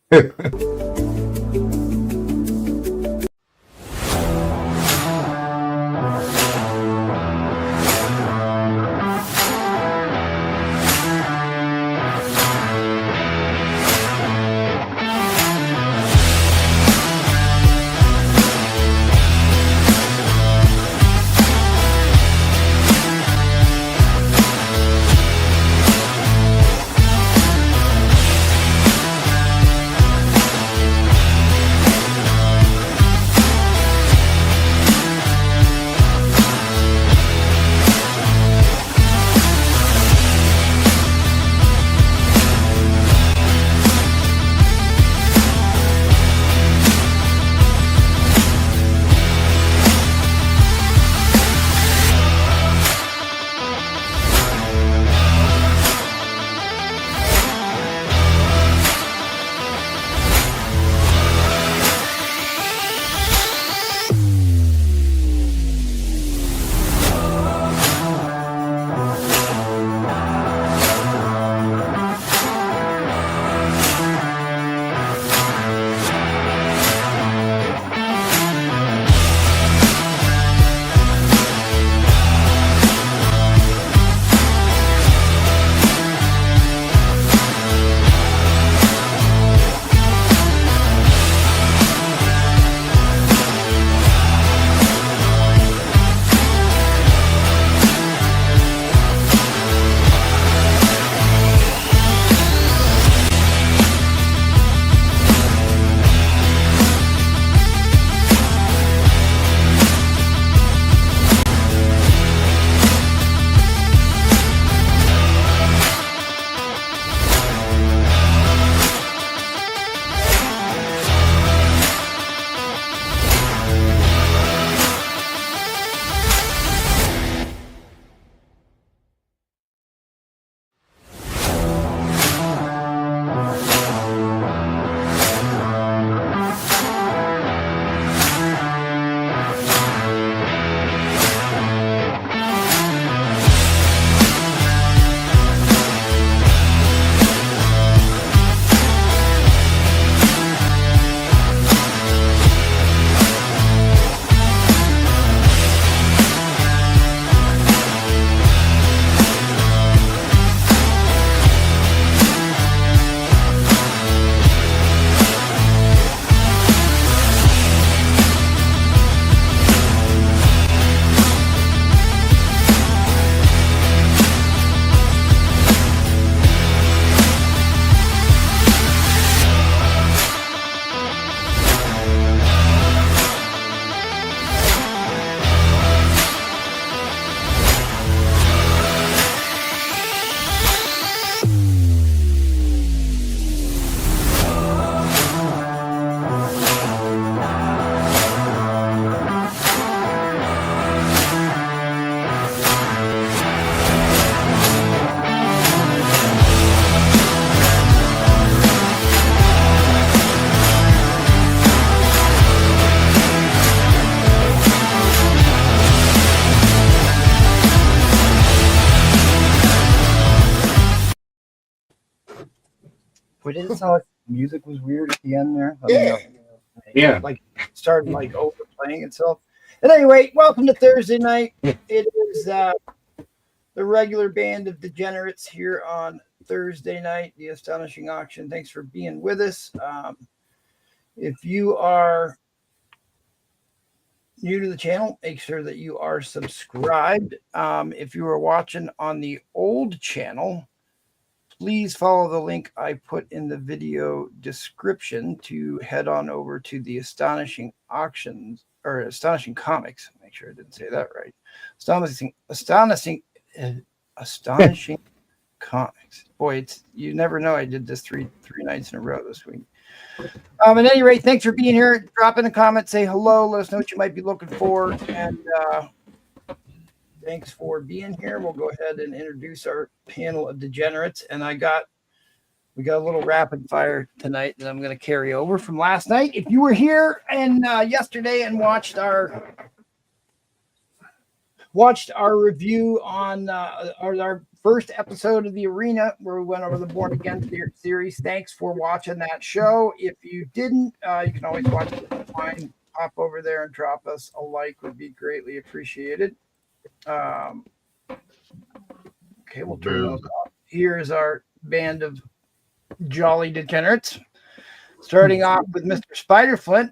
But did it sound like music was weird at the end there? Yeah. Like it started like overplaying itself. At any rate, welcome to Thursday night. It is the regular band of degenerates here on Thursday night, the Astonishing Auction. Thanks for being with us. If you are new to the channel, make sure that you are subscribed. If you are watching on the old channel, please follow the link I put in the video description to head on over to the Astonishing Auctions or Astonishing Comics. Make sure I didn't say that right. Astonishing Comics. Boy, it's you never know. I did this three nights in a row this week. At any rate, thanks for being here. Drop in a comment, say hello, let us know what you might be looking for, and thanks for being here. We'll go ahead and introduce our panel of degenerates. And we got a little rapid fire tonight that I'm going to carry over from last night. If you were here and yesterday and watched our watched our review on our first episode of the Arena, where we went over the Born Again series. Thanks for watching that show. If you didn't, you can always watch it online. Hop over there and drop us a like, would be greatly appreciated. Okay, we'll turn those off. Here's our band of jolly degenerates. Starting off with Mr. Spiderflint.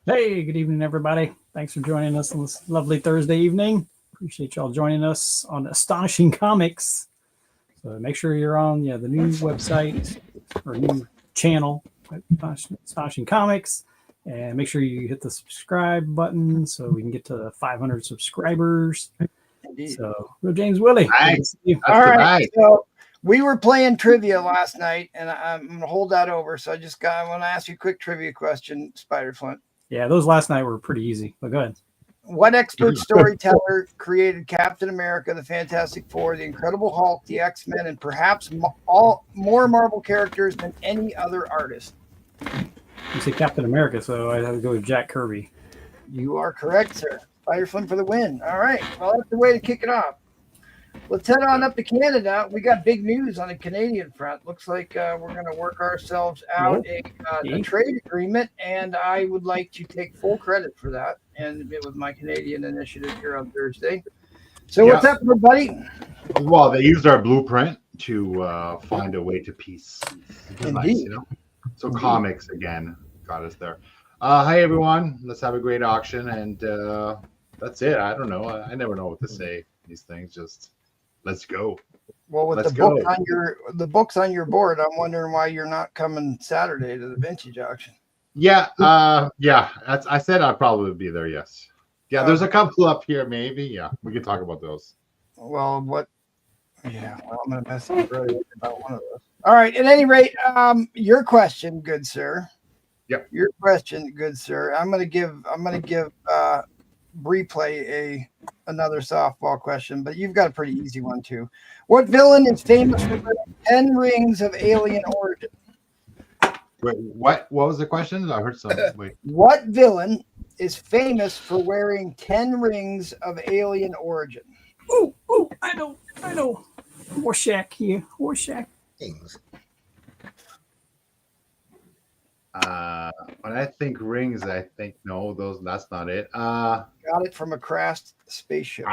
Hey, good evening, everybody. Thanks for joining us on this lovely Thursday evening. Appreciate y'all joining us on Astonishing Comics. So make sure you're on the new website or new channel, Astonishing Comics, and make sure you hit the subscribe button so we can get to 500 subscribers. Indeed. So, James Willie. Nice. All right. So we were playing trivia last night, and I'm going to hold that over. So I want to ask you a quick trivia question, Spiderflint. Yeah, those last night were pretty easy, but go ahead. What expert storyteller created Captain America, the Fantastic Four, the Incredible Hulk, the X-Men, and perhaps more Marvel characters than any other artist? You say Captain America, so I have to go with Jack Kirby. You are correct, sir. Spiderflint for the win. All right. Well, that's the way to kick it off. Let's head on up to Canada. We got big news on the Canadian front. Looks like we're going to work ourselves out a trade agreement, and I would like to take full credit for that, and it was my Canadian initiative here on Thursday. So what's up, everybody? Well, they used our blueprint to find a way to peace. Indeed. Nice, you know? So comics, again, got us there. Hi, everyone. Let's have a great auction, and that's it. I don't know. I never know what to say. These things just... Let's go. Well, with the books on your board, I'm wondering why you're not coming Saturday to the vintage auction. Yeah, I said I'd probably be there. Yes. Yeah, there's a couple up here, maybe. Yeah, we can talk about those. Well, I'm gonna mess up really about one of those. All right. At any rate, your question, good sir. Yep. Your question, good sir. I'm gonna give Replay another softball question, but you've got a pretty easy one too. What villain is famous for wearing 10 rings of alien origin? Wait, what was the question? I heard something. Wait. What villain is famous for wearing 10 rings of alien origin? Oh, I know. Rorschach here. Rorschach. Things. When I think rings, I think no, that's not it. Got it from a crashed spaceship.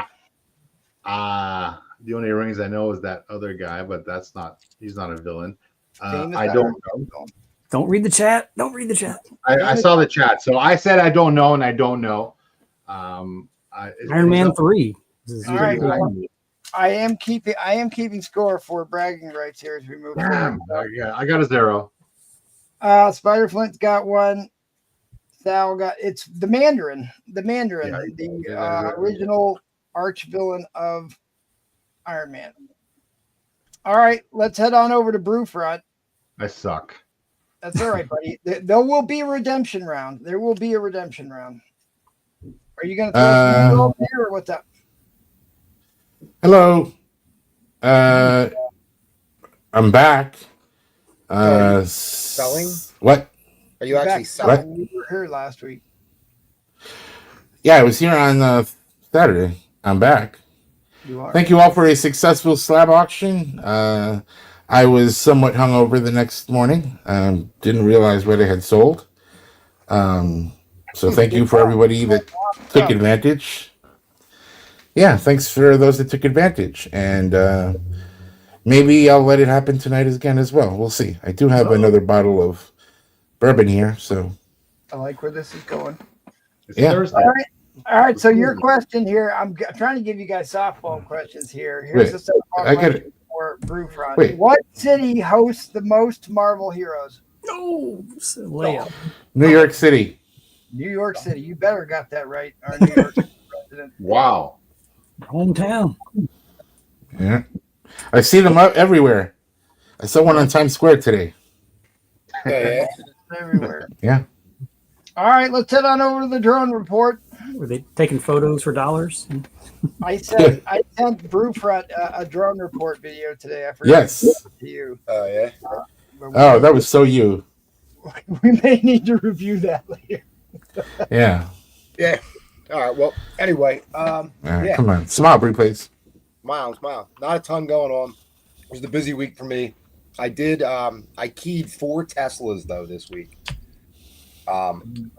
The only rings I know is that other guy, but he's not a villain. I don't know. Don't read the chat. I saw the chat, so I said I don't know, and I don't know. Iron Man 3. All right, I am keeping score for bragging rights here as we move forward. Yeah, I got a 0. Spiderflint's got one. Sal got it's the Mandarin. The original arch villain of Iron Man. All right, let's head on over to Brewfront. I suck. That's all right, buddy. There will be a redemption round. Are you going to throw over there or what's up? Hello. I'm back. Selling? What? Are you actually selling? What? You were here last week. Yeah, I was here on Saturday. I'm back. You are. Thank you all for a successful slab auction. I was somewhat hungover the next morning. Didn't realize what I had sold. So thank you for everybody that took advantage. Yeah, thanks for those that took advantage. And maybe I'll let it happen tonight again as well. We'll see. I do have another bottle of bourbon here, so I like where this is going. Yeah. All right. So your question here, I'm trying to give you guys softball questions here. Here's the softball question for Brewfront. What city hosts the most Marvel heroes? No, New York City. New York City. You better got that right. Our New York president. Wow. Hometown. Yeah. I see them up everywhere. I saw one on Times Square today. Yeah. Everywhere. Yeah. All right, let's head on over to the drone report. Were they taking photos for dollars? I sent Brewfront a drone report video today. I forgot to you. Oh yeah. That was so you. We may need to review that later. Yeah. Yeah. All right. Well, anyway, All right, yeah, come on. Smile, Bree, please. smile. Not a ton going on. It was a busy week for me. I did. I keyed 4 Teslas though this week. I'm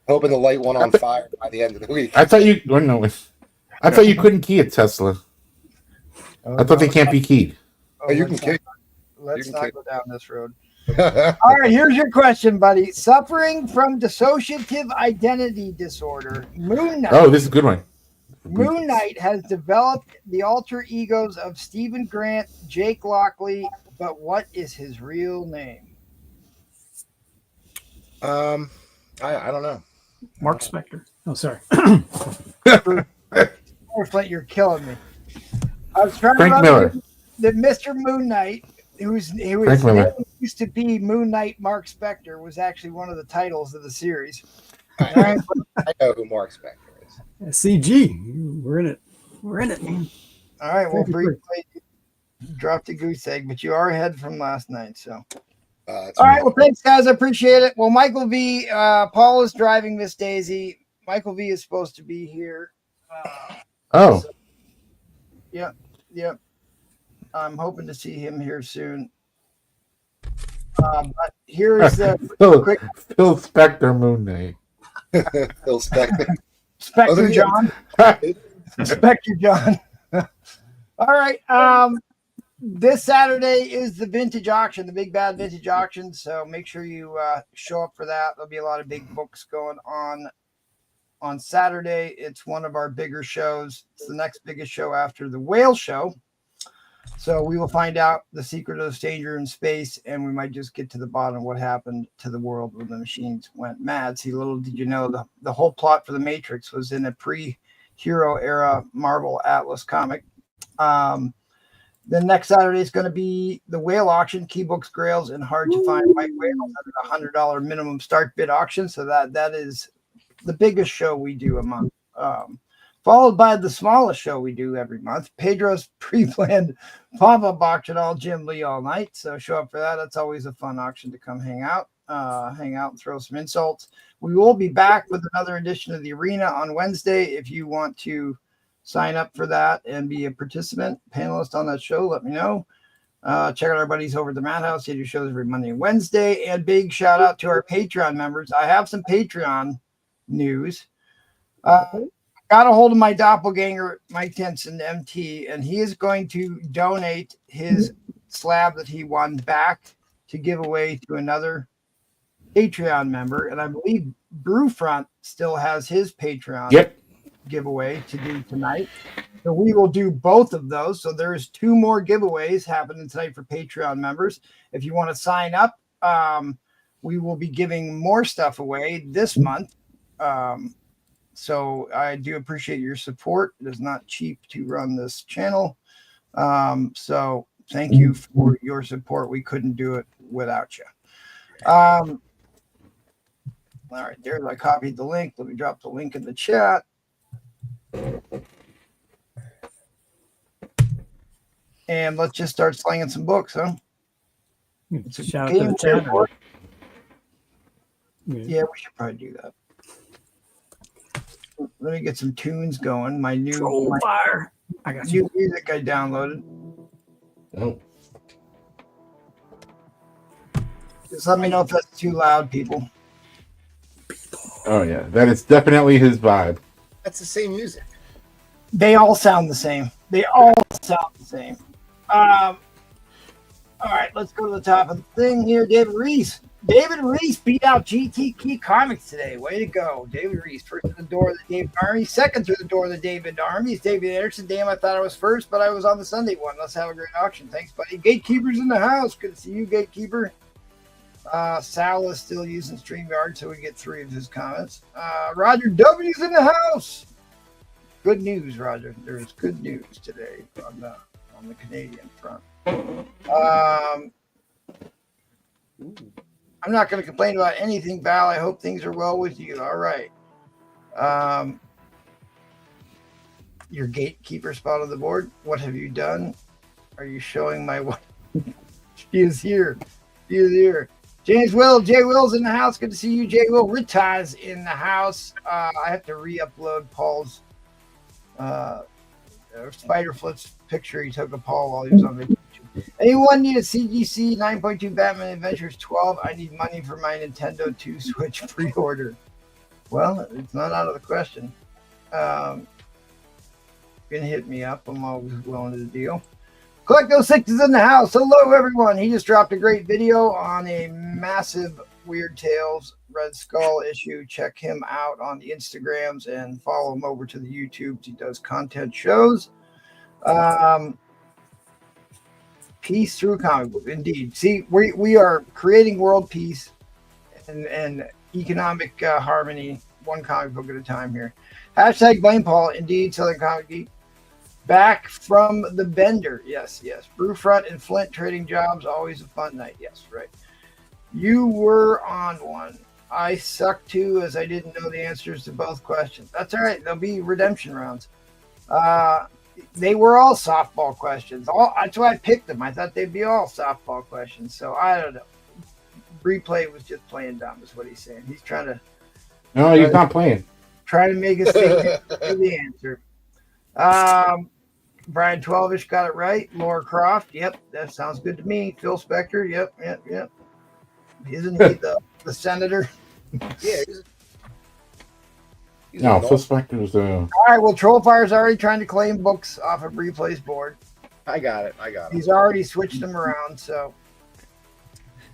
hoping to light one on fire by the end of the week. I thought you. Well, no, I thought you couldn't key a Tesla. I thought they can't be keyed. Oh, you can key. Let's You not can go down this road. All right, here's your question, buddy. Suffering from dissociative identity disorder, Moon Knight. Oh, this is a good one. Moon Knight has developed the alter egos of Stephen Grant, Jake Lockley, but what is his real name? I don't know. Mark Spector. Oh, sorry. Flint, you're killing me. I was trying Frank to Miller. that Mr. Moon Knight, whose Frank Miller. name used to be Moon Knight Mark Spector, was actually one of the titles of the series. I know who Mark Spector is. CG. We're in it. We're in it. All right, well, Thank you, briefly dropped a goose egg, but you are ahead from last night. So, That's all right, well, thanks, guys. I appreciate it. Well, Michael V, Paul is driving Miss Daisy. Michael V is supposed to be here. Oh, Yep. I'm hoping to see him here soon. But here's the Phil, quick Phil Spector, Moon Knight. Phil Spector. Spectre John. Spectre John. All right. This Saturday is the vintage auction, the big bad vintage auction. So make sure you show up for that. There'll be a lot of big books going on Saturday. It's one of our bigger shows. It's the next biggest show after the whale show. So we will find out the secret of the stranger in space, and we might just get to the bottom of what happened to the world when the machines went mad. See, little did you know, the whole plot for the Matrix was in a pre-hero era Marvel Atlas comic. The next Saturday is going to be the whale auction, key books, grails, and hard to find white whales at a $100 minimum start bid auction. So that is the biggest show we do a month. Followed by the smallest show we do every month, Pedro's pre-planned pop-up auction, all Jim Lee all night. So show up for that. That's always a fun auction to come hang out and throw some insults. We will be back with another edition of the arena on Wednesday. If you want to sign up for that and be a participant, panelist on that show, let me know. Check out our buddies over at the Madhouse. They do shows every Monday and Wednesday. And big shout out to our Patreon members. I have some Patreon news. Got a hold of my doppelganger, Mike Tenson, MT, and he is going to donate his slab that he won back to give away to another Patreon member. And I believe Brewfront still has his Patreon giveaway to do tonight. So we will do both of those. So there's 2 more giveaways happening tonight for Patreon members. If you want to sign up, we will be giving more stuff away this month. So I do appreciate your support. It is not cheap to run this channel. So thank you for your support. We couldn't do it without you. All right, there's I copied the link. Let me drop the link in the chat. And let's just start slinging some books, huh? It's a Shout out to game the chat. board. Yeah, we should probably do that. Let me get some tunes going. My new fire. I got you. new music I downloaded. Oh. Just let me know if that's too loud, people. Oh yeah, that is definitely his vibe. That's the same music. They all sound the same. All right, let's go to the top of the thing here. David Reese. David Reese beat out GT Key Comics today. Way to go. David Reese. First to the door of the David Army. Second through the door of the David Army is David Anderson. Damn, I thought I was first, but I was on the Sunday one. Let's have a great auction. Thanks, buddy. Gatekeeper's in the house. Good to see you, Gatekeeper. Sal is still using StreamYard, so we get 3 of his comments. Roger W's in the house. Good news, Roger. There's good news today on the Canadian front. I'm not going to complain about anything, Val. I hope things are well with you. All right. Your gatekeeper spot on the board. What have you done? Are you showing my wife? She is here. She is here. James Will, Jay Will's in the house. Good to see you, Jay Will. Ritaz in the house. I have to re-upload Paul's Spiderfoot's picture he took of Paul while he was on vacation. Anyone need a CGC 9.2 Batman Adventures 12? I need money for my Nintendo 2 Switch pre-order. Well, it's not out of the question. Gonna hit me up. I'm always willing to deal. Collecto6 is in the house. Hello, everyone. He just dropped a great video on a massive Weird Tales Red Skull issue. Check him out on the Instagrams and follow him over to the YouTubes. He does content shows. Peace through comic book. Indeed. See, we are creating world peace and economic harmony, one comic book at a time here. Hashtag blame Paul. Indeed, Southern Comic Geek. Back from the bender. Yes, yes. Brewfront and Flint trading jobs. Always a fun night. Yes, right. You were on one. I sucked too, as I didn't know the answers to both questions. That's all right. There'll be redemption rounds. They were all softball questions. That's why I picked them. I thought they'd be all softball questions. So I don't know. Replay was just playing dumb, is what he's saying. He's trying to. No, he's not playing. Trying to make a statement to the answer. Brian 12ish got it right. Laura Croft. Yep, that sounds good to me. Phil Spector. Yep. Isn't he the senator? Yeah. No, Phil Spector's All right, well, Trollfire's already trying to claim books off of Replay's board. I got it. He's already switched them around, so.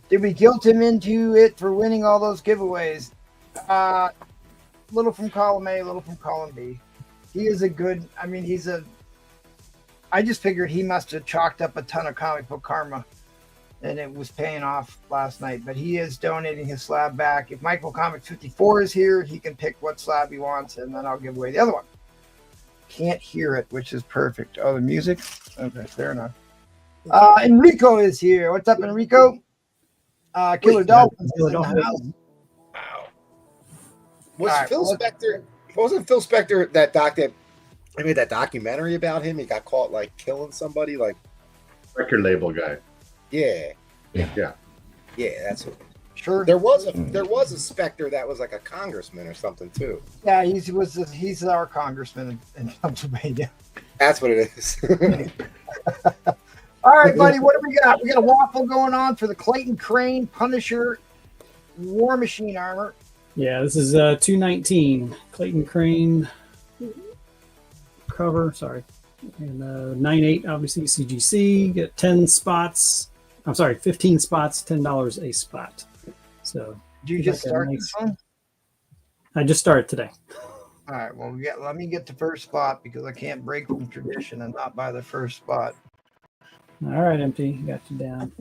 Did we guilt him into it for winning all those giveaways? Little from column A, little from column B. He is a good, I just figured he must have chalked up a ton of comic book karma and it was paying off last night, but he is donating his slab back. If Michael Comics 54 is here, he can pick what slab he wants and then I'll give away the other one. Can't hear it, which is perfect. Oh, the music? Okay, fair enough. Enrico is here. What's up, Enrico? Killer Dolphins is in the house. Wow. Right, Wasn't Phil Spector that I made that documentary about him? He got caught like killing somebody, like Record label guy. yeah, Yeah. that's it. Sure. There was a Spector that was like a congressman or something too. Yeah, he's our congressman in Pennsylvania. That's what it is. All right, buddy, what do we got? We got a waffle going on for the Clayton Crane Punisher War Machine armor. Yeah, this is 219 Clayton Crane cover. Sorry, and 9.8 obviously CGC. Get 10 spots. I'm sorry, 15 spots, $10 a spot. So Did you just start this one? I just started today. All right, well, let me get the first spot because I can't break from tradition and not buy the first spot. All right, Empty, got you down.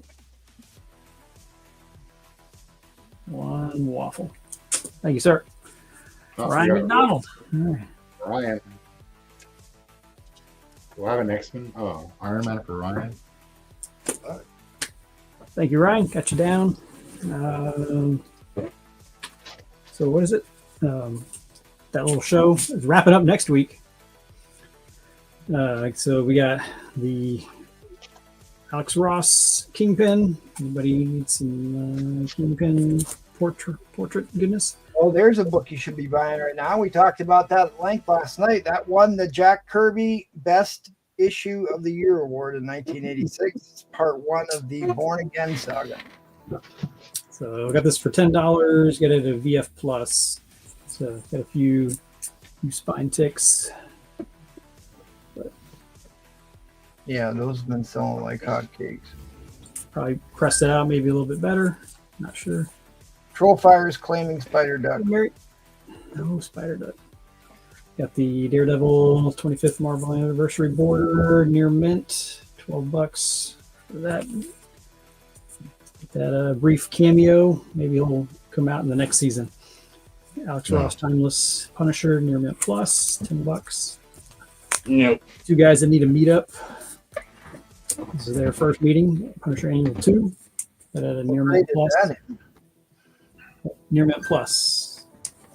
One waffle. Thank you, sir. Oh, Ryan yeah. McDonald. All right. Ryan. Do I have an X-Men? Oh, Iron Man for Ryan. Thank you, Ryan. Got you down. So what is it? That little show is wrapping up next week. So we got the Alex Ross Kingpin. Anybody need some Kingpin portrait goodness? Oh, there's a book you should be buying right now. We talked about that at length last night. That won the Jack Kirby Best Issue of the Year award in 1986. It's part one of the Born Again saga. So we got this for $10. Get it at VF Plus. So got a few spine ticks. Yeah, those have been selling like hotcakes. Probably press it out maybe a little bit better. Not sure. Trollfire is claiming Spider Duck. No, Spider Duck. Got the Daredevil 25th Marvel Anniversary border near mint. $12 for that. That brief cameo. Maybe he'll come out in the next season. Alex Ross Timeless Punisher near mint plus $10. Nope. Two guys that need a meetup. This is their first meeting. Punisher Annual 2. That at a near mint plus. Near mint plus.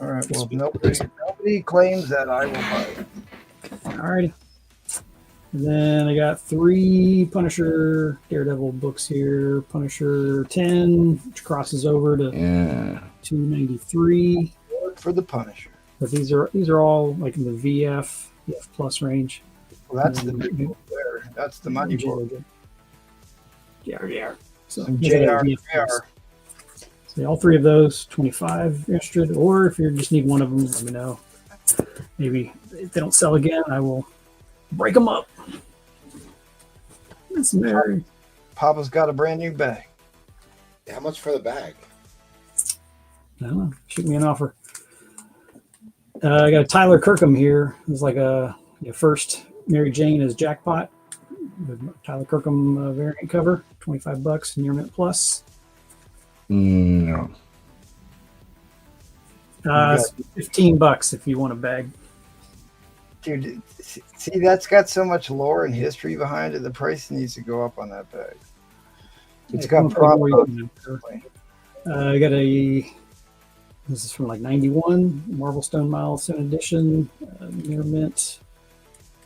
All right. Well, nobody claims that, I will buy it. Alrighty. And then I got 3 Punisher Daredevil books here. Punisher 10, which crosses over to Yeah. 293. Work for the Punisher. But these are all like in the VF plus range. Well, that's the big book there. That's the money book. JR. So Some these are JR. the VF books. So all 3 of those, 25 if you're interested. Or if you just need one of them, let me know. Maybe if they don't sell again, I will break them up. That's Mary. Papa's got a brand new bag. How much for the bag? I don't know. Shoot me an offer. I got a Tyler Kirkham here. It's like a first Mary Jane as Jackpot. The Tyler Kirkham variant cover, $25, near mint plus. No. $15 if you want a bag. Dude, see, that's got so much lore and history behind it. The price needs to go up on that bag. It's got proper. I got this is from like 91, Marvel Stone Milestone Edition, near mint.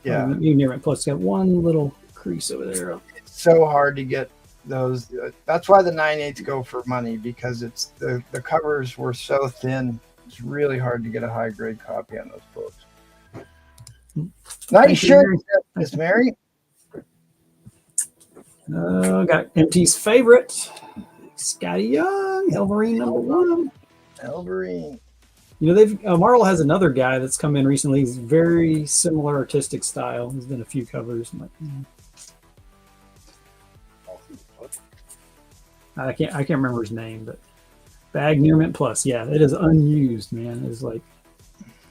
Yeah. Near mint plus. Got one little crease over there. It's so hard to get those. That's why the 9/8 go for money, because it's the covers were so thin. It's really hard to get a high grade copy on those books. Nice shirt, Miss Mary. Got MT's favorite, Scotty Young, Elverine #1. Elverine. You know, they've Marvel has another guy that's come in recently. He's very similar artistic style. There's been a few covers. I'm like, I can't remember his name, but bag near mint plus. Yeah, it is unused, man. It's like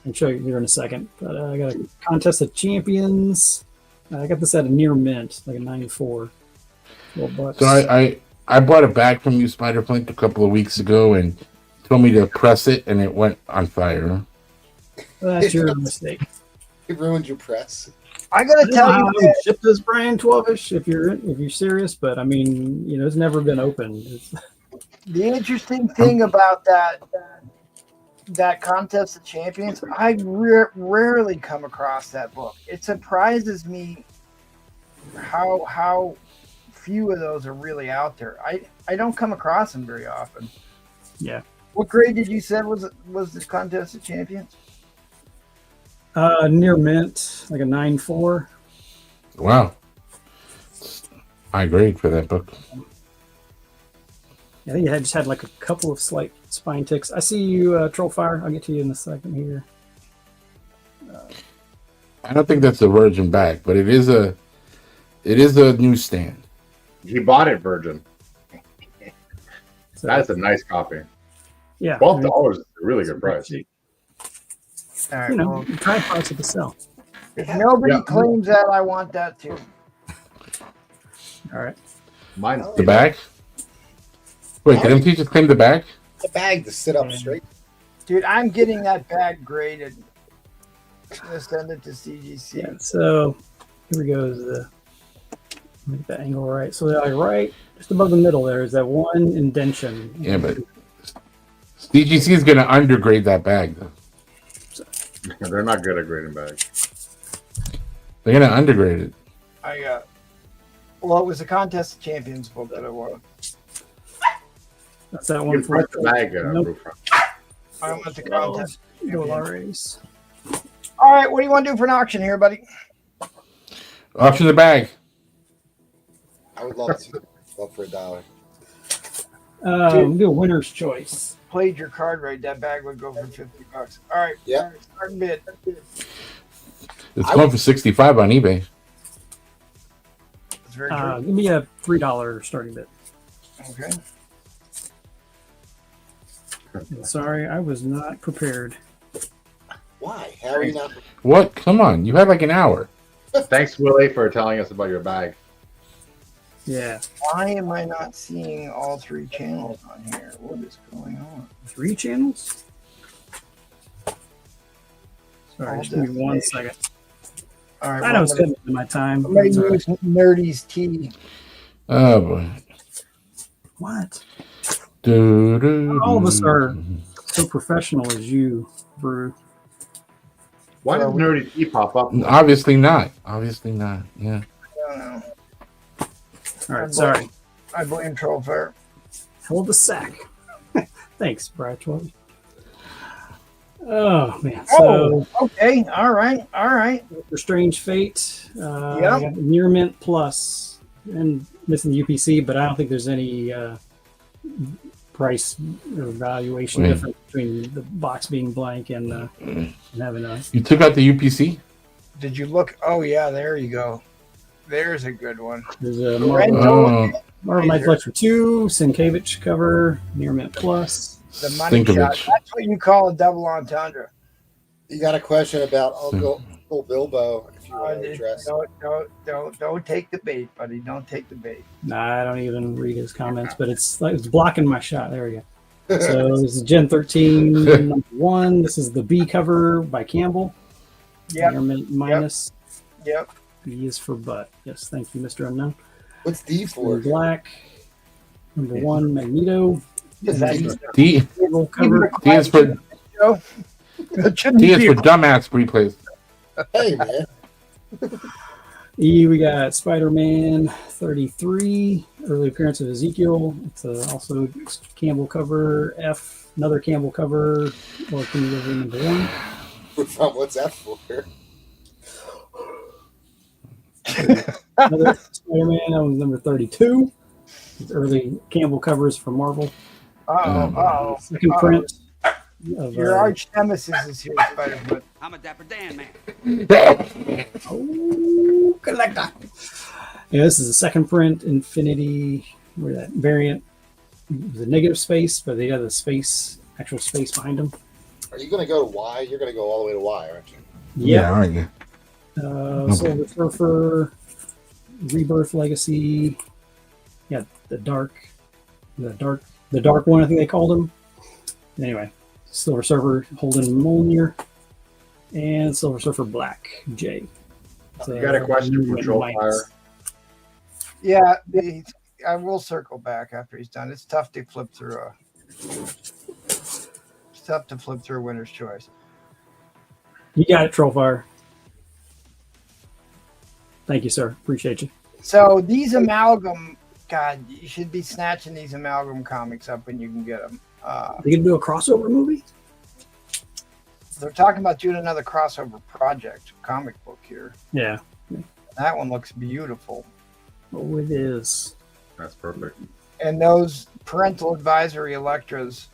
I'll show you here in a second. But I got a Contest of Champions. I got this at a near mint, like a 94. $12. So I bought a bag from you, Spider-Flint, a couple of weeks ago, and told me to press it, and it went on fire. Well, that's your mistake. It ruined your press. I gotta tell you, I would ship this brand 12ish if you're serious, but I mean, you know, it's never been opened. the interesting thing about that Contest of Champions, I rarely come across that book. It surprises me how few of those are really out there. I don't come across them very often. Yeah. What grade did you say was the Contest of Champions? Near mint, like a 9.4. Wow. High grade for that book. I think I just had like a couple of slight spine ticks. I see you, Trollfire. I'll get to you in a second here. I don't think that's a virgin bag, but it is a newsstand. He bought it virgin. So, That's a nice copy. yeah. $12 is a really good price. All right, You know, well, try price at the sell. if nobody Yeah. claims that, I want that too. All right. Mine's The bag? Wait, did MT just claim the bag? The bag to sit up straight. Dude, I'm getting that bag graded. I'm gonna send it to CGC. Yeah. So here we go. Is the make the angle right. So they're like right just above the middle. There is that one indention. Yeah, but DGC is going to undergrade that bag, though. They're not good at grading bags. They're going to undergrade it. I got. Well, it was a Contest of Champions book that I won. That's that You one can press the bag, Nope. Rufus. I went to Contest. Go Lares. All right, what do you want to do for an auction here, buddy? Auction the bag. I would love to. Love for $1. We'll do a winner's choice. Played your card right. That bag would go for $50. All right. Yeah. All right, start bid. It's going for 65 on eBay. That's very true. Give me a $3 starting bid. Okay. Sorry, I was not prepared. Why? How are you not? What? Come on. You had like an hour. Thanks, Willie, for telling us about your bag. Yeah. Why am I not seeing all 3 channels on here? What is going on? 3 channels? Sorry, All just give me 1 destination. second. All right. I know it's good in my time. I'm going It's to all right. use Nerdy's tea. Oh, boy. What? Do, All of us are so professional as you, Brew. Why did So- Nerdy T pop up? Obviously not. Obviously not. Yeah. I don't know. All right, sorry. I blame Trollfire. Hell of a sack. Thanks, Bradshaw. Oh man. So Okay. All right. for Strange Fate, Yeah. I got Near Mint Plus and missing the UPC, but I don't think there's any price or valuation difference between the box being blank and having a. You took out the UPC? Did you look? Oh yeah, there you go. There's a good one. There's a Lorenzo. Marvel Knight Fletcher 2, Sienkiewicz cover, Near Mint Plus. The money shot. Sienkiewicz. That's what you call a double entendre. You got a question about Uncle Bilbo? If you want to address. Don't take the bait, buddy. Don't take the bait. Nah, I don't even read his comments, but it's blocking my shot. There we go. So this is Gen 13 number 1. This is the B cover by Campbell. Yep. Near Mint minus. Yep. B is for butt. Yes, thank you, Mr. Unknown. What's D for? Black. Number 1, Magneto. Is that D Campbell cover. D is for It shouldn't D is be for dumbass replays. Hey man, E, we got Spider-Man 33, early appearance of Ezekiel. It's also Campbell cover. F, another Campbell cover. Or can you go to number 1? what's that for? Another Spider-Man, that was number 32. It's early Campbell covers for Marvel. Oh. Second print of Your arch nemesis is here, Spider-Man. I'm a Dapper Dan man. collector. Yeah, this is the second print, Infinity, where that variant was a negative space, but they got the space, actual space behind them. Are you going to go to Y? You're going to go all the way to Y, aren't you? Aren't you? Silver Surfer, Rebirth Legacy. Yeah, the dark one, I think they called him. Anyway, Silver Surfer holding Mjolnir, and Silver Surfer Black J. You got a question for Trollfire? Yeah, I will circle back after he's done. It's tough to flip through Winner's Choice. You got it, Trollfire. Thank you, sir. Appreciate you. So these amalgam, God, you should be snatching these amalgam comics up when you can get them. They gonna do a crossover movie? They're talking about doing another crossover project, comic book here. Yeah. That one looks beautiful. Oh, it is. That's perfect. And those parental advisory Electras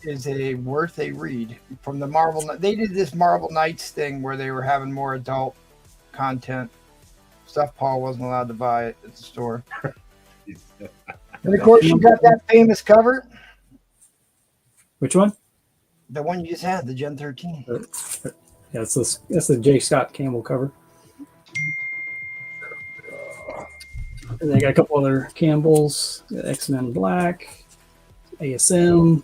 is worth a read from the Marvel. They did this Marvel Knights thing where they were having more adult content stuff. Paul wasn't allowed to buy it at the store. And of course, you got that famous cover, Which one? the one you just had, the Gen 13. Yeah, that's the J. Scott Campbell cover. And they got a couple other Campbells, X-Men Black, ASM,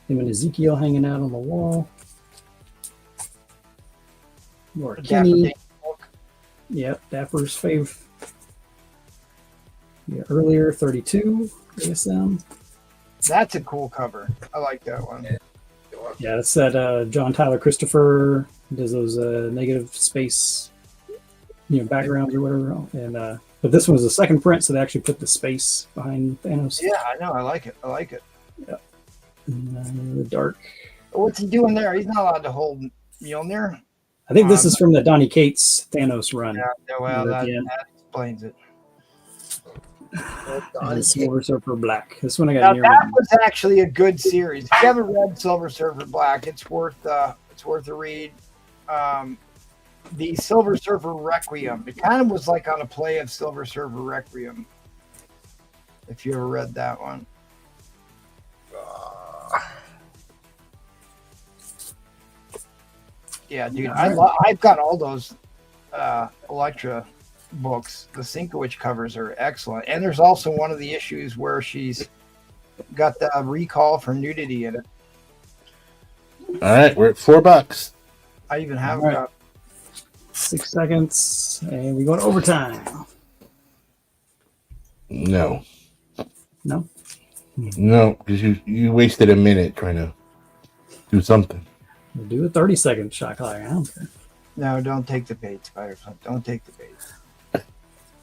him and Ezekiel hanging out on the wall. Laura Kinney. Yep, Dapper's fave. Yeah, earlier 32 ASM. That's a cool cover. I like that one. Yeah, it's that John Tyler Christopher does those negative space, backgrounds or whatever. And but this one was the second print, so they actually put the space behind Thanos. Yeah, I know. I like it. Yeah. And, the dark. What's he doing there? He's not allowed to hold Mjolnir. I think this is from the Donny Cates Thanos run. Yeah, well, At that the end. explains it. And Silver Surfer Black. This one I Now got near that me. was actually a good series. If you haven't read Silver Surfer Black, it's worth a read. The Silver Surfer Requiem. It kind of was like on a play of Silver Surfer Requiem. If you ever read that one. Yeah, dude, I've got all those Elektra books. The Sienkiewicz covers are excellent, and there's also one of the issues where she's got the recall for nudity in it. All right, we're at $4. I even have All right. got 6 seconds, and we go to overtime. No, No? because you wasted a minute trying to do something. We'll do a 30-second shot clock. I don't care. No, don't take the bait, Spiderflint. Don't take the bait.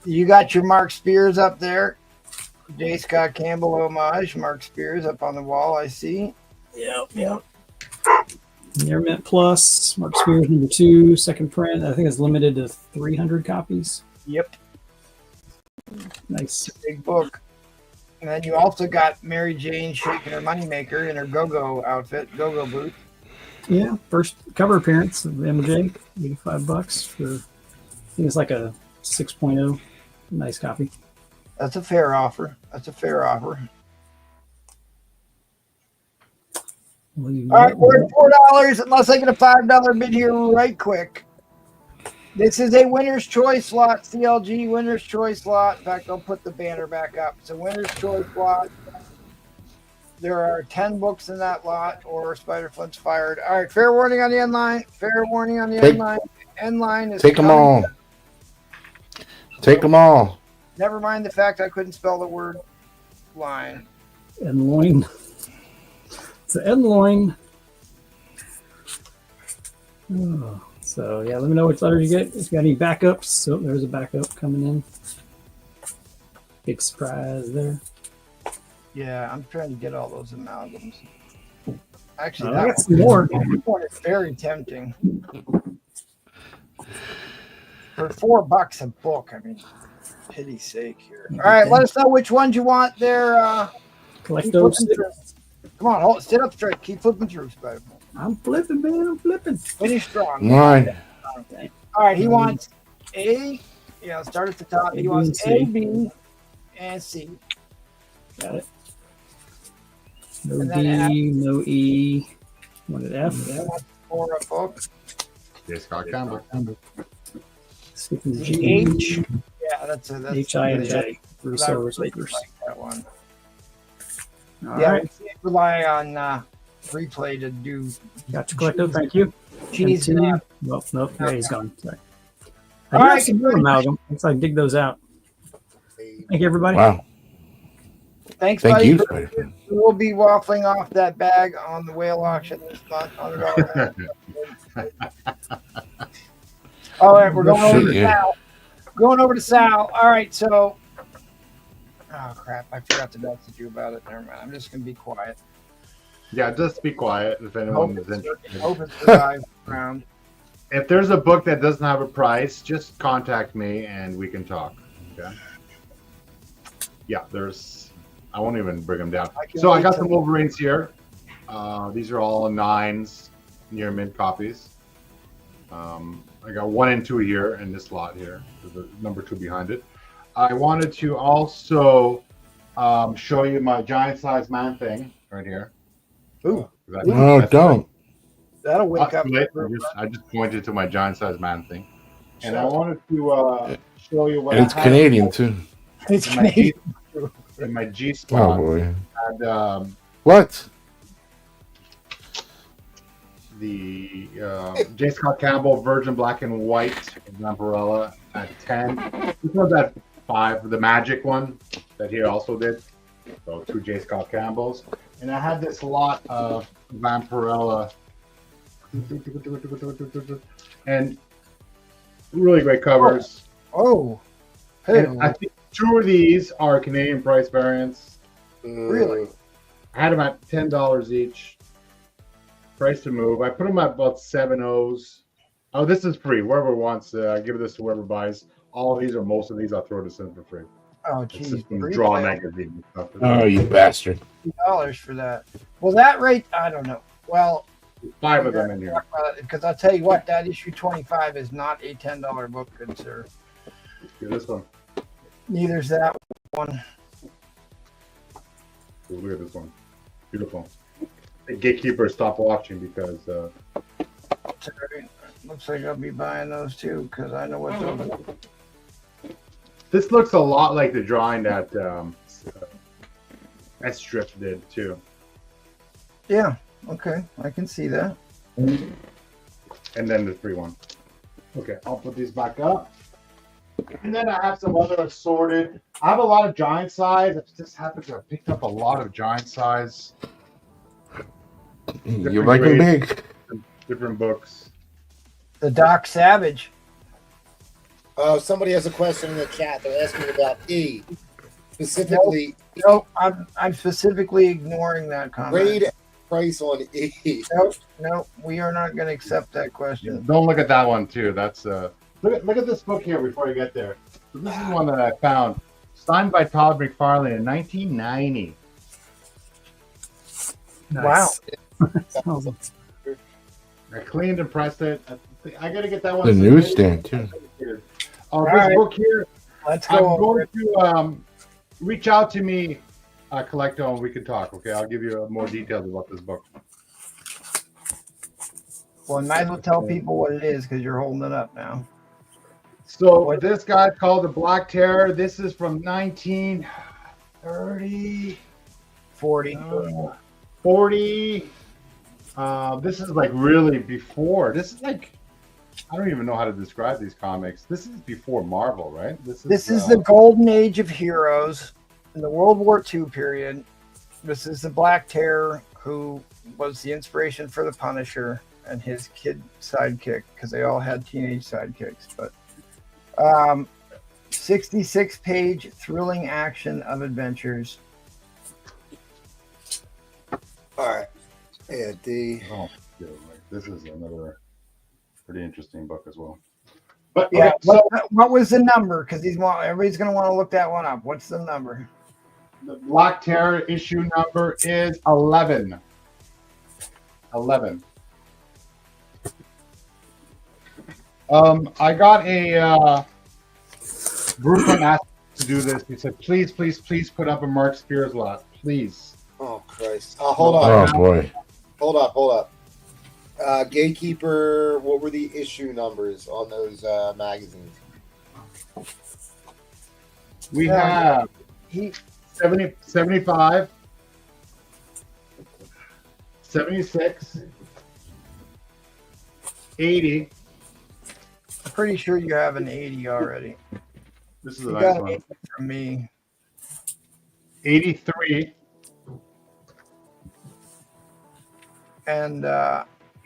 You got your Mark Spears up there. J. Scott Campbell homage. Mark Spears up on the wall, I see. Yep. Near Mint Plus, Mark Spears #2, second print. I think it's limited to 300 copies. Yep. Nice. Big book. And then you also got Mary Jane shaking her moneymaker in her go-go outfit, go-go boot. Yeah, first cover appearance of MJ, $85 for, I think it's like a 6.0. Nice copy. That's a fair offer. Well, you All right, we're at $4 unless I get a $5 bid here right quick. This is a winner's choice lot, CLG winner's choice lot. In fact, I'll put the banner back up. It's a winner's choice lot. There are 10 books in that lot, or Spiderflint's fired. All right, fair warning on the end line. Fair warning on the end line. End line is Take them coming. all. Take them all. Never mind the fact I couldn't spell the word line. and loin. It's an end loin. Oh, so yeah, let me know which letter you get. If you got any backups. So there's a backup coming in. Big surprise there. Yeah, I'm trying to get all those amalgams. Actually, I that got some more. one is very tempting. For $4 a book, I mean, pity's sake here. All right, let us know which ones you want there. Collect keep those. flipping through. Come on, sit up straight. Keep flipping through, Spider. I'm flipping, man. I'm flipping. Finish strong. Line. All right, he wants A. Yeah, start at the top. He wants A, B, and C. Got it. No And then D, no E. Wanted F. For a book. J. Scott Campbell. Skipping the G. H. Yeah, that's H, I, and J. Bruce I Silver's really papers. like that one. All Yeah, right. we can't rely on replay to do Got your collective. Thank you. cheese. And And two. Nope, nope. Yeah, he's gone. Sorry. I All do have right, some more amalgam. Let's like dig those out. Thank you, everybody. Wow. thanks, Thank buddy. you, Spider. We'll be waffling off that bag on the whale auction this month. All right, we're going over to Shit, yeah. Sal. Going over to Sal. All right, so. Oh, crap. I forgot to message you about it. Never mind. I'm just going to be quiet. Yeah, just be quiet if anyone is interested. Hope it survives the round. If there's a book that doesn't have a price, just contact me and we can talk. Okay. Yeah, I won't even bring them down. So I got some Wolverines here. These are all 9s, near mint copies. I got 1 and 2 here in this lot here. There's a number 2 behind it. I wanted to also show you my giant size man thing right here. Ooh. No, don't. That'll wake up. I just pointed to my giant size man thing. And I wanted to show you what And it's I had Canadian, too. It's in my G, Canadian. in my G Oh, spot. boy. And What? the J. Scott Campbell Virgin Black and White Vampirella at 10. This was at 5, the Magic one that he also did. So 2 J. Scott Campbells. And I had this lot of Vampirella. And really great covers. Oh. Hey. And I think 2 of these are Canadian price variants. Really? I had them at $10 each. Price to move. I put them at about 7 O's. Oh, this is free. Whoever wants, give this to whoever buys. All of these or most of these, I'll throw this in for free. Oh, It's geez. just from Draw Magazine and stuff. Oh, you bastard. $3 for that. Well, that rate, I don't know. Well, 5 of them in here. because I'll tell you what, that issue 25 is not a $10 book, good sir. See this one. Neither's that one. Ooh, look at this one. Beautiful. The gatekeeper stopped watching because Sorry. Looks like I'll be buying those too, because I know what those are. this looks a lot like the drawing that S-Strip did too. Yeah, okay. I can see that. And then the free one. Okay, I'll put these back up. And then I have some other assorted. I have a lot of giant size. I just happened to have picked up a lot of giant size. You like them big. different books. The Doc Savage. Oh, somebody has a question in the chat. They're asking about E. Specifically, No, I'm specifically ignoring that comment. grade price on E. No, we are not going to accept that question. Don't look at that one too. That's look at this book here before you get there. So this is one that I found, signed by Todd McFarlane in 1990. Nice. I cleaned and pressed it. I gotta get that one. The newsstand too. This right. book here. Let's I'm go. going to reach out to me, Collecto, and we can talk. Okay, I'll give you more details about this book. Well, I might as well tell people what it is because you're holding it up now. So this guy's called The Black Terror. This is from 1930, 40. 40. This is like really before. This is like, I don't even know how to describe these comics. This is before Marvel, right? This is the golden age of heroes in the World War II period. This is the Black Terror, who was the inspiration for the Punisher and his kid sidekick, because they all had teenage sidekicks. But 66-page thrilling action of adventures. All right. Yeah, D. Oh, yeah, this is another pretty interesting book as well. But Yeah. okay, so What was the number? Because everybody's going to want to look that one up. What's the number? the Black Terror issue number is 11. 11. I got a group from asked to do this. He said, please put up a Mark Spears lot, please. Oh, Christ. Hold on. Oh boy. Hold up. Gatekeeper, what were the issue numbers on those magazines? We have 70, 75, 76, 80. I'm pretty sure you have an 80 already. This is a You nice got an one. 80 from me. 83, And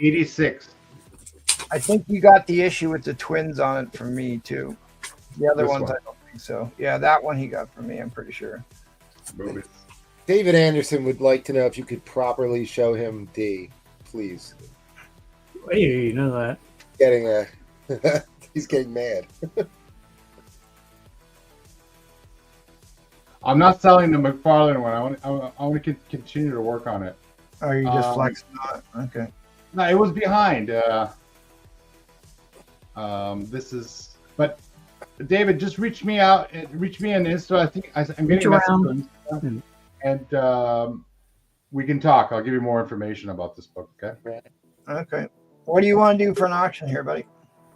86. I think you got the issue with the twins on it from me, too. The other This ones, one. I don't think so. Yeah, that one he got from me, I'm pretty sure. Move it. David Anderson would like to know if you could properly show him D, please. Hey, you know that. He's getting mad. I'm not selling the McFarlane one. I want to continue to work on it. Oh, you just flexing on it? Okay. No, it was behind. This is, but David, just reach me out. Reach me on Insta. I think I'm Reach getting messages around. on Insta, and we can talk. I'll give you more information about this book. Okay. Okay. What do you want to do for an auction here, buddy?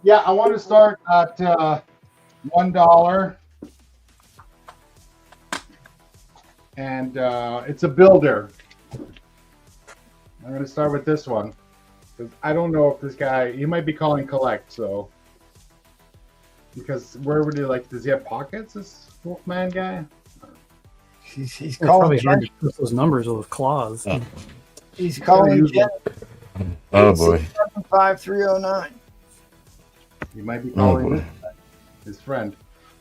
Yeah, I want to start at $1, and it's a builder. I'm going to start with this one because I don't know if this guy, he might be calling collect. So, because where would he like? Does he have pockets? This Wolfman guy? He's It's calling probably hard Jen. to put those numbers with claws. Oh. He's calling Jen. Oh boy. 5309. He might be Oh calling boy. this guy, his friend.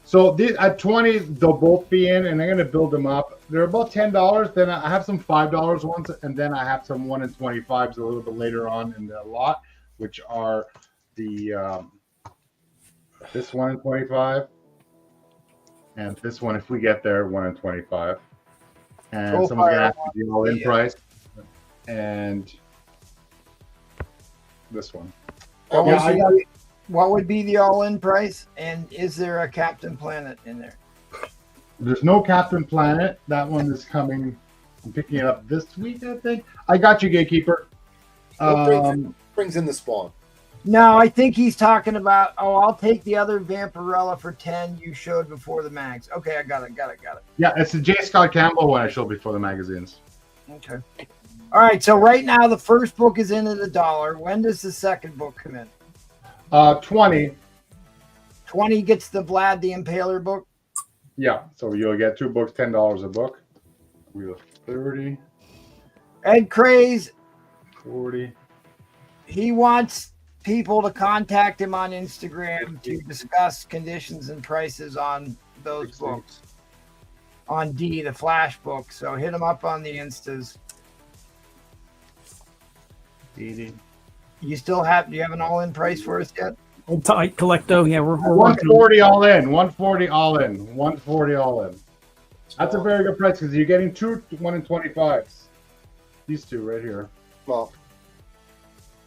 So at 20, they'll both be in, and I'm going to build them up. They're about $10. Then I have some $5 ones, and then I have some 1 and 25s a little bit later on in the lot, which are the this 1 and 25, and this one if we get there 1 and 25, and Profile someone's going to ask one, the all-in yeah. price, and this one. What, Yeah, was I the- got- what would be the all-in price? And is there a Captain Planet in there? There's no Captain Planet. That one is coming. I'm picking it up this week, I think. I got you, Gatekeeper. Brings in the Spawn. No, I think he's talking about, I'll take the other Vampirella for 10 you showed before the mags. Okay, I got it. Yeah, it's the J. Scott Campbell one I showed before the magazines. Okay. All right, so right now the first book is in at $1. When does the second book come in? 20. 20 gets the Vlad the Impaler book. Yeah, so you'll get 2 books, $10 a book. We have 30, Ed Craze, 40. He wants people to contact him on Instagram to discuss conditions and prices on those books. On D, the Flash book. So hit him up on the Instas. DD. You still have? Do you have an all-in price for us yet? Hold tight, Collecto. Yeah, we're working. 140 all in. 140 all in. 140 all in. That's a very good price because you're getting 2 1 in 25s. These two right here. Well,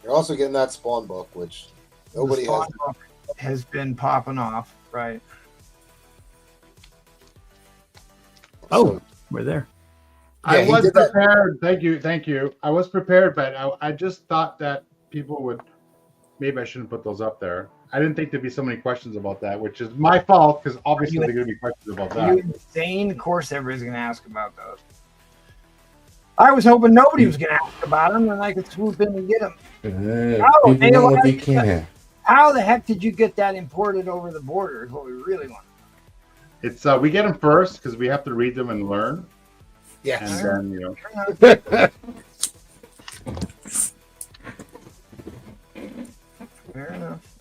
you're also getting that Spawn book, which nobody The has. Spawn book has been popping off, right? Oh, we're there. I he was did that. prepared. Thank you. I was prepared, but I just thought that people would. Maybe I shouldn't put those up there. I didn't think there'd be so many questions about that, which is my fault because obviously there are going to be questions about Are you that. insane? Of course, everybody's going to ask about those. I was hoping nobody was going to ask about them, and I could swoop in and get them. Oh, People they want what allow they you can't to- have. How the heck did you get that imported over the border? Is what we really want. It's we get them first because we have to read them and learn, Yes. and then Fair enough.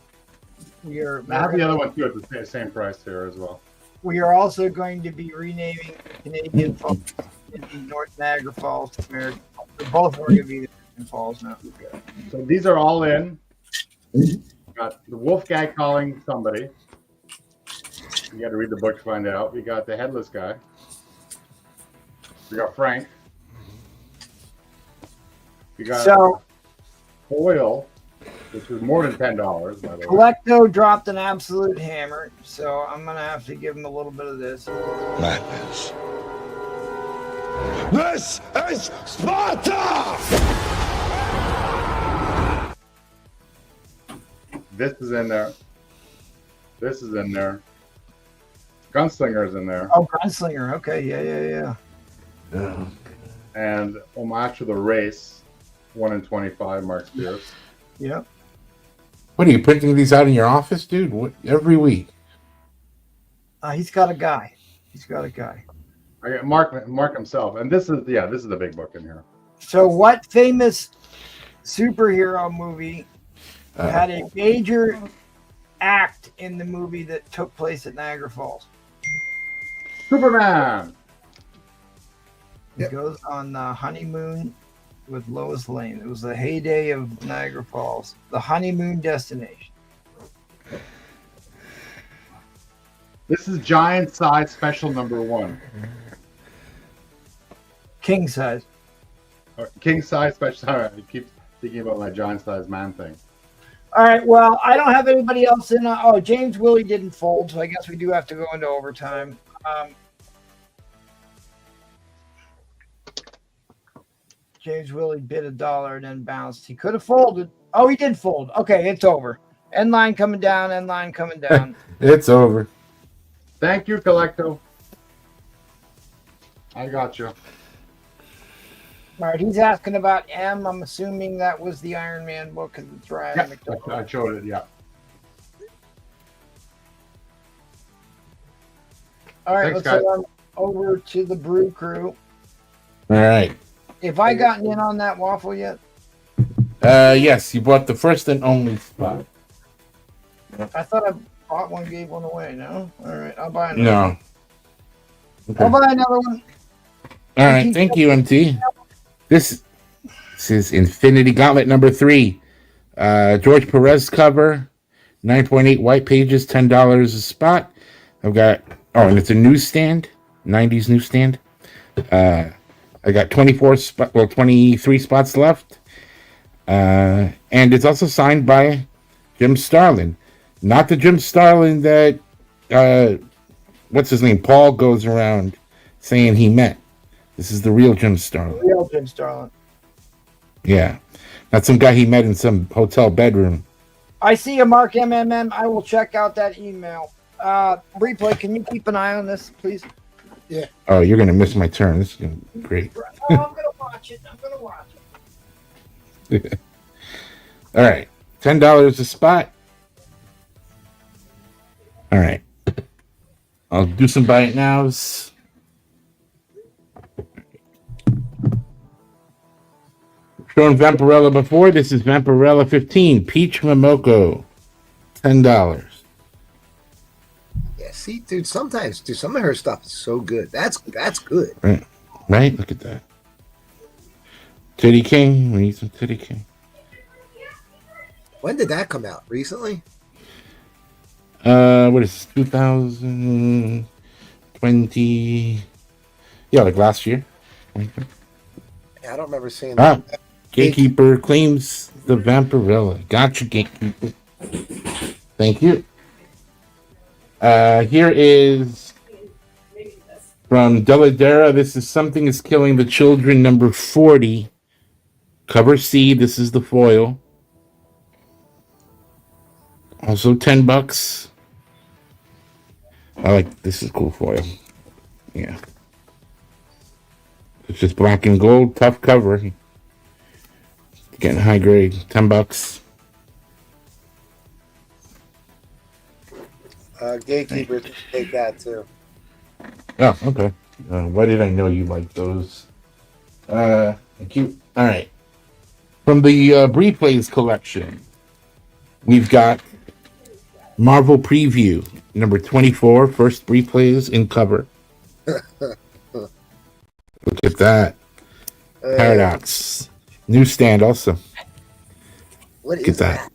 We are. I have the other one too at the same price here as well. We are also going to be renaming Canadian Falls in North Niagara Falls to American Falls. They're both are going to be the American Falls now. So these are all in. Got the wolf guy calling somebody. You got to read the book to find out. We got the headless guy. We got Frank. We got So oil, which is more than $10, by the way. Collecto dropped an absolute hammer, so I'm going to have to give him a little bit of this. Madness. This is Sparta! This is in there. This is in there. Gunslinger's in there. Oh, Gunslinger. Okay, yeah. And Homage to the Race, 1 in 25, Mark Spears. Yep. What are you printing these out in your office, dude? Every week? He's got a guy. I got Mark himself. And this is the big book in here. So what famous superhero movie had a major act in the movie that took place at Niagara Falls? Superman! He goes on the honeymoon with Lois Lane. It was the heyday of Niagara Falls, the honeymoon destination. This is giant size special number 1. King size. King size special. I keep thinking about my giant size man thing. All right. Well, I don't have anybody else in. James Willie didn't fold, so I guess we do have to go into overtime. James Willie bid $1 and then bounced. He could have folded. Oh, he did fold. Okay, it's over. End line coming down. End line coming down. It's over. Thank you, Collecto. I got you. All right. He's asking about M. I'm assuming that was the Iron Man book because it's Ryan Yeah, McDowell. I showed it, yeah. All right, Thanks, let's guys. head on over to the Brew Crew. All right. Have I gotten in on that waffle yet? Yes, you bought the first and only spot. I thought I bought one, gave one away. No? All right, I'll buy another No. one. Okay. I'll buy another one. All right, thank you, MT. This is Infinity Gauntlet number 3. George Perez cover, 9.8 white pages, $10 a spot. I've got, and it's a newsstand, 90s newsstand. I got 23 spots left. And it's also signed by Jim Starlin. Not the Jim Starlin that, what's his name? Paul goes around saying he met. This is the real Jim Starlin. Real Jim Starlin. Yeah. Not some guy he met in some hotel bedroom. I see a Mark MMM. I will check out that email. Replay, can you keep an eye on this, please? Oh, you're going to miss my turn. This is going to be great. Oh, I'm going to watch it. All right. $10 a spot. All right. I'll do some buy it nows. shown Vampirella before. This is Vampirella 15. Peach Momoko. $10. Yeah, see, dude, sometimes, dude, some of her stuff is so good. That's good. Right? Look at that. Titty King. We need some Titty King. When did that come out? Recently? What is this? 2020? Yeah, like last year. Yeah, I don't remember seeing Ah, that. Gatekeeper claims the Vampirella. Gotcha, Gatekeeper. Thank you. Here is from Deladera. This is Something is Killing the Children, number 40. Cover C. This is the foil. Also $10. I like this is cool foil. Yeah. It's just black and gold, tough cover. Getting high grade, $10. Gatekeeper, take that too. Oh, okay. Why did I know you like those? Thank you. All right. From the Replays collection, we've got Marvel Preview, number 24, first Replays in cover. Look at that. Paradox. Newsstand also. What Look is at that.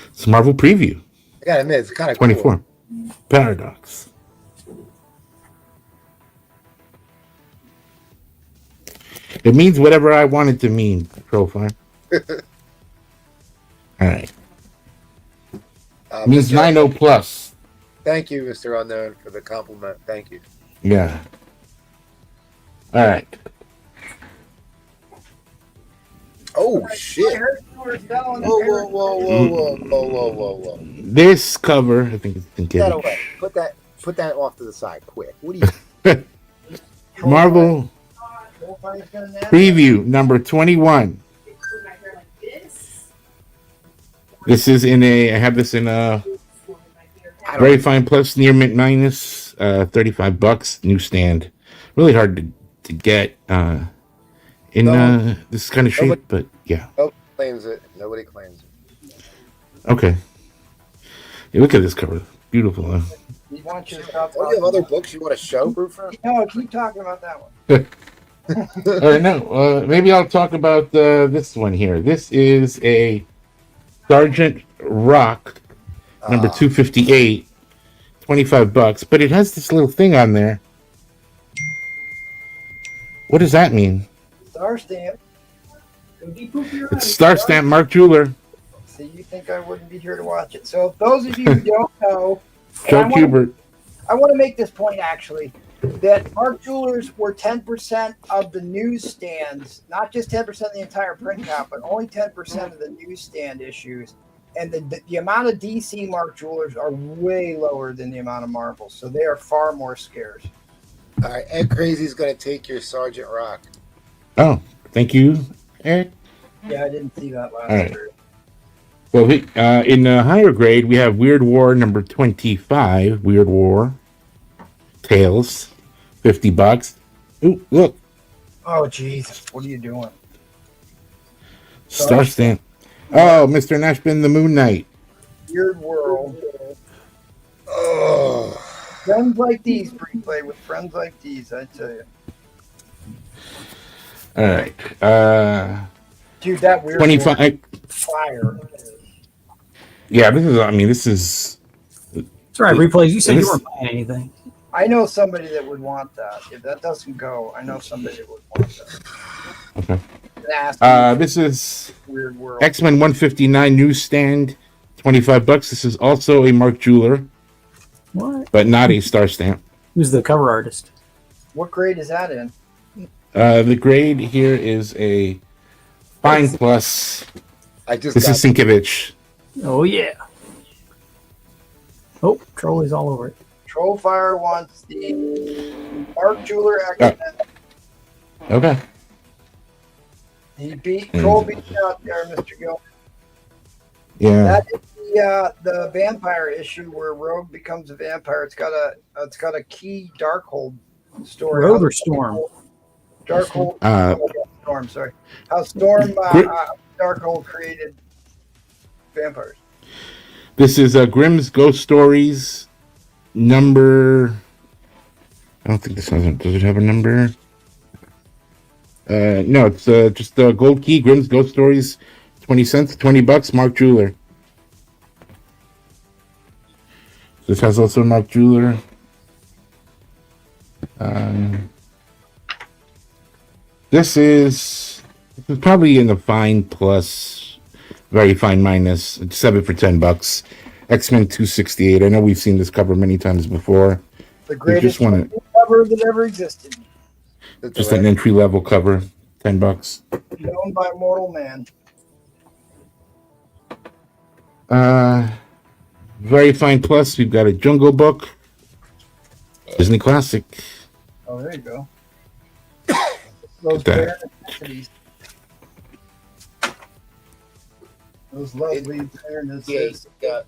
It's Marvel Preview, I gotta admit, it's kind of 24. cool. Paradox. It means whatever I want it to mean, Profile. All right. Means Mr. 90 plus. Thank you, Mr. Unknown, for the compliment. Thank you. Yeah. All right. Oh shit! Whoa, whoa, whoa, whoa, whoa, whoa, whoa, whoa, whoa! This cover, I think it's Put that away. Put that off to the side, quick. What do you? Marvel Preview number 21. This is in a. I have this in a very fine plus near mint minus, $35 newsstand. Really hard to get in this kind of shape, but yeah. Nobody claims it. Nobody claims it. Okay. Hey, look at this cover. Beautiful. Huh? We want you to stop. Oh, you have other books you want to show, Roofer? No, keep talking about that one. All right, no. Maybe I'll talk about this one here. This is a Sergeant Rock number 258, $25, but it has this little thing on there. What does that mean? Star stamp. It's Star Stamp Mark Jeweler. See, you think I wouldn't be here to watch it. So, those of you who don't know, Joe Kubert. I want to make this point actually that Mark Jewelers were 10% of the newsstands, not just 10% of the entire print count, but only 10% of the newsstand issues. And the amount of DC Mark Jewelers are way lower than the amount of Marvel. So they are far more scarce. All right, Ed Crazy's going to take your Sergeant Rock. Oh, thank you, Ed. Yeah, I didn't see that last right. year. Well, in the higher grade, we have Weird War number 25. Weird War Tales, $50. Ooh, look. Oh, jeez. What are you doing? Star Stamp. Oh, Mr. Nashbin, the Moon Knight. Weird World. Oh. Friends like these, pre-play with friends like these, I tell you. All right. Dude, that Weird 25. World fire. Yeah, this is. That's right, Replays. You said you weren't buying anything. I know somebody that would want that. If that doesn't go, I know somebody that would want that. Okay. This is Weird World. X-Men 159 newsstand, $25. This is also a Mark Jeweler, What? but not a Star Stamp. Who's the cover artist? What grade is that in? The grade here is a Fine Plus. This is Sienkiewicz. Oh, yeah. Oh, Trolley's all over it. Trollfire wants the Mark Jeweler X-Men. Okay. Troll beat you out there, Mr. Gill. Yeah. That is the vampire issue where Rogue becomes a vampire. It's got a key Darkhold story. Rogue or Storm? Darkhold. Storm, sorry. How Storm Darkhold created vampires. This is Grimm's Ghost Stories number. I don't think this has. Does it have a number? No, it's just the gold key. Grimm's Ghost Stories, 20 cents, $20. Mark Jeweler. This has also Mark Jeweler. This is probably in the fine plus, very fine minus. It's 7 for $10. X-Men 268. I know we've seen this cover many times before. The greatest cover that ever existed. Just an entry level cover, $10. Known by mortal man. Very fine plus. We've got a Jungle Book, Disney classic. Oh, there you go. Those That. bare necessities. Those lovely bare necessities. Yeah,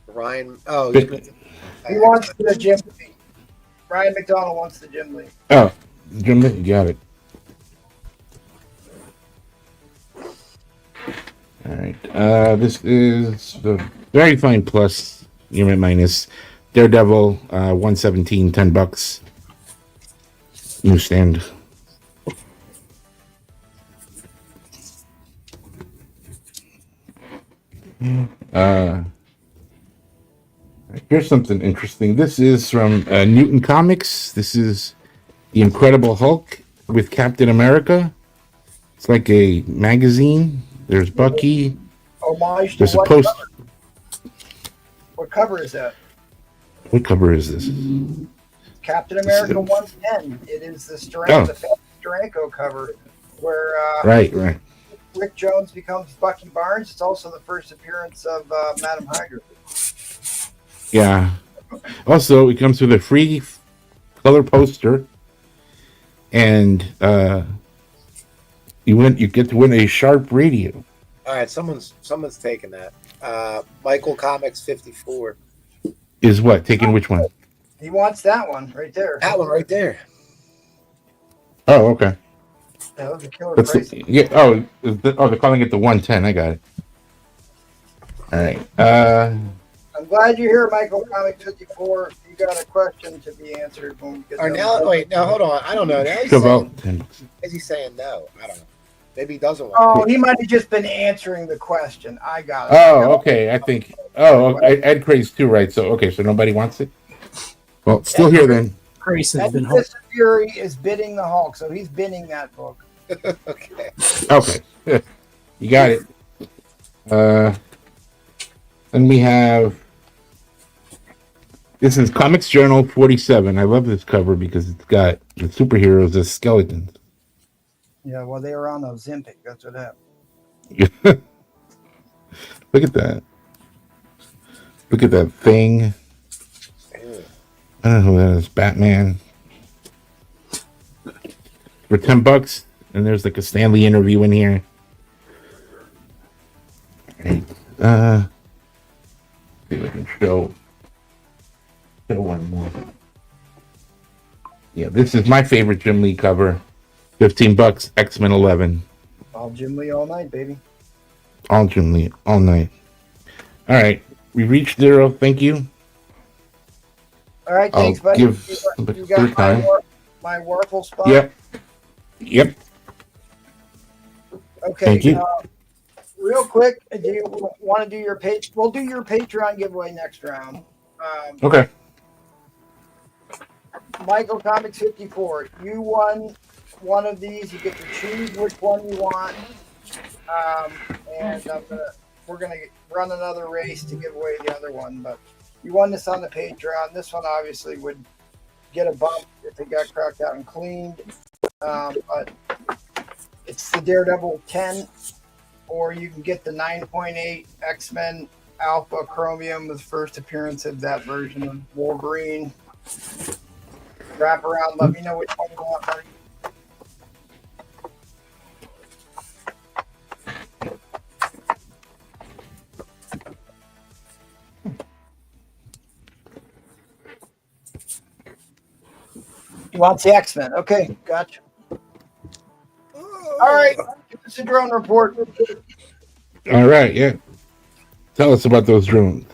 Ryan. Oh, Big- He wants the gym lead. Ryan McDonald wants the gym lead. Oh, Jim, you got it. All right. This is the very fine plus unit minus Daredevil 117, $10. Newsstand. Here's something interesting. This is from Newton Comics. This is the Incredible Hulk with Captain America. It's like a magazine. There's Bucky. Homage to There's a what post. cover? What cover is that? What cover is this? Captain America 110. It is the Oh. the Steranko cover where Right. Rick Jones becomes Bucky Barnes. It's also the first appearance of Madam Hydra. Yeah. Also, it comes with a free color poster, and you get to win a Sharp radio. All right, someone's taking that. Michael Comics 54. Is what? Taking which one? He wants that one right there. That one right there. Oh, okay. That was a killer That's price. yeah. They're calling it the 110. I got it. All right. I'm glad you're here, Michael Comics 54. You got a question to be answered when we get Or done. now, wait, now hold on. I don't know. Now he's About saying, 10. is he saying no? I don't know. Maybe he doesn't want. Oh, he might have just been answering the question. I got it. Oh, okay. I think. Oh, Ed Craze too, right? So okay, so nobody wants it. Well, it's still here then. Grace has And been Mr. Fury is bidding the Hulk, so he's bidding that book. Okay. Okay, you got it. Then we have. This is Comics Journal 47. I love this cover because it's got the superheroes as skeletons. Yeah, well, they were on Ozempic. That's what happened. Look at that. Look at that thing. I don't know who that is. Batman. For $10. And there's like a Stanley interview in here. Right. See if I can show one more. Yeah, this is my favorite Jim Lee cover. $15. X-Men 11. All Jim Lee all night, baby. All Jim Lee, all night. All right, we reached 0. Thank you. All right, I'll thanks, buddy. give You somebody got third time. my Warful spot. Yep. Okay. Thank you. Real quick, do you want to do your page? We'll do your Patreon giveaway next round. Okay. Michael Comics 54. You won one of these. You get to choose which one you want. And we're gonna run another race to give away the other one. But you won this on the Patreon. This one obviously would get a bump if it got cracked out and cleaned. But it's the Daredevil 10, or you can get the 9.8 X-Men Alpha Chromium, the first appearance of that version of Wolverine. Wrap around. Let me know which one you want, buddy. You want the X-Men? Okay, gotcha. All right, give us a drone report. All right, yeah. Tell us about those drones.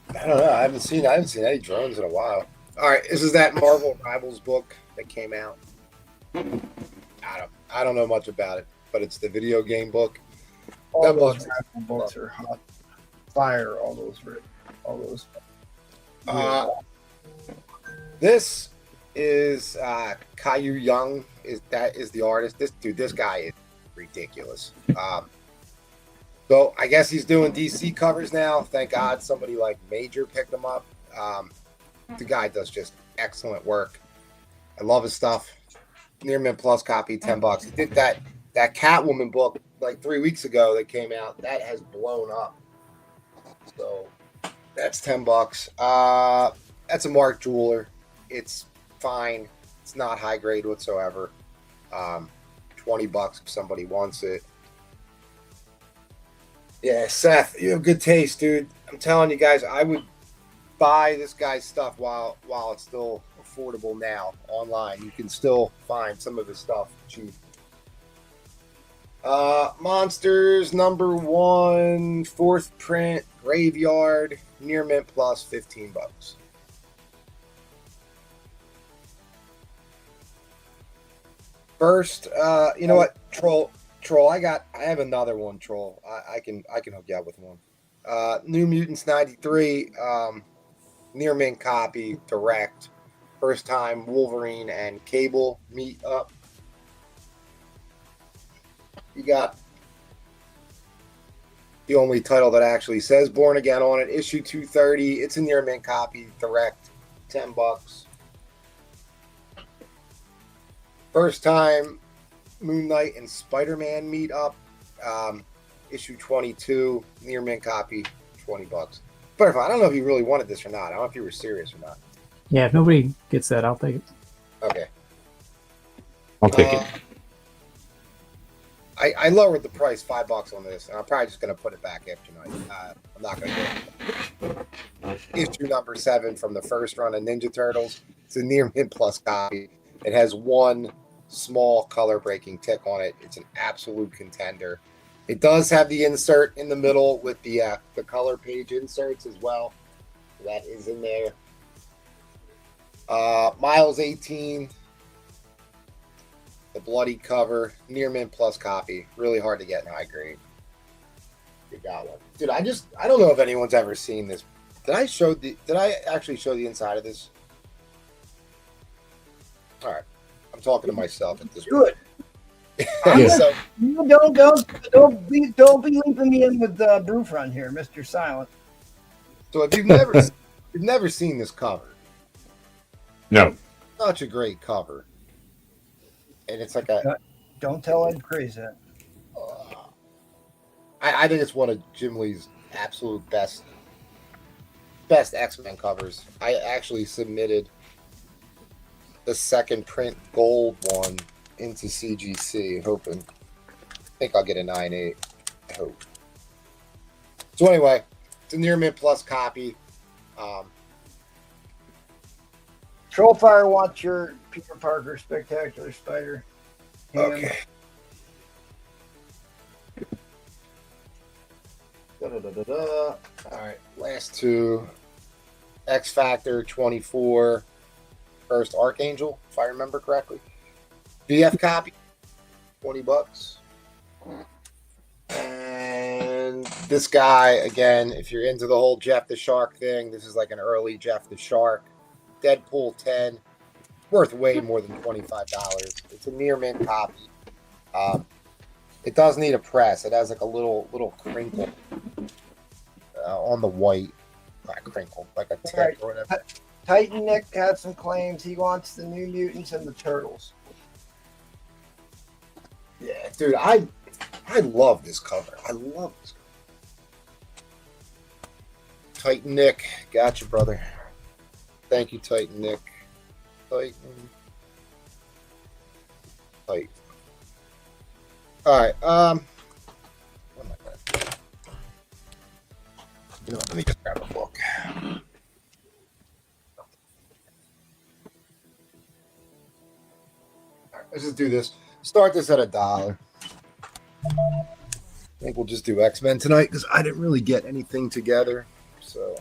I don't know. I haven't seen any drones in a while. All right, this is that Marvel Rivals book that came out. I don't know much about it, but it's the video game book. All That those book's- books are hot fire. All those. This is Caillou Young. Is the artist? This guy is ridiculous. So I guess he's doing DC covers now. Thank God somebody like Major picked him up. The guy does just excellent work. I love his stuff. Near Mint Plus copy, $10. He did that Catwoman book like 3 weeks ago that came out. That has blown up. So that's $10. That's a Mark Jeweler. It's fine. It's not high grade whatsoever. $20 if somebody wants it. Yeah, Seth, you have good taste, dude. I'm telling you guys, I would buy this guy's stuff while it's still affordable now online. You can still find some of his stuff cheap. Monsters #1, 4th print, Graveyard, Near Mint Plus, $15. First, you know what, Troll, I have another one, Troll. I can hook you up with one. New Mutants 93, Near Mint copy, direct. First time Wolverine and Cable meet up. You got the only title that actually says Born Again on it, issue 230. It's a Near Mint copy, direct, $10. First time Moon Knight and Spider-Man meet up, issue 22, Near Mint copy, $20. Butterfly, I don't know if you really wanted this or not. I don't know if you were serious or not. Yeah, if nobody gets that, I'll take it. Okay. I'll take it. I lowered the price $5 on this, and I'm probably just going to put it back after tonight. I'm not going to do it. Issue number 7 from the first run of Ninja Turtles. It's a Near Mint Plus copy. It has one small color breaking tick on it. It's an absolute contender. It does have the insert in the middle with the color page inserts as well. That is in there. Miles 18, the bloody cover, Near Mint Plus copy. Really hard to get in high grade. You got one, dude. I don't know if anyone's ever seen this. Did I actually show the inside of this? All right, I'm talking to myself at this Good. point. So, Don't be leaping me in with Brewfront here, Mr. Silent. so if you've never seen this cover, No. such a great cover, and it's like a. Don't tell Ed Craze that. I think it's one of Jim Lee's absolute best X-Men covers. I actually submitted the second print gold one into CGC, hoping. I think I'll get a 9.8. I hope. So anyway, it's a Near Mint Plus copy. Trollfire, watch your Peter Parker Spectacular Spider. Okay. All right, last two. X Factor 24, first Archangel, if I remember correctly. VF copy, $20. And this guy, again, if you're into the whole Jeff the Shark thing, this is like an early Jeff the Shark. Deadpool 10, worth way more than $25. It's a Near Mint copy. It does need a press. It has like a little crinkle on the white. Not crinkle, like a tick or whatever. Titan Nick had some claims. He wants the New Mutants and the Turtles. Yeah, dude, I love this cover. I love this cover. Titan Nick, gotcha, brother. Thank you, Titan Nick. Titan. All right. What am I gonna do? You know what, let me just grab a book. All right, let's just do this. Start this at $1. I think we'll just do X-Men tonight because I didn't really get anything together. So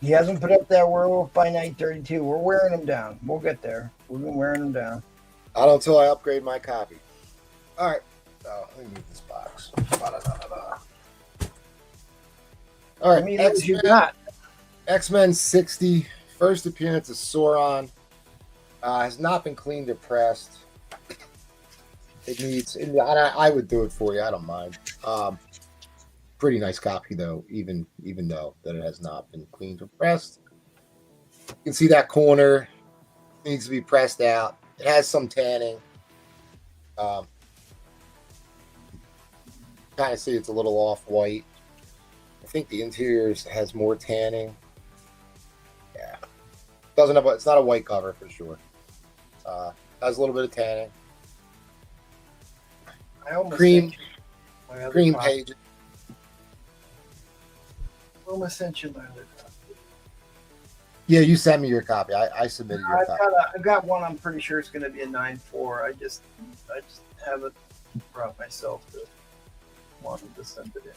He hasn't put up that Werewolf by Night 32. We're wearing them down. We'll get there. We've been wearing them down. not until I upgrade my copy. All right. Let me move this box. Ba-da-da-da-da. All right. I mean, as you got. X-Men 60. First appearance of Sauron. Has not been cleaned or pressed. It needs. I would do it for you. I don't mind. Pretty nice copy though, even though that it has not been cleaned or pressed. You can see that corner needs to be pressed out. It has some tanning. Kind of see it's a little off white. I think the interior has more tanning. Yeah, doesn't have. It's not a white cover for sure. Has a little bit of tanning. I almost Cream page. page. I almost sent you my other copy. Yeah, you sent me your copy. I submitted your copy. I've got one. I'm pretty sure it's going to be a 9.4. I just haven't brought myself to wanted to send it in.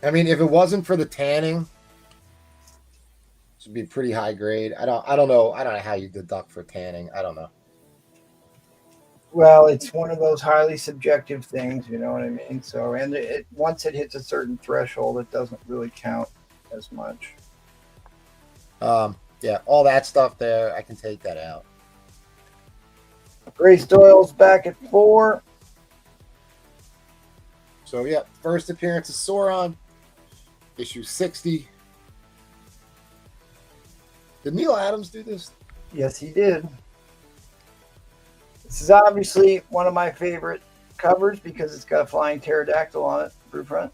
I mean, if it wasn't for the tanning, it would be pretty high grade. I don't know how you deduct for tanning. I don't know. Well, it's one of those highly subjective things, you know what I mean? So, and once it hits a certain threshold, it doesn't really count as much. Yeah, all that stuff there, I can take that out. Grace Doyle's back at 4. So yeah, first appearance of Sauron, issue 60. Did Neil Adams do this? Yes, he did. This is obviously one of my favorite covers because it's got a flying pterodactyl on it, through front.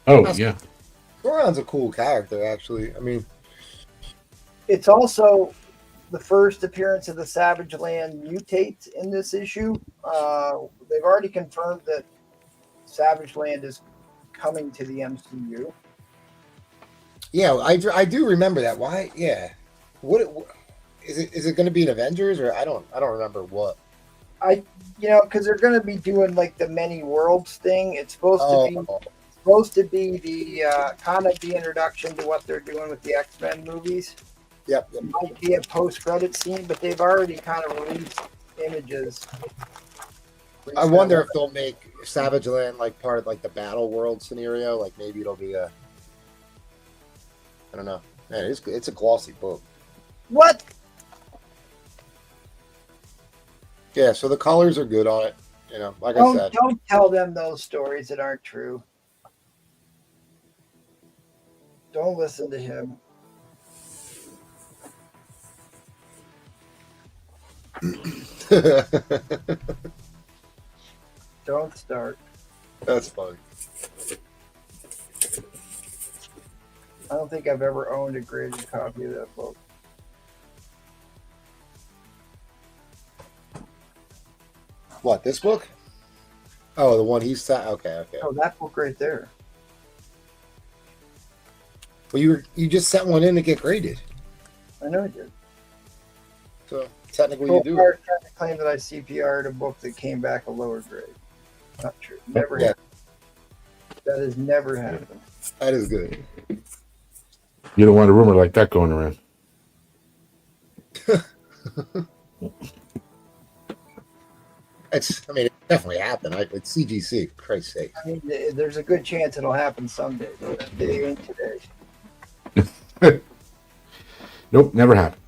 Oh, yeah. Sauron's a cool character, actually. I mean, it's also the first appearance of the Savage Land mutate in this issue. They've already confirmed that Savage Land is coming to the MCU. Yeah, I do remember that. Why? Yeah. What is it? Is it going to be an Avengers or I don't remember what. Because they're going to be doing like the many worlds thing. It's supposed to be the kind of the introduction to what they're doing with the X-Men movies. Yep. It might be a post-credit scene, but they've already kind of released images. I wonder if they'll make Savage Land like part of like the Battle World scenario. Like maybe it'll be I don't know. Man, it's a glossy book. What? Yeah, so the colors are good on it. You know, like I said. Don't tell them those stories that aren't true. Don't listen to him. Don't start. That's funny. I don't think I've ever owned a graded copy of that book. What, this book? Oh, the one he's sat. Okay. Oh, that book right there. Well, you just sent one in to get graded. I know I did. So technically, Well, you do. trying to claim that I CPR'd a book that came back a lower grade. Not true. Never happened. That has never happened. That is good. You don't want a rumor like that going around. It definitely happened. It's CGC, for Christ's sake. I mean, there's a good chance it'll happen someday, but it ain't today. Nope, never happened.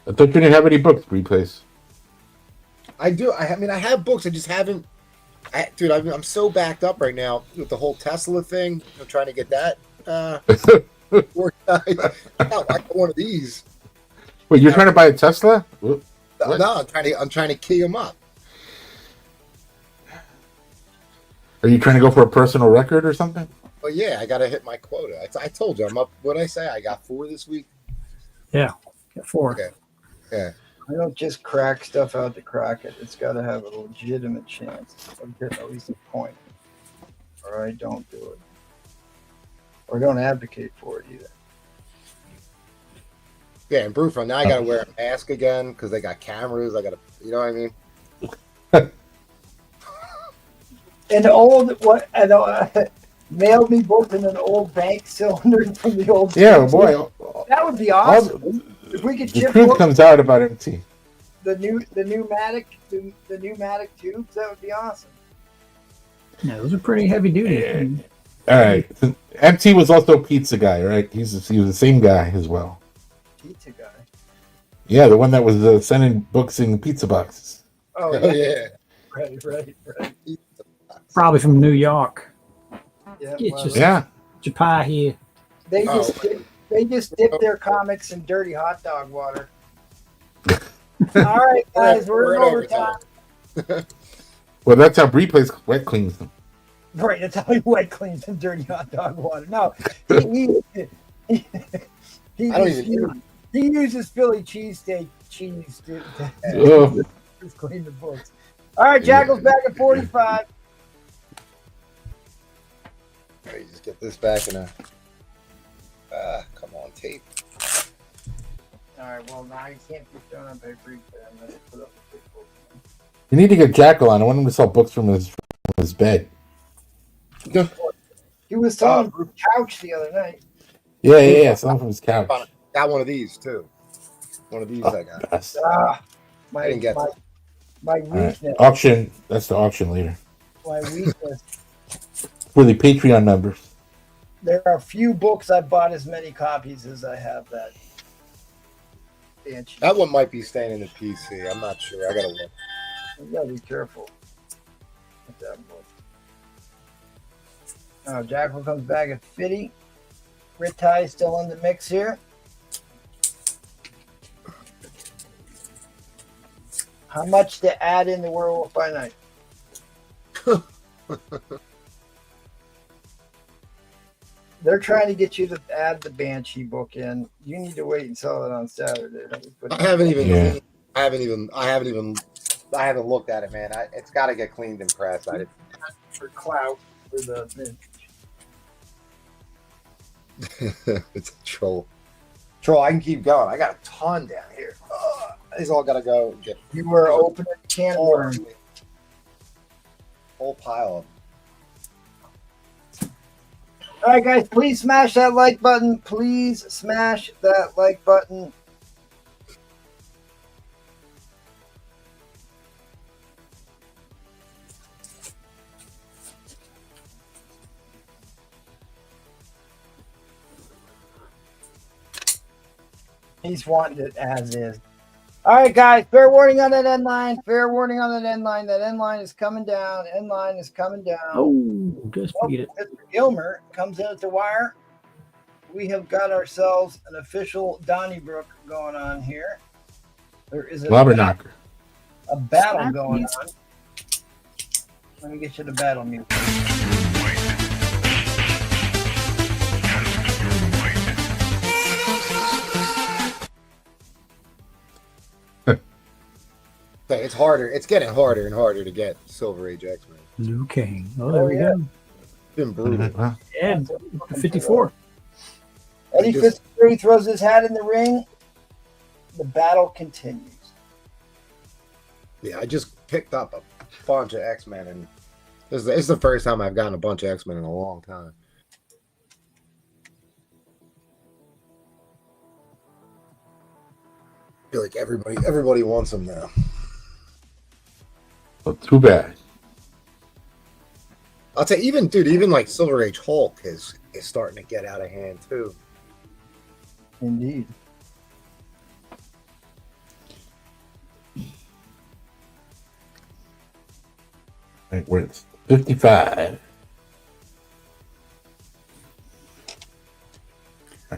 I thought you didn't have any books to replace. I do. I have books. I just haven't. Dude, I'm so backed up right now with the whole Tesla thing. I'm trying to get that. I got one of these. Wait, you're trying to buy a Tesla? What? No, I'm trying to key them up. Are you trying to go for a personal record or something? Well, yeah, I got to hit my quota. I told you I'm up. What did I say? I got 4 this week. Yeah, get 4. Okay. Yeah. I don't just crack stuff out to crack it. It's got to have a legitimate chance of getting at least a point. or I don't do it. Or don't advocate for it either. Yeah, and Brufo, now I gotta wear a mask again because they got cameras. I gotta, you know what I mean? An old mailed me both in an old bank cylinder from the old. Yeah, boy. That would be awesome. If we could The ship truth books, comes out about MT. the pneumatic tubes, that would be awesome. Yeah, those are pretty heavy duty. Yeah. All right. MT was also a pizza guy, right? He was the same guy as well. Pizza guy. Yeah, the one that was sending books in pizza boxes. Oh Oh, yeah. yeah. Right. Probably from New York. Yeah. Get well, your- Yeah. Your pie here. they Oh. just they just dip their comics in dirty hot dog water. All right, guys, we're in overtime. Well, that's how Bree plays wet cleans them. Right, that's how he wet cleans in dirty hot dog water. No, he uses Philly cheesesteak cheese to Ugh. just clean the books. All right, Jackal's back at 45. All right, just get this back in a. Come on, tape. All right, well, now you can't put down on paper. I'm going to put up a big book. You need to get Jackal on. I want him to sell books from his bed. He was telling the couch the other night. Yeah. Sell them from his couch. Got one of these too. One of these I got. Best. Ah, I didn't get that. my All right. weakness. Auction. That's the auction later. My weakness. For the Patreon members. There are a few books I bought as many copies as I have that. That one might be staying in the PC. I'm not sure. I gotta look. You gotta be careful with that book. Now Jackal comes back at 50. Ritai still in the mix here. How much to add in the Werewolf by Night? They're trying to get you to add the Banshee book in. You need to wait and sell it on Saturday. I haven't even. Yeah. I haven't looked at it, man. It's got to get cleaned and pressed. For clout for the It's a troll. Troll, I can keep going. I got a ton down here. These all got to go. Get you were opening a can of worms. whole pile of them. All right, guys, please smash that like button. Please smash that like button. He's wanting it as is. All right, guys, fair warning on that end line. Fair warning on that end line. That end line is coming down. End line is coming down. Oh, just Well, beat it. Mr. Gilmer comes in at the wire. We have got ourselves an official Donnybrook going on here. There is a Knocker. battle going on. Let me get you the battle music. It's harder. It's getting harder and harder to get Silver Age X-Men. Liu Kang. Oh, there we yeah. go. It's been brutal. Huh? Yeah, 54. Eddie Fitzgerald throws his hat in the ring. The battle continues. Yeah, I just picked up a bunch of X-Men, and this is the first time I've gotten a bunch of X-Men in a long time. I feel like everybody wants them now. Well, too bad. I'll tell you, even like Silver Age Hulk is starting to get out of hand too. Indeed. Right, we're at 55. All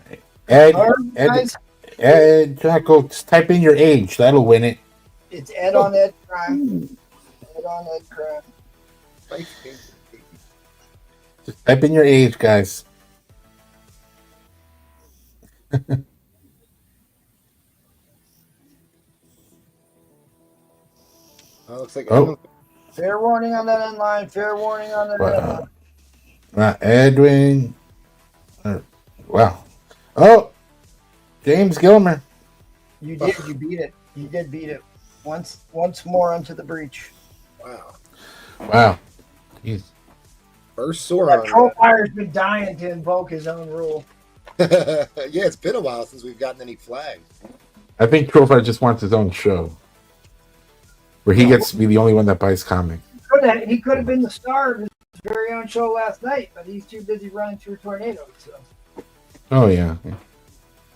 right. Ed, Jackal, just type in your age. That'll win it. It's Ed on Ed Crime. Ed on Ed Crime. Just type in your age, guys. Looks like Oh. Fair warning on that end line. Fair warning on that end line. Edwin. Wow. Oh, James Gilmer. You did. You beat it. You did beat it. Once more onto the breach. Wow. Wow. Jeez. First sword. That troll fire's been dying to invoke his own rule. Yeah, it's been a while since we've gotten any flags. I think Trofar just wants his own show, where he gets to be the only one that buys comics. He could have been the star of his very own show last night, but he's too busy running through tornadoes. So. Oh yeah.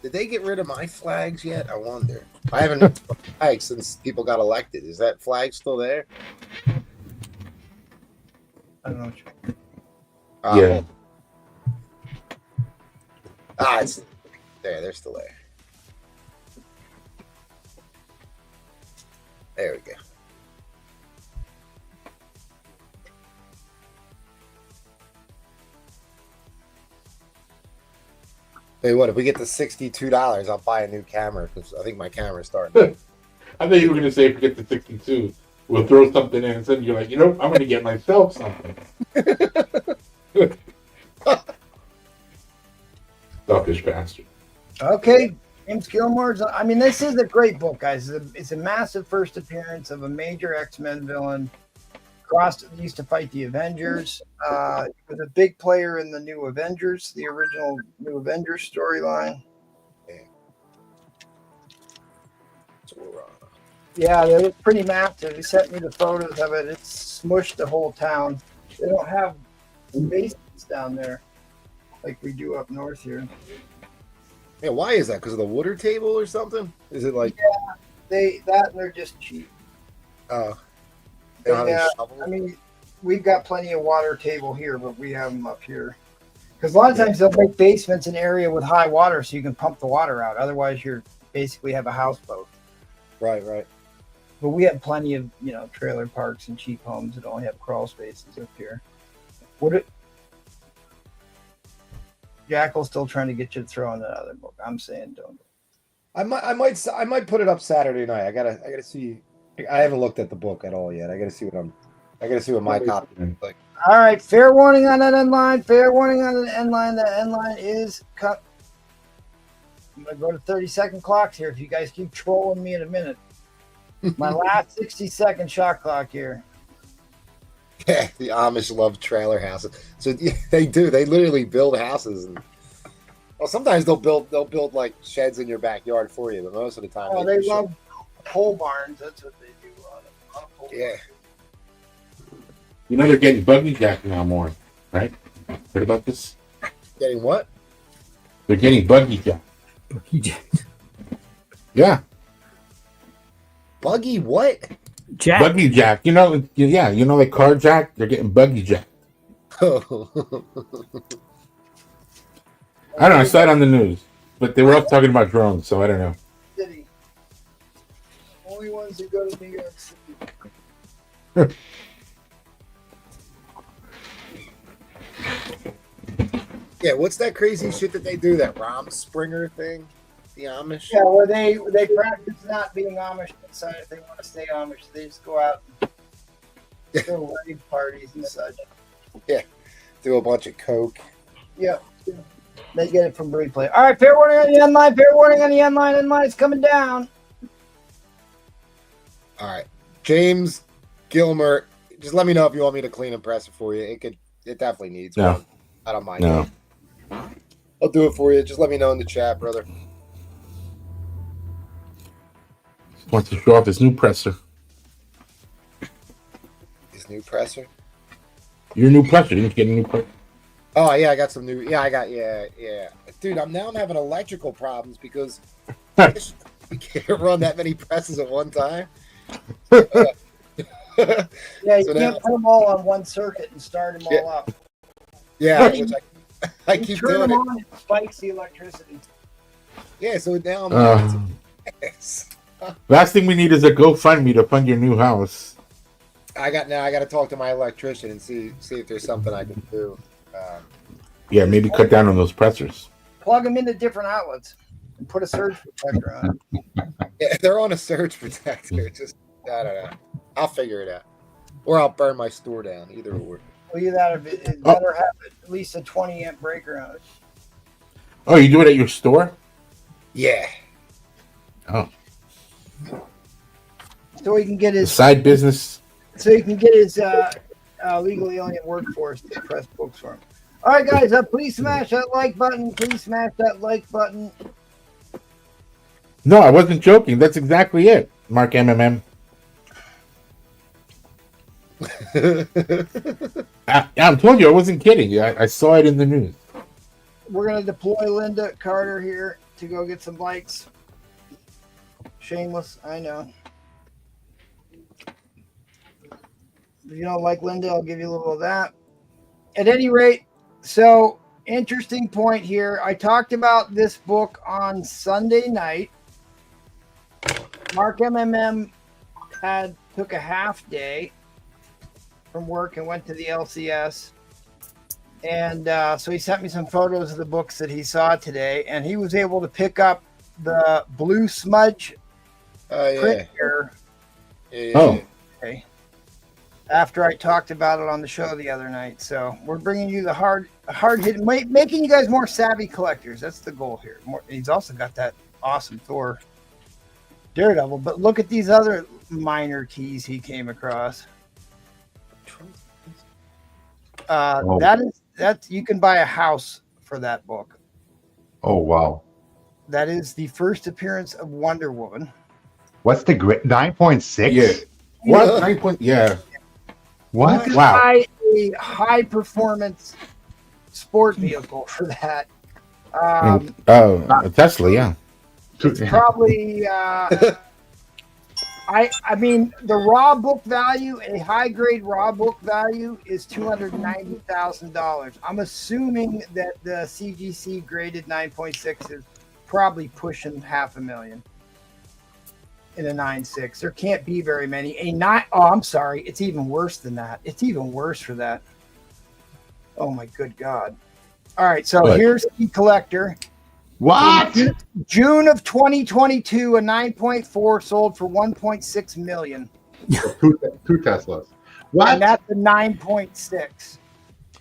Did they get rid of my flags yet? I wonder. I haven't flags since people got elected. Is that flag still there? I don't know. Yeah. It's there. They're still there. There we go. Hey, what if we get to $62? I'll buy a new camera because I think my camera's starting. I thought you were going to say forget the 62. We'll throw something in and then you're like, I'm going to get myself something. Selfish bastard. Okay, James Gilmore's. I mean, this is a great book, guys. It's a massive first appearance of a major X-Men villain. Used to fight the Avengers. He was a big player in the new Avengers, the original new Avengers storyline. Yeah, they look pretty massive. He sent me the photos of it. It's smushed the whole town. They don't have basements down there like we do up north here. Yeah, why is that? Because of the water table or something? Is it like? Yeah, they're just cheap. Yeah, I mean, we've got plenty of water table here, but we have them up here. Because a lot of times they'll make basements in an area with high water so you can pump the water out. Otherwise, you're basically have a houseboat. Right. But we have plenty of, trailer parks and cheap homes that only have crawl spaces up here. Jackal's still trying to get you to throw in that other book. I'm saying don't. I might put it up Saturday night. I gotta see. I haven't looked at the book at all yet. I gotta see what my copy is like. All right, fair warning on that end line. Fair warning on the end line. The end line is cut. I'm gonna go to 30-second clocks here. If you guys keep trolling me in a minute, my last 60-second shot clock here. Yeah, the Amish love trailer houses. So they do. They literally build houses, and sometimes they'll build like sheds in your backyard for you. But most of the time, they love pole barns. That's what they do. Yeah. They're getting buggy jack now more, right? Heard about this? Getting what? They're getting buggy jack. Buggy jack. Yeah. Buggy what? Jack. Buggy jack. Like car jack. They're getting buggy jack. I don't know. I saw it on the news, but they were all talking about drones, so I don't know. City. Only ones that go to New York City. Yeah, what's that crazy shit that they do? That Rom Springer thing? The Amish? Yeah, where they practice not being Amish inside if they want to stay Amish. They just go out and throw rave parties and such. Yeah, do a bunch of coke. Yep. They get it from replay. All right, fair warning on the end line. Fair warning on the end line. End line is coming down. All right, James Gilmer. Just let me know if you want me to clean and press it for you. It definitely needs No. one. I don't mind. No. I'll do it for you. Just let me know in the chat, brother. Wants to show off his new presser. His new presser? Your new presser. Didn't you get a new presser? Oh yeah, I got some new. Yeah, yeah. Dude, I'm having electrical problems because you can't run that many presses at one time. Yeah, you can't put them all on one circuit and start them all up. Yeah, which I keep turn doing them it. on, it spikes the electricity. Yeah, so now I'm. Last thing we need is a GoFundMe to fund your new house. I got to talk to my electrician and see if there's something I can do. Yeah, maybe cut down on those pressers. Plug them into different outlets and put a surge protector on it. Yeah, they're on a surge protector. Just I don't know. I'll figure it out, or I'll burn my store down. Either or. Well, you that it better have at least a 20 amp breaker on it. Oh, you do it at your store? Yeah. Oh, So he can get the his side business. legal alien workforce to press books for him. All right, guys, please smash that like button. Please smash that like button. No, I wasn't joking. That's exactly it, Mark MMM. I'm telling you, I wasn't kidding. I saw it in the news. We're going to deploy Linda Carter here to go get some likes. Shameless, I know. If you don't like Linda, I'll give you a little of that. At any rate, so interesting point here. I talked about this book on Sunday night. Mark MMM took a half day from work and went to the LCS. And so he sent me some photos of the books that he saw today, and he was able to pick up the blue smudge print here. Oh. Okay. After I talked about it on the show the other night. So we're bringing you the hard hit, making you guys more savvy collectors. That's the goal here. He's also got that awesome Thor Daredevil, but look at these other minor keys he came across. That you can buy a house for that book. Oh, wow. That is the first appearance of Wonder Woman. What's the grid? 9.6? Yeah. What? 9 point? Yeah. What? You Wow. buy a high performance sport vehicle for that. A Tesla, yeah. It's probably I mean the raw book value, a high grade raw book value is $290,000. I'm assuming that the CGC graded 9.6 is probably pushing $500,000 in a 9.6. There can't be very many. I'm sorry, it's even worse than that. It's even worse for that. Oh my good God. All right, so What? here's the collector. What? June of 2022, a 9.4 sold for 1.6 million. Two Teslas. What? And that's a 9.6.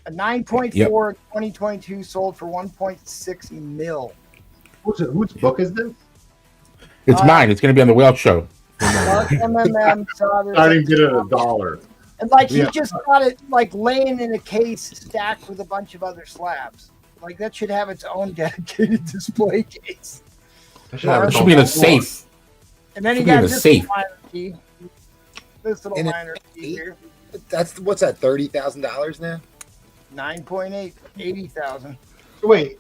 A 9.4 Yep. in 2022 sold for 1.6 mil. Whose book is this? It's mine. It's going to be on the Whale Show. Mark MMM saw this. I didn't get it $1. And like he Yeah. just got it like laying in a case stacked with a bunch of other slabs. Like that should have its own dedicated display case. I should have It it should be in a on- safe. And then he Should be in got a this safe. little minor key. This little In a minor key here. That's what's that? $30,000 now. 9.8, 80,000. Wait.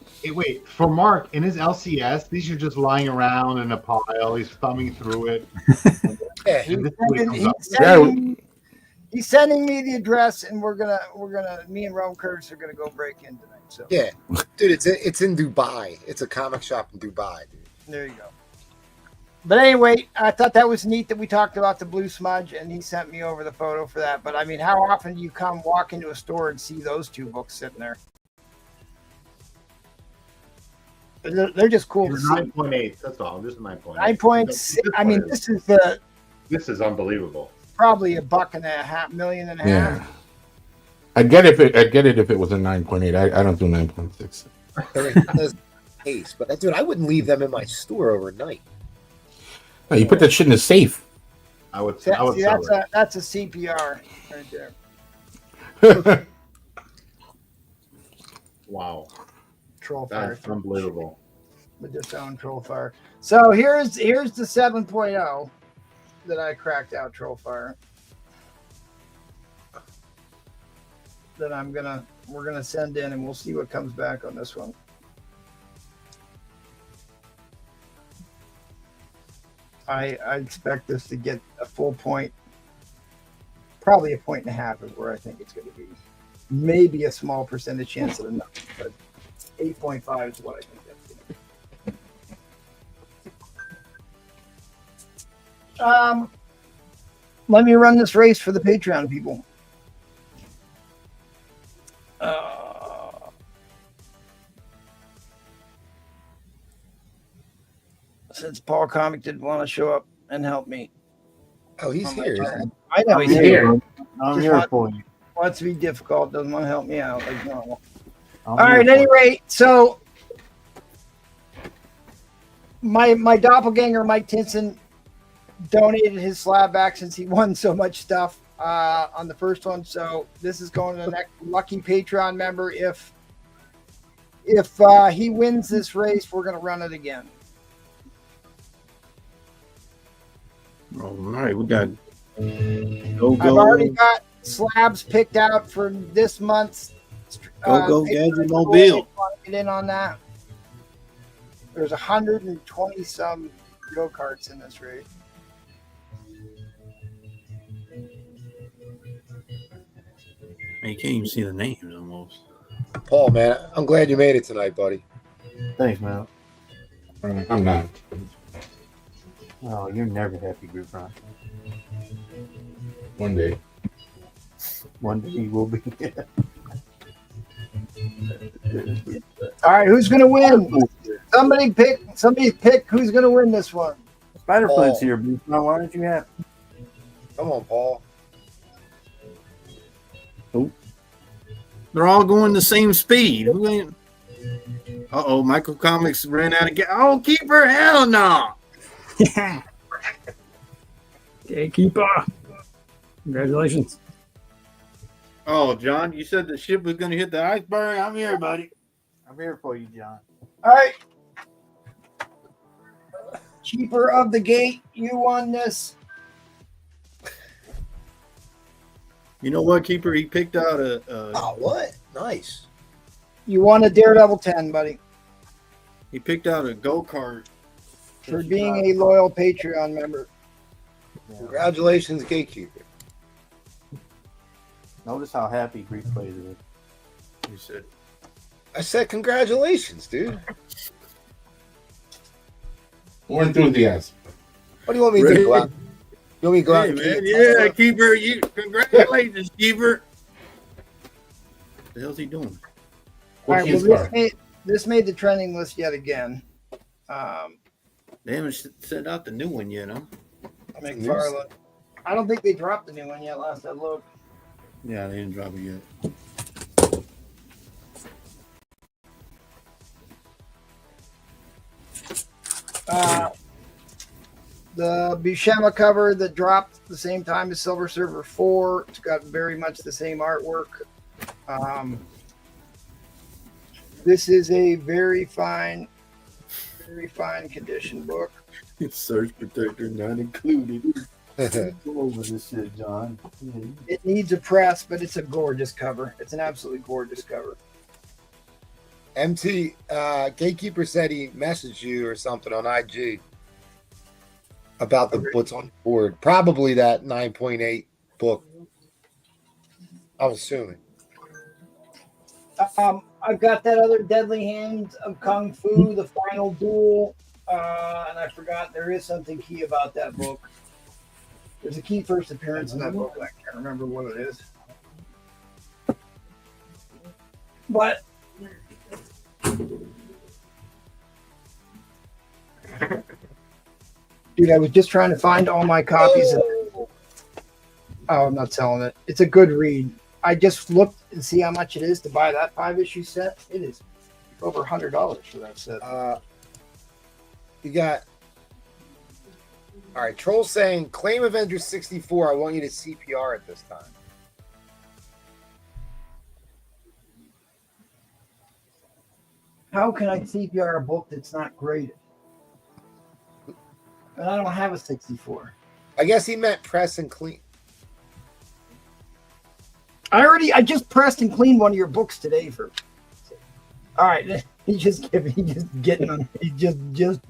For Mark, in his LCS, these are just lying around in a pile. He's thumbing through it. Yeah. And this is what he comes up. He's sending me the address, and we're gonna me and Rome Curtis are gonna go break in tonight. So Yeah, dude, it's in Dubai. It's a comic shop in Dubai, dude. there you go. But anyway, I thought that was neat that we talked about the blue smudge, and he sent me over the photo for that. But I mean, how often do you walk into a store and see those two books sitting there? They're just cool to It's see. 9.8. That's all. Just 9.8. 9.6. I mean, This this is is unbelievable. probably $1.5 million and a Yeah. half. I'd get it if it was a 9.8. I don't do 9.6. Case, but dude, I wouldn't leave them in my store overnight. No, you put that shit in a safe. I would See, sell it. that's a CPR right there. Wow. Troll fire. That's unbelievable. With this own troll fire. So here's the 7.0 that I cracked out troll fire. That we're gonna send in, and we'll see what comes back on this one. I expect this to get a full point. Probably 1.5 is where I think it's going to be. Maybe a small percentage chance of enough, but 8.5 is what I think that's going to be. Let me run this race for the Patreon people. Since Paul Comic didn't want to show up and help me. Oh, he's on my here. turn. Isn't I know he's He's here. here. I'm here for you. wants to be difficult. Doesn't want to help me out like normal. I'm All right. At here any for it. rate, so my doppelganger Mike Tinson donated his slab back since he won so much stuff on the first one. So this is going to the next lucky Patreon member. If he wins this race, we're going to run it again. All right, we got I've already got slabs picked out for this month's. Go Gadget Mobile. Get in on that. There's 120 some go karts in this race. Man, you can't even see the names almost. Paul, man, I'm glad you made it tonight, buddy. Thanks, man. I'm not. Oh, you're never happy, Group Ron. One day. One day you will be. All right, who's going to win? Somebody pick who's going to win this one. Spiderfoot's here, Group Ron. Why don't you have? Come on, Paul. They're all going the same speed. Who ain't? Uh-oh, Michael Comics ran out of gas. Oh, Keeper, hell no. Gatekeeper. Congratulations. Oh, John, you said the ship was going to hit the iceberg. I'm here, buddy. I'm here for you, John. All right. Keeper of the gate, you won this. You know what, Keeper? He picked out a Oh, what? Nice. You won a Daredevil 10, buddy, he picked out a go-kart. for being a loyal Patreon member. Congratulations, Gatekeeper. Notice how happy Greek plays with. You said, I said congratulations, dude. More enthusiasm. What do you want me to do? Go out? You want me to go out hey, and man, kick yeah, Tesla? Keeper, you congratulations, Keeper. What the hell's he doing? All right, What's well, his car? this made the trending list yet again. They haven't sent out the new one yet, huh? McFarlane. I don't think they dropped the new one yet. Last I looked. Yeah, they didn't drop it yet. The Buscema cover that dropped the same time as Silver Surfer 4. It's got very much the same artwork. This is a very fine condition book. It's Surge Protector not included. Go over this shit, John. It needs a press, but it's a gorgeous cover. It's an absolutely gorgeous cover. MT, Gatekeeper said he messaged you or something on IG about the what's on board. Probably that 9.8 book. I'm assuming. I've got that other Deadly Hands of Kung Fu, the final duel, and I forgot there is something key about that book. There's a key first appearance in that book, and I can't remember what it is. But dude, I was just trying to find all my copies. Oh, I'm not selling it. It's a good read. I just looked and see how much it is to buy that 5-issue set. It is over $100 for that set. You got. All right, Troll saying, claim Avengers 64. I want you to CPR at this time. How can I CPR a book that's not graded? And I don't have a 64. I guess he meant press and clean. I just pressed and cleaned one of your books today for. All right, he's just getting on. He's just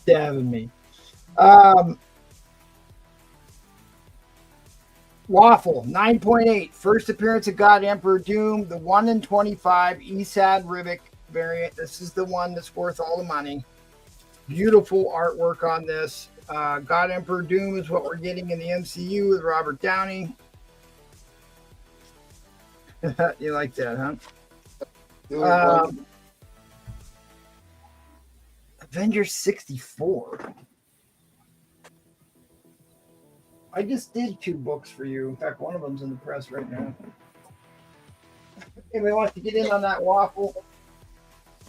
stabbing me. Waffle 9.8. First appearance of God Emperor Doom. The 1 in 25 Esad Ribic variant. This is the one that's worth all the money. Beautiful artwork on this. God Emperor Doom is what we're getting in the MCU with Robert Downey. You like that, huh? Avengers 64. I just did 2 books for you. In fact, one of them's in the press right now. Anybody wants to get in on that waffle?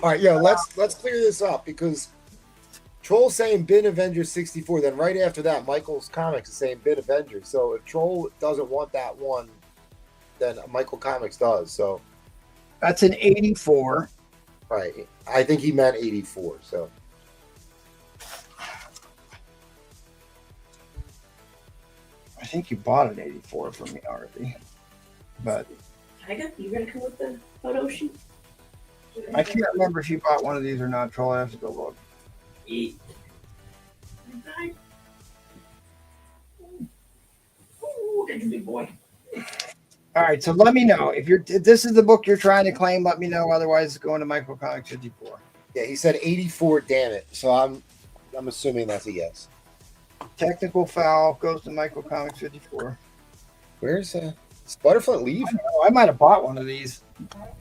All right, let's clear this up because Troll's saying Bin Avengers 64. Then right after that, Michael's Comics is saying Bin Avengers. So if Troll doesn't want that one, then Michael Comics does. So That's an 84. right, I think he meant 84. So I think you bought an 84 from me already. But Tiger, you gonna come with the photo shoot? I can't remember if you bought one of these or not, Troll. I have to go look. Oh, that's a big boy. All right, so let me know if this is the book you're trying to claim. Let me know. Otherwise, it's going to Michael Comics 54. yeah, he said 84. Damn it. So I'm assuming that's a yes. Technical foul goes to Michael Comics 54. Where's Butterfly leave? Oh, I might have bought one of these.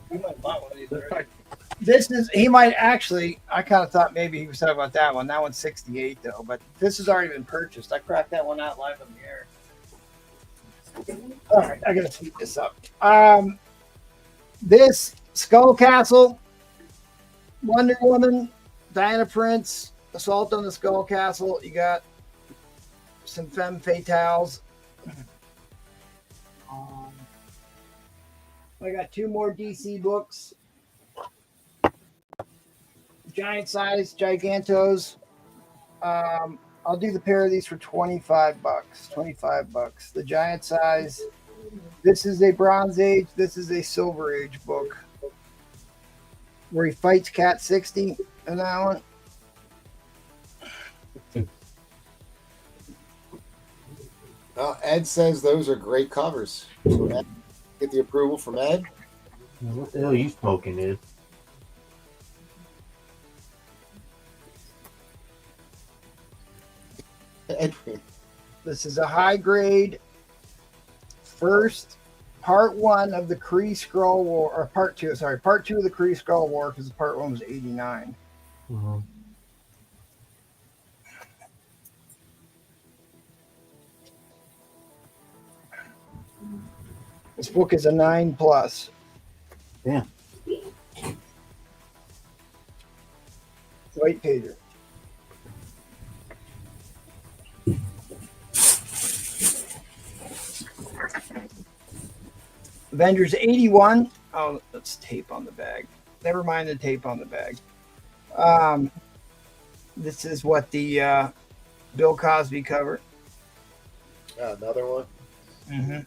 We might have bought one of these already. This is, he might actually, I kind of thought maybe he was talking about that one. That one's 68 though, but this has already been purchased. I cracked that one out live on the air. All right, I gotta speed this up. This Skull Castle, Wonder Woman, Diana Prince, Assault on the Skull Castle. You got some femme fatales. I got 2 more DC books. Giant size, Gigantos. I'll do the pair of these for $25. $25. The giant size. This is a Bronze Age. This is a Silver Age book. Where he fights Cat 60 in that one. Ed says those are great covers. So Ed, get the approval from Ed. What the hell are you smoking, Ed? Ed, This is a high grade first part 1 of the Kree Skrull War, or part 2 of the Kree Skrull War, because part 1 was 89. Uh-huh. This book is a 9+. Yeah. White pager. Avengers 81. Oh, that's tape on the bag. Never mind the tape on the bag. This is what the Bill Cosby cover. another one. Mm-hmm.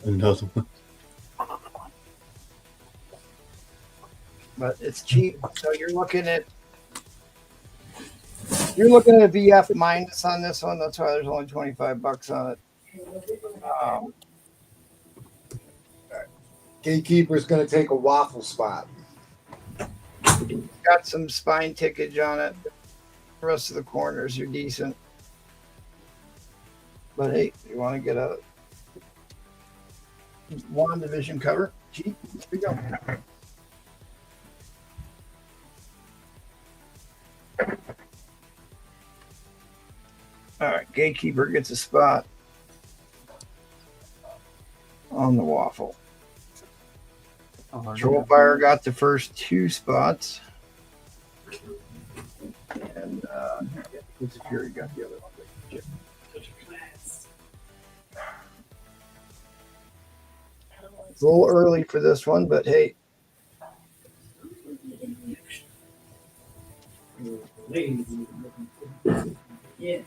Another one. But it's cheap, so you're looking at a VF minus on this one. That's why there's only $25 on it. Gatekeeper's going to take a waffle spot. Got some spine tickage on it. The rest of the corners are decent. But hey, you want to get a WandaVision cover? Cheap. Here we go. All right, Gatekeeper gets a spot on the waffle. Trollfire got the first 2 spots. And who's the Fury got the other one? It's a little early for this one, but hey. Yeah.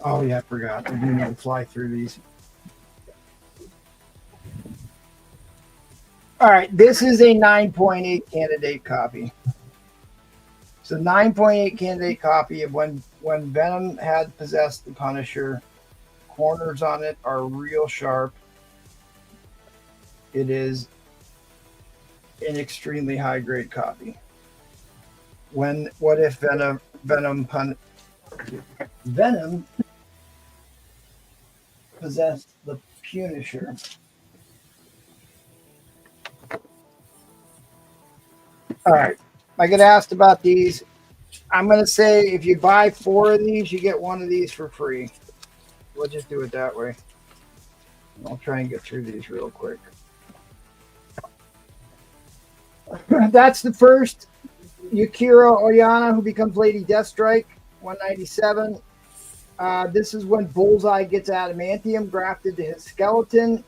Oh yeah, I forgot. We do need to fly through these. All right, this is a 9.8 candidate copy. It's a 9.8 candidate copy of when Venom had possessed the Punisher. Corners on it are real sharp. It is an extremely high grade copy. What if Venom possessed the Punisher? All right. I get asked about these. I'm going to say if you buy 4 of these, you get 1 of these for free. We'll just do it that way. I'll try and get through these real quick. That's the first Yukiro Oyana, who becomes Lady Deathstrike, 197. This is when Bullseye gets adamantium grafted to his skeleton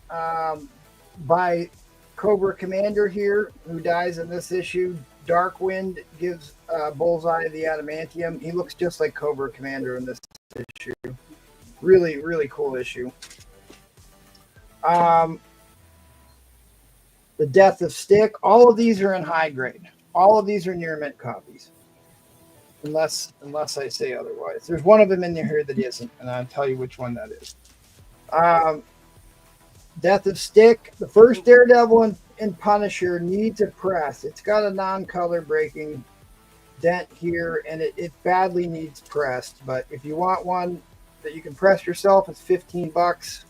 by Cobra Commander here, who dies in this issue. Darkwind gives Bullseye the adamantium. He looks just like Cobra Commander in this issue. Really, really cool issue. The Death of Stick. All of these are in high grade. All of these are near mint copies. Unless I say otherwise. There's one of them in here that isn't, and I'll tell you which one that is. Death of Stick. The first Daredevil and Punisher needs a press. It's got a non-color breaking dent here, and it badly needs pressed. But if you want one that you can press yourself, it's $15.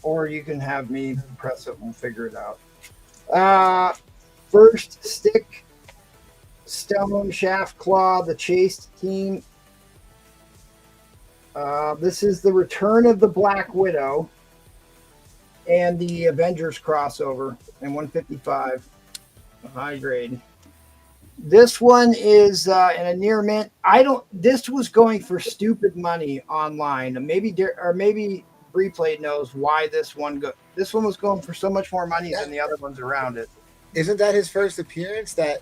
Or you can have me press it and we'll figure it out. First Stick, Stone, Shaft, Claw, the Chased team. This is the return of the Black Widow and the Avengers crossover in 155, high grade. This one is in a near mint. This was going for stupid money online. Maybe Replay knows why this one was going for so much more money than the other ones around it. Isn't that his first appearance? That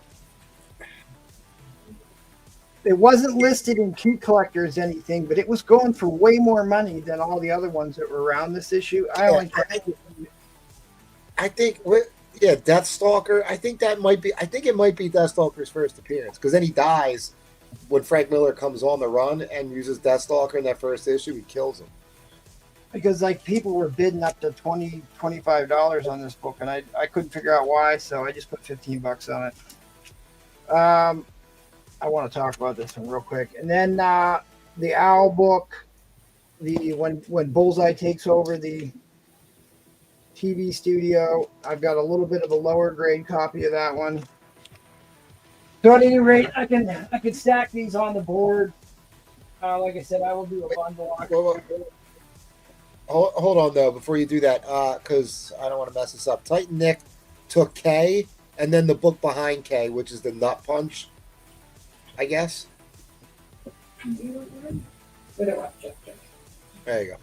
it wasn't listed in Cute Collectors anything, but it was going for way more money than all the other ones that were around this issue. I think Deathstalker. I think it might be Deathstalker's first appearance, because then he dies when Frank Miller comes on the run and uses Deathstalker in that first issue. He kills him. Because people were bidding up to $20, $25 on this book, and I couldn't figure out why, so I just put $15 on it. I want to talk about this one real quick. And then the Owl book, when Bullseye takes over the TV studio, I've got a little bit of a lower grade copy of that one. So at any rate, I can stack these on the board. Like I said, I will do a bundle. Hold on, though, before you do that, because I don't want to mess this up. Titan Nick took K, and then the book behind K, which is the Nut Punch, I guess. There you go.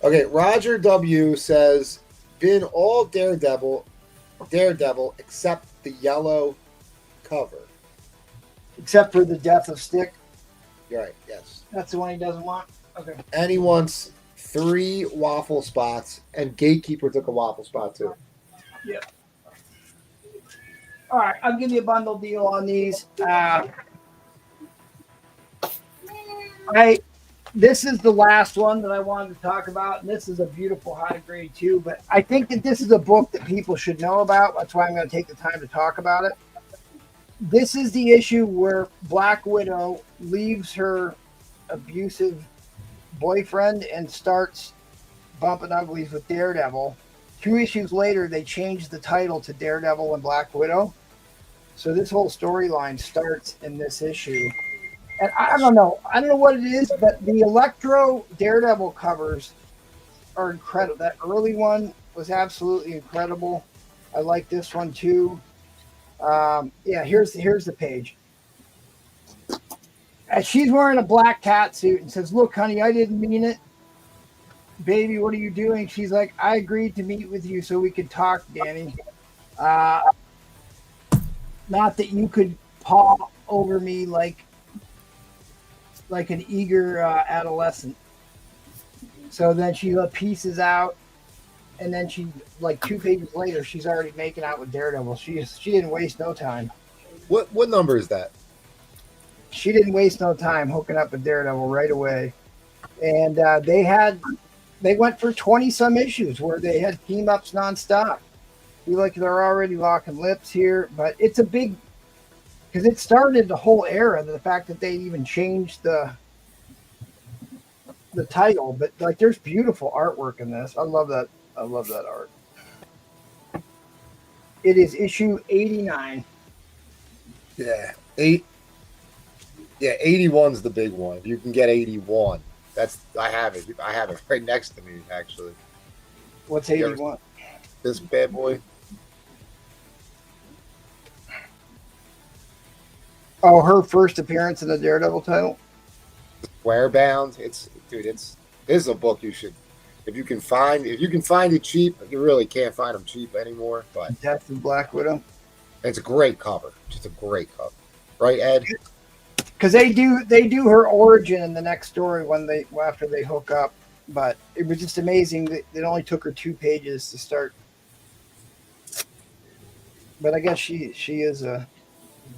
Okay, Roger W. says, been all Daredevil except the yellow cover. Except for the Death of Stick. You're right, yes. That's the one he doesn't want? Okay. And he wants 3 waffle spots, and Gatekeeper took a waffle spot too. Yeah. All right, I'll give you a bundle deal on these. This is the last one that I wanted to talk about, and this is a beautiful high grade too. But I think that this is a book that people should know about. That's why I'm going to take the time to talk about it. This is the issue where Black Widow leaves her abusive boyfriend and starts bumping uglies with Daredevil. 2 issues later, they changed the title to Daredevil and Black Widow. So this whole storyline starts in this issue. And I don't know what it is, but the Electro Daredevil covers are incredible. That early one was absolutely incredible. I like this one too. Here's the page. And she's wearing a black cat suit and says, "Look, honey, I didn't mean it. Baby, what are you doing?" She's like, "I agreed to meet with you so we could talk, Danny. Not that you could paw over me like an eager adolescent." So then she pieces out, and then she, like 2 pages later, she's already making out with Daredevil. She didn't waste no time. What number is that? She didn't waste no time hooking up with Daredevil right away. And they went for 20-some issues where they had team-ups nonstop. Feel like they're already locking lips here, but it's a big, because it started the whole era, the fact that they even changed the title. But like, there's beautiful artwork in this. I love that art. It is issue 89. Yeah, 81's the big one. If you can get 81, I have it. I have it right next to me, actually. What's You ever- 81? This bad boy. Oh, her first appearance in the Daredevil title. Squarebound. This is a book you should, if you can find it cheap. You really can't find them cheap anymore, but Death of Black Widow. it's a great cover. Just a great cover, right, Ed? Because they do her origin in the next story after they hook up, but it was just amazing that it only took her 2 pages to start. But I guess she is a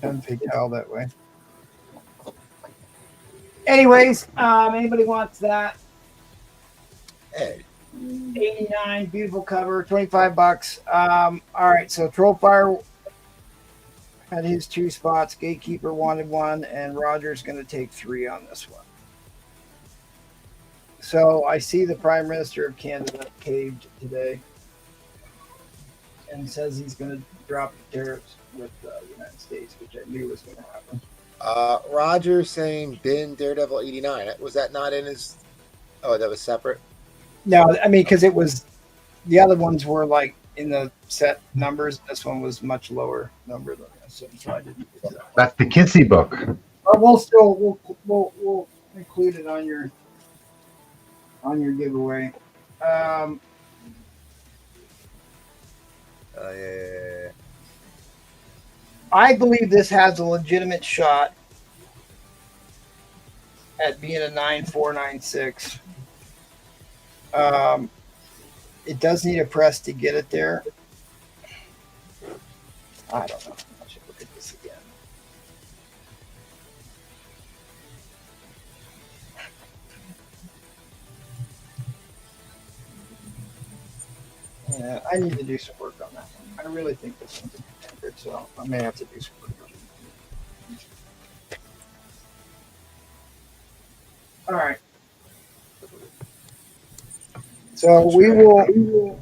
femme fatale that way. Anyways, anybody wants that? Ed. 89, beautiful cover, $25. All right, so Trollfire had his 2 spots. Gatekeeper wanted 1, and Roger's going to take 3 on this one. So I see the Prime Minister of Canada caved today and says he's going to drop the tariffs with the United States, which I knew was going to happen. Roger saying bin Daredevil 89. Was that not in his? Oh, that was separate. No, I mean, because it was the other ones were like in the set numbers. This one was much lower number than this, so I didn't use that. That's the Kitsy book. But we'll include it on your giveaway. Yeah. I believe this has a legitimate shot at being a 9496. It does need a press to get it there. I don't know. I should look at this again. Yeah, I need to do some work on that one. I really think this one's a contender, so I may have to do some work on it. All right. So we will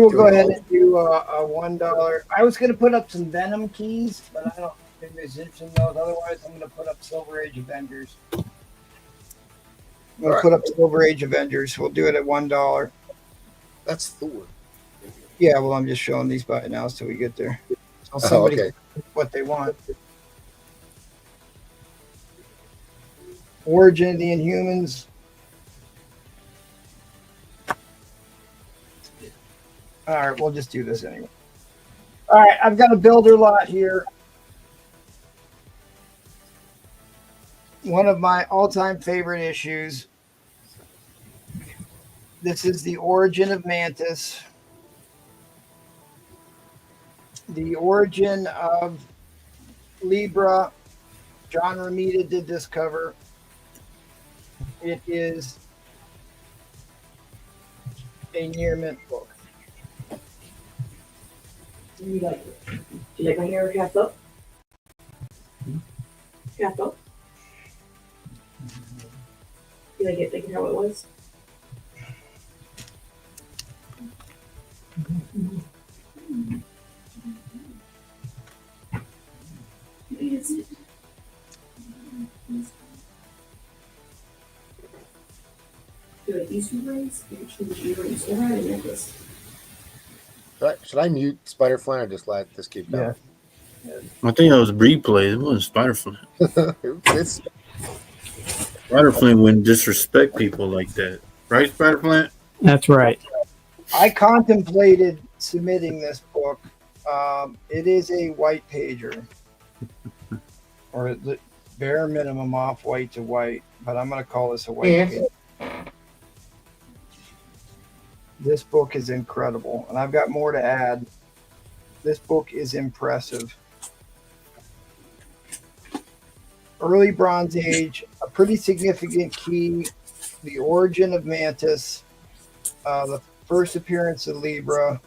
go ahead and do a $1. I was going to put up some Venom keys, but I don't think there's interest in those. Otherwise, I'm going to put up Silver Age Avengers. I'm going to put up Silver Age Avengers. We'll do it at $1. That's Thor. Yeah, well, I'm just showing these by now till we get there. So somebody okay. can pick what they want. Origin of the Inhumans. All right, we'll just do this anyway. All right, I've got a builder lot here. One of my all-time favorite issues. This is the origin of Mantis. The origin of Libra. John Romita did this cover. It is a near mint book. Do you like it? Do you like my hair half up? Half up? You like it how it was? Is it? Do you like these two rings? Should I mute Spider Flint or just let this keep going? I think that was replay. It wasn't Spider Flint. It's Spider Flint wouldn't disrespect people like that. Right, Spider Flint? That's right. I contemplated submitting this book. It is a white pager, or the bare minimum off white to white, but I'm going to call this a white pager. This book is incredible, and I've got more to add. This book is impressive. Early Bronze Age, a pretty significant key, the origin of Mantis, the first appearance of Libra.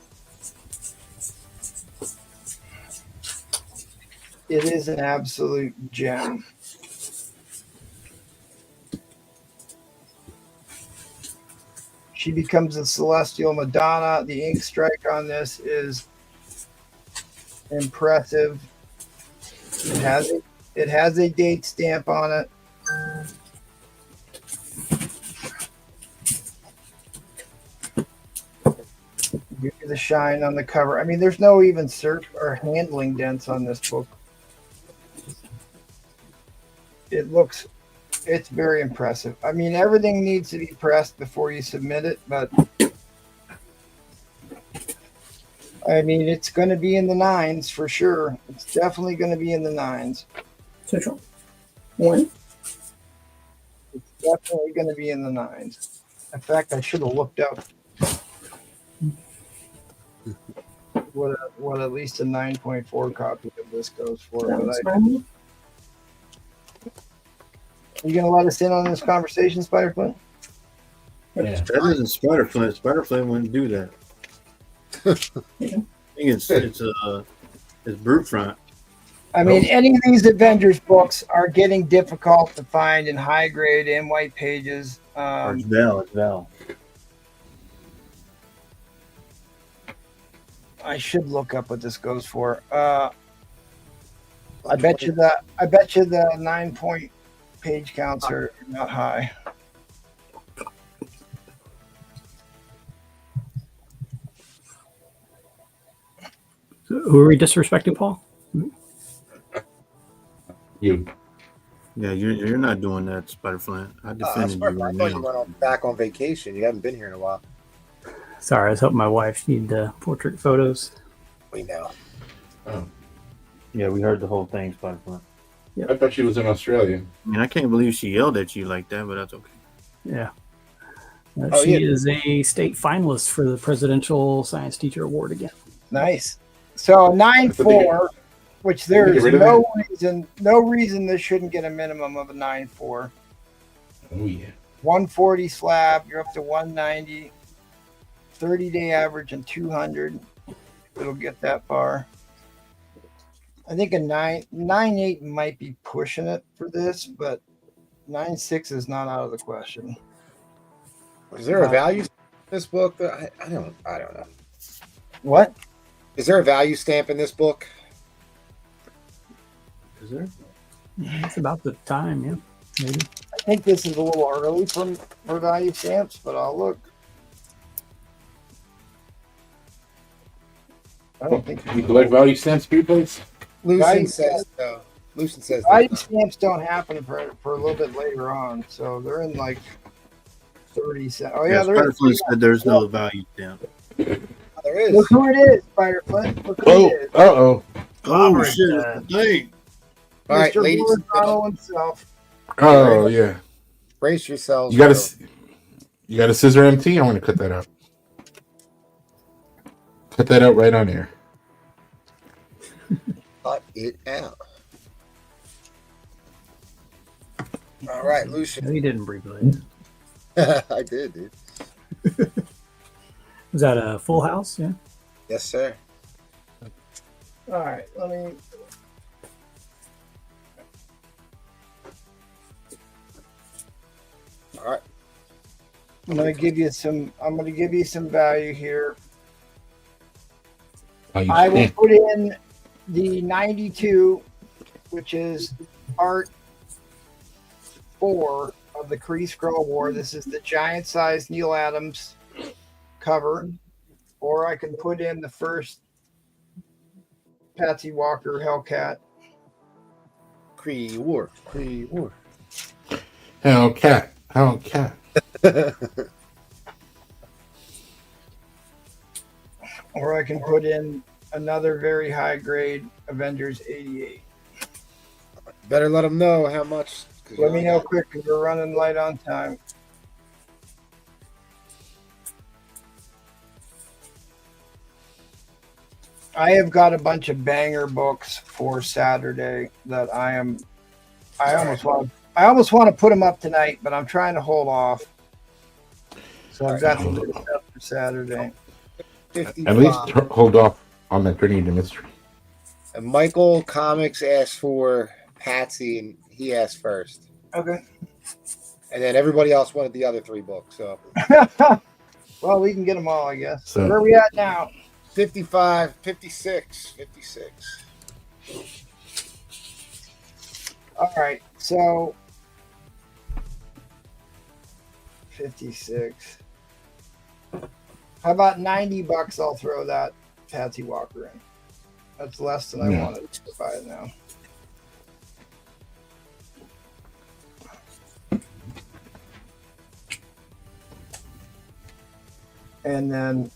It is an absolute gem. She becomes a celestial Madonna. The ink strike on this is impressive. It has a date stamp on it. Give you the shine on the cover. I mean, there's no even search or handling dents on this book. It's very impressive. I mean, everything needs to be pressed before you submit it, but I mean, it's going to be in the 9s for sure. It's definitely going to be in the 9s. Central. One. It's definitely going to be in the 9s. In fact, I should have looked up what at least a 9.4 copy of this goes for. That's But fine. you going to let us in on this conversation, Spiderflint? Yeah. That isn't Spiderflint. Spiderflint wouldn't do that. I think it's Brute Front. I mean, any of these Avengers books are getting difficult to find in high grade and white pages. Or it's Val. It's Val. I should look up what this goes for. I bet you the 9-point page counts are not high. Who are we disrespecting, Paul? You. Yeah, you're not doing that, Spiderflint. I defended you I right thought you now. went back on vacation. You haven't been here in a while. Sorry, I was helping my wife. She need portrait photos. We know. Oh. Yeah, we heard the whole thing, Spiderflint. I thought she was in Australia. I mean, I can't believe she yelled at you like that, but that's okay. Yeah. Oh, She yeah. is a state finalist for the Presidential Science Teacher Award again. Nice. So 9.4, which there Get is rid of no reason this shouldn't get a minimum of a 9.4. Oh yeah. 140 slab, you're up to 190. 30-day average and 200. It'll get that far. I think a 9.8 might be pushing it for this, but 9.6 is not out of the question. Is there a value in this book? I don't know. What? Is there a value stamp in this book? Is there? It's about the time, yeah. Maybe. I think this is a little early for value stamps, but I'll look. I don't think You collect value stamps, please? Lucian says though. Lucian says value there's stamps don't happen for a little bit later on, so they're in like 30 cents. Oh yeah, there is. Spiderflint said there's no value stamp. there is. Look who it is, Spiderflint. Look who Oh, it is. oh. Oh, shit. Hey. All right, Mr. ladies, Horizontal himself. Oh yeah. brace yourselves. You got a scissor MT? I'm gonna cut that out. Cut that out right on here. Cut it out. All right, Lucian. No, you didn't breathe late. I did, dude. Was that a full house? Yeah. Yes, sir. All right, let me. All right. I'm gonna give you some value here. I will put in the 92, which is art 4 of the Kree Skrull War. This is the giant-sized Neil Adams cover, or I can put in the first Patsy Walker Hellcat. Kree War. Kree War. Hellcat. Or I can put in another very high grade Avengers 88. Better let them know how much. Let me know quick because we're running light on time. I have got a bunch of banger books for Saturday that I almost want to put them up tonight, but I'm trying to hold off. So I've got some good stuff for Saturday. 55. At least hold off on that Trinity Mystery. And Michael Comics asked for Patsy, and he asked first. Okay. And then everybody else wanted the other 3 books. So Well, we can get them all, I guess. So- Where are we at now? 55, 56, 56. All right, so 56. How about $90? I'll throw that Patsy Walker in. That's less than I Yeah. wanted to buy it now. And then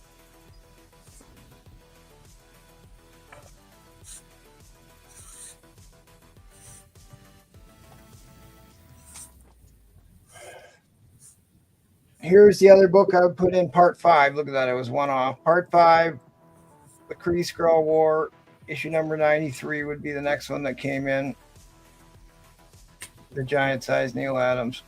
here's the other book I would put in part 5. Look at that. It was one off. Part 5, The Kree Skrull War, issue number 93 would be the next one that came in. The giant size Neil Adams.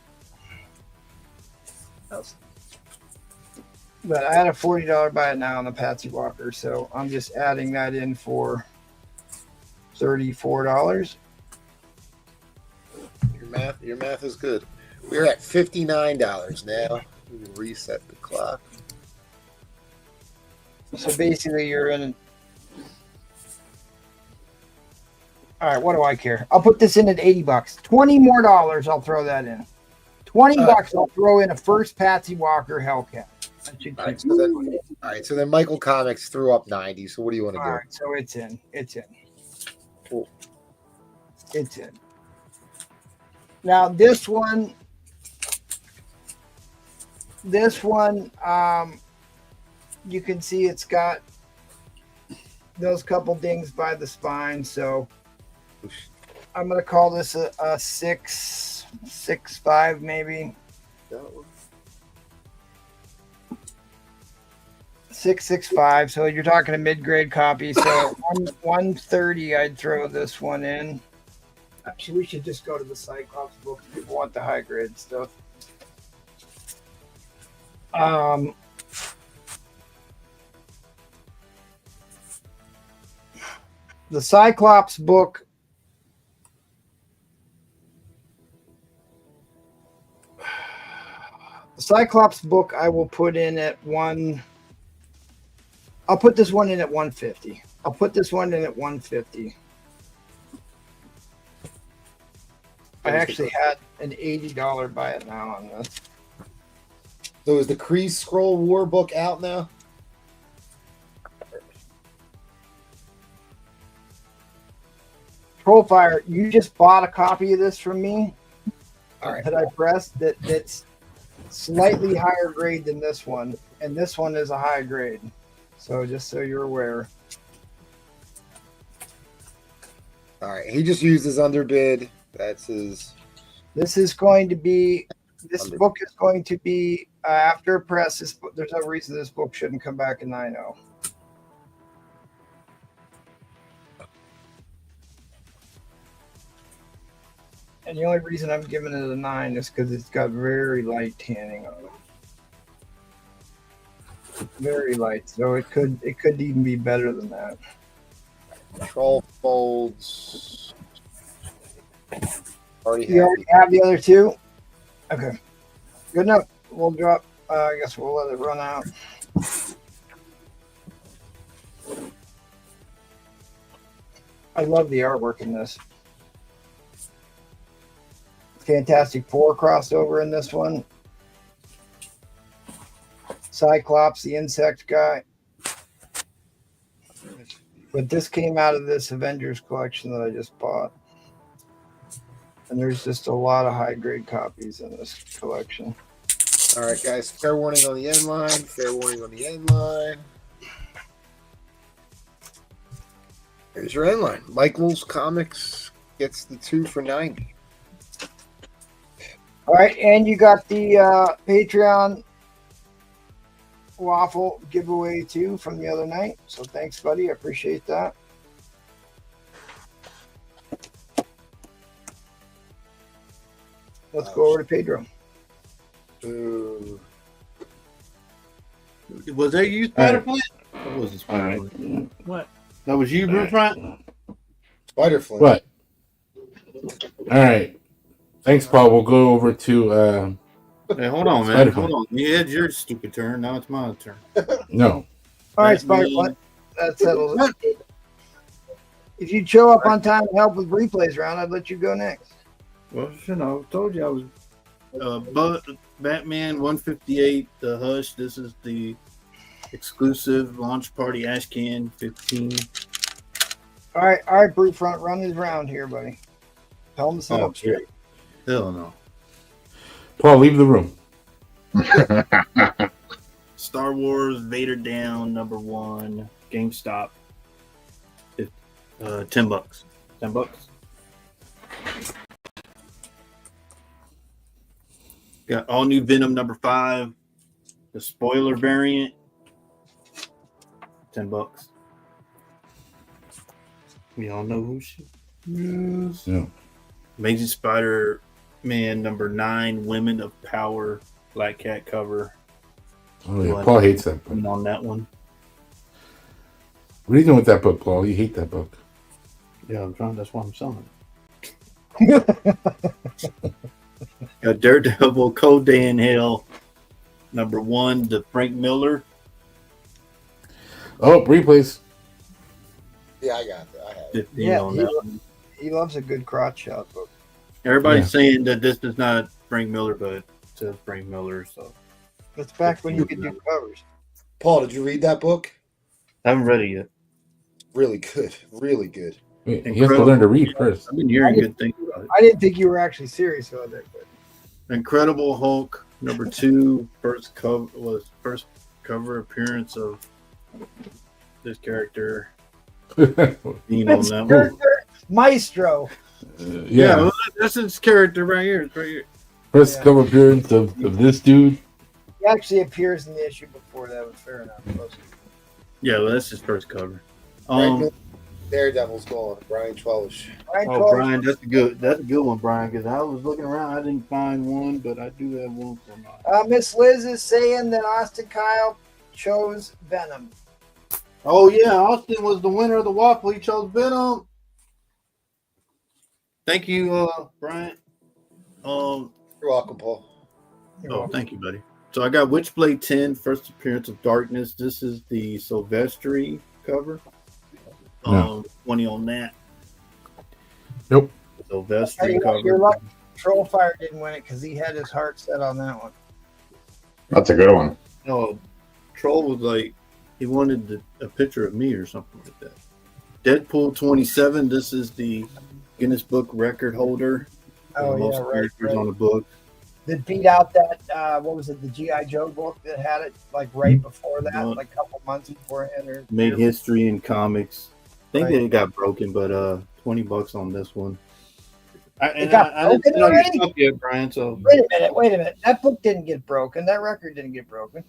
But I had a $40 buy it now on the Patsy Walker, so I'm just adding that in for $34. Your math is good. We're at $59 now. We can reset the clock. So basically, you're in. All right, what do I care? I'll put this in at $80. $20 more. I'll throw that in. $20. I'll throw in a first Patsy Walker Hellcat. That should All right, so then Michael Comics threw up 90. So what do you want to All do? right, so it's in. It's in. Cool. It's in. Now this one, you can see it's got those couple dings by the spine. So I'm going to call this a 6.5 maybe. 6.65. So you're talking a mid-grade copy. So 130, I'd throw this one in. Actually, we should just go to the Cyclops book. People want the high-grade stuff. The Cyclops book. The Cyclops book I will put in at one. I'll put this one in at 150. I'll put this one in at 150. I actually had an $80 buy it now on this. So is the Kree Skrull War book out now? Trollfire, you just bought a copy of this from me. All right. That I pressed that's slightly higher grade than this one, and this one is a high grade. So just so you're aware. All right. He just used his underbid. That's his. This is going to be. This book is going to be after press. There's no reason this book shouldn't come back in 9.0. And the only reason I'm giving it a 9 is because it's got very light tanning on it. Very light, so it could even be better than that. Troll folds. You already have the other two? Okay. Good enough. We'll drop. I guess we'll let it run out. I love the artwork in this. Fantastic Four crossover in this one. Cyclops, the insect guy. But this came out of this Avengers collection that I just bought. And there's just a lot of high-grade copies in this collection. All right, guys. Fair warning on the end line. Fair warning on the end line. Here's your end line. Michael's Comics gets the 2 for 90. All right, and you got the Patreon waffle giveaway too from the other night. So thanks, buddy. I appreciate that. Let's go over to Pedro. Was that you, Spider-Flint? What was it, Spider-Flint? What? That was you, Blueprint? Spider-Flint. What? All right. Thanks, Paul. We'll go over to Hey, hold on, man. Spider Hold on. You had your stupid turn. Now it's my turn. No. All right, Batman. Spider-Plant. That settles it. If you'd show up on time to help with replays round, I'd let you go next. Well, you know, I told you I was. Batman 158, The Hush. This is the exclusive launch party Ashcan 15. All right, Brute Front, run his round here, buddy. Tell him to set Oh, up straight. hell no. Paul, leave the room. Star Wars Vader Down #1 GameStop. $10. $10. Got all new Venom #5, the spoiler variant. $10. We all know who she is. Yeah. Amazing Spider-Man #9, Women of Power, Black Cat cover. Oh, yeah. Paul hates that book. I'm on that one. What are you doing with that book, Paul? You hate that book. Yeah, I'm trying. That's why I'm selling it. Got Daredevil Cold Day in Hell #1, the Frank Miller. Oh, replays. Yeah, I got that. I have it. 15 Yeah, on that one. he loves a good crotch shot book. Everybody's saying that this is not Frank Miller, but it says Frank Miller. So That's back when you could do covers. Paul, did you read that book? I haven't read it yet. Really good. Really good. Wait, he has to learn to read first. I've been hearing good things about it. I didn't think you were actually serious about that. But Incredible Hulk #2, first cover appearance of this character. Being on that one. Maestro. Yeah, well, that's his character right here. It's right here. First cover appearance of this dude. He actually appears in the issue before that, but fair enough. Yeah, well, that's his first cover. Daredevil's gone. Brian Twellish. Brian, that's a good one, Brian. Because I was looking around, I didn't find one, but I do have one for my. Miss Liz is saying that Austin Kyle chose Venom. Oh yeah, Austin was the winner of the waffle. He chose Venom. Thank you, Brian. You're welcome, Paul. Thank you, buddy. So I got Witchblade 10, first appearance of Darkness. This is the Silvestri cover. 20 on that. Nope. Silvestri cover. You're lucky Trollfire didn't win it because he had his heart set on that one. That's a good one. No, Troll was like, he wanted a picture of me or something like that. Deadpool 27. This is the Guinness Book record holder. Oh, most characters on the book. That beat out that, what was it, the G.I. Joe book that had it like right before that, like a couple months beforehand. Or made history in comics. I think that it got broken, but $20 on this one. It got broken already? Yet, Brian, so. Wait a minute. That book didn't get broken. That record didn't get broken.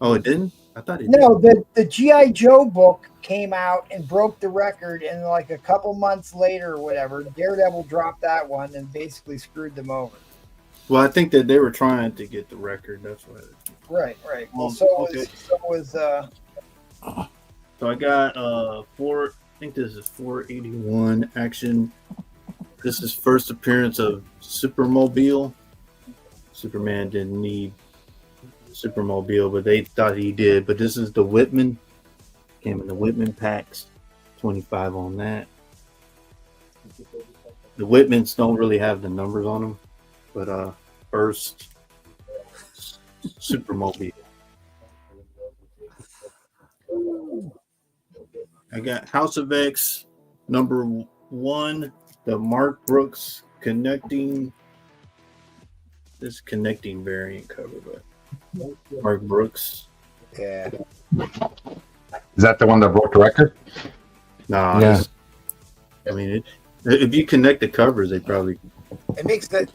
Oh, it didn't? I thought it No, did. the G.I. Joe book came out and broke the record, and like a couple months later or whatever, Daredevil dropped that one and basically screwed them over. Well, I think that they were trying to get the record. That's why. Right. Well, so was So I got I think this is 481 action. This is first appearance of Supermobile. Superman didn't need Supermobile, but they thought he did. But this is the Whitman. Came in the Whitman packs. 25 on that. The Whitmans don't really have the numbers on them, but first Supermobile. I got House of X #1, the Mark Brooks connecting variant cover, but Mark Brooks. Yeah. Is that the one that broke the record? Nah, Yeah. I mean, if you connect the covers, they probably. It makes that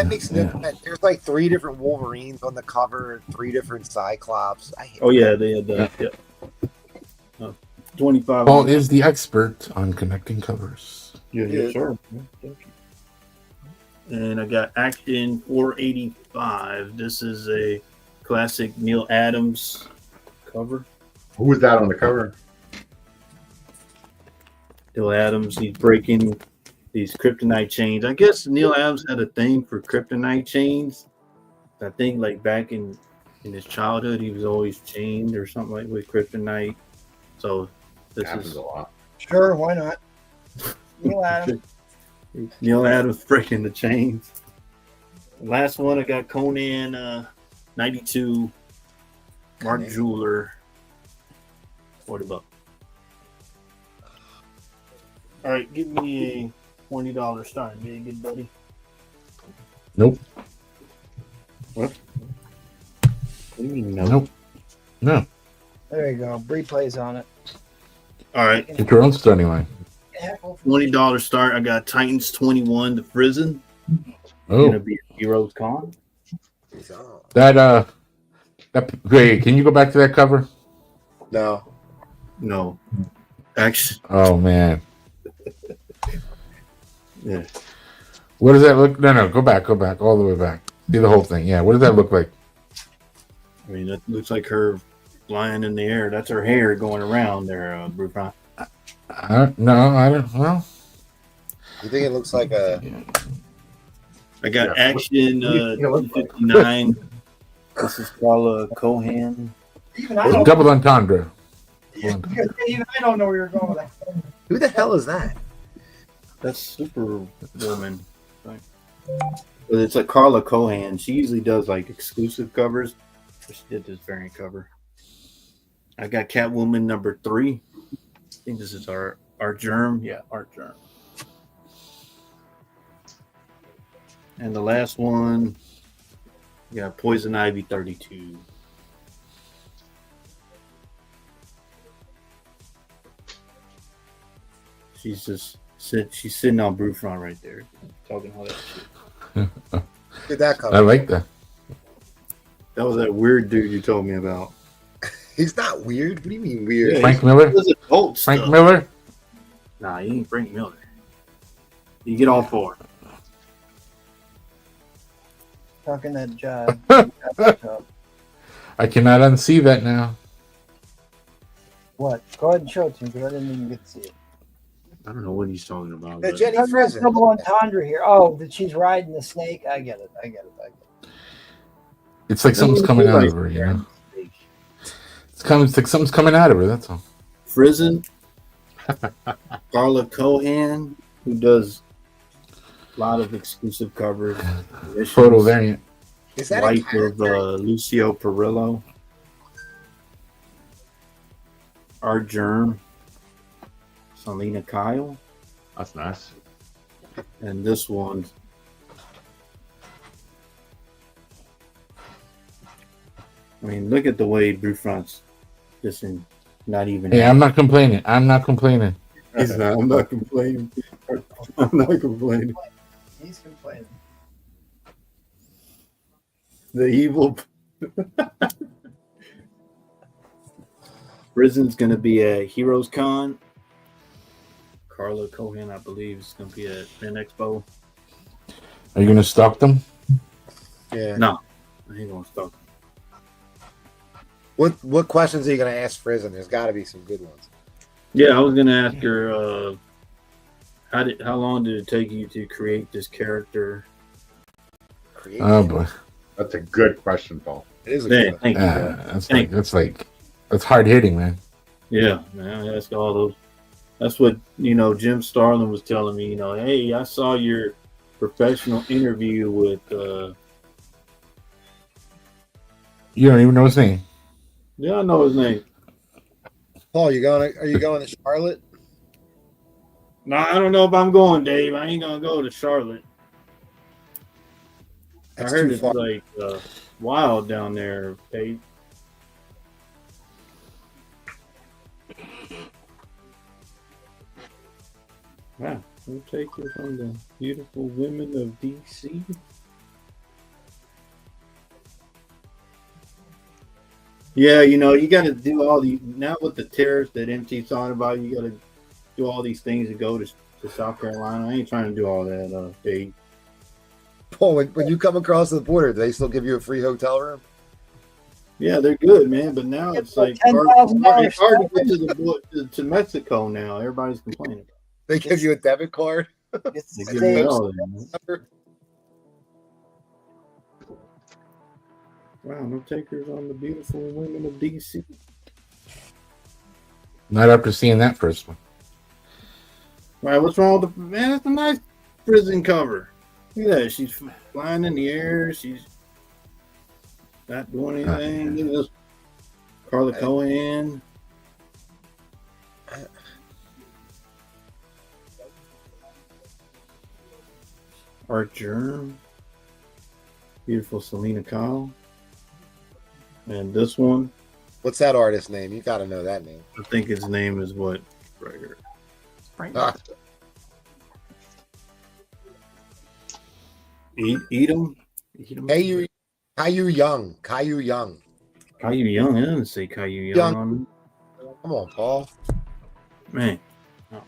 makes it. There's like 3 different Wolverines on the cover, 3 different Cyclops. Oh yeah, they had that. Yeah. 25. Paul is the expert on connecting covers. Yeah, sure. And I got Action 485. This is a classic Neil Adams cover. Who was that on the cover? Neil Adams, he's breaking these kryptonite chains. I guess Neil Adams had a thing for kryptonite chains. I think like back in his childhood, he was always chained or something like with kryptonite. So this Happens is a lot. Sure, why not? Neil Adams. Neil Adams breaking the chains. Last one I got Conan 92 Mark Conan. Jeweler $40. All right, give me a $20 start. Be a good buddy. Nope. What? What do you mean no? Nope. No. There you go. Replay's on it. All right, Get your own starting line. $20 start. I got Titans 21 to Prison. Oh, Gonna be a Heroes Con. He's on. that great. Can you go back to that cover? No. No, actually, Oh man. yeah. What does that look? No, go back all the way back. See the whole thing. Yeah. What does that look like? I mean, that looks like her flying in the air. That's her hair going around there, Bruce. No, I don't. Well, You think it looks like a? I got Yeah. Action What do you think it looks like? 59. This is Carla Cohan. Even I don't, double entendre. even I don't know where you're going with that. Who the hell is that? That's Superwoman. Right. But it's like Carla Cohan. She usually does like exclusive covers. But she did this variant cover. I got Catwoman number 3. I think this is our Germ. Yeah, Art Germ. And the last one, we got Poison Ivy 32. She's sitting on Brufron right there, talking all that shit. Did that come? I like that. That was that weird dude you told me about. He's not weird. What do you mean weird? Yeah, Frank Miller. This is adult Frank stuff. Miller. Nah, you ain't Frank Miller. You get all 4. Talking that jive. I cannot unsee that now. What? Go ahead and show it to me because I didn't even get to see it. I don't know what he's talking about. Yeah, but- Jenny There's Frizen. double entendre here. Oh, that she's riding the snake. I get it. It's like something's coming out of her. You know. It's like something's coming out of her. That's all. Frizen, Carla Cohan, who does a lot of exclusive covers. Photo variant. Is that a Wife of character? Lucio Perillo. Art Germ, Selena Kyle, That's nice. and this one. I mean, look at the way Brufront's just in, not even. Hey, I'm not complaining. I'm not complaining. He's not. I'm not complaining. I'm not complaining. He's complaining. The evil. Prison's going to be at Heroes Con. Carla Cohan, I believe, is going to be at Fan Expo. Are you gonna stalk them? Yeah. No, I ain't going to stop. What questions are you going to ask Frizen? There's got to be some good ones. Yeah, I was going to ask her, how long did it take you to create this character? Create. Oh boy. That's a good question, Paul. It is a Yeah, good one. thank you. That's hard hitting, man. Yeah, man, I ask all those. That's what, Jim Starlin was telling me, hey, I saw your professional interview with, You don't even know his name. yeah, I know his name. Paul, are you going to Charlotte? No, I don't know if I'm going, Dave. I ain't going to go to Charlotte. That's I heard too it's far. like wild down there, Dave. Wow, we'll take you from the beautiful women of DC. Yeah, you got to do all the now with the tariffs that MT's talking about. You got to do all these things to go to South Carolina. I ain't trying to do all that, Dave. Paul, when you come across the border, do they still give you a free hotel room? Yeah, they're good, man. But now it's like $10,000 it's hard to get to Mexico now. Everybody's complaining. They give you a debit card. It's They the give me same. all that, man. Wow, no takers on the beautiful women of DC. Not after seeing that first one. Wow, what's wrong with the man? That's a nice prison cover. Look at that. She's flying in the air. She's not doing anything. Look at this. Carla Cohen. Art Germ. Beautiful Selena Kyle. And this one, What's that artist's name? You got to know that name. I think his name is what? Right here. Ah, Edom? Caillou Young. Caillou Young. Caillou Young. I didn't say Caillou Young. Young. On Come on, Paul. man. Oh.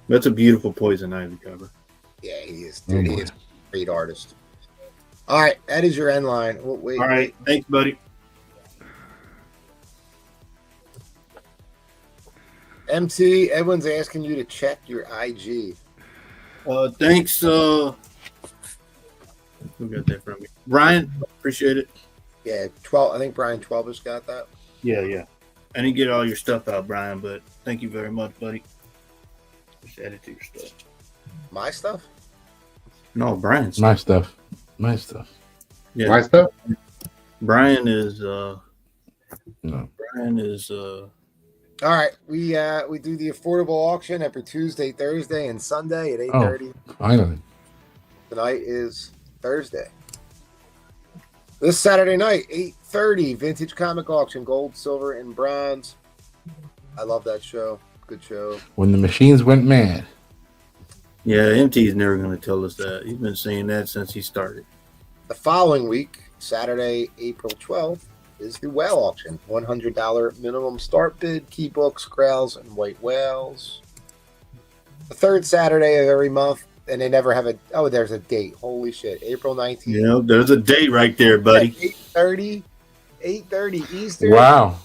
That's a beautiful Poison Ivy cover. Yeah, he is. Dude, he is a great artist. All right, that is your end line. Wait. All right. Thanks, buddy. MT, Edwin's asking you to check your IG. Thanks. Who got that from me? Brian, appreciate it. Yeah, 12. I think Brian 12 has got that. Yeah. I didn't get all your stuff out, Brian, but thank you very much, buddy. Just add it to your stuff. My stuff? No, Brian's. My stuff. Yeah. My stuff? Brian is No. All right, we do the affordable auction every Tuesday, Thursday, and Sunday at 8:30. Finally. Tonight is Thursday. This Saturday night, 8:30, vintage comic auction, gold, silver, and bronze. I love that show. Good show. When the machines went mad. Yeah, MT is never going to tell us that. He's been saying that since he started. The following week, Saturday, April 12th, is the whale auction. $100 minimum start bid, key books, grails, and white whales. The third Saturday of every month, and they never have there's a date. Holy shit. April 19th. Yeah, there's a date right there, buddy. 8:30 Eastern. Wow.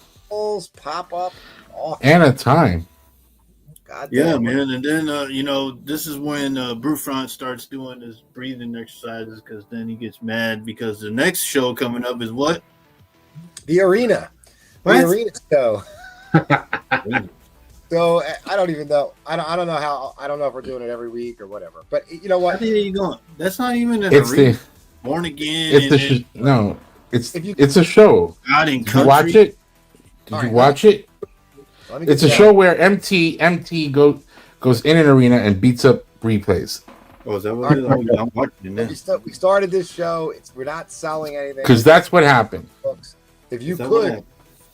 Pop up. Auction. And a time. God Yeah, damn. man. And then, this is when Brewfront starts doing his breathing exercises because then he gets mad because the next show coming up is what? The arena. What? The arena show. So I don't even know. I don't know how. I don't know if we're doing it every week or whatever. But you know I what? think you going. That's not even an It's arena. the Born again. it's the and no. It's If you- it's a show. God in Did you country. watch it? Did All you right. watch it? Let me get It's a down. show where MT goes in an arena and beats up replays. Oh, is that what it is? Oh, yeah, I'm watching it now. We started this show. We're not selling anything. Because that's what happened. Books. If you Is that what could, happened?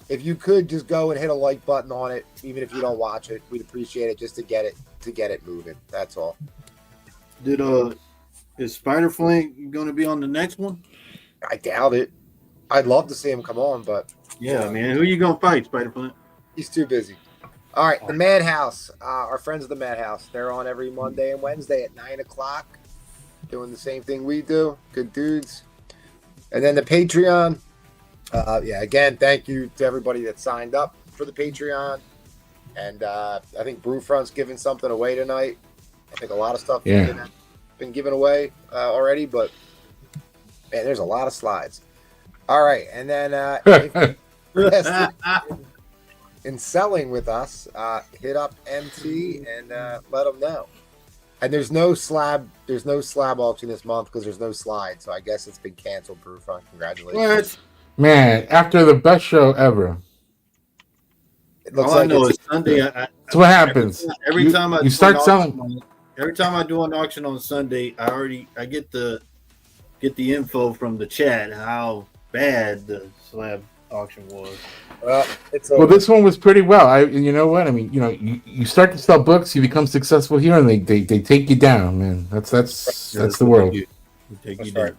if you could just go and hit a like button on it, even if you don't watch it, we'd appreciate it just to get it moving. That's all. Did is Spider Flank going to be on the next one? I doubt it. I'd love to see him come on, but Yeah, man. Who you gonna fight, Spider Flank? he's too busy. All right, the Madhouse. Our friends of the Madhouse. They're on every Monday and Wednesday at 9:00, doing the same thing we do. Good dudes. And then the Patreon. Again, thank you to everybody that signed up for the Patreon. And I think Brewfront's giving something away tonight. I think a lot of stuff has been given away already, but man, there's a lot of slides. All right, and then in selling with us, hit up MT and let them know. And there's no slab auction this month because there's no slide, so I guess it's been canceled. Brewfront, congratulations. What? Man, after the best show ever. It looks All I like know it's is Sunday. That's what happens. Every time I you do start an selling. auction every time I do an auction on Sunday, I get the info from the chat how bad the slab auction was. it's Well, this one was pretty well. You know what? I mean, you start to sell books, you become successful here, and they take you down, man. That's the world. That's right.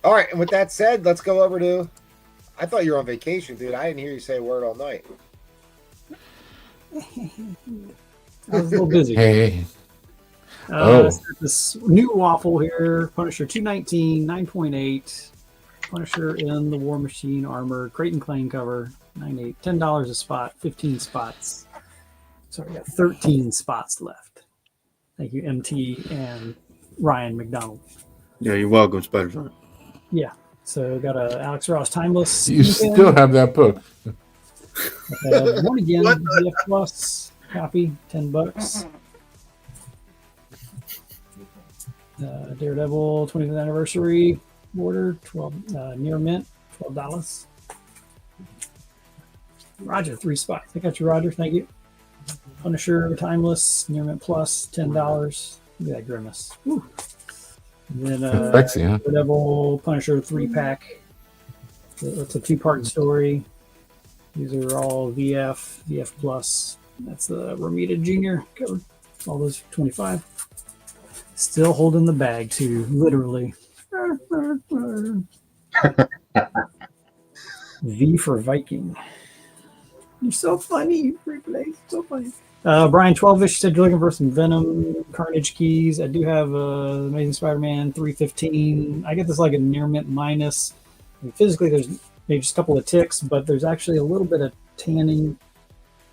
All right, and with that said, let's go over to. I thought you were on vacation, dude. I didn't hear you say a word all night. I was a little busy. Hey, Let's get this new waffle here. Punisher 219, 9.8. Punisher in the War Machine armor. Crate and Claim cover. 9.8. $10 a spot. 15 spots. So we got 13 spots left. Thank you, MT and Ryan McDonald. Yeah, you're welcome, Spider Flank. Yeah. So got a Alex Ross Timeless. You still have that book. One again, VF Plus copy, $10. Daredevil 20th anniversary order, 12 near mint, $12. Roger, 3 spots. I got you, Roger. Thank you. Punisher Timeless near mint plus, $10. Look at that grimace. Woo. And then Sexy, huh? Daredevil Punisher 3-pack. It's a 2-part story. These are all VF Plus. That's the Romita Jr. cover. All those for 25. Still holding the bag too, literally. V for Viking. You're so funny, replay. So funny. Brian 12ish said you're looking for some Venom Carnage keys. I do have Amazing Spider-Man 315. I get this like a near mint minus. I mean, physically, there's maybe just a couple of ticks, but there's actually a little bit of tanning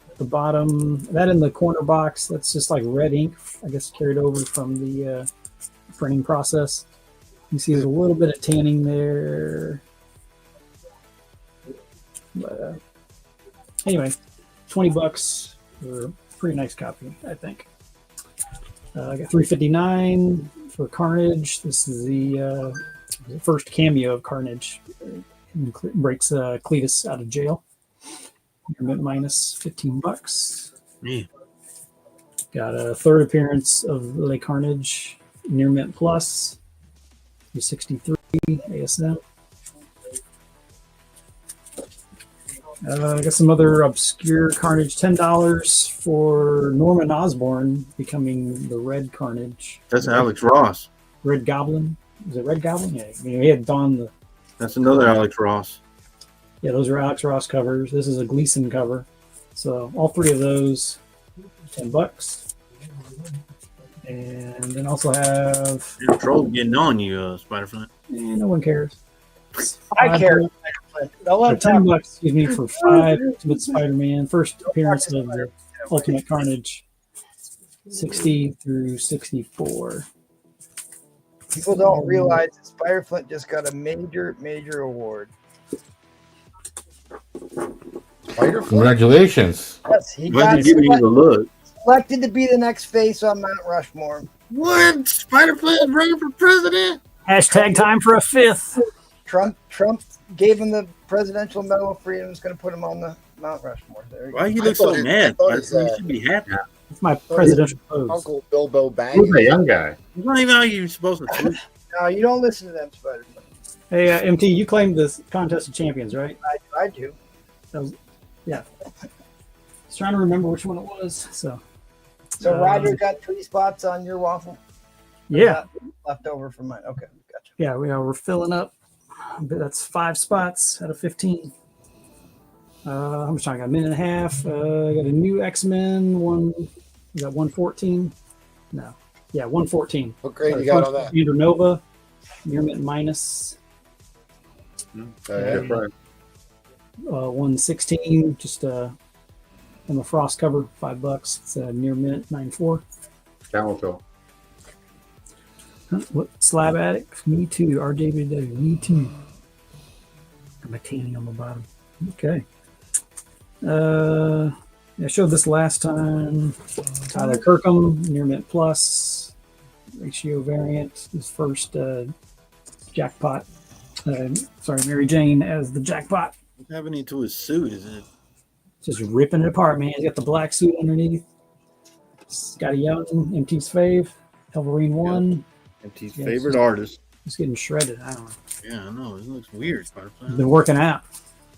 at the bottom. That in the corner box, that's just like red ink, I guess carried over from the printing process. You see there's a little bit of tanning there. But anyway, $20 for a pretty nice copy, I think. I got $3.59 for Carnage. This is the first cameo of Carnage. Breaks Cletus out of jail. Minus $15. Yeah. Got a third appearance of Le Carnage, near mint plus. 63 ASM. I got some other obscure Carnage, $10 for Norman Osborn becoming the Red Carnage. That's Alex Ross. Red Goblin. Is it Red Goblin? Yeah. I mean, he had donned the. That's another Alex Ross. Yeah, those are Alex Ross covers. This is a Gleason cover. So all 3 of those, $10. And then also have. Your troll getting on you, Spiderfly. No one cares. I care. They'll let him $10, talk. excuse me, for 5 Ultimate Spider-Man. First appearance of the Ultimate Carnage, 60 through 64. People don't realize that Spider-Flint just got a major award. Spider-Flint? Congratulations. Yes, he Why got did you give me the look? selected to be the next face on Mount Rushmore. What? Spider-Flint is running for president? Hashtag time for a 5th. Trump gave him the Presidential Medal of Freedom. Is going to put him on the Mount Rushmore. There you Why go. you look so mad? I thought You should be happy. That's my presidential pose. Uncle Bilbo Who's Baggins. that young guy? You don't even know you're supposed to tweet. No, you don't listen to them, Spider-Man. Hey, MT, you claimed this contest of champions, right? I do. That was, yeah. I was trying to remember which one it was. So Roger got 3 spots on your waffle. yeah, Left over from mine. Okay, gotcha. yeah, we're filling up. That's 5 spots out of 15. How much time? I got a minute and a half. I got a new X-Men one. You got 114. No, yeah, 114. What grade you got on that? Andrew Nova, near mint minus. Yeah, right. 116, just on the frost cover, $5. It's near mint 94. Camel toe. What slab addict? Me too. RJBW. Me too. Got my tanning on the bottom. Okay. I showed this last time. Tyler Kirkham, near mint plus, ratio variant. His first jackpot. Sorry, Mary Jane as the jackpot. What's happening to his suit? Is it? Just ripping it apart, man. He's got the black suit underneath. Scotty Young, MT's fave. Wolverine 1. MT's Yeah, favorite artist. He's getting shredded. I don't know. Yeah, I know. It looks weird, Spider-Flint. He's been working out.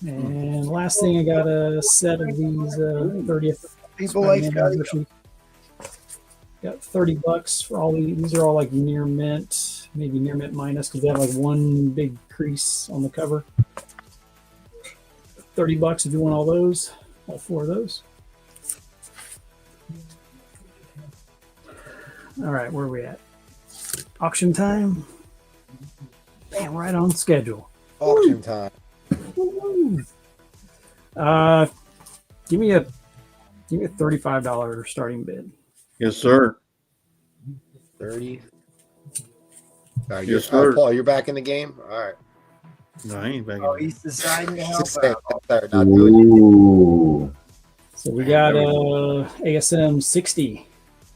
And last thing, I got a set of these 30th. People like Spider-Man Scotty. anniversary. Got $30 for all these. These are all like near mint, maybe near mint minus because they have like one big crease on the cover. $30 if you want all those, all 4 of those. All right, where are we at? Auction time. Damn, right on schedule. Auction time. Woo-hoo. Give me a $35 starting bid. Yes, sir. 30. All right, Yes, sir. Paul, you're back in the game? All right. No, I ain't back Oh, in. he's deciding to help Just saying, out. that's not doing it. Ooh. So we got ASM 60.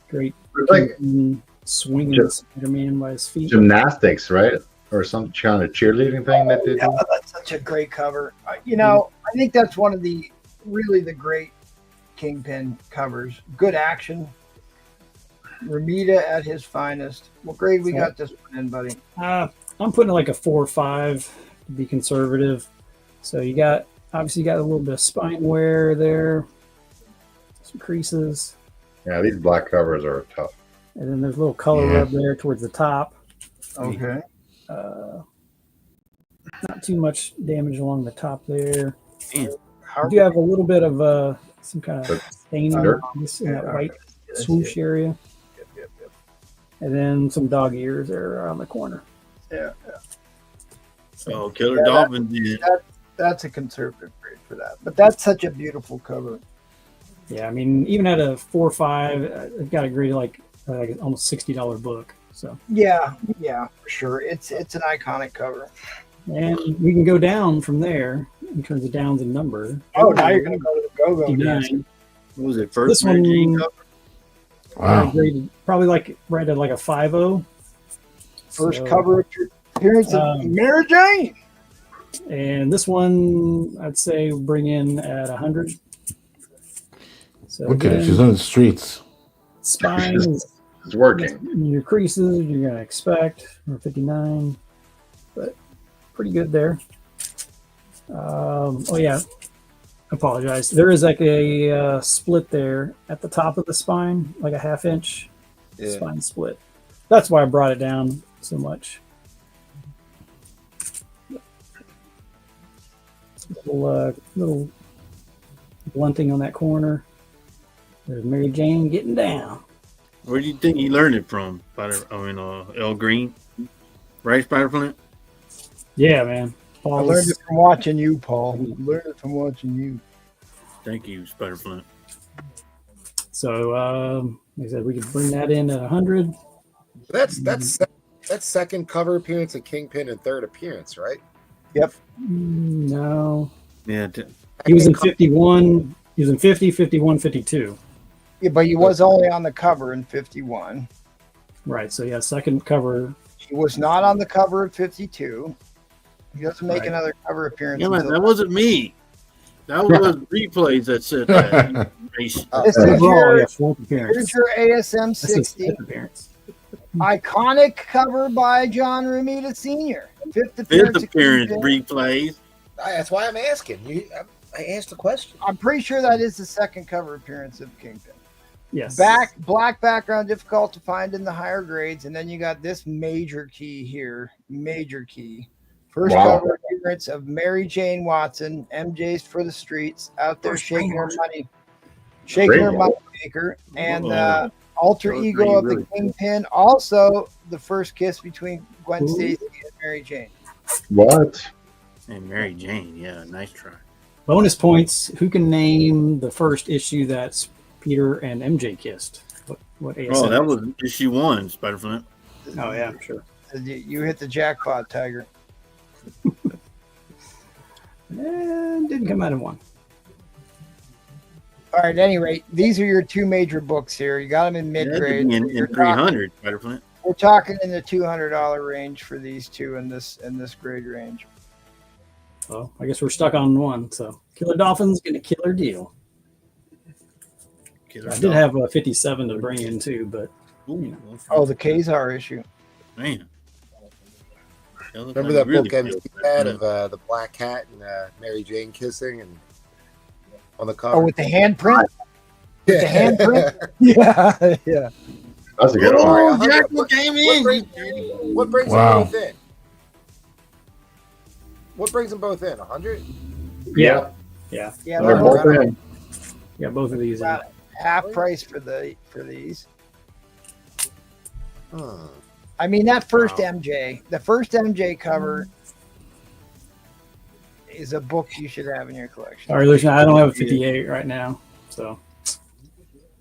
Great It's like swinging Just- Spider-Man by his feet. gymnastics, right? Or some kind of cheerleading thing that they Yeah, do. that's such a great cover. You know, I think that's one of the great Kingpin covers. Good action. Ramita at his finest. What grade we got this one in, buddy? I'm putting it like a 4 or 5 to be conservative. So you got obviously you got a little bit of spine wear there, some creases, Yeah, these black covers are tough. and then there's a little color Yeah. rub there towards the top. Okay. Not too much damage along the top there. How You do have a little bit of some kind of staining Dirt? in that white swoosh area, Yep. and then some dog ears there around the corner. Yeah. Oh, Killer Yeah, Dolphin did. That's a conservative grade for that. But that's such a beautiful cover. Yeah, I mean, even at a 4 or 5, I've got a grade like almost $60 book. So, Yeah, for sure. It's an iconic cover. and we can go down from there in terms of downs in number. Oh, now you're gonna go to the go-go. 59. What was it? This First one, Mary Jane cover? Wow. graded probably like right at like a 5.0. First So- cover appearance of Mary Jane. And this one, I'd say bring in at 100. So Look at it. again, She's on the streets. spine is It's working. your creases you're gonna expect, or 59, but pretty good there. Oh yeah, apologize. There is like a split there at the top of the spine, like a 1/2 inch spine split. That's why I brought it down so much. Little blunting on that corner. There's Mary Jane getting down. Where do you think he learned it from? El Green, right, Spider Flint? Yeah, man. I learned it from watching you, Paul. I learned it from watching you. Thank you, Spider Flint. So, like I said, we could bring that in at 100. That's second cover appearance of Kingpin and third appearance, right? Yep. No. Yeah, He was in 51. He was in 50, 51, 52. Yeah, but he was only on the cover in 51. Right. So, yeah, second cover. He was not on the cover of 52. He doesn't make another cover appearance. yeah, man, until that wasn't me. That was replays that said that. This is Overall, your, yeah, fourth appearance. here's your ASM That's his 60. fifth appearance. Iconic cover by John Romita Sr. Fifth Fifth appearance. appearance of Kingpin. replays. That's why I'm asking. I asked the question. I'm pretty sure that is the second cover appearance of Kingpin. Yes. Black background, difficult to find in the higher grades, and then you got this major key here. Major key. First Wow. cover appearance of Mary Jane Watson, MJ's for the streets, out there shaking her money maker, and alter That was ego really, of really the Kingpin. Also, the first kiss between Gwen Ooh. Stacy and Mary Jane. What? And Mary Jane, yeah, nice try. Bonus points. Who can name the first issue that's Peter and MJ kissed? What ASM? Oh, that was issue 1, Spider Flint. Oh, yeah, I'm sure. You hit the jackpot, Tiger. And didn't come out in one. All right, at any rate, these are your two major books here. You got them in mid grade. In 300, Spider Flint. We're talking in the $200 range for these two in this grade range. Well, I guess we're stuck on one. So Killer Dolphin's getting a killer deal. Killer I did Dog. have a 57 to bring in too, but Ooh, Oh, the Kazar issue. man. Remember that book MC had of the black cat and Mary Jane kissing and on the cover? Oh, with the handprint? yeah. The handprint? Yeah, yeah. That's a good one. Oh, Sorry, Jackal came in. What brings Wow. them both in? What brings them both in? 100? yeah, Yeah, They're they're both both in. yeah, both of these. about half price for these. Hmm. I mean, that first Wow. the first MJ cover is a book you should have in your collection. Sorry, Lucian, I don't have a 58 right now. So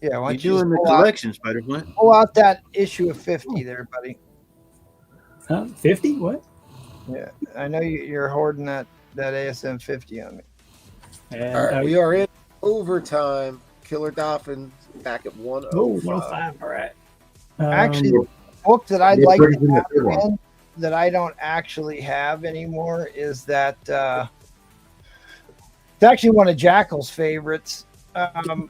Yeah, why You don't you doing just the pull out, collection, Spider Flint? pull out that issue of 50 there, buddy. 50? What? Yeah, I know you're hoarding that ASM 50 on me. And All right, we are in overtime. Killer Dolphins back at 105. 105. All right. Actually, the book that I'd Yeah, like brings to in the have third one. again that I don't actually have anymore is that it's actually one of Jackal's favorites.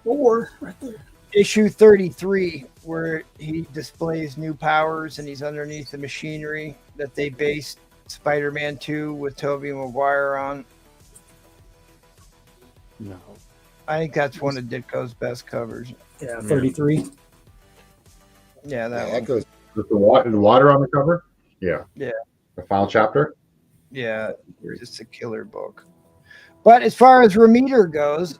Four right there. Issue 33, where he displays new powers and he's underneath the machinery that they based Spider-Man 2 with Tobey Maguire on. No. I think that's one of Ditko's best covers. Yeah, 33. Yeah, that one. That goes. With the water on the cover? Yeah. Yeah. The final chapter? Yeah, just a killer book. But as far as Remeter goes,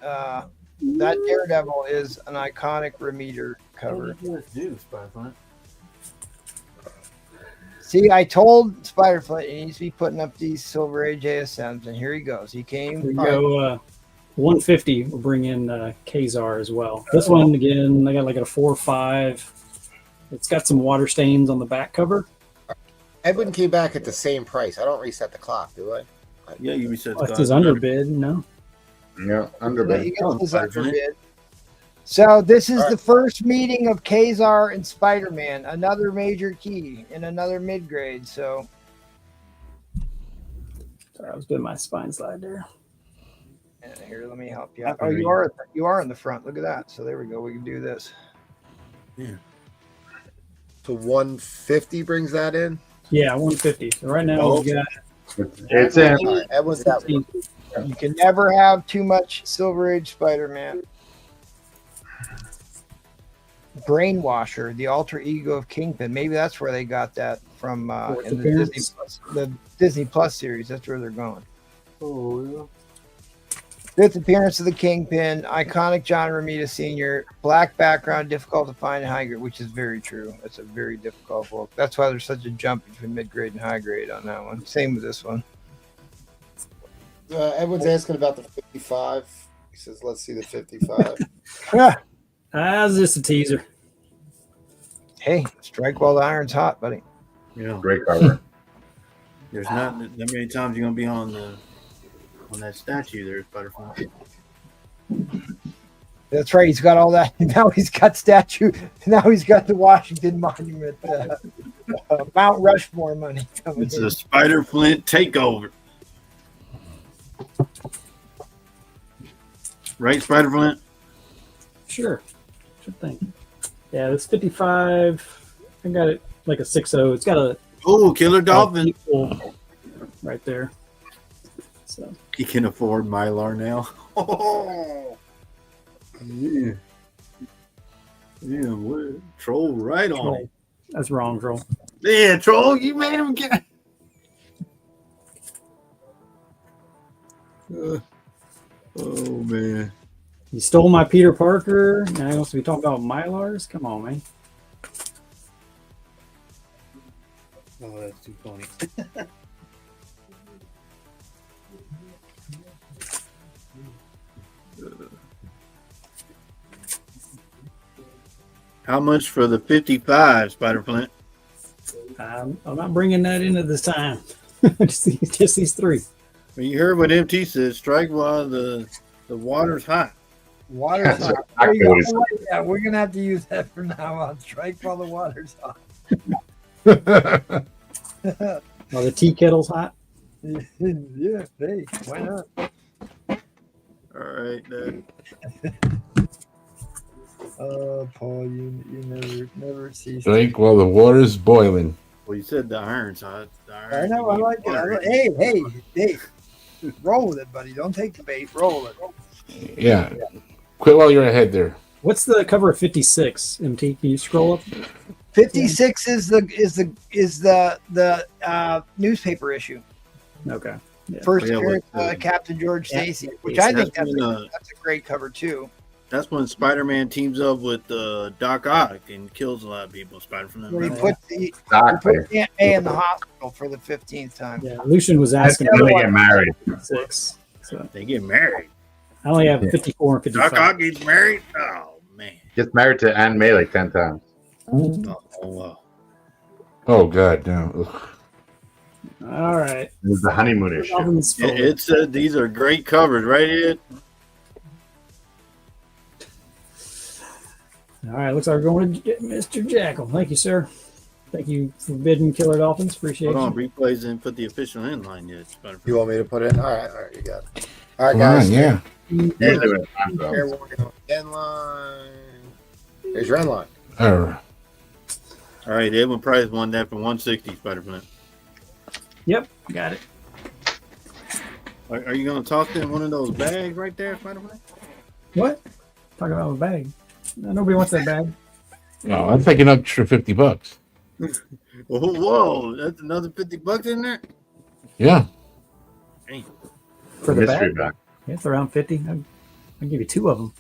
that Daredevil is an iconic Remeter cover. See, I told Spiderfoot he needs to be putting up these Silver Age ASMs, and here he goes. He came. Here you go. 150. We'll bring in Kazar as well. This one again, I got like a 4 or 5. It's got some water stains on the back cover. Edwin came back at the same price. I don't reset the clock, do I? Yeah, you reset Oh, it's his underbid, no? Yeah, Yeah, underbid. you got this underbid. So this is the first meeting of Kazar and Spider-Man, another major key in another mid-grade. So Sorry, I was doing my spine slide there. here, let me help you out. Oh, you are in the front. Look at that. So there we go. We can do this. Yeah. So 150 brings that in. Yeah, 150. So right now we got It's in. All right, Edwin's got 16. You can never have too much Silver Age Spider-Man. Brainwasher, the alter ego of Kingpin. Maybe that's where they got that from in the Disney Plus series. That's where they're going. Oh, yeah. Fifth appearance of the Kingpin, iconic John Romita Sr., black background, difficult to find in high grade, which is very true. It's a very difficult book. That's why there's such a jump between mid grade and high grade on that one. Same with this one. Edwin's asking about the 55. He says, let's see the 55. That's just a teaser. Hey, strike while the iron's hot, buddy. Yeah. Great cover. There's not that many times you're gonna be on that statue there, Butterfly. That's right. He's got all that. Now he's got statue. Now he's got the Washington Monument, Mount Rushmore money coming It's in. a Spider Flint takeover. Right, Spider Flint? Sure thing. Yeah, this 55. I got it like a 6.0. It's got a Oh, Killer Dolphin. equal right there. So He can afford Mylar now. Oh, yeah. Yeah, what? Troll right on Troll. it. That's wrong, Troll. Yeah, Troll, you made him get. Oh, man. You stole my Peter Parker. Now he wants to be talking about Mylars. Come on, man. Oh, that's too funny. How much for the 55, Spider Flint? I'm not bringing that into this time. just these 3. Well, you heard what MT says. Strike while the water's hot. Water's That's hot. exactly There you what go. he said. I like that. We're gonna have to use that from now on. Strike while the water's hot. While the tea kettle's hot. Yeah, hey, why not? All right, then. Paul, you never cease. Drink while the water's boiling. Well, you said the iron's hot. The I iron, know. I like it. Hey, roll with it, buddy. Don't take the bait. Roll it. Yeah. Quit while you're ahead there. What's the cover of 56? MT, can you scroll up? 56 is the newspaper issue. Okay. Yeah. First Yeah, appearance, with, Captain George yeah. Stacy, which I think That's that's a great cover too. That's when Spider-Man teams up with Doc Ock and kills a lot of people. Spider-Man. Where he remember? puts Exactly. Aunt May in the hospital for the 15th time. Yeah, Lucian was That's asking when they about get married. 6. So They get married. I only have 54 and Doc 55. Ock gets married? Oh, man. Gets married to Anne May like 10 times. Oh, wow. Oh God, no. Ugh. All right. This is the honeymoon issue. Dolphins fold. It said these are great covers, right, Ed? All right. Looks like we're going to Mr. Jackal. Thank you, sir. Thank you for bidding Killer Dolphins. Appreciate Hold you. on, replays didn't put the official end line yet. You want me to put it in? All right, you got it. All right, Come guys. on, yeah. Usually when it's time Fair though. warning on the end line. Here's your end line. All All right, Edwin Price won that for 160, Spider-Man. Yep. Got it. Are you going to toss in one of those bags right there, Spider-Man? What? Talking about a bag. No, nobody wants that bag. No, that's like an extra $50. Oh, whoa, that's another $50 in there? Yeah. Dang. For the Mystery bag? back. Yeah, it's around 50. I'll give you 2 of them.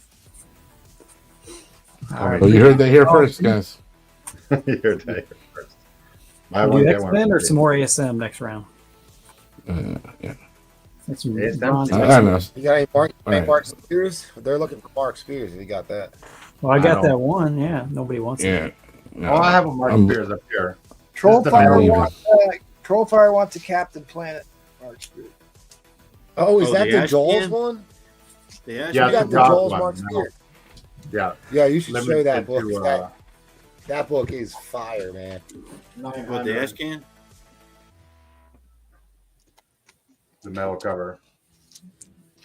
All right. Well, you heard that here first, guys. You're there first. Buy We'll one, do get one. X-Men or some more ASM next round? Yeah. That's some ASM? bronze I X-Men. know. You got any Mark, All right. Mark Spears? They're looking for Mark Spears. If you got that. Well, I got I that don't- one. Yeah, nobody wants it. Yeah. No, Oh, I have a Mark I'm- Spears up here. Trollfire leaving. wants a Captain Planet. Mark Spears. Oh, is Oh, that the the Ash Joel's Can? one? The Yeah, You it's got the the Joel's Joel's one, Mark no. Spears. Yeah. Yeah, you should show Limited that book. to, That book is fire, man. What, the Ash Can? The metal cover.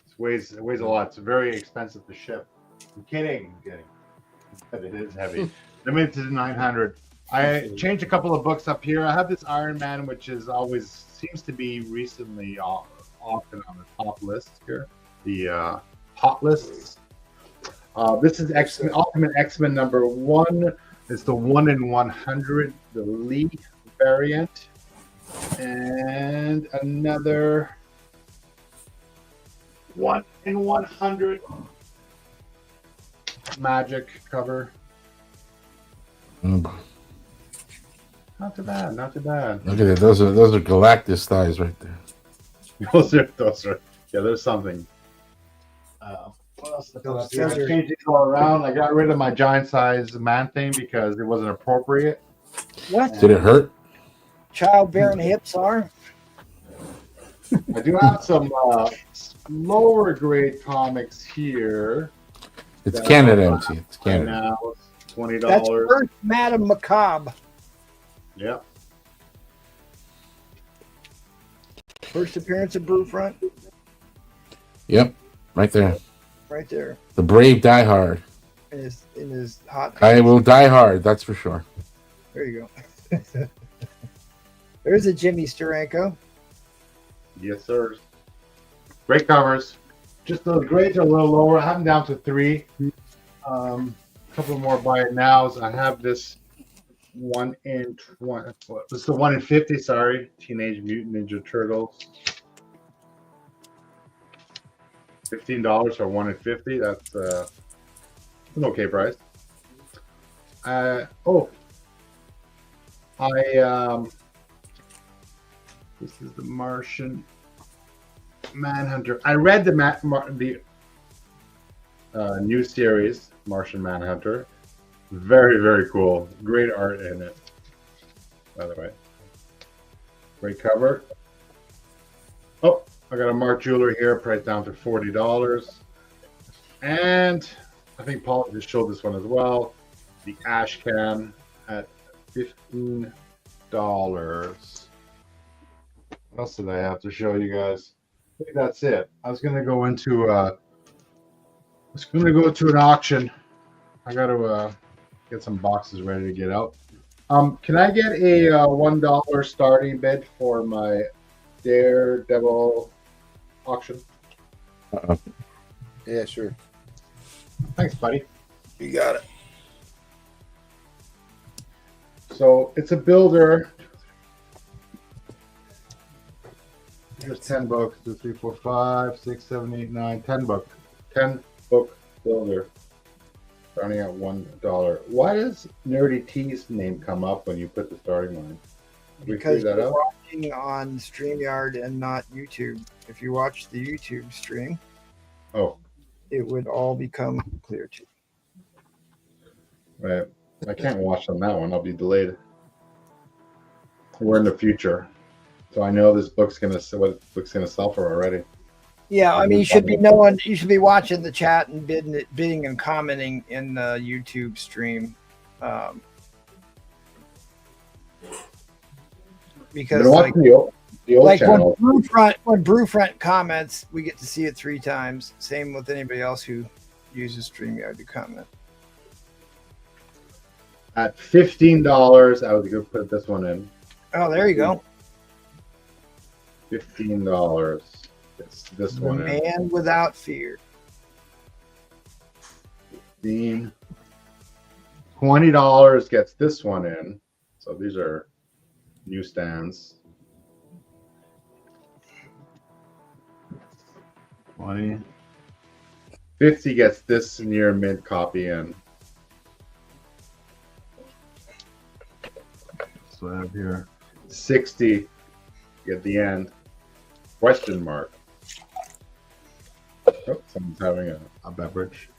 It weighs a lot. It's very expensive to ship. I'm kidding. But it is heavy. Limited to 900. I changed a couple of books up here. I have this Iron Man, which is always seems to be recently often on the top list here. The hot lists. This is X-Men, Ultimate X-Men number 1. It's the 1 in 100, the Lee variant, and another 1 in 100 Magic cover. Mm. Not too bad. Not too bad. Look at it. Those are Galactus thighs right there. Those are. Yeah, there's something. What else? I changed these all around. I got rid of my giant size man thing because it wasn't appropriate. What? Did it hurt? Childbearing hips are? I do have some lower grade comics here. It's Canada, MC. It's Right Canada. now, it's $20. That's first Madame Macabre. Yep. First appearance of Brewfront. Yep. Right there. Right there. The brave die hard. In his hot I will die hard, that's for sure. There you go. There's a Jimmy Steranko. Yes, sir. Great covers. Just those grades are a little lower. I have them down to 3. A couple more buy it nows. I have this 1 in 20. This is the 1 in 50. Sorry, Teenage Mutant Ninja Turtles. $15 for 1 in 50. That's an okay price. This is the Martian Manhunter. I read the new series, Martian Manhunter. Very, very cool. Great art in it, by the way. Great cover. Oh, I got a Mark Jeweler here, priced down to $40. And I think Paul just showed this one as well. The Ash Can at $15. What else did I have to show you guys? I think that's it. I was gonna go into an auction. I gotta get some boxes ready to get out. Can I get a $1 starting bid for my Daredevil auction? Yeah, sure. Thanks, buddy. You got it. So it's a builder. Here's 10 books. 2, 3, 4, 5, 6, 7, 8, 9, 10 book. 10 book builder. Starting at $1. Why does Nerdy T's name come up when you put the starting line? Did we Because figure that you're out? watching on StreamYard and not YouTube. If you watch the YouTube stream, Oh, it would all become clear to you. right. I can't watch on that one. I'll be delayed. we're in the future. So I know this book's gonna what book's gonna sell for already. Yeah, I mean, you should be knowing. You should be watching the chat and bidding and commenting in the YouTube stream, because Watch the old like channel. when Brewfront comments, we get to see it 3 times. Same with anybody else who uses StreamYard to comment. At $15, I was gonna put this one in. Oh, there you go. $15. It's this The one in. Man Without Fear. 15. $20 gets this one in. So these are newsstands. 20. 50 gets this near mint copy in. So I have here 60 at the end. Question mark. Oh, someone's having a beverage.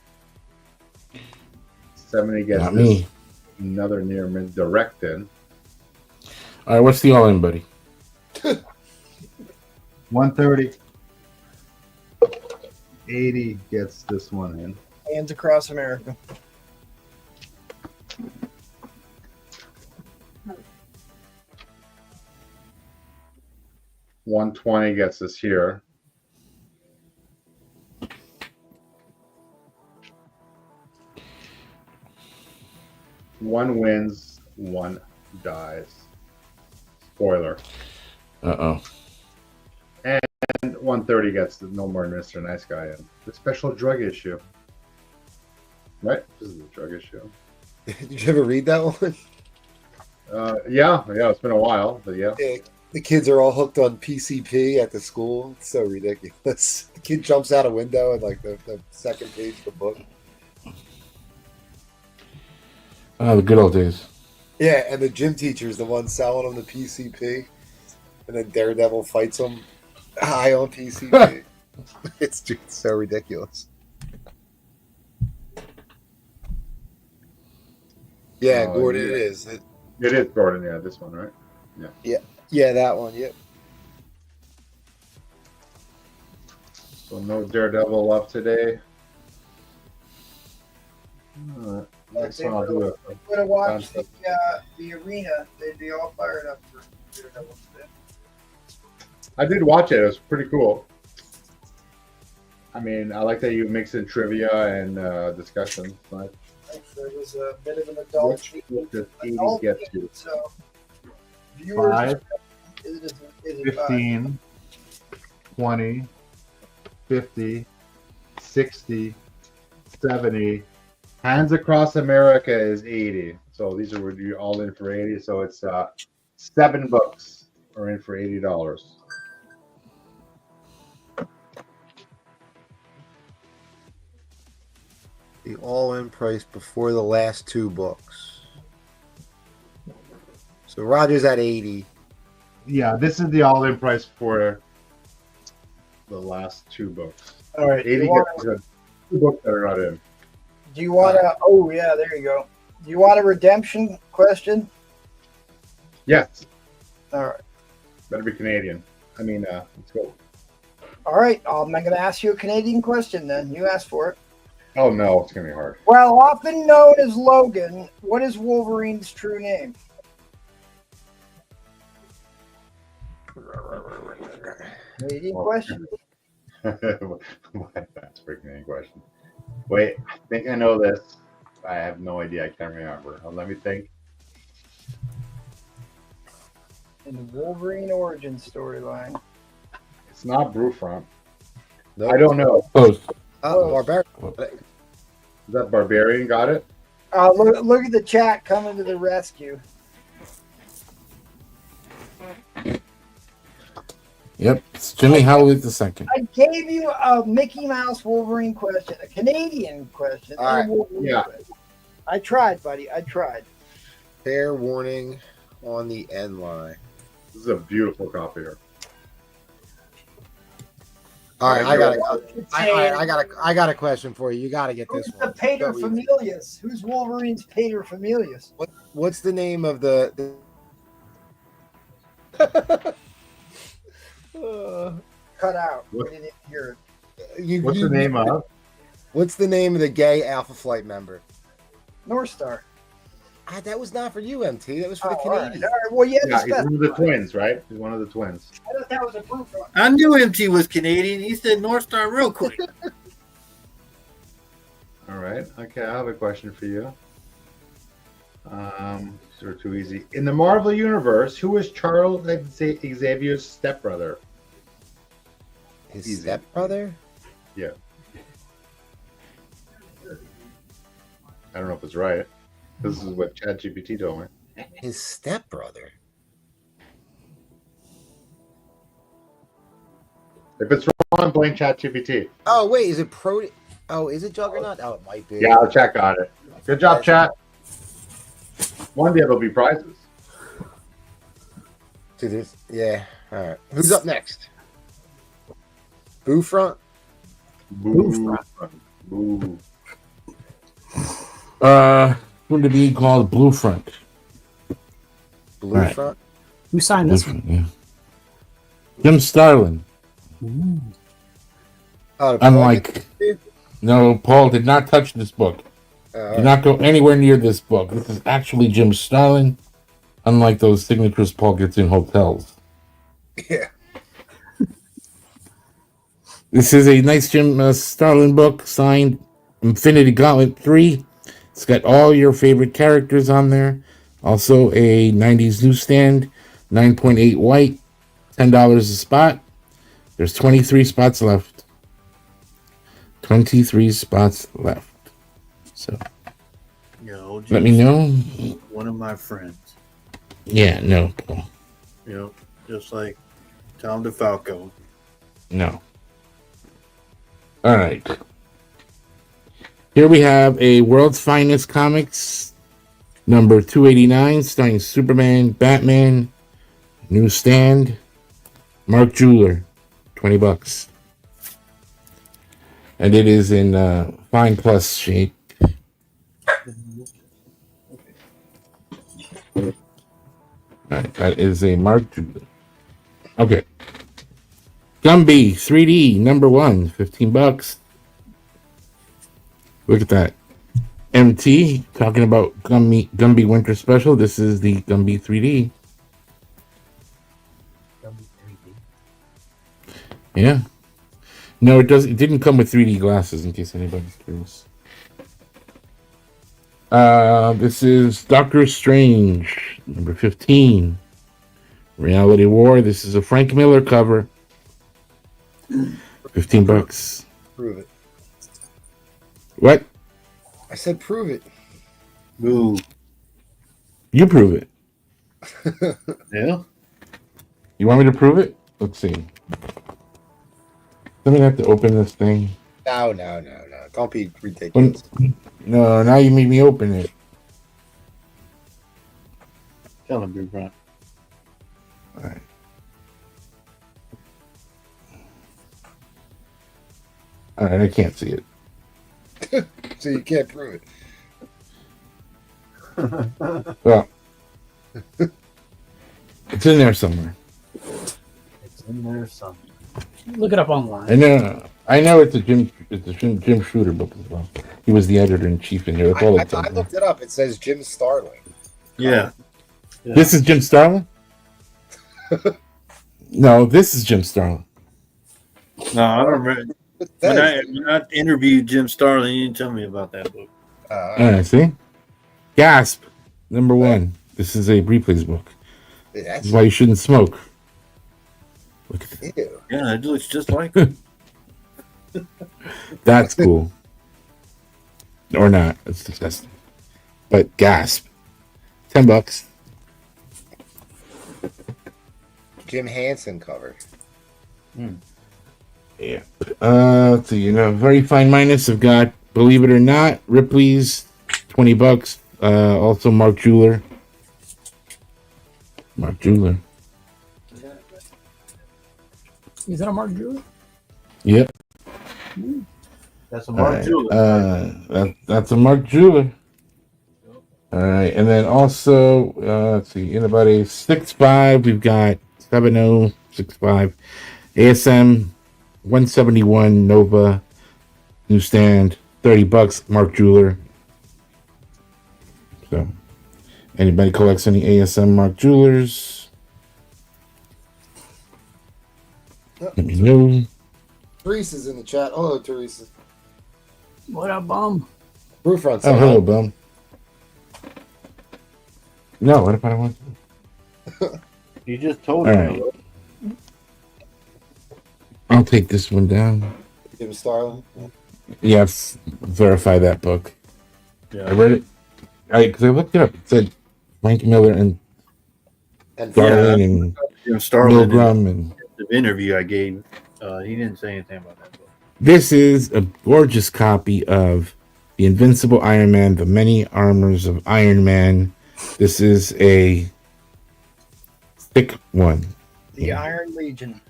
70 gets Not this me. another near mint direct in. All right, what's the all in, buddy? 130. 80 gets this one in. Hands Across America. $120 gets us here. One wins, one dies. Spoiler. Uh-oh. And 130 gets the No More Mr. Nice Guy in. The special drug issue. Right? This is the drug issue. Did you ever read that one? Yeah, it's been a while, but yeah. Yeah, the kids are all hooked on PCP at the school. It's so ridiculous. The kid jumps out a window and like the second page of the book. Oh, the good old days. Yeah, and the gym teacher's the one selling them the PCP, and then Daredevil fights him high on PCP. It's so ridiculous. Yeah, Gordon, yeah. it is. It is Gordon, yeah, this one, right? Yeah, that one. Yep. So no Daredevil love today. Next one I'll do it. Would have watched the arena, they'd be all fired up for Daredevil today. I did watch it. It was pretty cool. I mean, I like that you mix in trivia and discussion. But There was a bit of an adult what does 80 adult get theme, to? so viewers 5, is it 15, 20, 50, 60, 70. Hands Across America is 80. So these are you're all in for 80. So it's 7 books are in for $80. The all-in price before the last 2 books. So Roger's at 80. Yeah, this is the all-in price for the last 2 books. All right. 80 gets 2 books that are not in. Do you want to? Oh yeah, there you go. Do you want a redemption question? Yes, All right. better be Canadian. I mean, let's go. All right. I'm going to ask you a Canadian question then. You asked for it. Oh no, it's gonna be hard. Well, often known as Logan, what is Wolverine's true name? Canadian question. That's a freaking Canadian question. Wait, I think I know this. I have no idea. I can't remember. Let me think. In the Wolverine origin storyline. It's not Brewfront. Nope. I don't know. Close. Barbarian. Is that Barbarian? Got it? Look at the chat coming to the rescue. Yep, it's Jimmy Howlett II. I gave you a Mickey Mouse Wolverine question, a Canadian question, All and right. a Wolverine Yeah. question. I tried, buddy. I tried. Fair warning on the end line. This is a beautiful copy here. All right, I got a question for you. You got to get Who's this the one. pater familias? Who's Wolverine's pater familias? What's the name of the Cut out. What- We didn't hear it. What's the name of? What's the name of the gay Alpha Flight member? North Star. That was not for you, MT. That was for the all right. Canadian. All right. Well, Yeah, he's discuss. one of the twins, right? He's one of the twins. I thought that was a proof. I knew MT was Canadian. He said North Star real quick. All right. Okay, I have a question for you. These are too easy. In the Marvel universe, who is Charles Xavier's stepbrother? His Easy. stepbrother? Yeah. I don't know if it's right. This is what ChatGPT told me. His stepbrother? If it's wrong, blame ChatGPT. Oh, wait. Is it Pro? Oh, is it Juggernaut? Oh, it might be. Yeah, I'll check on it. Good job, chat. One day there'll be prizes. To this. Yeah. All right. Who's up next? Boo Front? Boo. Boo. Going to be called Blue Front. Blue Right. Front? Who signed Blue this one? Front, yeah. Jim Starlin. Oh, Unlike, no, Paul did not touch this book. Did not go anywhere near this book. This is actually Jim Starlin, unlike those signatures Paul gets in hotels. Yeah. This is a nice Jim Starlin book, signed Infinity Gauntlet 3. It's got all your favorite characters on there. Also a 90s newsstand, 9.8 white, $10 a spot. There's 23 spots left. 23 spots left. So Yo, let me know. One of my friends. Yeah, no, Paul. You know, just like Tom DeFalco. No. All right. Here we have a World's Finest Comics number 289, starring Superman, Batman, newsstand, Mark Jeweler, $20. And it is in fine plus shape. All right, that is a Mark Jeweler. Okay. Gumby 3D number 1, $15. Look at that. MT talking about Gumby Winter Special. This is the Gumby 3D. Yeah. No, it doesn't. It didn't come with 3D glasses, in case anybody's curious. This is Doctor Strange number 15. Reality War. This is a Frank Miller cover. $15. Prove it. What? I said prove it. Boo. You prove it. Yeah. You want me to prove it? Let's see. I'm gonna have to open this thing. No. Don't be ridiculous. No, now you made me open it. Tell him, Boo Front. All right. All right, I can't see it. So you can't prove it. Well, it's in there somewhere. It's in there somewhere. Look it up online. I know it's a Jim Shooter book as well. He was the editor in chief in there. That's all it says. I looked it up. It says Jim Starlin. Yeah. This is Jim Starlin? No, this is Jim Starlin. No, I don't remember. When I interviewed Jim Starlin, you didn't tell me about that book. All right, see? Gasp, number 1. This is a replays book. This is why you shouldn't smoke. Look at that. Ew. Yeah, it looks just like it. That's cool. Or not. It's disgusting. But gasp. $10. Jim Hansen cover. Yeah. Let's see. Very fine minus. I've got, believe it or not, Ripley's, $20. Also Mark Jeweler. Mark Jeweler. Is that a Mark Jeweler? Yep. That's a Mark Jeweler. That's a Mark Jeweler. All right, and then also let's see, in about a 6.5, we've got 7065. ASM 171 Nova newsstand, $30. Mark Jeweler. So, anybody collects any ASM Mark Jewelers? Let me know. Teresa's in the chat. Hello, Teresa. What up, Bum? Roof front. Oh, hello, Bum. No, what if I want to? You just told All me. right. I'll take this one down. Give him Starling. Yes, verify that book. Yeah. I read it. Because I looked it up. It said Frank Miller and And Darling and Jim Starlin, Milgram. And the interview I gave, he didn't say anything about that book. this is a gorgeous copy of The Invincible Iron Man, The Many Armors of Iron Man. This is a thick one. The Iron Legion.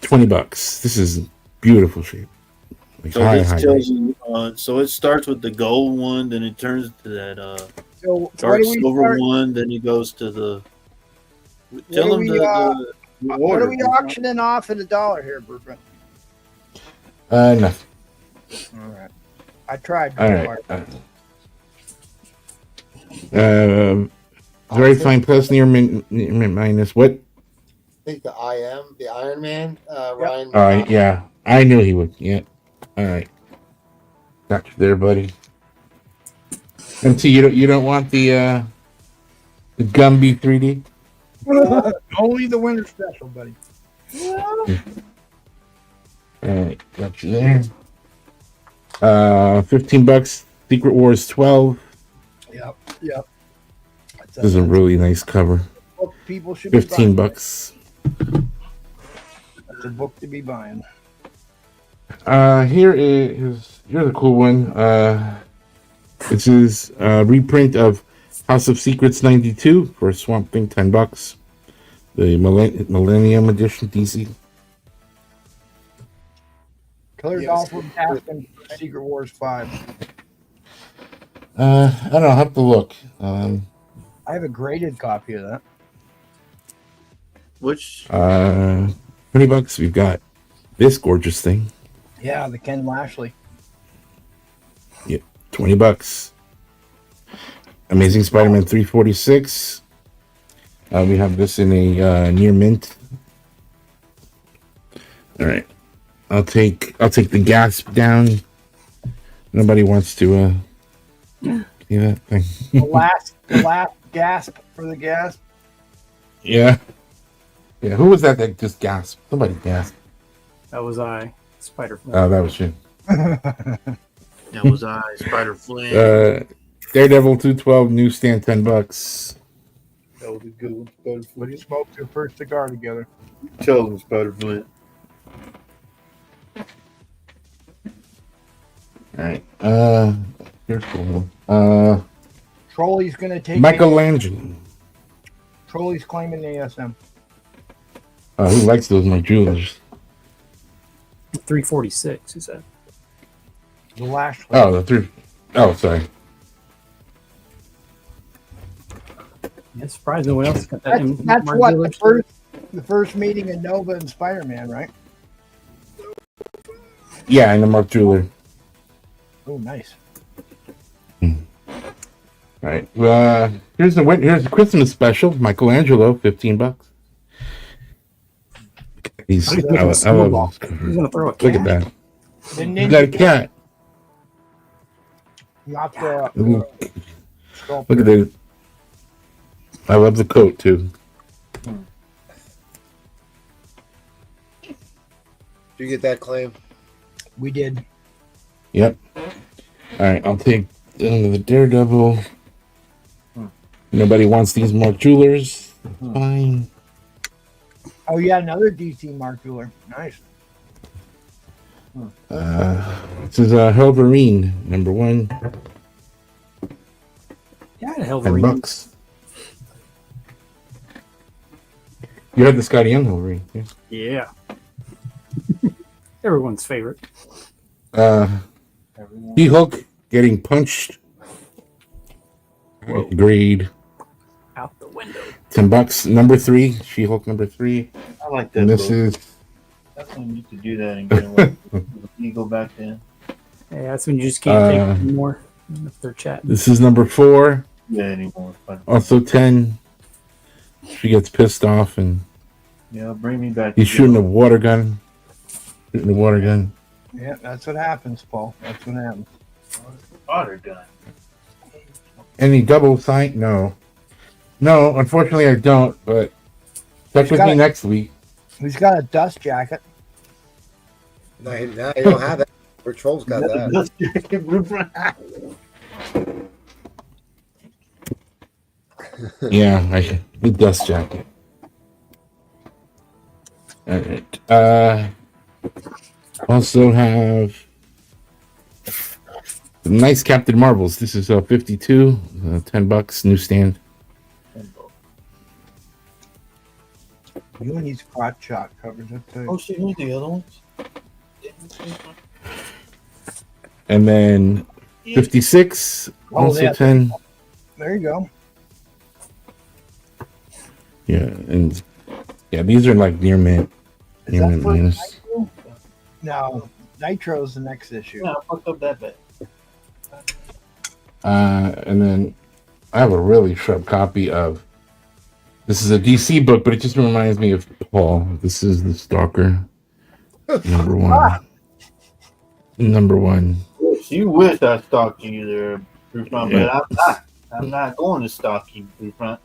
$20. This is beautiful shape. Like So this tells you. So it starts with the gold one, then it turns to that So what dark do we silver start? one, then it goes to the. What Tell do them we, the What order. are we auctioning off at $1 here, Brooklyn? Nothing. All right. I tried. All right. Very fine plus near mint minus what? I think the Iron Man, Ryan. All right, yeah. I knew he would. Yeah. All right. Got you there, buddy. MT, you don't want the Gumby 3D? Only the winter special, buddy. All right, got you there. $15. Secret Wars 12. Yep. That's This is a really nice cover. book people should be $15. buying. That's a book to be buying. Here's a cool one. This is a reprint of House of Secrets 92 for Swamp Thing, $10. The Millennium Edition DC. Colored Yes. off with Aspen Secret Wars 5. I don't know. I'll have to look. I have a graded copy of that. Which $20. We've got this gorgeous thing. Yeah, the Ken Lashley. $20. Amazing Spider-Man 346. We have this in a near mint. All right, I'll take the gasp down. Nobody wants to see that thing. The last gasp for the gasp. Yeah. Who was that just gasped? Somebody gasped. That was I, Spider Flint. Oh, that was you. that was I, Spider Flint. Daredevil 212 newsstand, $10. That was a good one. Spider We Flint. smoked their first cigar together. Tell them, Spider Flint. All right. Here's cool. Trolley's gonna take Michelangelo. Trolley's claiming the ASM. Who likes those my jewelers? 346, he said. The Lashley. Oh, the three. Oh, sorry. Yeah, surprised no one else got that. That's what the first meeting of Nova and Spider-Man, right? Yeah, and the Mark Jeweler. Oh, nice. All right. Here's the Christmas special. Michelangelo, $15. He's He's I love He's gonna throw a cat. Look at that. The You got a cat. Not the Ooh, sculptor. look at that. I love the coat too. Did you get that claim? We did. Yep. All right, I'll take the Daredevil. Nobody wants these Mark Jewelers. Fine. Oh, yeah, another DC Mark Jeweler. Nice. This is Helverine, #1. Yeah, the hell of a ring. $10. You had the Scotty Young Helverine. Yeah. Yeah. Everyone's favorite. He-Hulk getting punched. Grade Out the window. $10. Number 3, She-Hulk number 3. I like that. And this book. is That's when you used to do that and get away with Eagle back then. Yeah, that's when you just can't take it anymore if they're chatting. this is number 4. Yeah, anymore. But, Also 10. She gets pissed off and yeah, bring me back. he's to shooting a Eagle. water gun. Shooting a water gun. Yeah, that's what happens, Paul. That's what happens. Water gun. Any double sign? No. No, unfortunately I don't, but check with me next week. He's got a dust jacket. No, you don't have that. Patrol's got that. Dust jacket blueprint. Yeah, the dust jacket. All right. Also have nice Captain Marvels. This is 52, $10, newsstand. You and these crotch shot covers. Oh shit, who's the other ones? And then 56, also yeah. 10. There you go. Yeah, and yeah, these are like near mint. Is Near that mint for minus. Nitro? No, Nitro's the next issue. Yeah, I fucked up that bad. And then I have a really sharp copy of. This is a DC book, but it just reminds me of Paul. This is the Stalker, number 1. Number 1. You wish I stalked you there, Blueprint, but I'm not. I'm not going to stalk you, Blueprint.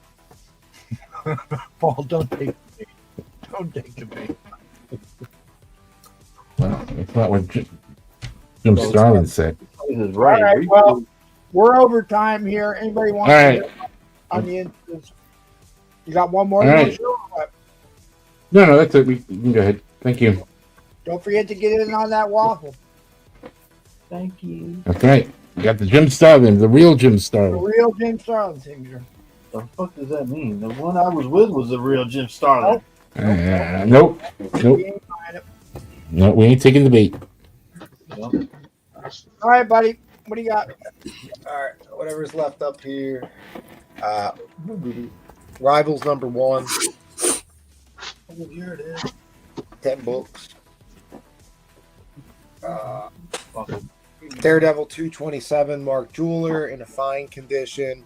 Paul, don't take the bait. Don't take the bait. Well, it's not what Jim Starlin said. This is right. All right, well, we're over time here. Anybody want All right. to on the instance? You got one more? All right. No, that's it. We can go ahead. Thank you. Don't forget to get in on that waffle. Thank you. That's right. We got the Jim Starlin, the real Jim The Starlin. real James Starlin thing here. The fuck does that mean? The one I was with was the real Jim Starlin. Nope. We ain't buying it. No, we ain't taking the bait. All right, buddy. What do you got? All right, whatever's left up here. Rivals number 1. Here it is. 10 books. Daredevil 227, Mark Jeweler in a fine condition.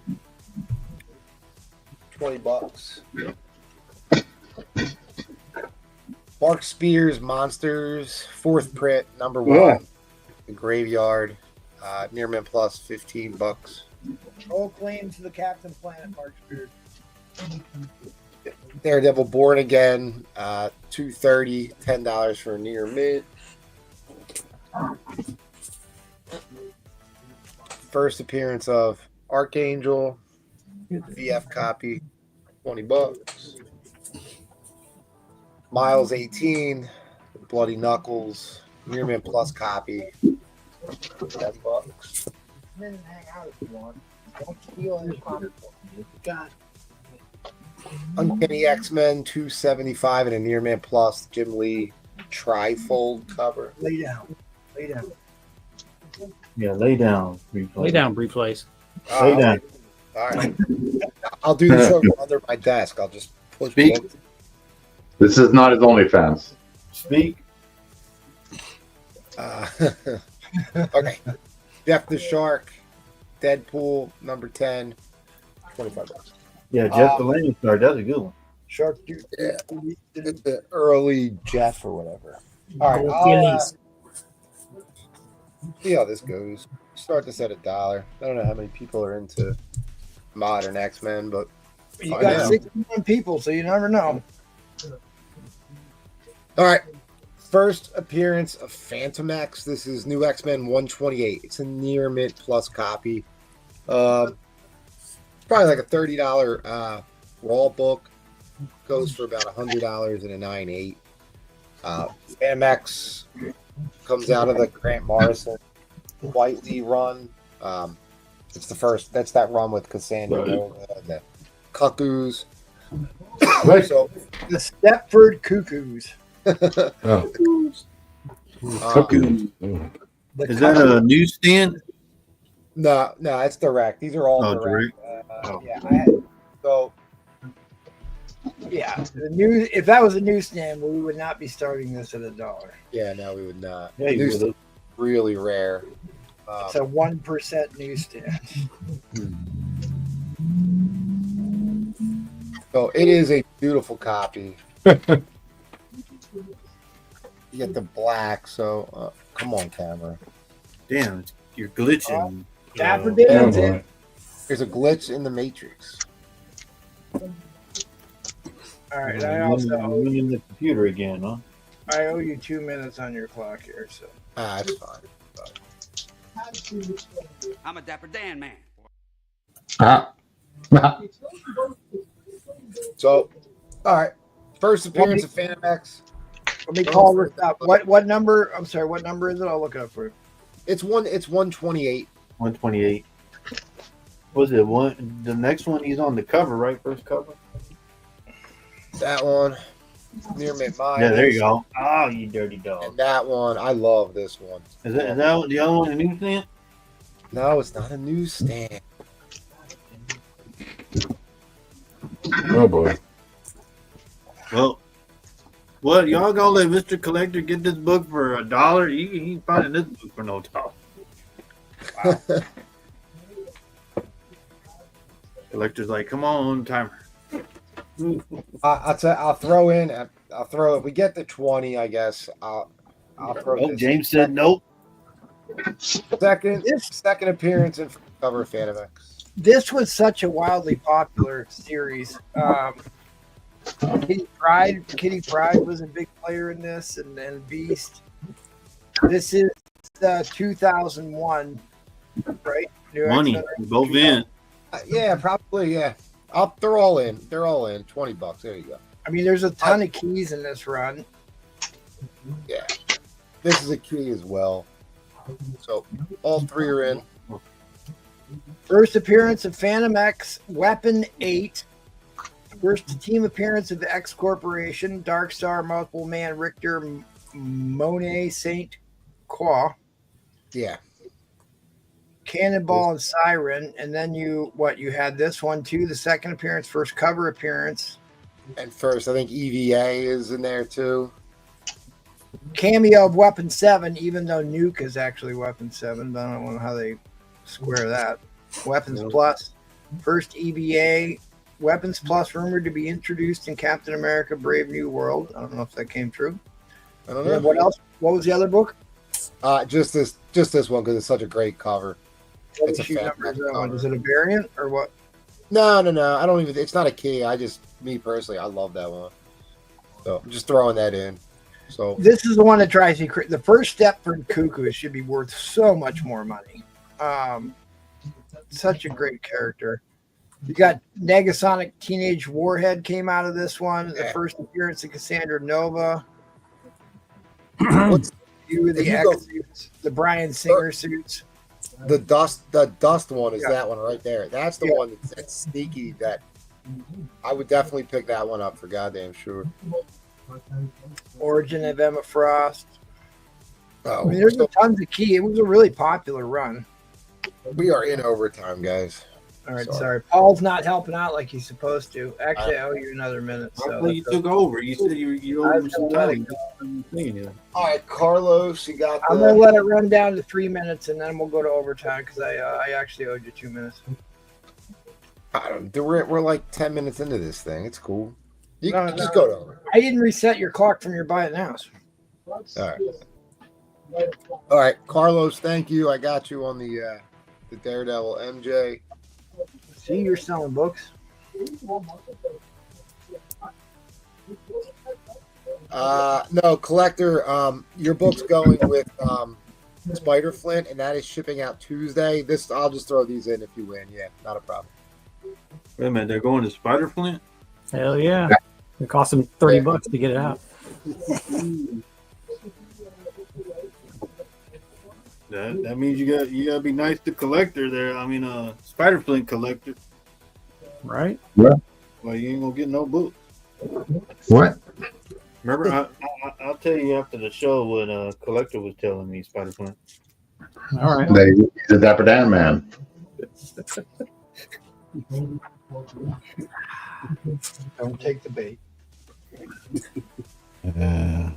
$20. Mark Spears Monsters, 4th print, number 1. The Graveyard, near mint plus, $15. All claims to the Captain Planet, Mark Spears. Daredevil Born Again, $230, $10 for near mint. First appearance of Archangel, VF copy, $20. Miles 18, Bloody Knuckles, near mint plus copy, $10. Men hang out if you want. Don't steal his comic book. God. Uncanny X-Men 275 and a near mint plus Jim Lee trifold cover. Lay down. Lay down. Yeah, lay down. Lay down, Brieflace. Lay down. All right. I'll do the show from under my desk. I'll just push Speak. books. This is not his OnlyFans. Speak. Okay. Jeff the Shark, Deadpool number 10, $25. Yeah, Jeff the Landing Star. That's a good one. Shark dude. Yeah. The early Jeff or whatever. All right. I'll see how this goes. Start this at $1. I don't know how many people are into modern X-Men, but You find got out. 61 people, so you never know. All right. First appearance of Phantom X. This is New X-Men 128. It's a near mint plus copy. Probably like a $30 raw book. Goes for about $100 in a 9.8. Phantom X comes out of the Grant Morrison Whiteley run. It's the first. That's that run with Cassandra, the Cuckoos. So, The Stepford Cuckoos. Oh, The Is that a newsstand? No, it's direct. These are all Oh, direct. direct? Yeah. So Yeah, if that was a newsstand, we would not be starting this at $1. Yeah, no, we would not. Yeah, you News- would've. really rare. It's a 1% newsstand. So it is a beautiful copy. You get the black. So come on, camera. Damn, you're glitching. Dapper Uh, Dan's Oh, in. boy. There's a glitch in the Matrix. All right, you're I in the computer again, huh? owe you 2 minutes on your clock here. So That's fine. I'm a Dapper Dan man. Ah. So, all right. First appearance of Phantom X. let me call this up. What number? I'm sorry. What number is it? I'll look it up for you. It's 128. 128. Was it one? The next one, he's on the cover, right? First cover. That one. Near me, mine. Yeah, there you go. Oh, you dirty dog. And that one. I love this one. Is that the other one, the newsstand? No, it's not a newsstand. Oh boy. Well, what y'all gonna let Mr. Collector get this book for $1? He ain't finding this book for no $1. Collector's like, come on, timer. I'll throw in. I'll throw it. We get the 20, I guess. I'll throw. Oh, this James said nope. second appearance in cover of Phantom X. This was such a wildly popular series. Kitty Pryde was a big player in this, and Beast. This is 2001, right? New Money, X-Men. both in. Yeah, probably. Yeah, they're all in. They're all in. $20. There you go. I mean, there's a ton of keys in this run. Yeah, this is a key as well. So all three are in. First appearance of Phantom X, Weapon 8. First team appearance of the X Corporation, Dark Star, Multiple Man, Richter, Monet, Saint Croix, Yeah, Cannonball, and Siren. And then you had this one too, the second appearance, first cover appearance. and first I think EVA is in there too. Cameo of Weapon 7, even though Nuke is actually Weapon 7, but I don't know how they square that. Weapons Plus, first EVA, Weapons Plus rumored to be introduced in Captain America Brave New World. I don't know if that came true. I don't Yeah, know. what else? What was the other book? Just this one because it's such a great cover. What It's a issue number is that one? cover. Is it a variant or what? No. I don't even. It's not a key. Me personally, I love that one. So I'm just throwing that in. So This is the one that drives me crazy. The first step for Cuckoo should be worth so much more money. Such a great character. You got Negasonic Teenage Warhead came out of this one. The first appearance of Cassandra Nova. what's You with the If you X go- suits, the Bryan Singer suits. the dust one? Is Yeah. that one right there? That's the Yeah. one that's sneaky. That I would definitely pick that one up for goddamn sure. Origin of Emma Frost. Oh, I mean, there's tons of key. It was a really popular run. we are in overtime, guys. All right, Sorry. sorry. Paul's not helping out like he's supposed to. Actually, I owe you another minute. So You took over. You said you owed him some time. All right, Carlos, you got I'm gonna let it run down to 3 minutes, and then we'll go to overtime because I actually owed you 2 minutes. We're like 10 minutes into this thing. It's cool. You No, can just no. go to over. I didn't reset your clock from your buy it now. All right. All right, Carlos, thank you. I got you on the Daredevil MJ. See, you're selling books. No, Collector, your book's going with Spider Flint, and that is shipping out Tuesday. I'll just throw these in if you win. Yeah, not a problem. Wait a minute, they're going to Spider Flint? Hell yeah. It cost him $30 to get it out. That means you gotta be nice to Collector there. I mean, Spider Flint Collector. Right? Well, you ain't gonna get no book. What? Remember, I'll tell you after the show what Collector was telling me. Spider Flint. All right. He's a Dapper Dan man. Don't take the bait. Hey,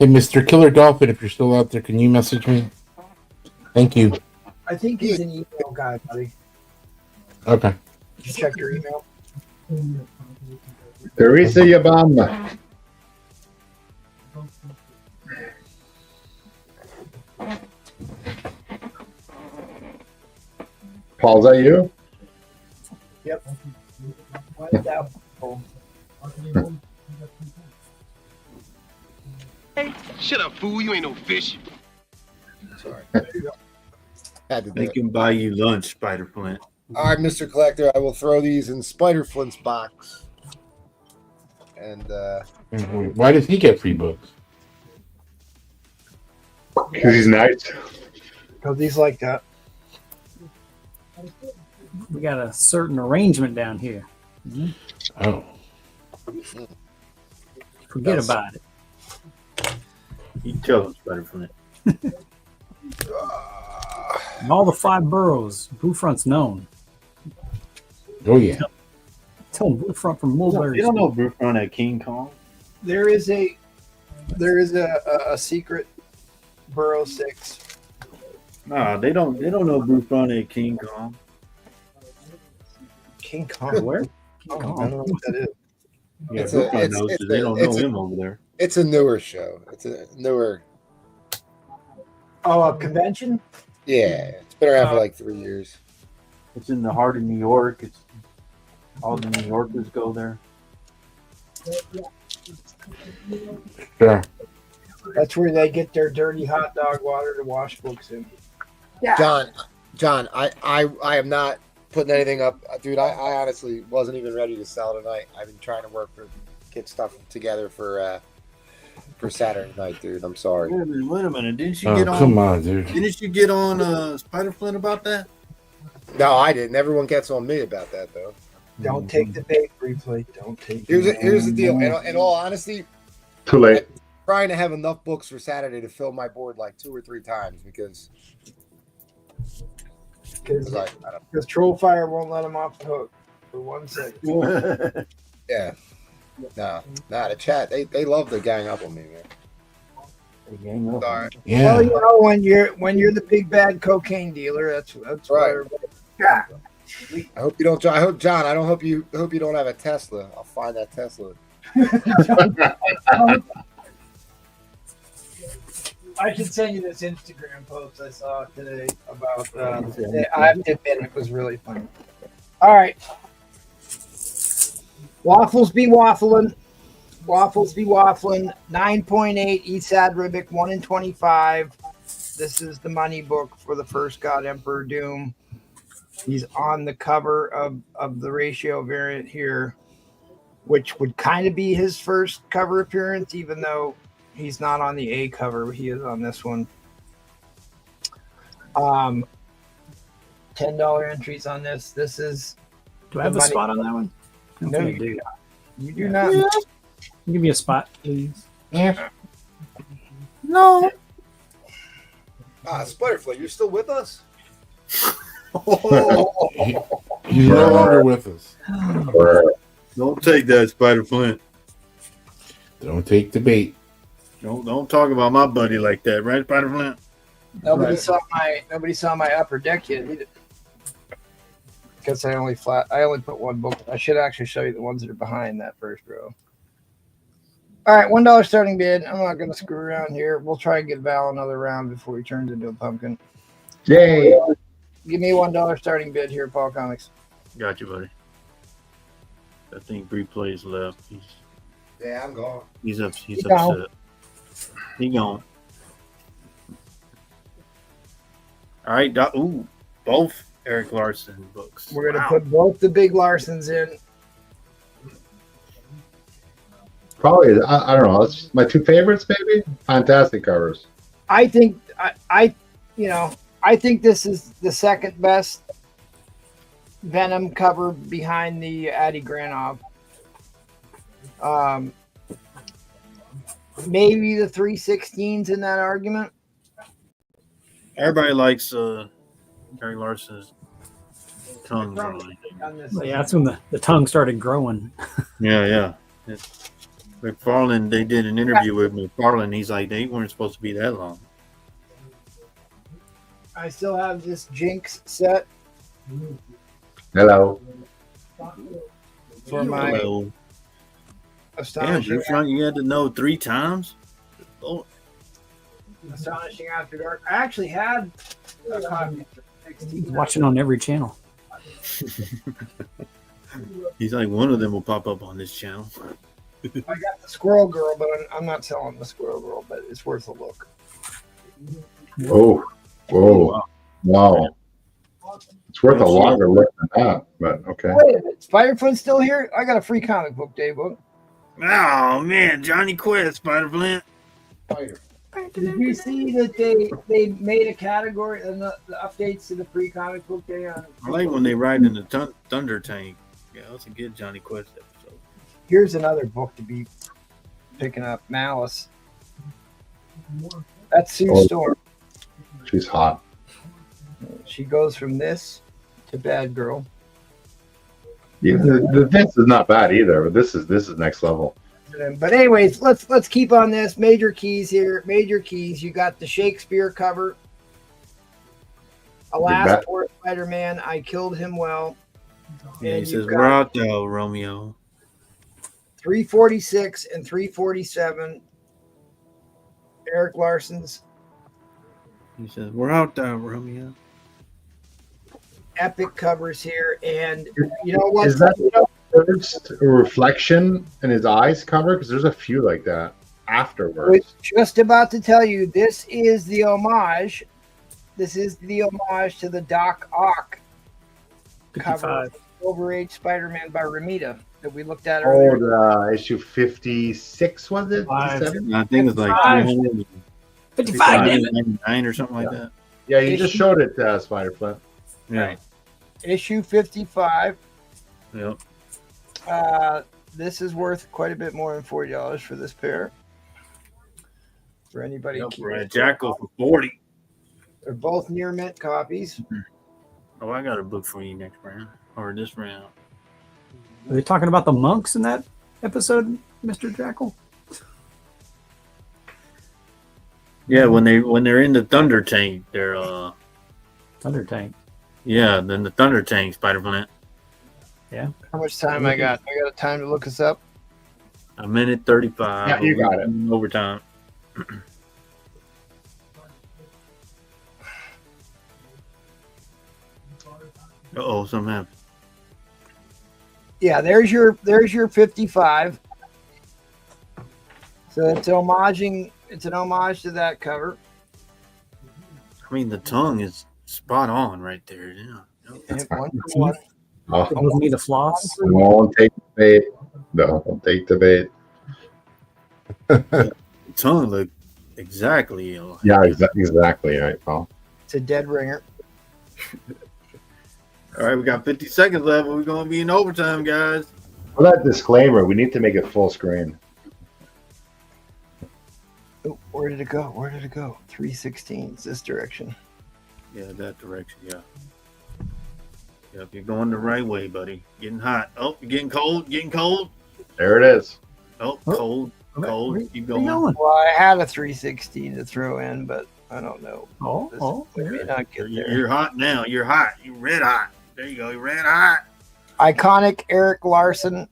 Mr. Killer Dolphin, if you're still out there, can you message me? Thank you. I think he's an email guy, buddy. Okay. Did you check your email? Teresa Yabama. Paul, is that you? Yep. What's that? Shut up, fool. You ain't no fish. Sorry. Had to do They it. can buy you lunch, Spider Flint. All right, Mr. Collector, I will throw these in Spider Flint's box. And Why does he get free books? Because he's nice. Because he's like that. We got a certain arrangement down here. Oh. Forget about it. You tell them, Spider Flint. In all the 5 boroughs, Bluefront's known. Oh, yeah. Tell them Bluefront from Mulberry. You don't know Brewfront at King Kong? There is a secret Burrow 6. Nah, they don't know Brewfront at King Kong. King Kong. Where? I don't know what that is. Yeah, It's Brewfront a- knows it's because they a- don't it's know a- him over there. it's a newer show. It's a newer. Oh, a convention? Yeah, it's been around for like 3 years. It's in the heart of New York. It's all the New Yorkers go there. Sure. That's where they get their dirty hot dog water to wash books in. John, I am not putting anything up, dude. I honestly wasn't even ready to sell tonight. I've been trying to get stuff together for Saturday night, dude. I'm sorry. Wait a minute. Didn't you Oh, get on? come on, dude. Didn't you get on Spider Flint about that? No, I didn't. Everyone gets on me about that, though. Don't take the bait briefly. Don't take Here's it. the deal. In all honesty, Too late. I'm trying to have enough books for Saturday to fill my board like 2 or 3 times because Because Trollfire won't let him off the hook for 1 second. yeah. No, the chat they love to gang up on me, man. Sorry. Yeah. Well, you know, when you're the big bad cocaine dealer, that's Right. where. Yeah. I hope you don't. I hope John. I hope you don't have a Tesla. I'll find that Tesla. I should send you this Instagram post I saw today about. I have to admit, it was really funny. All right, waffles be waffling. Waffles be waffling. 9.8 Esad Ribic 1 in 25. This is the money book for the first God Emperor Doom. He's on the cover of the ratio variant here, which would kind of be his first cover appearance, even though he's not on the A cover. He is on this one. $10 entries on this. This is. Do I have a spot on that one? No, Okay, you dude. do not. You do not. Give me a spot, please. Yeah. No. Sputterfly, you're still with us? He's no longer with us. Don't take that, Spider Flint. Don't take the bait. Don't talk about my buddy like that, right, Spider Flint? Nobody saw my upper deck yet either. Because I only put one book. I should actually show you the ones that are behind that first row. All right, $1 starting bid. I'm not going to screw around here. We'll try and get Val another round before he turns into a pumpkin. Yay. Give me a $1 starting bid here at Paul Comics. Got you, buddy. I think Bree plays left. Yeah, I'm gone. He's He gone. upset. He gone. All right. Ooh, both Eric Larson books. We're going to put both the big Larsons in. Probably, I don't know. That's my 2 favorites, maybe. Fantastic covers. I think I think this is the second best Venom cover behind the Adi Granov. Maybe the 316s in that argument. Everybody likes Eric Larson's tongue drawing. On this Yeah, that's when the tongue started growing. Yeah. McFarlane, they did an interview with McFarlane. He's like, they weren't supposed to be that long. I still have this Jinx set Hello. for my Hello. Damn, astonishing, Bruce, you had to know 3 times? Oh, astonishing After Dark. I actually had a copy of He's 16. watching on every channel. he's like, one of them will pop up on this channel. I got the Squirrel Girl, but I'm not selling the Squirrel Girl, but it's worth a look. Whoa. Wow. It's worth a longer look than that, but okay. Wait a minute, Spider-Foot's still here? I got a free comic book day book. Oh, man, Johnny Quest, Spider-Flint. Did you see that they made a category and the updates to the free comic book day on? I like when they ride in the Thunder Tank. Yeah, that's a good Johnny Quest episode. Here's another book to be picking up, Malice. That's Sue Storm. She's hot. She goes from this to Bad Girl. Yeah, the this is not bad either, but this is next level. But anyways, let's keep on this. Major keys here. Major keys. You got the Shakespeare cover. Alas, poor Spider-Man. I killed him well. Yeah, he And says, you've we're got out there, Romeo. 346 and 347. Eric Larson's He says, we're out there, Romeo. epic covers here. And you know what? Is that first reflection in his eyes cover? Because there's a few like that I afterwards. was just about to tell you, this is the homage. This is the homage to the Doc Ock cover, 55. Silver Age Spider-Man by Ramita that we looked at Oh, earlier. the issue 56 was it? Five. 57? I think it's like 55, damn it. 399 or something like that. Yeah, you just showed it, Spider-Flint. Yeah. Issue 55. Yep. This is worth quite a bit more than $40 for this pair. For anybody, Yep, keeping right. it. Jackal for 40. They're both near mint copies. Oh, I got a book for you next round. Or this round. Are they talking about the monks in that episode, Mr. Jackal? Yeah, when they're in the Thunder Tank, they're Thunder Tank. yeah, then the Thunder Tank, Spider-Flint. How much time I got? I got a time to look this up. 1:35. Yeah, you got it. Overtime. Uh-oh, something happened. Yeah, there's your 55. So it's homaging. It's an homage to that cover. I mean, the tongue is spot on right there. Yeah. And one for one. Oh, It was me the floss. don't take the bait. No, don't take the bait. The tongue look exactly alike. Yeah, exactly right, Paul. It's a dead ringer. All right, we got 50 seconds left. We're going to be in overtime, guys. For that disclaimer, we need to make it full screen. Oh, where did it go? Where did it go? 316. It's this direction. Yeah, that direction, yeah. Yep, you're going the right way, buddy. Getting hot. Oh, you're getting cold. Getting cold. There it is. Oh, Oh. cold. Cold. Where Keep you going. going? Well, I had a 316 to throw in, but I don't know. We may not get there. You're hot now. You're hot. You're red hot. There you go. You're red hot. Iconic Eric Larson.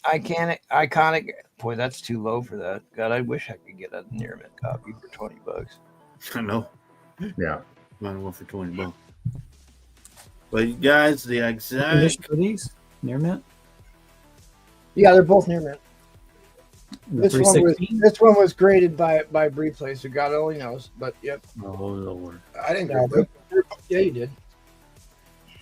Iconic. Boy, that's too low for that. God, I wish I could get a near mint copy for $20. I know. Yeah. Mine one for $20. But you guys, the exact Condition for these? Near mint? Yeah, they're both near mint. The This one was graded by Briefplay, so God only knows. But yep. Oh Lord. I didn't No, grab it. yeah, you did.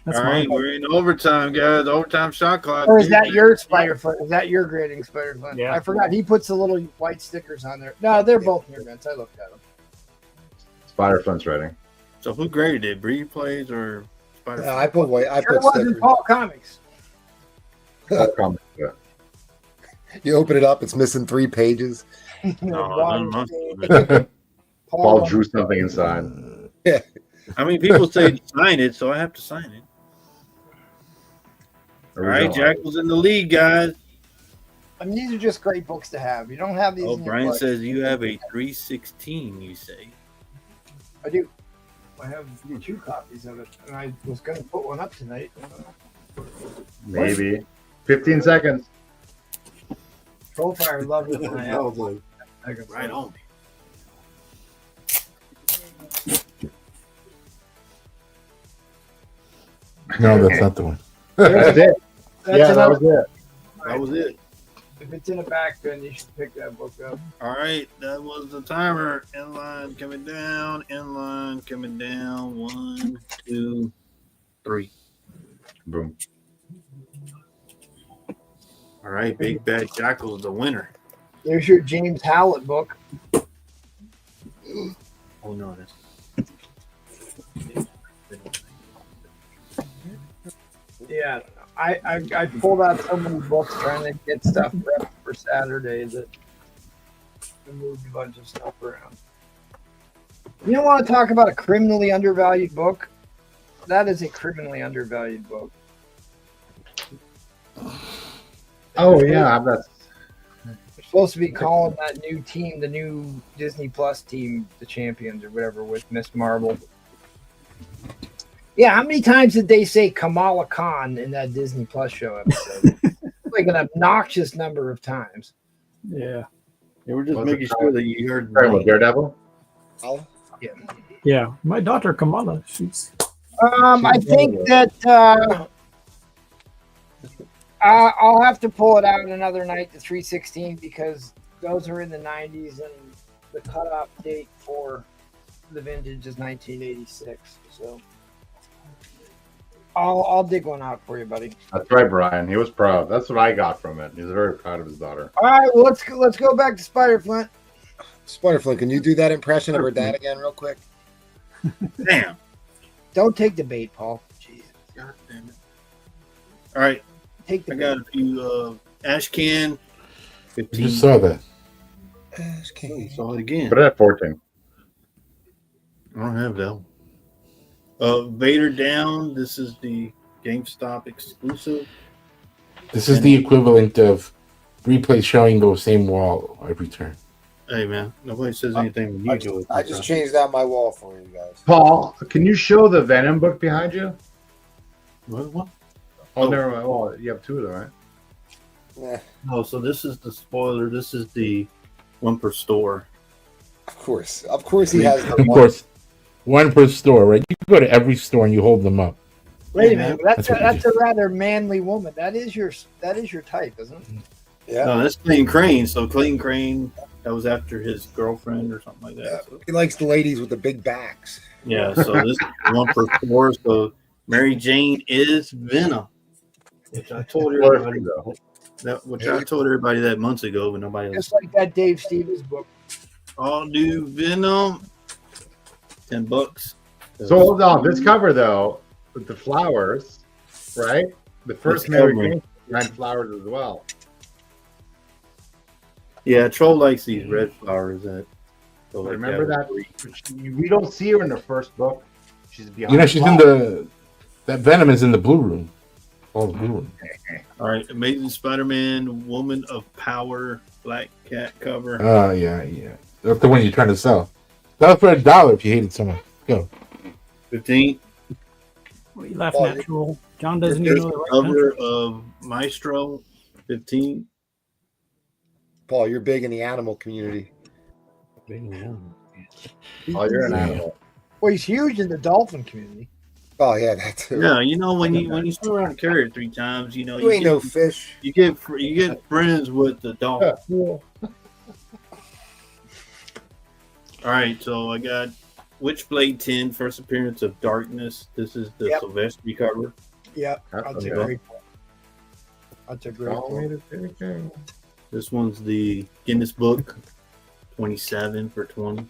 That's All right, mine. we're in overtime, guys. Overtime shot clock. Or is that your Spider-Foot? Is that your grading Spider-Foot? Yeah. I forgot. He puts the little white stickers on there. No, they're both near mints. I looked at them. Spider-Flint's ready. So who graded it? Bree plays or Spider? I put white. I Sure put wasn't stickers. Paul Comics. Yeah. You open it up, it's missing 3 pages. No, Ron none Paul drew something inside. I mean, people say to sign it, so I have to sign it. All right, Jackal's in the lead, guys. I mean, these are just great books to have. You don't have these. Oh, in your Brian collection. says you have a 316. You say? I do. I have 2 copies of it, and I was going to put one up tonight. Maybe 15 seconds. Trollfire loved it. I was like, right on. No, that's not the one. That's it. That's Yeah, that another- was it. That was it. If it's in the back, then you should pick that book up. All right, that was the timer. Inline coming down. Inline coming down. 1, 2, 3. Boom. All right, Big Bad Jackal's the winner. There's your James Howlett book. Oh no, that's Yeah, I pulled out so many books trying to get stuff prepped for Saturday that I moved a bunch of stuff around. You don't want to talk about a criminally undervalued book? That is a criminally undervalued book. Oh yeah, that's We're supposed to be calling that new team, the new Disney Plus team, the champions or whatever, with Miss Marvel. Yeah, how many times did they say Kamala Khan in that Disney Plus show episode? Like an obnoxious number of times. Yeah. They were just Was making it sure that you heard. right with Daredevil. Yeah. My daughter Kamala, she's I think that I'll have to pull it out another night, the 316, because those are in the 90s and the cutoff date for the vintage is 1986. So I'll dig one out for you, buddy. That's right, Brian. He was proud. That's what I got from it. He's very proud of his daughter. All right, well, let's go back to Spider-Flint. Spider-Flint, can you do that impression of her dad again real quick? Damn. Don't take the bait, Paul. Jesus. God damn it. All right, Take the I bait. got a few Ashcan. I 15. just saw that. Oh, you saw it again. Put it at 14. I don't have that one. Vader Down. This is the GameStop exclusive. This is the equivalent of replay showing the same wall every turn. Hey man, nobody says anything when you do it. I just changed out my wall for you guys. Paul, can you show the Venom book behind you? What? Oh, never mind. Well, you have 2 of them, right? Eh, Oh, so this is the spoiler. This is the one per store. of course he has the Of one. course, one per store, right? You can go to every store and you hold them up. Wait a minute. That's That's what a rather manly woman. That is your type, isn't it? Yeah, No, that's Clean Crane. So Clean Crane, that was after his girlfriend or something like that. So, he likes the ladies with the big backs. yeah, so this is one per store. So Mary Jane is Venom, which I told everybody that months ago, but nobody else. Just like that Dave Stevens book. All new Venom, $10. So hold on. This cover, though, with the flowers, right? The first That's Mary covering. Jane behind flowers as well. Yeah, Troll likes these red flowers. That so like Remember that. that? We don't see her in the first book. She's behind. You know, she's in flowers. that Venom is in the blue room. Oh, the blue room. All right, Amazing Spider-Man, Woman of Power, Black Cat cover. Oh, yeah. That's the one you're trying to sell. That was for $1 if you hated someone. Go. 15. what are you laughing at, Troll? John doesn't Here's even know the the right cover country. of Maestro, 15. Paul, you're big in the animal community. Oh, you're an animal. Well, he's huge in the dolphin community. Oh yeah, that too. Yeah, you know when you swim around a carrier 3 times, you know You ain't no fish. you get friends with the dolphin. All right, so I got Witchblade 10, first appearance of Darkness. This is the Yep. Silvestri cover. Yep, That's that's a okay. great one. That's a great one. This one's the Guinness Book, 27 for 20.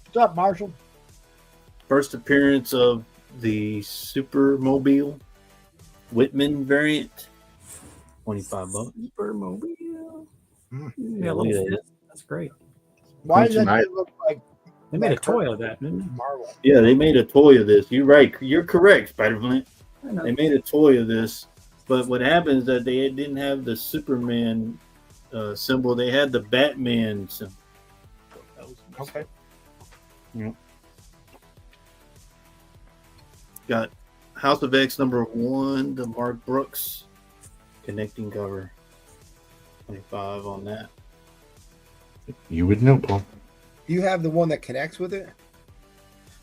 What's up, Marshall? First appearance of the Supermobile Whitman variant, $25. Supermobile. Hmm. Yeah, a little fit. That's great. Why does that Tonight. thing look like They made a toy of that, didn't they? Marvel. Yeah, they made a toy of this. You're right. You're correct, Spider-Man. I know. They made a toy of this, but what happens is that they didn't have the Superman symbol. They had the Batman symbol. Okay. Got House of X #1, the Mark Brooks connecting cover. 25 on that. You would know, Paul. Do you have the one that connects with it?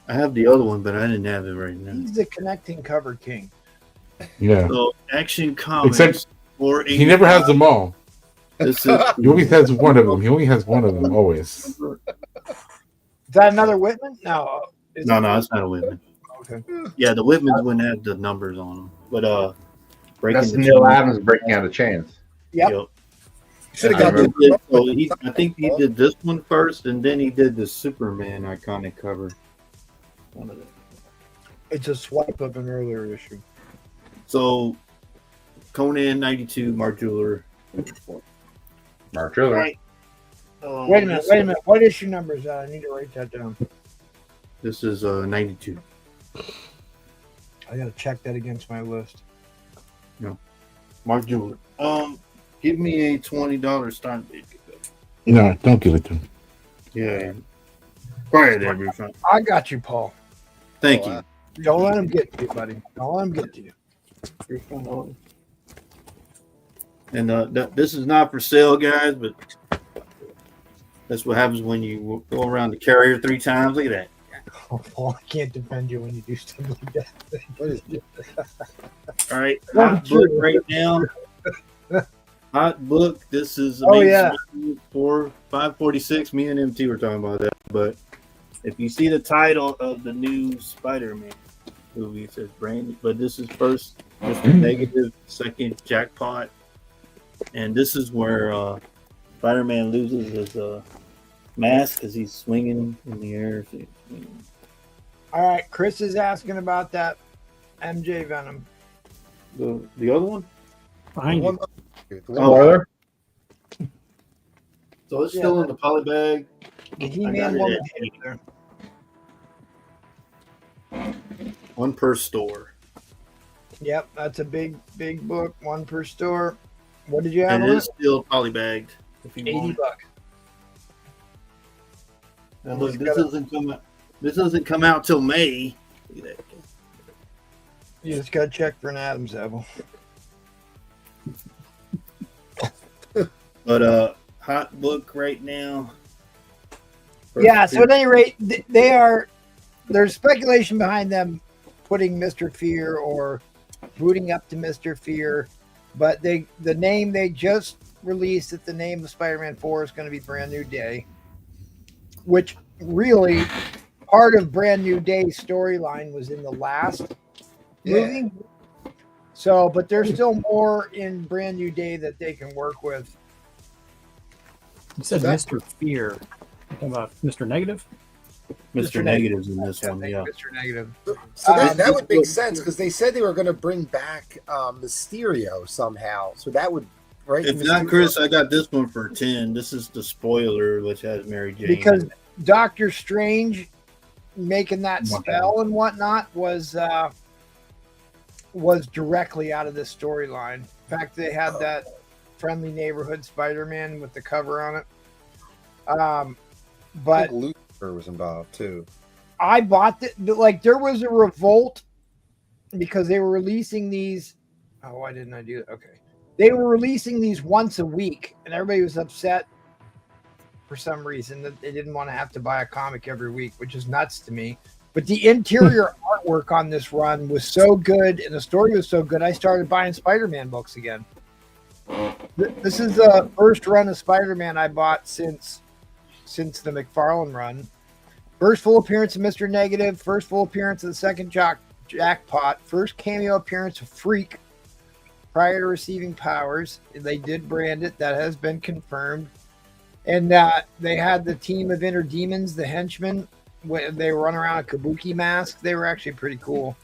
I have the other one, but I didn't have it right now. He's the connecting cover king. Yeah. So Action Comics. Except he never has them all. This is He always has one of them. He only has one of them always. Is that another Whitman? No. no, it's not a Whitman. Okay. Yeah, the Whitmans wouldn't have the numbers on them, but breaking That's the Neil chain. Adams breaking out of chains. Yep. Should have I got the. think he did this one first, and then he did the Superman iconic cover. One of them. It's a swipe of an earlier issue. So Conan 92, Mark Jeweler. Mark Triller. Right. Wait a minute. What issue number is that? I need to write that down. This is 92. I gotta check that against my list. Mark Jeweler. Give me a $20 start bid. No, don't give it to him. Yeah. Quiet there, my friend. I got you, Paul. Thank you. Don't let him get to you, buddy. Don't let him get to you. And this is not for sale, guys, but that's what happens when you go around the carrier 3 times. Look at that. Oh, Paul, I can't defend you when you do stuff like that. What is it? All right. Hot book right now. Hot book. This is for 546. Me and MT were talking about that. But if you see the title of the new Spider-Man movie, it says brand. But this is first Mr. Negative, second Jackpot. And this is where Spider-Man loses his mask because he's swinging in the air. All right, Chris is asking about that MJ Venom. The other one? Behind you. Spoiler. So it's still in the poly bag. The I got He-Man it one at was there. 1 per store. Yep, that's a big book. 1 per store. What did you have? And on it's it? still poly bagged. If you want $80. it. Now look, this doesn't come out till May. Look at that. You just got to check for an Adam's apple. But hot book right now. Yeah, so at any rate, there's speculation behind them putting Mr. Fear or booting up to Mr. Fear, but the name they just released that the name of Spider-Man 4 is going to be Brand New Day, which really part of Brand New Day's storyline was in the last movie. So, but there's still more in Brand New Day that they can work with. You said Mr. Fear. Talking about Mr. Negative? Mr. Negative's in this one, yeah. Mr. Negative. So that would make sense because they said they were going to bring back Mysterio somehow. So that would, right? If not, Chris, I got this one for 10. This is the spoiler, which has Mary Jane. Because Doctor Strange making that spell and whatnot was directly out of this storyline. In fact, they had that Friendly Neighborhood Spider-Man with the cover on it. But Lucifer was involved too. I bought it. Like there was a revolt because they were releasing these. Oh, why didn't I do that? Okay, they were releasing these once a week, and everybody was upset for some reason that they didn't want to have to buy a comic every week, which is nuts to me. But the interior artwork on this run was so good, and the story was so good. I started buying Spider-Man books again. This is the first run of Spider-Man I bought since the McFarlane run. First full appearance of Mr. Negative, first full appearance of the second Jackpot, first cameo appearance of Freak prior to receiving powers. They did brand it. That has been confirmed. And they had the team of Inner Demons, the henchmen. They run around a kabuki mask. They were actually pretty cool.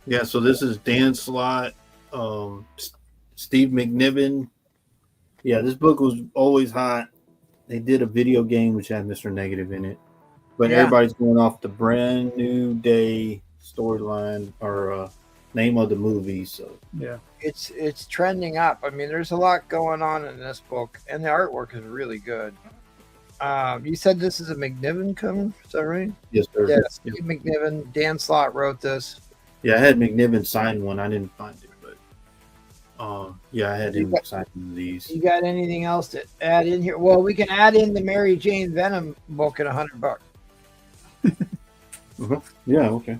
Yeah, so this is Dan Slott, Steve McNiven. Yeah, this book was always hot. They did a video game which had Mr. Negative in it. But Yeah. everybody's going off the brand new day storyline or name of the movie. So Yeah. It's trending up. I mean, there's a lot going on in this book, and the artwork is really good. You said this is a McNiven cover, is that right? yes, sir. Yeah, Steve McNiven. Dan Slott wrote this. Yeah, I had McNiven sign one. I didn't find it, but yeah, I had him sign one of these. You got anything else to add in here? Well, we can add in the Mary Jane Venom book at $100. Yeah, okay.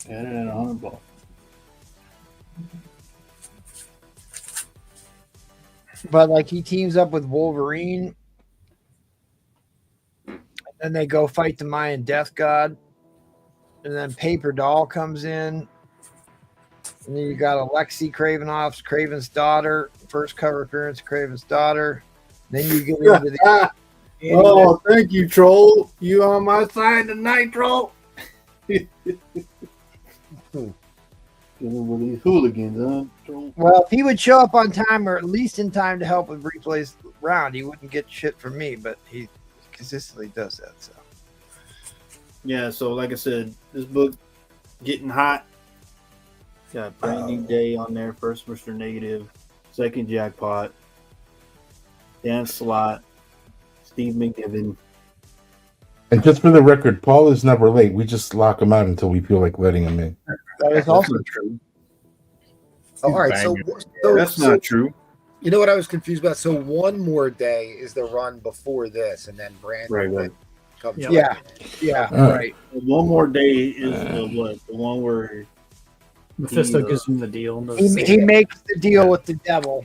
Add it at $100. But like he teams up with Wolverine, and then they go fight the Mayan Death God, and then Paper Doll comes in, and then you got Alexei Kravinoff's Craven's daughter, first cover appearance of Craven's daughter. Then you get into the Oh, thank you, Troll. You on my side tonight, Troll? Dealing with these hooligans, huh, Troll? Well, if he would show up on time or at least in time to help with replay's round, he wouldn't get shit from me, but he consistently does that. So Yeah, so like I said, this book getting hot. Got brand new day on there. First Mr. Negative, second Jackpot, Dan Slott, Steve McNiven. And just for the record, Paul is never late. We just lock him out until we feel like letting him in. that is also true. All right, so That's not true. You know what I was confused about? So one more day is the run before this, and then Brandon Right. comes. Yeah. yeah, Oh. right. One more day is the what? The one where Mephisto gives him the deal. He makes the deal with the devil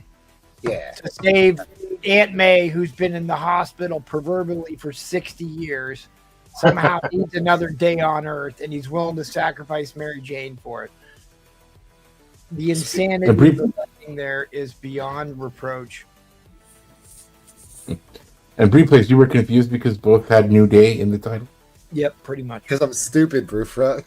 Yeah. to save Aunt May, who's been in the hospital proverbially for 60 years. Somehow needs another day on Earth, and he's willing to sacrifice Mary Jane for it. The insanity of the thing there is beyond reproach. And replays, you were confused because both had New Day in the title? Yep, pretty much. Because I'm stupid, Brufra.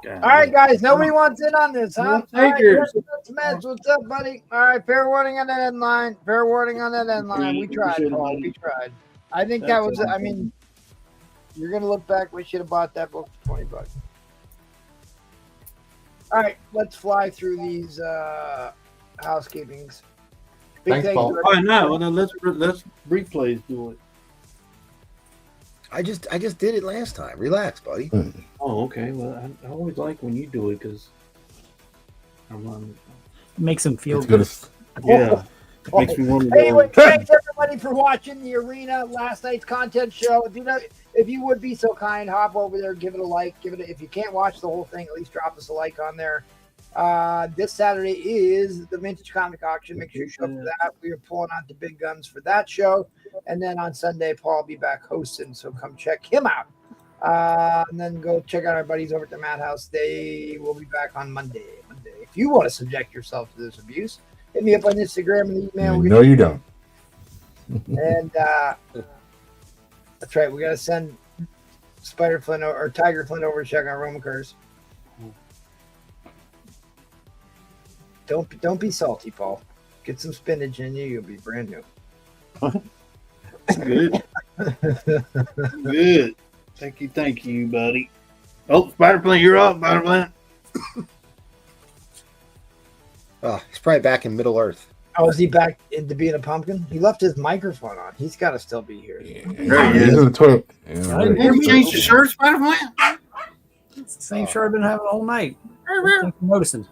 All right, guys. Nobody wants in on this, huh? No takers. All right, Meds, what's up, buddy? All right, fair warning on that end line. Fair warning on that end line. We tried, Paul. We tried. I think that was. I mean, you're gonna look back. We should have bought that book for $20. All right, let's fly through these housekeepings. Thanks, thank Paul. you. All right, now well, then let's replays do it. I just did it last time. Relax, buddy. Oh, okay. Well, I always like when you do it because Makes him feel It's good. good. yeah, it makes me want to go. Anyway, thanks everybody for watching the Arena last night's content show. If you would be so kind, hop over there, give it a like, if you can't watch the whole thing, at least drop us a like on there. This Saturday is the Vintage Comic Auction. Make sure you show up for that. We are pulling out the big guns for that show. And then on Sunday, Paul will be back hosting, so come check him out. And then go check out our buddies over at the Madhouse. They will be back on Monday. If you want to subject yourself to this abuse, hit me up on Instagram and email. No, you don't. And that's right. We got to send Spider Flint or Tiger Flint over to check on Roman Curse. Don't be salty, Paul. Get some spinach in you. You'll be brand new. Good. Good. Thank you, buddy. Oh, Spider-Plant, you're up, Spider-Plant. Oh, he's probably back in Middle Earth. Oh, is he back into being a pumpkin? He left his microphone on. He's got to still be here. He's in the toilet. Yeah, right. Have you changed your shirt, Spider-Plant? It's the same shirt I've been having all night. Thanks for noticing.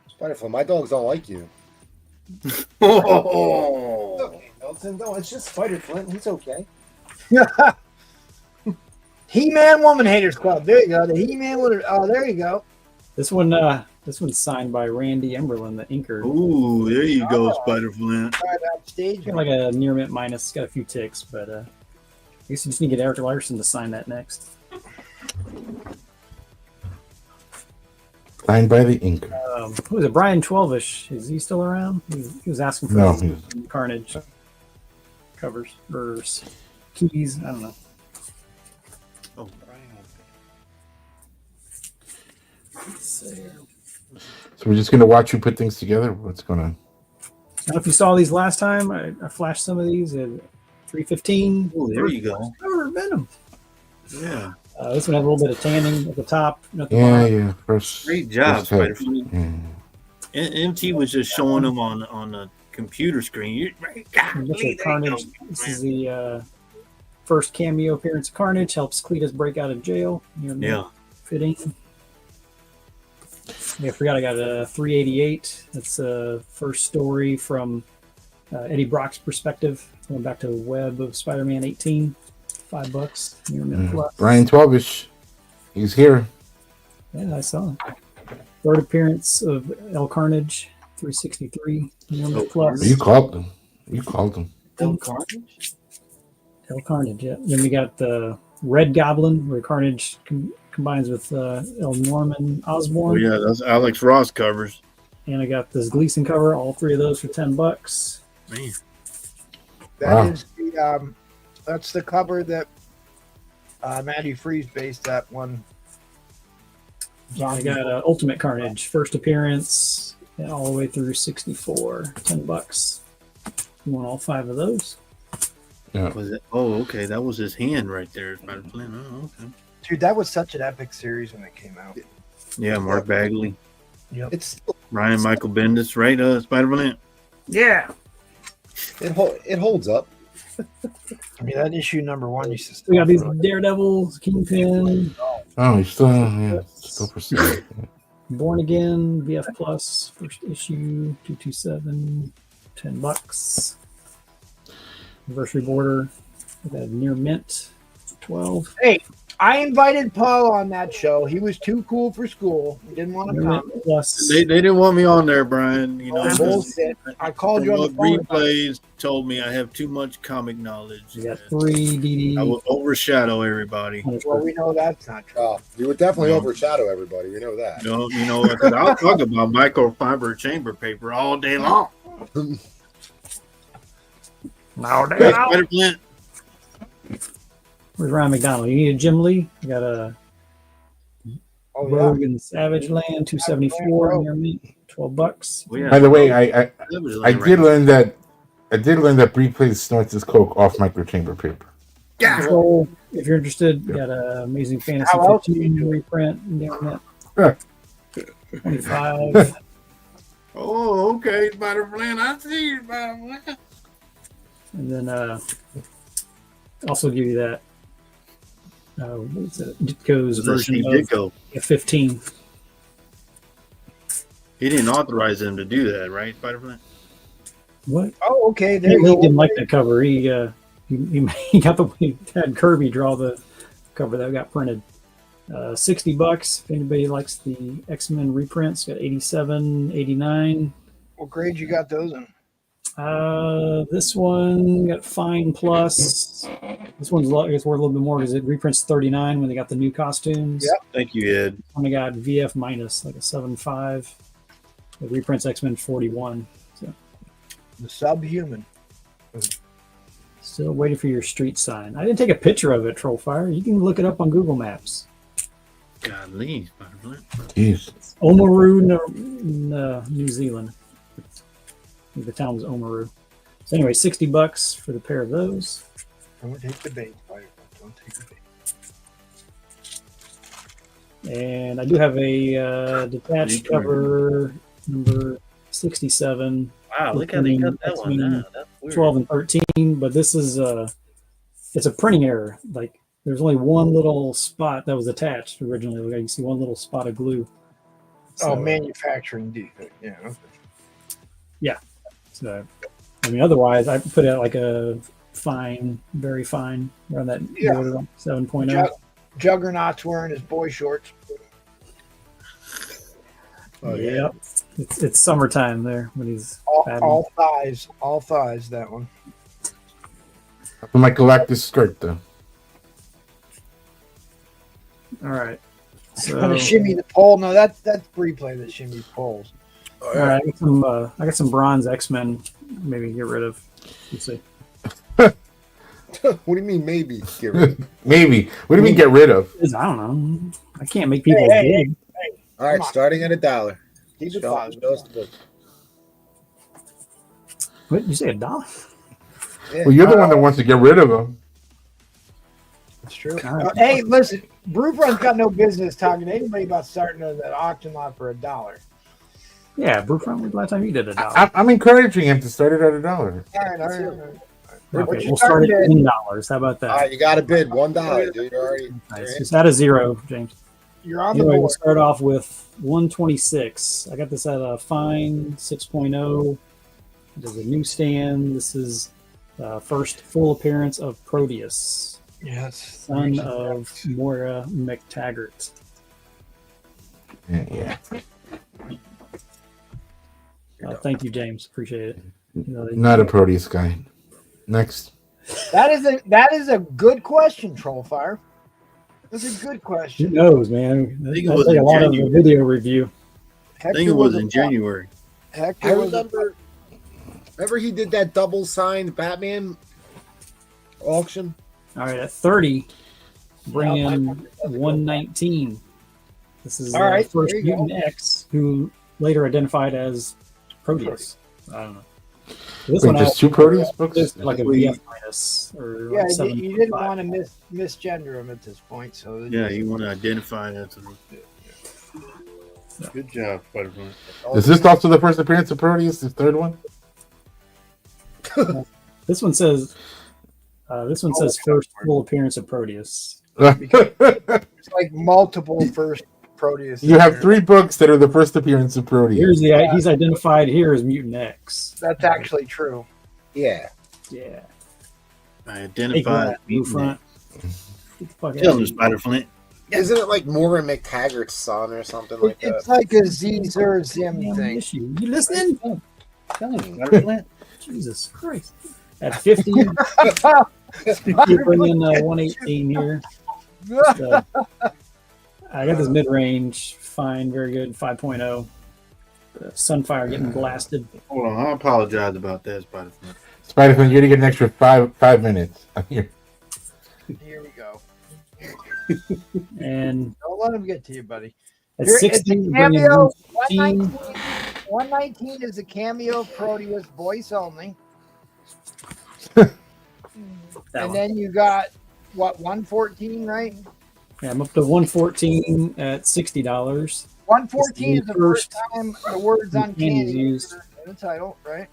Spider-Fly, my dogs don't like you. Oh. Okay, Milton, no, it's just Spider-Flint. He's okay. He-Man Woman Haters Club. There you go. The He-Man Woman. Oh, there you go. This one's signed by Randy Emberlin, the inker. Ooh, there you go, Spider-Flint. Right upstage. Got like a near mint minus. It's got a few ticks, but I guess you just need to get Eric Larson to sign that next. Signed by the inker. Who was it? Brian 12ish. Is he still around? He was asking for No, Carnage covers or keys. I don't know. Oh, Let's see here. So we're just gonna watch you put things together. What's gonna? don't know if you saw these last time. I flashed some of these at 315. Oh, there you go. Cover Venom. Yeah. This one has a little bit of tanning at the top. At the Yeah, bottom. yeah. First, Great job, first head. Spider-Man. MT was just showing them on the computer screen. This is Carnage. This is the first cameo appearance of Carnage. Helps Cletus break out of jail. Yeah. Fitting. Yeah, I forgot I got a 388. That's the first story from Eddie Brock's perspective. Going back to Web of Spider-Man 18. $5. Near mint plus. Brian 12ish. He's here. Yeah, I saw him. Third appearance of El Carnage, 363. Near mint plus. You called him. You called him. El Carnage? El Carnage, yeah. Then we got the Red Goblin, where Carnage combines with El Norman Osborn. Oh, yeah, that's Alex Ross covers. And I got this Gleason cover, all three of those for $10. Man. That is the that's the cover that Matty Freeze based that one. I got Ultimate Carnage, first appearance, and all the way through 64, $10. You want all 5 of those? Yeah. Was it? Oh, okay. That was his hand right there. Spider-Man. Oh, okay. Dude, that was such an epic series when it came out. Yeah, Mark Bagley. Yep. It's Ryan Michael Bendis, right? Spider-Man. Yeah. it holds up. I mean, that issue #1 used to We got these Daredevils, Kingpin, Oh, he's still pursuing. Born Again, VF Plus, first issue, 227, $10. Anniversary Border, we got Near Mint, 12. Hey, I invited Paul on that show. He was too cool for school. He didn't want to Near come. Mint Plus. They didn't want me on there, Brian. You know, Bullshit. I called you on the phone. replays told me I have too much comic knowledge. We got 3 DD. I will overshadow everybody. Well, we know that's not true. You would definitely overshadow everybody. We know that. You know, because I'll talk about microfiber chamber paper all day long. Spider-Man. Where's Ryan McDonald? You need a Jim Lee? You got a Rogue and Savage Land, 274 near me, $12. Well, yeah, By the way, I Savage did Land, learn that Bree plays snorts his coke off microchamber paper. Control, if you're interested, you got a Amazing Fantasy How else 15 reprint, near net, 25. Oh, okay, Spider-Man. I see you, Spider-Man. And then also give you that what's it? Ditko's version of Ditko. 15. He didn't authorize them to do that, right, Spider-Man? What? Oh, okay. He There you go. didn't like that cover. He got he had Kirby draw the cover that got printed. $60 if anybody likes the X-Men reprints. Got 87, 89. What grade you got those in? This one got Fine Plus. This one's I guess worth a little bit more because it reprints 39 when they got the new costumes. Yep. Thank you, Ed. Only got VF minus, like a 7.5. It reprints X-Men 41. So The Subhuman. still waiting for your street sign. I didn't take a picture of it, Trollfire. You can look it up on Google Maps. Godly, Spider-Man. Jeez. Oamaru, New Zealand. I think the town was Oamaru. So anyway, $60 for the pair of those. Don't take the bait, Spider. Don't take the bait. And I do have a detached cover number 67. Wow, look how they cut that one down. That's weird. 12 and 13, but this is it's a printing error. Like there's only one little spot that was attached originally. Like you can see one little spot of glue. Oh, manufacturing defect. Yeah. Okay. So, I mean, otherwise, I put it like a fine, very fine, around that border, 7.0. Juggernaut's wearing his boy shorts. Oh yeah, it's summertime there when he's all thighs. That one. For my Galactus skirt, though. All right. So, Gonna shimmy the pole. No, that's replay that shimmy poles. all right, I got some bronze X-Men. Maybe get rid of. Let's see. What do you mean maybe get rid of? Maybe. What do you mean get rid of? I don't know. I can't make people Hey, big. All right, starting at $1. Keep it Show $5. us the book. What did you say? $1? Yeah. Well, you're the one that wants to get rid of them. That's true. All right. Hey, listen, Brewfront's got no business talking to anybody about starting that auction lot for $1. Yeah, Brewfront. When the last time you did $1? I'm encouraging him to start it at $1. All right. Okay, we'll start it at $10. How about that? All right, you got to bid $1, dude. You're already. Nice. Just add a 0, James. You're on the Anyway, we'll board. start off with 126. I got this at a fine 6.0. There's a newsstand. This is first full appearance of Proteus, Yes. son of Moira McTaggart. Yeah. Thank you, James. Appreciate it. You know, Not a Proteus guy. Next. That is a good question, Trollfire. That's a good who question. knows, man? I think it That's was like a in lot of January. the video review. I think it was in a- January. Hector I was a- remember he did that double signed Batman auction. All right, at 30, bring in 119. This is All right, first there you go. Mutant X, who later identified as Proteus. I don't know. This Wait, one there's has 2 Proteus books? like a VF minus or Yeah, like you didn't 7.5. want to misgender him at this point, so Yeah, you want to identify that. Good job, Spider-Man. Is this also the first appearance of Proteus, the third one? This one says first full appearance of Proteus. it's like multiple first Proteus. You have 3 books that are the first appearance of Proteus. Here's he's identified here as Mutant X. That's actually true. Yeah. Yeah. I Take identified. that, Brewfront. Get the fuck out Tell of him, here. Spider-Flint. Isn't it like Moira McTaggart's son or something like It's that? like a Zer Zim Damn thing. issue. You listening? Tell him, Spider-Flint. Jesus Christ. At 50, you bring in 118 here. So, I got this mid-range. Fine, very good. 5.0. Sunfire getting blasted. Hold on, I apologize about that, Spider-Flint. Spider-Man, you're going to get an extra 5 minutes. Here. Here we go. And Don't let him get to you, buddy. at It's 60, a you bring in cameo. 115. 119 is a cameo Proteus voice only. That And one. then you got, what, 114, right? Yeah, I'm up to 114 at $60. 114 is the first First time the words Uncanny uncanny is used. in the title, right?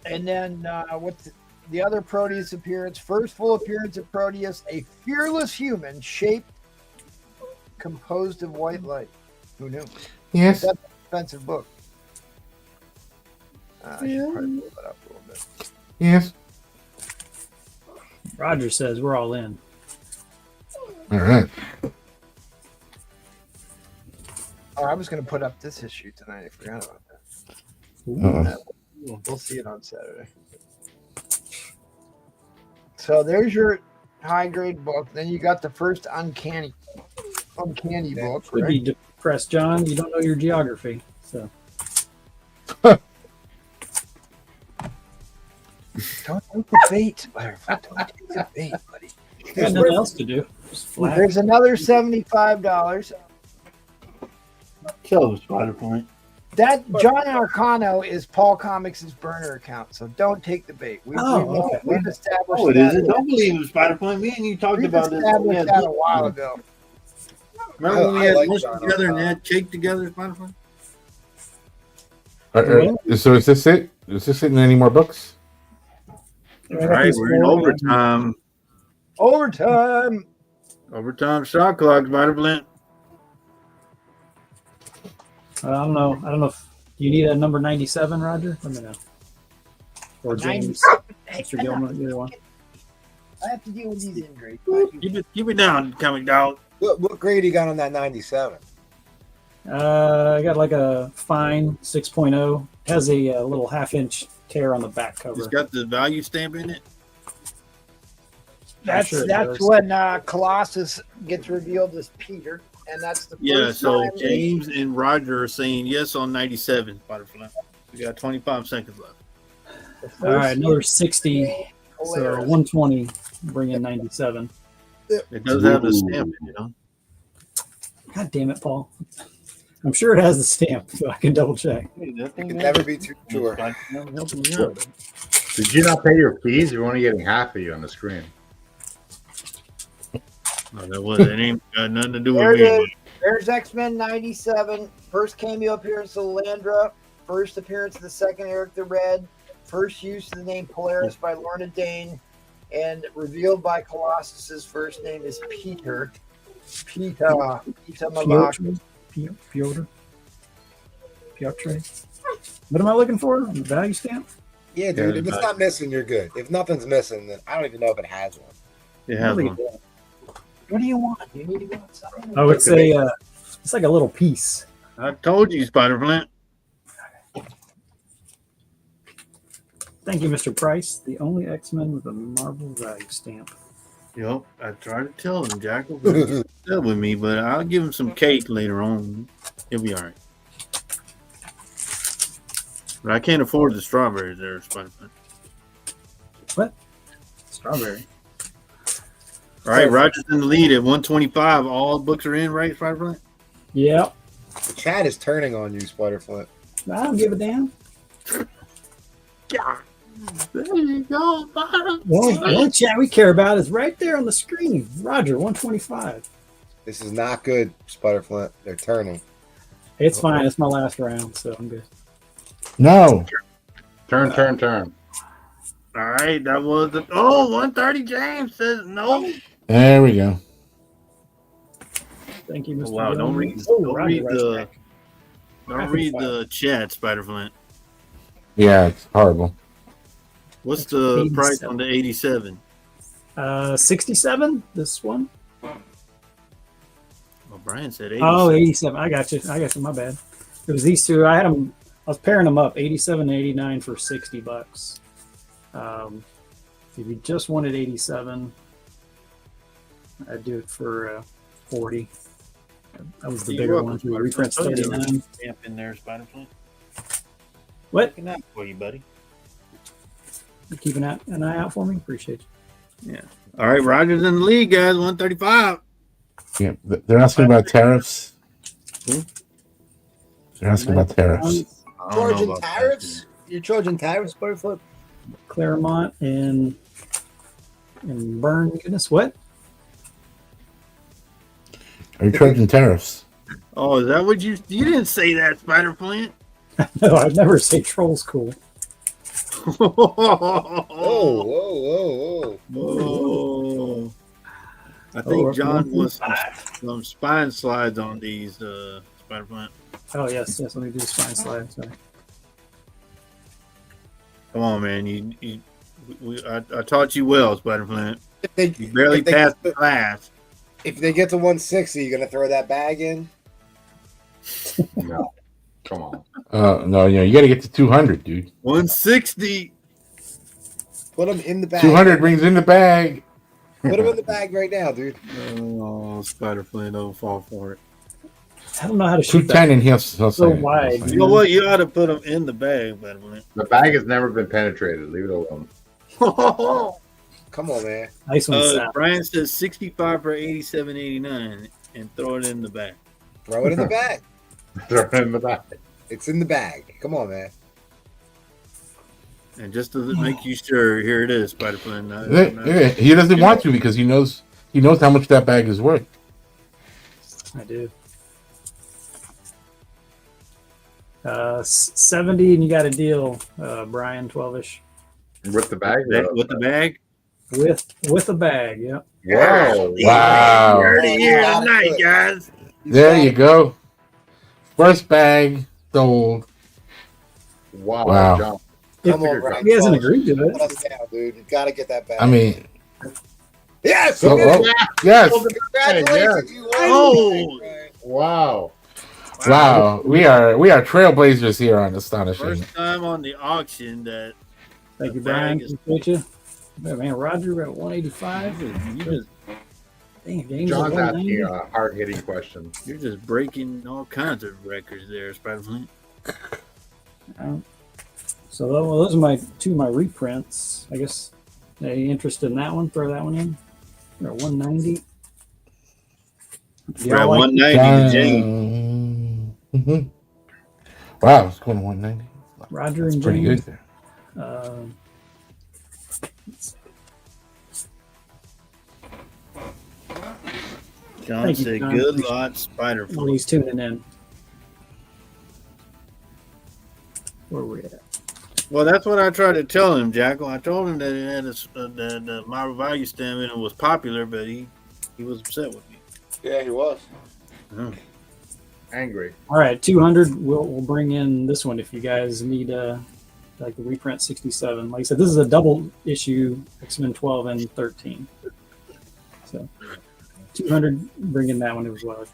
And then what's the other Proteus appearance? First full appearance of Proteus, a fearless human shaped, composed of white light. Who knew? Yes. That's an expensive book. I should probably pull that up a little bit. Yes. Roger says we're all in. All right. Oh, I was going to put up this issue tonight. I forgot about that. We'll see it on Saturday. So there's your high grade book. Then you got the first uncanny book. Could Right? be depressed, John. You don't know your geography. So Don't take the bait, Butterfly. Don't take the bait, buddy. got nothing else to do. Just flat. There's another $75. Tell him, Spider-Flint. That John Arcano is Paul Comics' burner account, so don't take the bait. We've established Oh, it that. isn't. Don't believe him, Spider-Flint. Me and you talked We've about this. established that a while ago. Remember when we I had like lunch John together and O'Connor. had cake together, Spider-Flint? So is this it? Is this it in any more books? That's right. We're in overtime. Overtime. Overtime shot clock, Spider-Flint. I don't know. If you need a number 97, Roger. Let me know. Or James, Mr. Gilman, either one. I have to deal with these injuries. Keep it down, comic dog. What grade you got on that 97? I got like a fine 6.0. Has a little half-inch tear on the back It's cover. got the value stamp in it. That's Sure it that's does. when Colossus gets revealed as Peter, and that's the first Yeah, so time James and Roger are saying yes on 97, Spider-Flint. We got 25 seconds left. the first All right, another 60. So hilarious. 120. Bring in 97. It does have the stamp in it, huh? God damn it, Paul. I'm sure it has the stamp, so I can double check. Hey, that You thing can has- never be too sure. I'm helping you out. Did you not pay your fees? You're only getting half of you on the screen. Oh, that ain't got nothing to do There with it me. is. There's X-Men 97. First cameo appearance of Landra. First appearance of the second Eric the Red. First use of the name Polaris by Lorna Dane. And revealed by Colossus's first name is Peter. Peter Malak. Piotr. What am I looking for? The value stamp? Yeah, dude. If it's not missing, you're good. If nothing's missing, then I don't even know if it has one. It has one. What do you want? You need to go outside. Oh, it's it's like a little piece. I told you, Spider Plant. Thank you, Mr. Price. The only X-Men with a Marvel value stamp. Yep, I tried to tell him, Jackal. He's still with me, but I'll give him some cake later on. He'll be all right. But I can't afford the strawberries there, Spider Plant. What? Strawberry. All right, Roger's in the lead at 125. All books are in, right, Spider Plant? Yep. The chat is turning on you, Spider-Flint. I don't give a damn. There you go, Well, the only chat we care about is right there on the screen. Roger, 125. This is not good, Spider-Flint. They're turning. It's fine. It's my last round, so I'm good. No. Turn. All right, that was the 130. James says no. There we go. Thank you, Mr. Oh, wow, don't read, Jones. don't read the chat, Spider Flint. Yeah, it's horrible. What's the 87. price on the 87? 67. This one. Well, Brian said 87. Oh, 87. I got you. My bad. It was these two. I had them. I was pairing them up. 87 and 89 for $60. If you just wanted 87, I'd do it for 40. That was the bigger one. The reprint's 39. Stamp in there, Spider Flint. What? Looking out for you, buddy. You keeping an eye out for me? Appreciate you. Yeah. All right, Roger's in the lead, guys. 135. Yeah, they're asking about tariffs. Hmm? They're asking about tariffs. I don't know Charging about tariffs? You're charging tariffs, Spider-Flint? Claremont and Burn. Goodness, what? Are you charging tariffs? that. Oh, is that what you didn't say that, Spider Flint? No, I'd never say Troll's cool. Whoa. Whoa. I think John wants some spine slides on these, Spider Plant. Oh, yes. Let me do the spine slide. Sorry. Come on, man. I taught you well, Spider Plant. You barely if they passed get the class. If they get to 160, you going to throw that bag in? No. Come on. No, you got to get to 200, dude. 160. Put them in the bag. 200 brings in the bag. Put them in the bag right now, dude. Oh, Spider Flint, don't fall for it. I don't know how to shoot 210 that. and he'll So say it. wide. You know what? You ought to put them in the bag, Spider Flint. The bag has never been penetrated. Leave it alone. Come on, man. Nice one, Sal. Brian says 65 for 87.89 and throw it in the bag. Throw it in the bag. Throw it in the bag. It's in the bag. Come on, man. And just to make you sure, here it is, Spider Flint. He doesn't want to because he knows how much that bag is worth. I do. 70, and you got a deal, Brian, 12-ish. With the bag? With the bag? With a bag, yep. Wow. Wow. 30 years tonight, guys. There you go. First bag sold. Wow. John. Come on, Brian. He hasn't agreed to it. Put us down, dude. You got to get that bag. I mean, yes. yes. Congratulations. You won. Oh. Wow. Wow. We are trailblazers here on Astonishing. First time on the auction that Thank the you, Brian. bag is- Appreciate you. Yeah, man, Roger, we're at 185. you just, Dang, James John's at asking 190. a hard-hitting question. you're just breaking all kinds of records there, Spider Flint. So those are my reprints. I guess. Are you interested in that one? Throw that one in. We're at 190. We're at 190 to James. Mm-hmm. Wow, it's going to 190. Roger That's and pretty James. good there. John Thank you, said, John. "Good lot, spider Well, foot." he's tuning in. Where we at? Well, that's what I tried to tell him, Jackal. I told him that it had that my value stamina was popular, but he was upset with me. Yeah, he was. Angry. All right, 200. We'll bring in this one if you guys need like the reprint 67. Like I said, this is a double issue X-Men 12 and 13. So 200, bring in that one as well.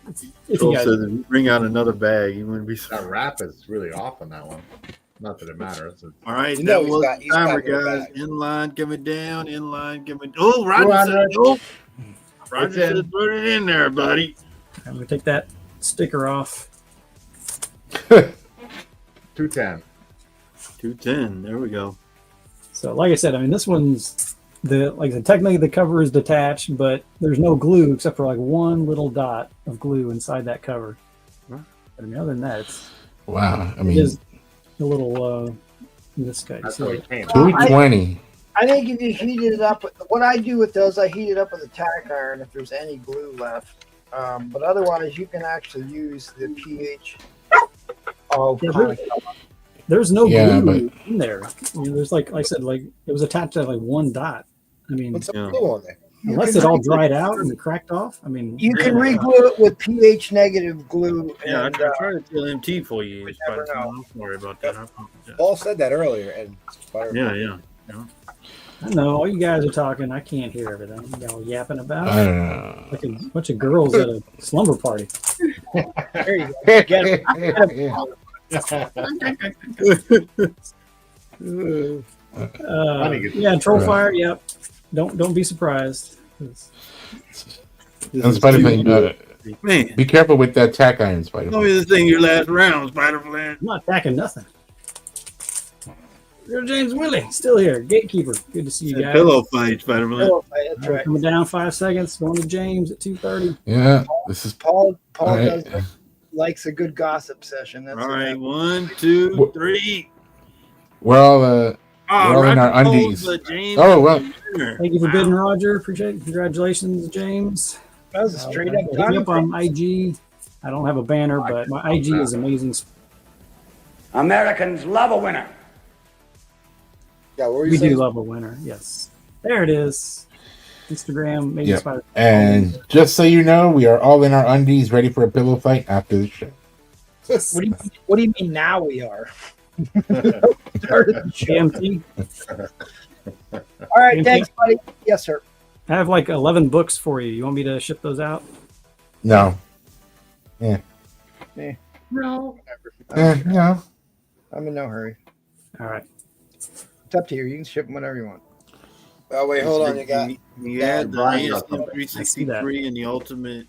If Joel you guys, said that bring out another bag. He wouldn't be. That wrap is really off on that one. Not that it matters. All right, You know that he's was got- the he's timer, got no guys. bag. In line, give it down. In line, give it. Oh, Roger Roger. said no. Roger It's in. said put it in there, buddy. I'm gonna take that sticker off. 210. 210. There we go. So, like I said, I mean, this one's like I said, technically the cover is detached, but there's no glue except for like one little dot of glue inside that cover. But I mean, other than that, it's Wow. I it mean, is a little this guy. That's So, how it came. 220. I think if you heat it up, what I do with those, I heat it up with a tack iron if there's any glue left. But otherwise, you can actually use the pH. Oh, Yeah, kind of. there's no Yeah, glue in there. You know, there's like I said, like it was attached to like one dot. I mean, Put some Yeah. glue on there. unless it all dried out and cracked off. I mean, You can re-glue it with pH negative glue. Yeah, And, I tried to tell MT for you. we never Spider. know. I'm sorry about that. I apologize. Paul said that earlier, and Yeah. I know all you guys are talking. I can't hear everything y'all yapping I about. don't know. Like a bunch of girls at a slumber party. there you go. Get it. Yeah, troll fire. Yep. Don't be surprised. And Spider Man, Man, be careful with that tack iron, Spider tell me this thing your last round, Spider Flan. I'm not attacking nothing. Real James Willie still here. Gatekeeper. Good to see you guys. Pillow fight, Spider Flan. Oh, that's right. Coming down 5 seconds. Going to James at 2:30. Yeah, this is Paul all right. does likes a good gossip session. That's All what right, happens. 1, 2, 3. We're all Oh, We're all in our Roger undies. Cole, James Oh, well. Thank you for bidding, Roger. Appreciate it. Congratulations, James. That was a straight up Hit me up on IG. I don't have a banner, but my IG is amazing. Americans love a winner. yeah, what were you We saying? do love a winner. Yes. There it is. Instagram, maybe Yep. Spider. And just so you know, we are all in our undies, ready for a pillow fight after the show. What do you mean now we are? Started the show. GMT. All right, thanks, buddy. Yes, sir. I have like 11 books for you. You want me to ship those out? No. No, No. I'm in no hurry. All right. It's up to you. You can ship them whenever you want. Oh wait, hold on. You got You had the Brian got ASM something. 363 and the ultimate.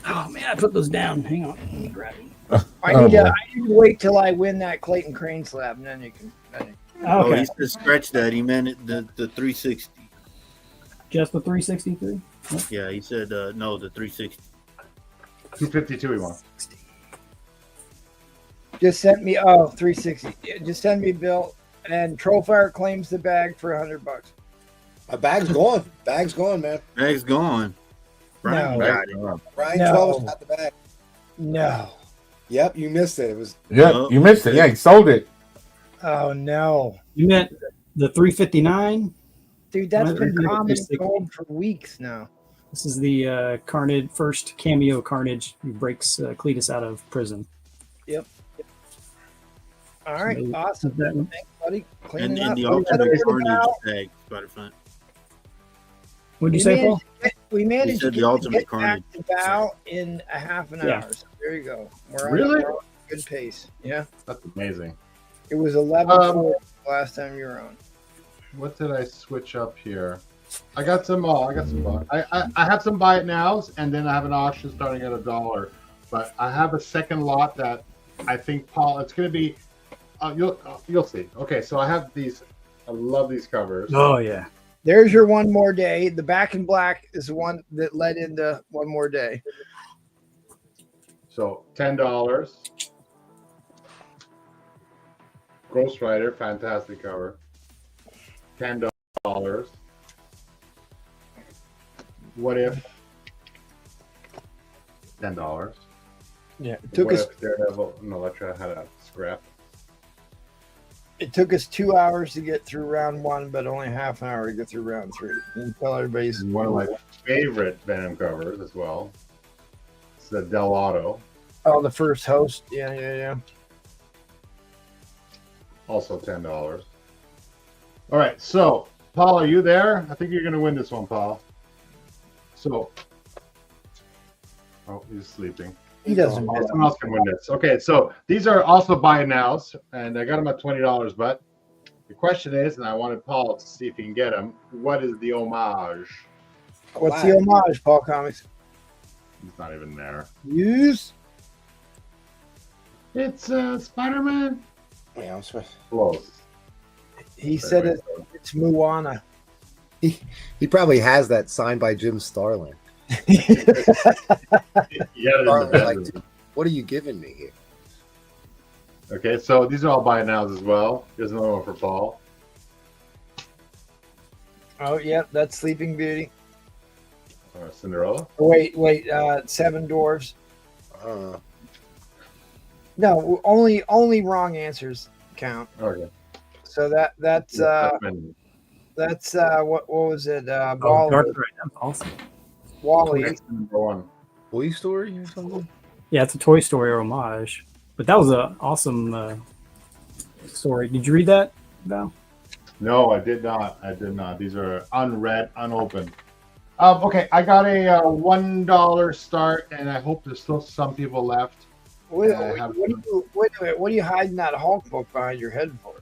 Oh man, I put those down. Hang on. Let me grab them. I Oh, need, boy. I need to wait till I win that Clayton Crane slab, and then you can. Oh, Okay. he said scratch that. He meant it, the 360. Just the 363. Yeah, he said no, the 360. 252 he wants. Just sent me 360. Yeah, just send me a bill, and Trollfire claims the bag for $100. my bag's gone. Bag's gone, man. Bag's gone. Brian No. got it. Brian No. 12 got the bag. No. Yep, you missed it. It was Yeah, Oh. you missed it. Yeah, you sold it. Oh no, You meant the 359. dude, that's Why been did you common make this thing? gold for weeks now. This is the Carnage first cameo Carnage who breaks Cletus out of prison. All right, So, awesome. that one. Thanks, buddy. And, Cleaning and up. the We got ultimate over carnage now. tag, Spider-Fan. What'd you We say, managed Paul? to get- We managed said to the ultimate get carnage. back to Val in a half an Yeah. hour. So there you go. We're Really? on a good pace. Yeah. That's amazing. It was 11:4 last time you were on. What did I switch up here? I got some. I have some buy it nows, and then I have an auction starting at $1. But I have a second lot that I think Paul. It's going to be. You'll see. Okay, so I have these. I love these covers. Oh yeah. There's your one more day. The back in black is the one that led into one more day. So $10. Ghost Rider, fantastic cover. $10. What if $10? Yeah, it took What us. if Daredevil and Elektra had a scrap? It took us 2 hours to get through round 1, but only half an hour to get through round 3. Until everybody's One of my favorite Venom covers as well. It's the Del Auto, Oh, the first host. Yeah. also $10. All right, so Paul, are you there? I think you're going to win this one, Paul. So, oh, he's sleeping. He doesn't. Oh, someone else can win this. Okay, so these are also buy nows, and I got them at $20. But the question is, and I wanted Paul to see if he can get them. What is the homage? What's the homage, Paul Comics? He's not even there. Use. It's Spider-Man. Yeah, I'm sorry. Close. He said it's Moana. He probably has that signed by Jim Starlin. Yeah, Starlin, like, dude, what are you giving me here? okay, so these are all buy nows as well. Here's another one for Paul. Oh, yeah, that's Sleeping Beauty. Cinderella. Wait, Seven Dwarfs. Uh, No, only wrong answers count. Okay. So that's what was it? Oh, Wally. Dark Knight. That's awesome. Wally. That's number one. Toy Story or something? Yeah, it's a Toy Story homage. But that was an awesome story. Did you read that, Val? No, I did not. These are unread, unopened. Okay, I got a $1 start, and I hope there's still some people left. Wait, I wait, have- wait a minute. What are you hiding that Hulk book behind your head for?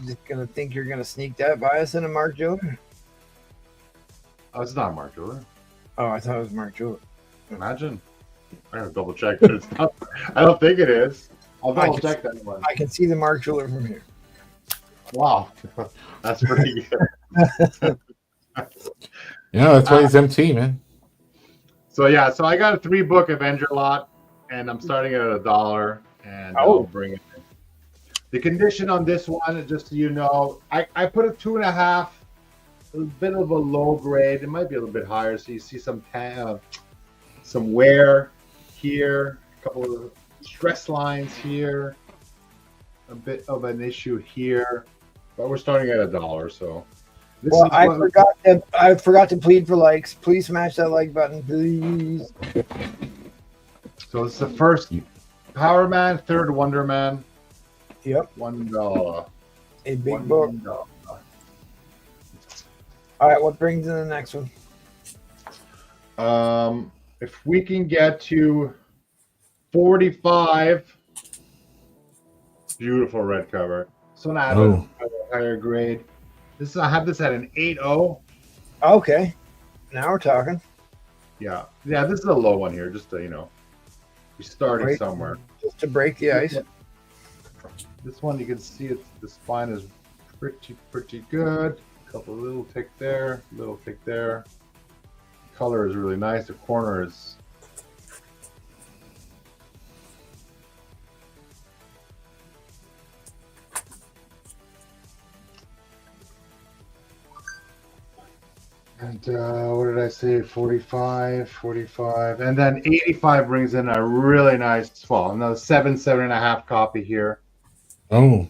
Just gonna think you're gonna sneak that by us in a Mark Joker? Oh, it's not Mark Miller. Oh, I thought it was Mark Joker. Imagine. I gotta double check, but it's not. I don't think it is. I'll double check that one. I can see the Mark Joker from here. Wow, that's pretty good. Yeah, that's why he's MT, man. So yeah, so I got a 3-book Avenger lot, and I'm starting at $1, and I'll bring it in. The condition on this one, just so you know, I put a 2.5, a bit of a low grade. It might be a little bit higher, so you see some wear here, a couple of stress lines here, a bit of an issue here, but we're starting at $1, so. This Well, is I forgot to plead for likes. Please smash that like button, please. So it's the first Power Man, third Wonder Man. Yep. $1. A big book. $1. All right, what brings in the next one? If we can get to 45, beautiful red cover. So now I have a higher grade. I have this at an 8.0. Okay, now we're talking. Yeah, this is a low one here, just to, we're starting Great. somewhere. Just to break the ice. This one, you can see the spine is pretty good. Couple little tick there, little tick there. Color is really nice. The corner is and what did I say? 45, and then 85 brings in a really nice, well, another 7.5 copy here. Oh,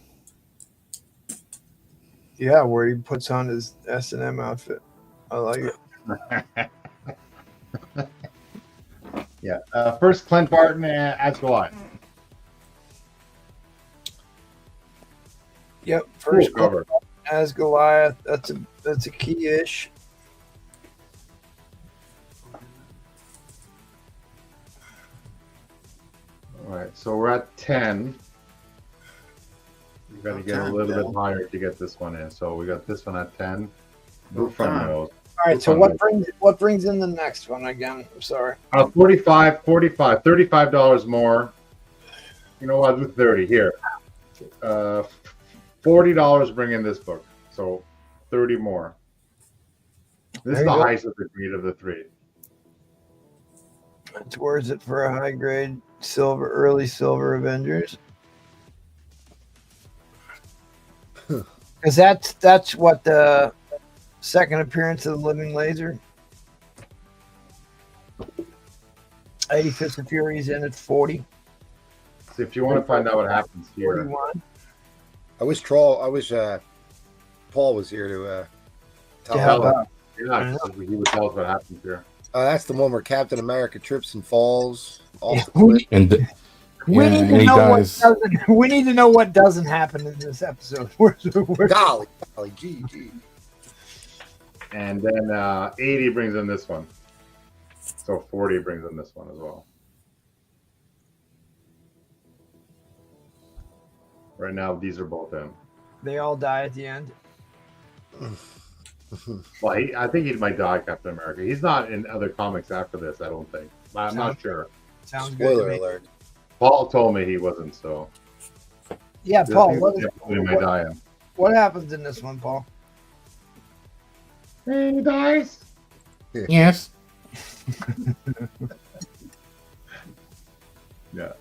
Yeah, where he puts on his S&M outfit. I like it. Yeah. First, Clint Barton as Goliath. Yep, first Cool cover. as Goliath. That's a key-ish. All right, so we're at 10. We got to get a little bit higher to get this one in. So we got this one at 10. Blue front nose. All right, so what brings in the next one again? I'm sorry. 45, $35 more. You know what? Do 30 here. $40 bring in this book. So 30 more. This is the highest of the grade of the three. It's worth it for a high grade silver, early silver Avengers. Because that's what the second appearance of the Living Laser. 80 Fists of Fury's in at 40. So if you want to find out what happens here, 41. I wish Paul was here to tell help us. out. yeah, he would tell us what happens here. That's the one where Captain America trips and falls off the we, cliff. And we yeah, need and to he know what dies. doesn't. We need to know what doesn't happen in this episode. Golly, gee. And then 80 brings in this one. So 40 brings in this one as well. Right now, these are both in. They all die at the end. Well, I think he might die, Captain America. He's not in other comics after this, I don't think. I'm not sure. Sounds good. Spoiler To me. alert. Paul told me he wasn't, so. Yeah, Paul. He might die in. What happens in this one, Paul? He dies. Yes. Yeah.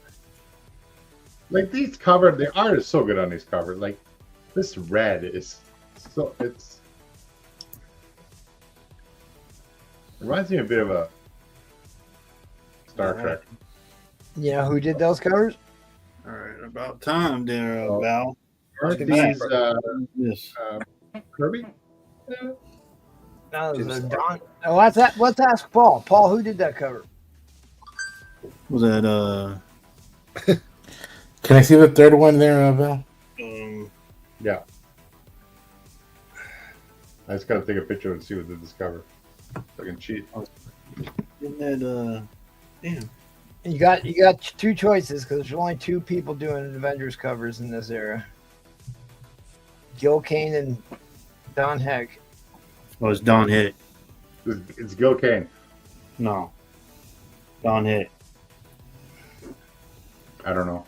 Like these covers, the art is so good on these covers. Like this red is so it reminds me a bit of a Star Trek. Yeah, who did those covers? All right, about time there, Oh. Val. Aren't Good these Yes. Kirby? No, Jim those are Starlin. Don. Oh, let's ask Paul. Paul, who did that cover? Was that Can I see the third one there, Val? Yeah. I just gotta take a picture and see what they discover. So I can cheat. isn't that damn. You got two choices because there's only two people doing Avengers covers in this era. Gil Kane and Don Heck. Oh, it's Don Hick. It's Gil Kane. No. Don Hick. I don't know.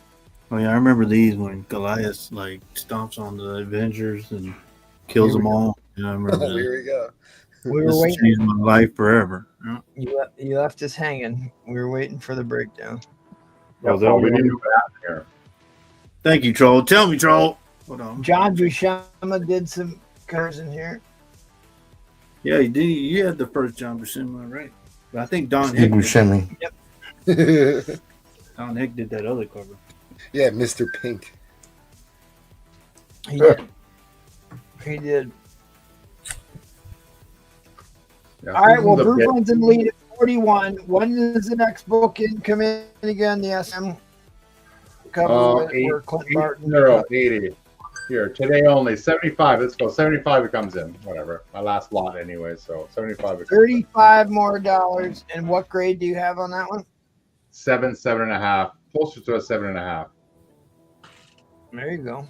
Oh yeah, I remember these when Goliath like stomps on the Avengers and kills them all. Yeah, I remember that. Here we go. We This were has waiting. changed my life forever. Yeah. You left us hanging. We were waiting for the breakdown. That's all we need to what happened here. Thank you, Troll. Tell me, Troll. Hold on. John Buscema did some covers in here. Yeah, you did. You had the first John Buscema, right? But I think Don Steve Hick. Buscemi. Don Hick did that other cover. Yeah, Mr. Pink. He did. He did. Yeah, All right. Well, this is a bit- Brooklyn's in lead at 41. When is the next book in come in again? The SM cover where Clint Barton. 80. Here, today only. 75. Let's go. 75 it comes in. Whatever. My last lot anyway, so 75 it comes in. $35 more. And what grade do you have on that one? 7.5. Closer to a 7.5. There you go.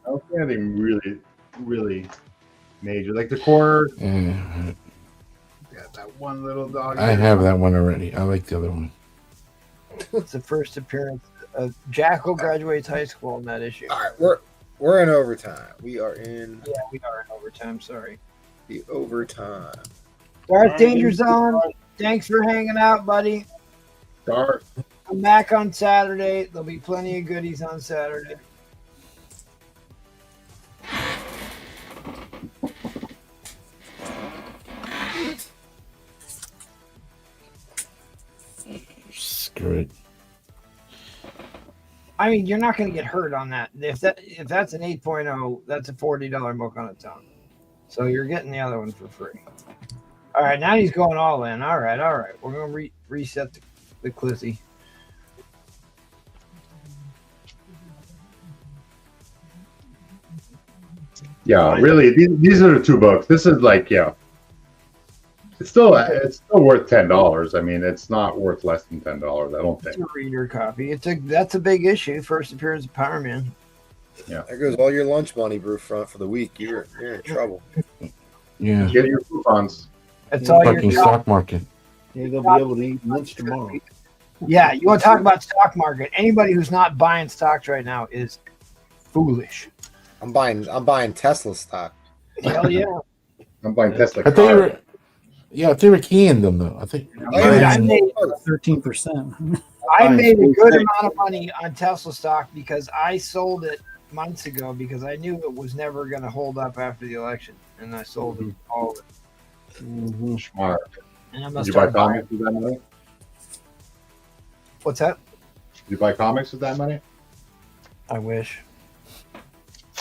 I don't see anything really, really major. Like the corner. Yeah, Got that one little dog. I have that one already. I like the other one. It's the first appearance of Jackal graduates high school in that issue. All right, we're in overtime. We are in Yeah, we are in overtime. Sorry. the overtime. Darth Danger Zone. Thanks for hanging out, buddy. Dark. I'm back on Saturday. There'll be plenty of goodies on Saturday. Screw it. I mean, you're not going to get hurt on that. If that's an 8.0, that's a $40 book on its own. So you're getting the other one for free. All right, now he's going all in. All right. We're going to reset the Clizzy. Yeah, really. These are the two books. This is like, yeah. It's still worth $10. I mean, it's not worth less than $10. I don't It's think. a reader copy. That's a big issue. First appearance of Power Man. There goes all your lunch money, Brewfront, for the week. You're in trouble. Yeah. Get your coupons. That's all Fucking your stock market. You're gonna be able to eat lunch tomorrow. Yeah, you want to talk about stock market? Anybody who's not buying stocks right now is foolish. I'm buying Tesla stock. Hell yeah. I'm buying Tesla I thought you cars. were. Yeah, they were keying them though. I think. Oh, Dude, yeah. I made 13%. I made a good Fine. amount of money on Tesla stock because I sold it months ago because I knew it was never going to hold up after the election, and I sold it all of it. Smart. And I'm Did gonna you buy start buying. comics with that money? What's that? Did you buy comics with that money? I wish.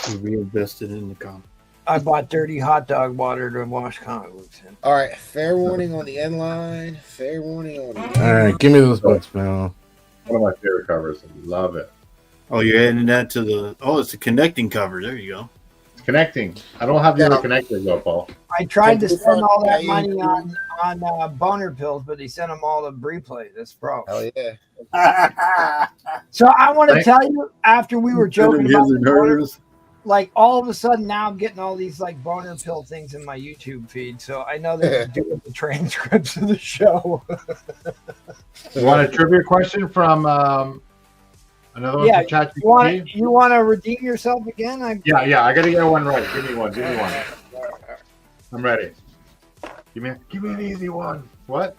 We reinvested in the comic. I bought dirty hot dog water to wash comic books in. All right, fair warning on the end line. Fair warning on the All right, give me those books, pal. One of my favorite covers. I love it. Oh, you're adding that to the. Oh, it's the connecting cover. There you go. It's connecting. I don't have the other connectors though, Paul. I tried to Take spend all that the money front, on boner pills, but they sent them all to Breplay. That's the problem. Hell yeah. So I want to Right. tell you, after we were joking His about the and boner, hers. like all of a sudden now I'm getting all these like boner pill things in my YouTube feed. So I know they're doing the transcripts of the show. You want a trivia question from another one Yeah, from ChatGPT? You want to redeem yourself again? Yeah. I gotta get one right. Give me one. I'm ready. Give me an easy one. What?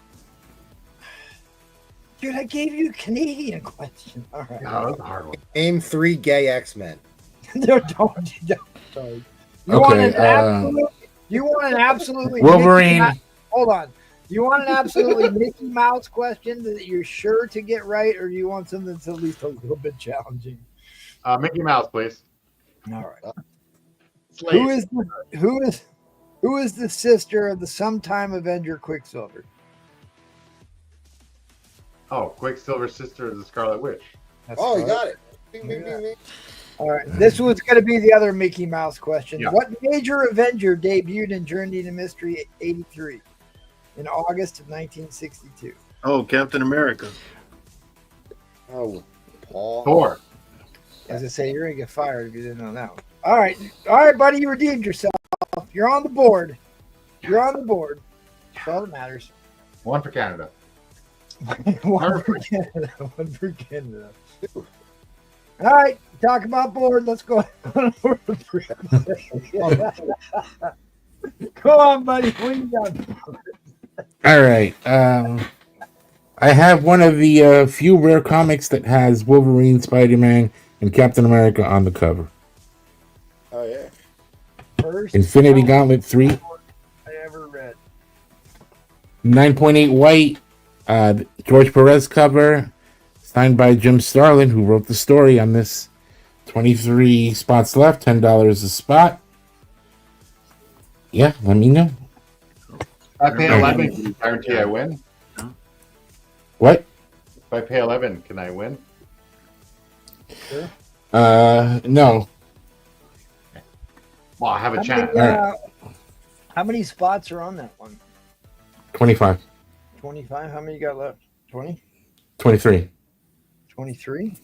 Dude, I gave you a Canadian question. All right. No, that's a hard one. Name 3 gay X-Men. No, don't. Sorry. You Okay, you want an absolutely Wolverine. Hold on. You want an absolutely Mickey Mouse question that you're sure to get right, or you want something that's at least a little bit challenging? Mickey Mouse, please. All right. Slade. Who is the sister of the sometime Avenger Quicksilver? Oh, Quicksilver's sister is the Scarlet Witch. That's Oh, you correct. got it. Bing, bing, bing, bing. All right. This was going to be the other Mickey Mouse question. Yeah. What major Avenger debuted in Journey to Mystery 83 in August of 1962? Oh, Captain America. Oh, Paul. Thor. As I say, you're going to get fired if you didn't know that one. All right, buddy. You redeemed yourself. You're on the board. That's all that matters. One for Canada. One for Canada. All right, talk about board. Let's go. Go on, buddy. What you got? All right. I have one of the few rare comics that has Wolverine, Spider-Man, and Captain America on the cover. Oh, yeah. First Infinity Gauntlet 3, I ever read. 9.8 white, George Perez cover, signed by Jim Starlin, who wrote the story on this. 23 spots left, $10 a spot. Yeah, let me know. If I pay 11, can you guarantee I win? What? If I pay 11, can I win? No. Well, I have a chance. How many spots are on that one? 25. 25. How many you got left? 20? 23. 23?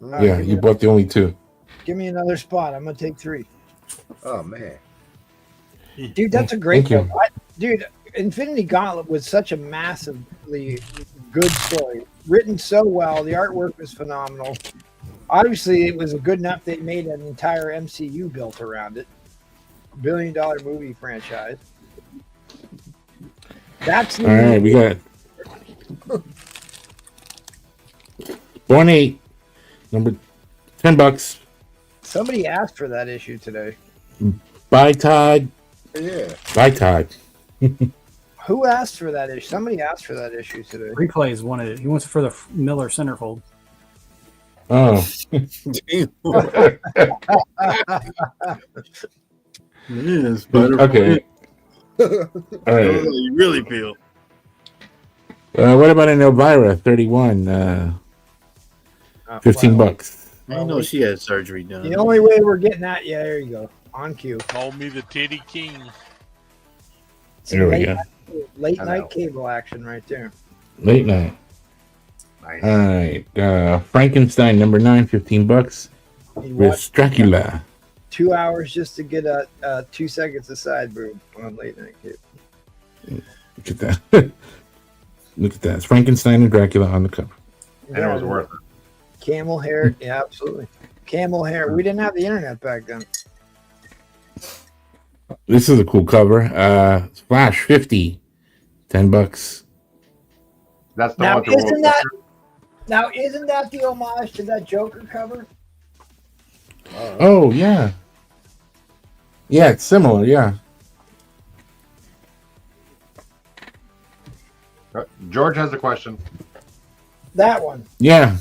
Yeah, you bought the only two. Give me another spot. I'm going to take 3. Oh, man. Dude, that's a great Thank book. Dude, Infinity Gauntlet was such a massively good story. Written so well. The artwork was phenomenal. Obviously, it was good enough they made an entire MCU built around it. $1 billion movie franchise. That's the All right, we got Born 8, number $10. Somebody asked for that issue today. Bye, Todd. Yeah. Bye, Todd. Who asked for that issue? Somebody asked for that issue today. Replays wanted it. He wants it for the Miller centerfold. Oh, Yeah, Spider. okay. All right. Oh, you really feel. What about an Elvira 31? $15. I know she had surgery done. The only way we're getting that, yeah, there you go. On cue. Call me the Titty King. There we go. Late night cable action right there. Late night. Nice. All right. Frankenstein number 9, $15. You With watch Dracula. 2 hours just to get a 2 seconds of side boob on late night cable. Look at that. Look at that. It's Frankenstein and Dracula on the cover. And it was worth it. Camel hair, yeah, absolutely. Camel hair. We didn't have the internet back then. This is a cool cover. Flash 50, $10. That's the Now, one. with the isn't world that- record? Now, isn't that the homage to that Joker cover? Oh yeah. Yeah, it's similar. Yeah. George has a question. That one. Yeah.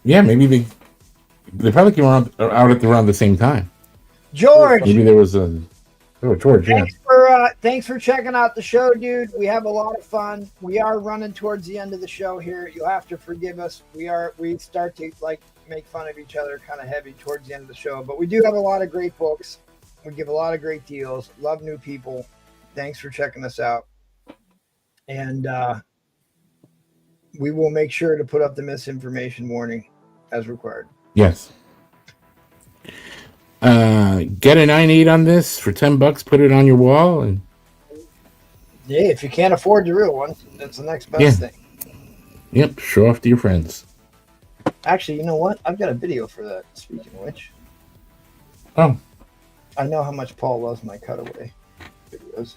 Yeah, maybe they probably came out at around the same time. George, Maybe there was a George. Yeah. thanks for checking out the show, dude. We have a lot of fun. We are running towards the end of the show here. You'll have to forgive us. We start to like make fun of each other kind of heavy towards the end of the show, but we do have a lot of great books. We give a lot of great deals. Love new people. Thanks for checking us out. And we will make sure to put up the misinformation warning as required. Yes. Get a 9.8 on this for $10. Put it on your wall, and Yeah, if you can't afford the real one, that's the next best thing. yep, show off to your friends. Actually, you know what? I've got a video for that. Speaking of which, Oh, I know how much Paul loves my cutaway videos.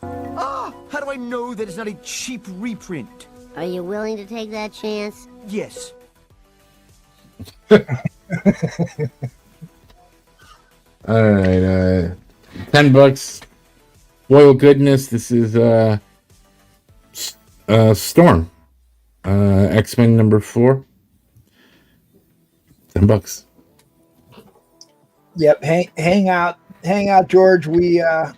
Ah, how do I know that it's not a cheap reprint? Are you willing to take that chance? Yes. all right. $10. Royal goodness. This is Storm. X-Men number 4. $10. Yep, hang out, George. We are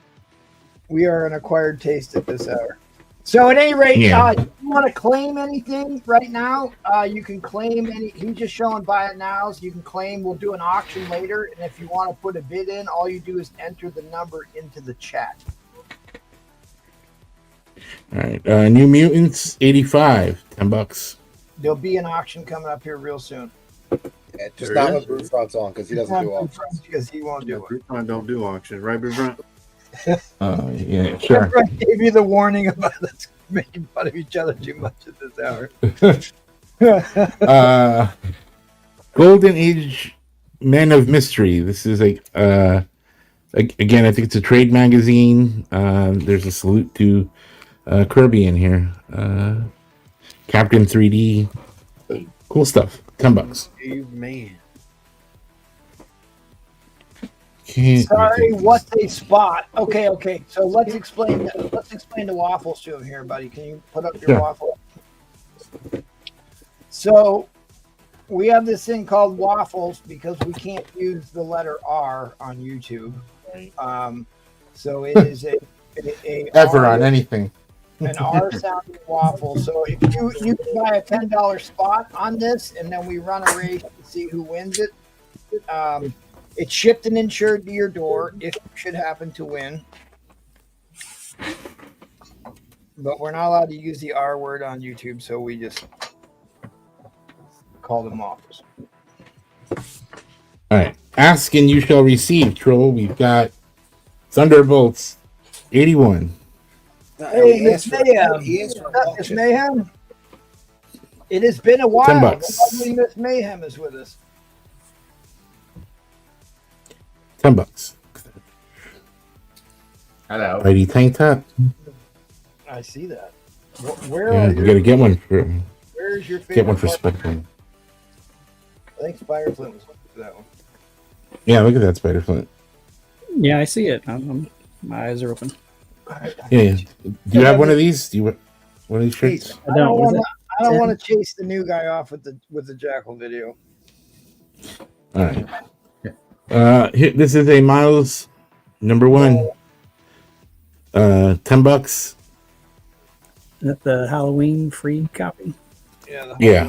an acquired taste at this hour. So at any rate, Yeah. if you want to claim anything right now, you can claim any. He's just showing buy it nows. You can claim. We'll do an auction later, and if you want to put a bid in, all you do is enter the number into the chat. All right. New Mutants 85. $10. There'll be an auction coming up here real soon. Yeah, just not when Bruce Front's on because he doesn't do auctions. Because he won't do it. I don't do auctions, right, Big Brent? Yeah, sure. I gave you the warning about us making fun of each other too much at this hour. Golden Age Men of Mystery. This is again, I think it's a trade magazine. There's a salute to Kirby in here. Captain 3D. Cool stuff. $10. Man. Sorry, what's a spot? Okay. So let's explain the waffles to him here, buddy. Can you put up your waffle? So we have this thing called waffles because we can't use the letter R on YouTube. So it is a Ever R, on anything. an R sounding waffle. So if you can buy a $10 spot on this, and then we run a race to see who wins it. It's shipped and insured to your door if you should happen to win. But we're not allowed to use the R word on YouTube, so we just call them waffles. All right. Ask and you shall receive, Troll. We've got Thunderbolts 81. Hey, Miss Mayhem. Miss Mayhem. It has been a while. $10. The lovely Miss Mayhem is with us. $10. Hello. Lady Tank Top. I see that. Where Yeah, are you gotta get one for Where's your favorite? get one for Spectrum. I think Spire Flint was for that one. Yeah, look at that Spider Flint. Yeah, I see it. My eyes are open. Yeah. Do you have one of these? Do you want one of these shirts? I don't. I don't want to chase the new guy off with the Jackal video. All right. Here, this is a Miles number 1. $10. Is that the Halloween free copy? Yeah. The Yeah.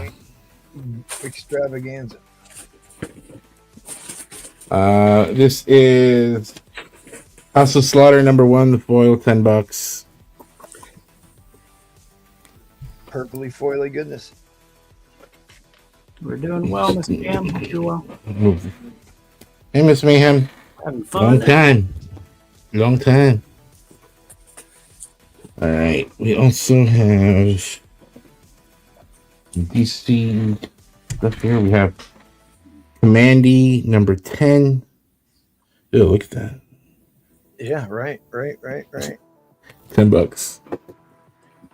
Halloween extravaganza. This is House of Slaughter number 1, the foil, $10. Purpley foily goodness. We're doing well, Mr. Cam. Doing well. Hey, Miss Mayhem. Having fun. Long time. All right. We also have DC stuff here. We have Commandy number 10. Oh, look at that. Yeah, right. $10.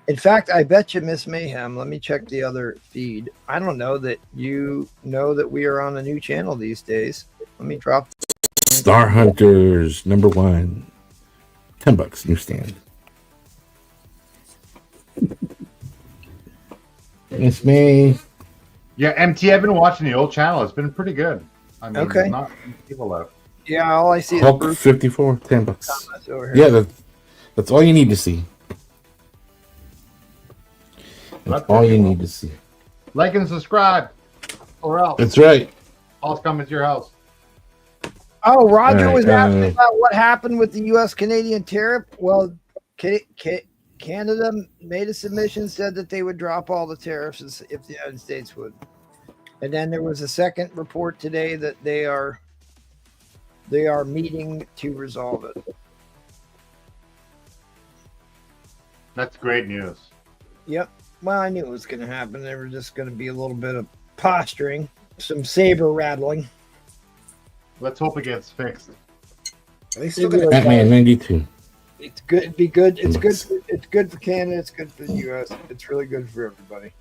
In fact, I bet you, Miss Mayhem, let me check the other feed. I don't know that you know that we are on a new channel these days. Let me drop. Star Hunters #1. $10 newsstand. Miss May. Yeah, MT, I've been watching the old channel. It's been pretty good. I mean, Okay. there's not many people left. Yeah, all I see is Hulk Bruce 54, $10. Thomas over Yeah, here. that's all you need to see. That's all you need to see. Like and subscribe, or else. That's right. All's coming to your house. Oh, Roger All right, was asking about what happened with the U.S.-Canadian tariff. Well, Canada made a submission, said that they would drop all the tariffs if the United States would. And then there was a second report today that they are meeting to resolve it. That's great news. Yep. Well, I knew it was going to happen. There was just going to be a little bit of posturing, some saber rattling. Let's hope it gets fixed. Are they still gonna Batman 92. It's good. It'd be good. It's good. It's good for Canada. It's good for the U.S. It's really good for everybody.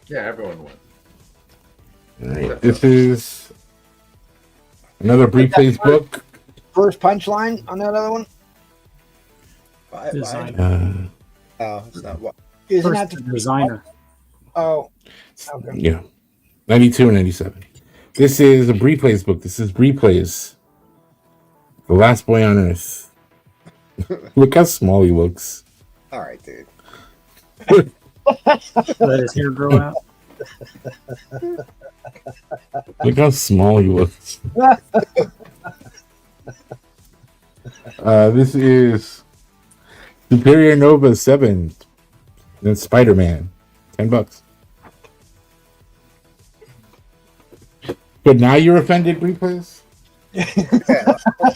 Yeah, everyone wins. All right, this is another Replays book. First punchline on that other one. Design. Oh, it's not what. Isn't First that the designer. Oh, okay. Yeah, 92 and 97. This is a Replays book. This is Replays. The Last Boy on Earth. Look how small he looks. All right, dude. Let his hair grow out. Look how small he looks. This is Superior Nova 7. Then Spider-Man. $10. But now you're offended, Replays? Yeah,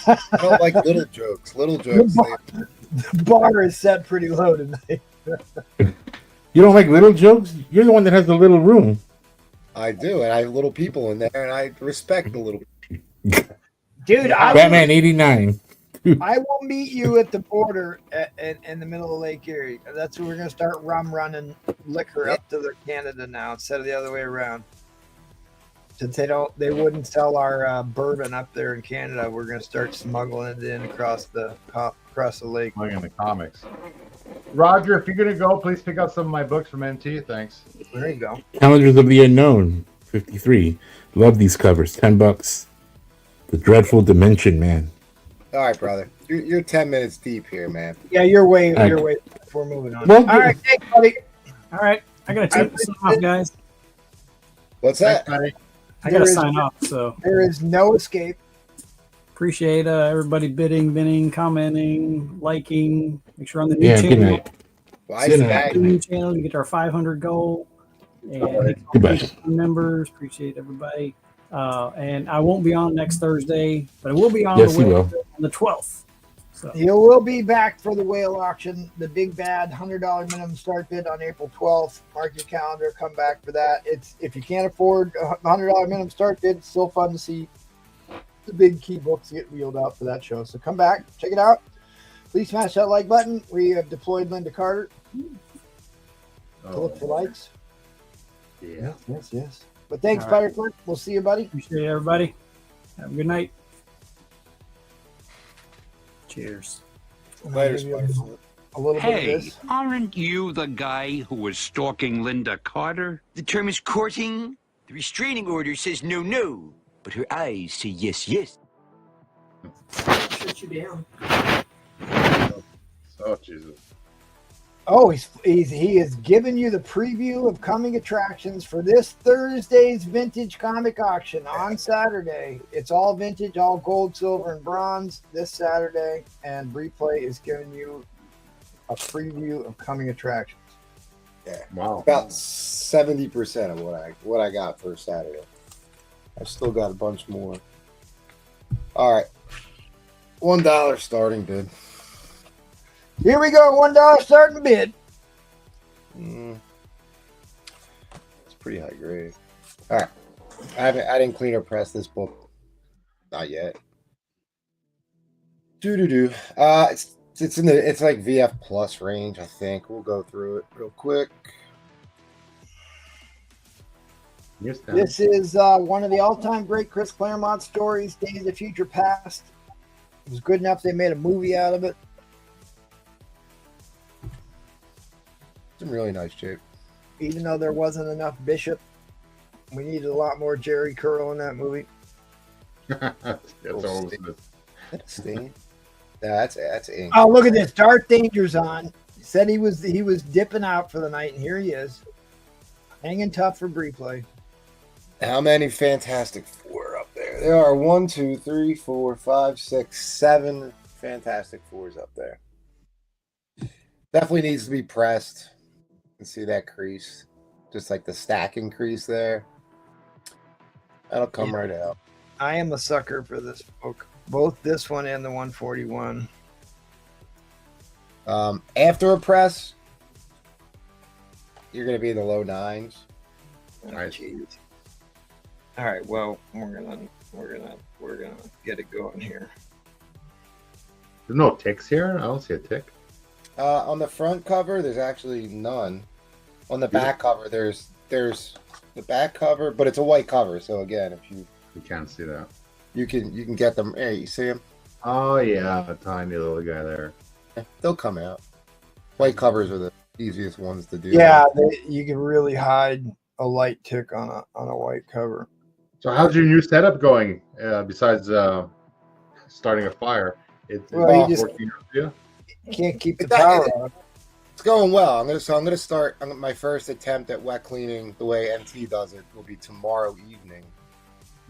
I don't like little jokes. Little jokes. The bar is set pretty low tonight. You don't like little jokes? You're the one that has the little room. I do, and I have little people in there, and I respect the little. Dude, Batman 89. I will meet you at the border in the middle of Lake Erie. That's where we're going to start running liquor up to Canada now instead of the other way around. Since they wouldn't sell our bourbon up there in Canada, we're going to start smuggling it in across the lake. Like in the comics. Roger, if you're gonna go, please pick up some of my books from NT. Thanks. There you go. Calendars of the Unknown. 53. Love these covers. $10. The Dreadful Dimension Man. All right, brother. You're 10 minutes deep here, man. Yeah, you're way. All right. You're way. We're moving on. Well, all right, thanks, buddy. All right. I got to take this off, guys. What's that? Thanks, buddy. I got to sign off. So There is no escape. appreciate everybody bidding, commenting, liking. Make sure on the new Yeah, good channel. night. Well, Good I night. The new channel to get our 500 goal. And Goodbye. members, appreciate everybody. And I won't be on next Thursday, but I will be on Yes, the you whale will. on the 12th. So You will be back for the whale auction, the big bad $100 minimum start bid on April 12th. Mark your calendar, come back for that. It's if you can't afford a $100 minimum start bid, it's still fun to see the big key books get wheeled out for that show. So come back, check it out. Please smash that like button. We have deployed Linda Carter to look for likes. Yeah. Yes. But thanks, All right. Spider Clerk. We'll see you, buddy. appreciate everybody. Have a good night. Cheers. Later, Maybe Spider. a little bit of Hey, this. aren't you the guy who was stalking Linda Carter? The term is courting. The restraining order says no, but her eyes say yes. Shut you down. Oh Jesus. Oh, he has given you the preview of coming attractions for this Thursday's vintage comic auction on Saturday. It's all vintage, all gold, silver, and bronze this Saturday, and Replay is giving you a preview of coming attractions. Yeah. Wow. About 70% of what I got for Saturday. I've still got a bunch more. All right. $1 starting bid. Here we go, $1 starting bid. It's pretty high grade. All right. I didn't clean or press this book. Not yet. Doo-doo-doo. It's in the it's like VF plus range, I think. We'll go through it real quick. Yes, Dan. This is one of the all-time great Chris Claremont stories, Days of Future Past. It was good enough they made a movie out of it. It's in really nice shape. Even though there wasn't enough Bishop, we needed a lot more Jerry Curl in that movie. That's almost it. That's stain. That's ink. Oh, look at this. Darth Danger's on. He said he was dipping out for the night, and here he is. Hanging tough for replay. How many Fantastic Four are up there? There are 1, 2, 3, 4, 5, 6, 7 Fantastic Fours up there. Definitely needs to be pressed. You can see that crease. Just like the stacking crease there. That'll come right out. I am a sucker for this book. Both this one and the 141. After a press, you're gonna be in the low 9s. Oh, jeez. All right. Well, we're gonna get it going here. There's no ticks here. I don't see a tick. On the front cover, there's actually none. On the back cover, there's the back cover, but it's a white cover. So again, if you can't see that, you can get them. Hey, you see them? Oh yeah, a tiny little guy there. They'll come out. White covers are the easiest ones to do. Yeah, you can really hide a light tick on a white cover. So how's your new setup going? Besides starting a fire, it's Well, you just working out for you? can't keep the power on. It's going well. I'm gonna start. My first attempt at wet cleaning the way MT does it will be tomorrow evening.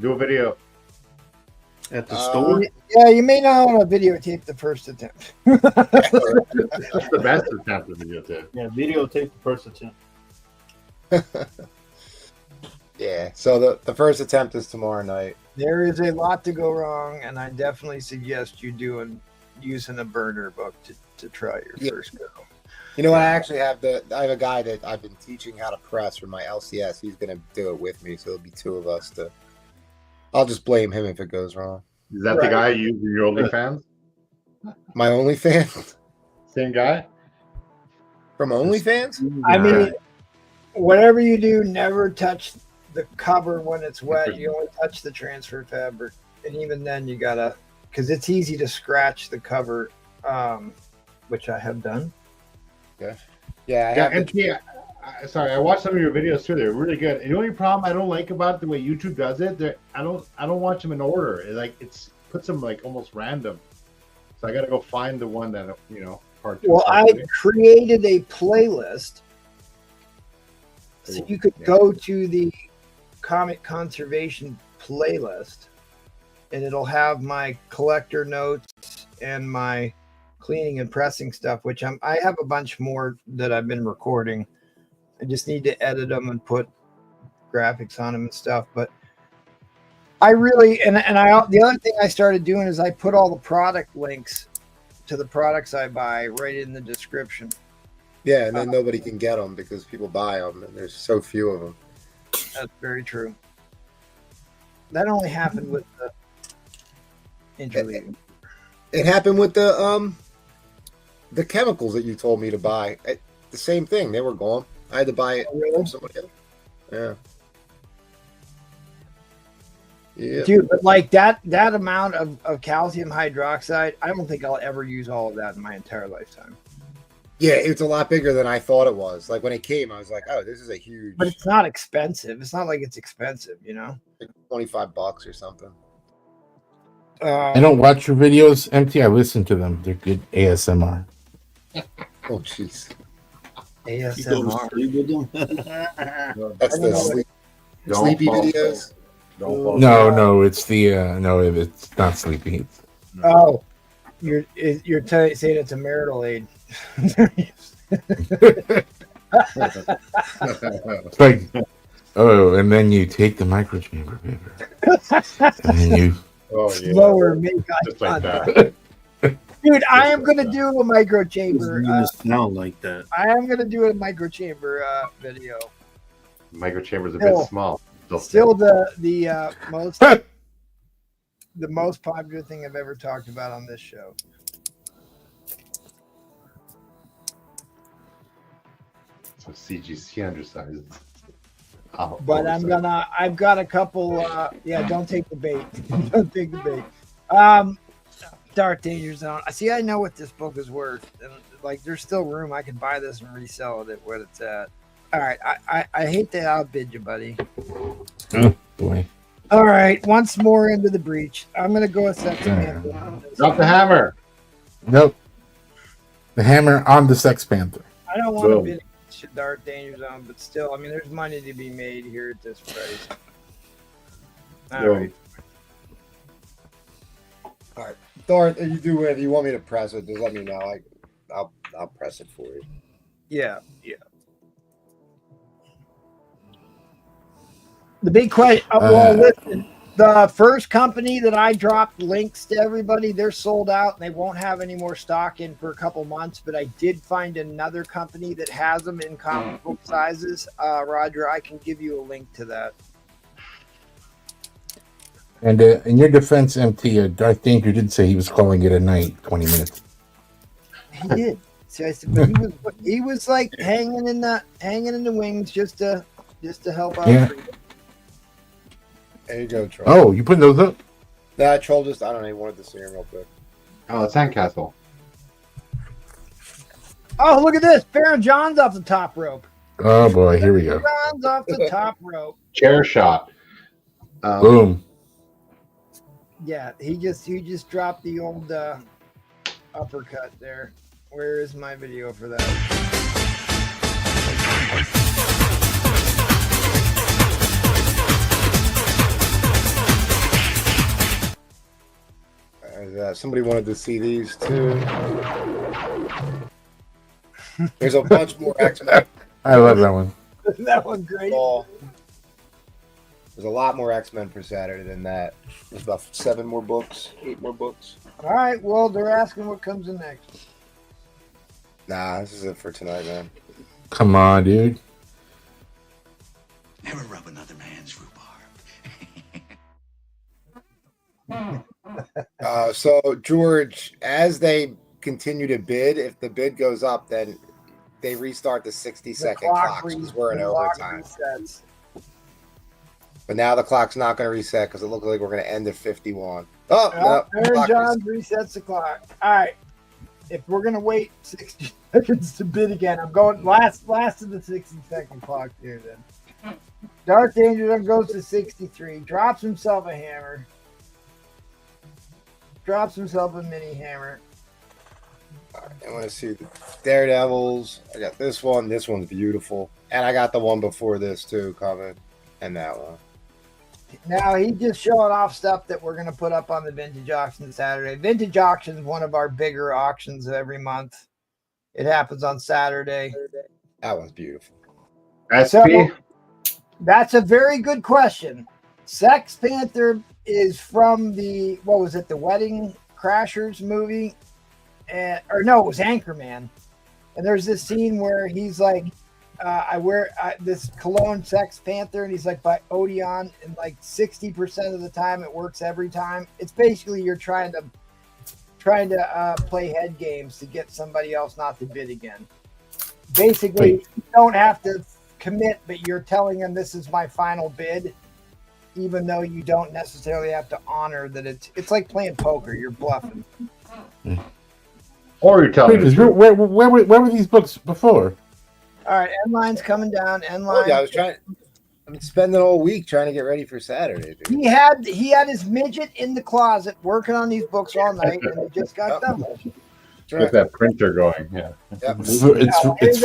Do a video at the store. Yeah, you may not want to videotape the first attempt. That's the best attempt of videotape. Yeah, videotape the first attempt. Yeah. So the first attempt is tomorrow night. There is a lot to go wrong, and I definitely suggest you using a burner book to try your first go. You know what? I actually have I have a guy that I've been teaching how to press for my LCS. He's gonna do it with me, so it'll be two of us. I'll just blame him if it goes wrong. Is that the guy you use in your OnlyFans? My OnlyFans? Same guy? From OnlyFans? I mean, whatever you do, never touch the cover when it's wet. You only touch the transfer fabric, and even then, you gotta, because it's easy to scratch the cover, which I have done. Yeah. Sorry, I watched some of your videos too. They're really good. And the only problem I don't like about it, the way YouTube does it, I don't watch them in order. It puts them like almost random. So I got to go find the one that part 2. Well, I created a playlist, so you could go to the comic conservation playlist, and it'll have my collector notes and my cleaning and pressing stuff, which I have a bunch more that I've been recording. I just need to edit them and put graphics on them and stuff. But I really, the other thing I started doing is I put all the product links to the products I buy right in the description. Yeah, and then nobody can get them because people buy them, and there's so few of them. That's very true. That only happened with the interleaving. It happened with the chemicals that you told me to buy. The same thing. They were gone. I had to buy it from somebody else. Yeah. Yeah. Dude, but like that amount of calcium hydroxide, I don't think I'll ever use all of that in my entire lifetime. Yeah, it's a lot bigger than I thought it was. Like when it came, I was like, "Oh, this is a huge." But it's not expensive. It's not like it's expensive, like $25 or something. I don't watch your videos, MT. I listen to them. They're good ASMR. Oh, jeez. ASMR. That's the sleepy videos. No, it's the it's not sleepy. Oh, you're saying it's a marital aid. It's like, and then you take the microchamber paper, and then you slower make eye contact. Dude, I am gonna do a microchamber. Sound like that. I am gonna do a microchamber video. Microchamber's a bit small. Still the most the most popular thing I've ever talked about on this show. So CGC undersized. Oh, But I've got a couple. Don't take the bait. Don't take the bait. Dark Danger Zone. See, I know what this book is worth, and like, there's still room. I could buy this and resell it at what it's at. All right, I hate to outbid you, buddy. Oh boy. All right, once more into the breach. I'm gonna go with Sex Panther. Drop the hammer. Nope. The hammer on the Sex Panther. I don't want to bid against Dark Danger Zone, but still, I mean, there's money to be made here at this price. All right. All right, Darth, if you do it, if you want me to press it, just let me know. I'll press it for you. Yeah. The big question. Well, listen, the first company that I dropped links to everybody, they're sold out and they won't have any more stock in for a couple months. But I did find another company that has them in comic book sizes. Roger, I can give you a link to that. And in your defense, MT, Darth Danger did say he was calling it a night, 20 minutes. He did. So I said, but he was like hanging in the wings just to help out. Yeah. There you go, Troll. Oh, you putting those up? Nah, Troll just, I don't know, he wanted to see him real quick. Oh, it's Sandcastle. Oh, look at this. Baron John's off the top rope. Oh boy, here we go. John's off the top rope. Chair shot. Boom. Yeah, he just dropped the old uppercut there. Where is my video for that? Somebody wanted to see these too. There's a bunch more X-Men. I love that one. That one's great. There's a lot more X-Men for Saturday than that. There's about 8 more books. All right, well, they're asking what comes in next. Nah, this is it for tonight, man. Come on, dude. Never rub another man's rhubarb. So, George, as they continue to bid, if the bid goes up, then they restart the 60-second clock because we're in overtime. Resets. But now the clock's not going to reset because it looks like we're going to end at 51. Oh, no. Aaron Johns resets the clock. All right. If we're going to wait 60 seconds to bid again, I'm going last of the 60-second clock here then. Darth Danger goes to 63, drops himself a hammer. Drops himself a mini hammer. All right, I want to see the Daredevils. I got this one. This one's beautiful. And I got the one before this too coming. And that one. Now he's just showing off stuff that we're going to put up on the Vintage Auction Saturday. Vintage Auction is one of our bigger auctions of every month. It happens on Saturday. That one's beautiful. So, that's a very good question. Sex Panther is from the, what was it, the Wedding Crashers movie? Or no, it was Anchorman. And there's this scene where he's like, I wear this cologne Sex Panther, and he's like by Odeon, and like 60% of the time it works every time. It's basically you're trying to play head games to get somebody else not to bid again. Basically, you don't have to commit, but you're telling them this is my final bid, even though you don't necessarily have to honor that it's like playing poker. You're bluffing. Or you're telling them. Where were these books before? All right, N-Line's coming down. N-Line. Yeah, I'm spending all week trying to get ready for Saturday, dude. He had his midget in the closet working on these books all night, and it just got done. With that printer going, yeah. Yep. It's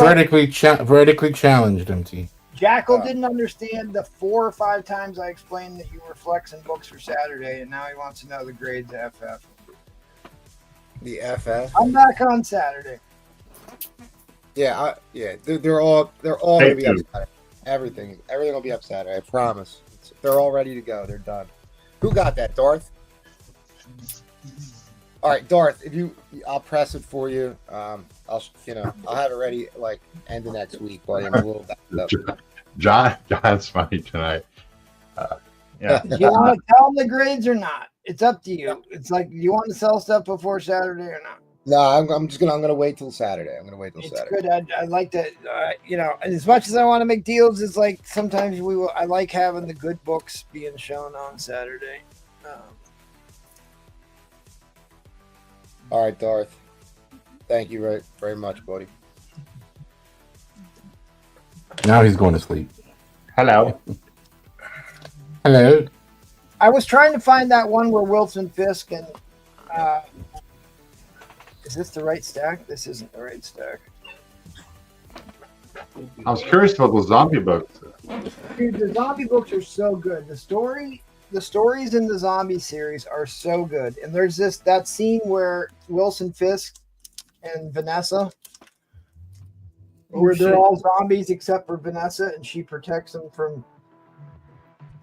vertically challenged, MT. Jackal didn't understand the 4 or 5 times I explained that you were flexing books for Saturday, and now he wants to know the grades FF. The FF. I'm back on Saturday. Yeah, they're all gonna be up Saturday. Everything will be up Saturday. I promise. They're all ready to go. They're done. Who got that, Darth? All right, Darth. I'll press it for you. I'll have it ready like end of next week. While I'm a little backed up. John's funny tonight. Yeah. Do you want to tell them the grades or not? It's up to you. It's like, do you want to sell stuff before Saturday or not? No, I'm gonna wait till Saturday. I'm gonna wait till It's Saturday. good. I'd like to, and as much as I want to make deals, it's like sometimes I like having the good books being shown on Saturday. All right, Darth. Thank you very, very much, buddy. Now he's going to sleep. Hello. Hello. I was trying to find that one where Wilson Fisk and is this the right stack? This isn't the right stack. I was curious about those zombie books. Dude, the zombie books are so good. The stories in the zombie series are so good. And there's that scene where Wilson Fisk and Vanessa, where they're all zombies except for Vanessa, and she protects them from,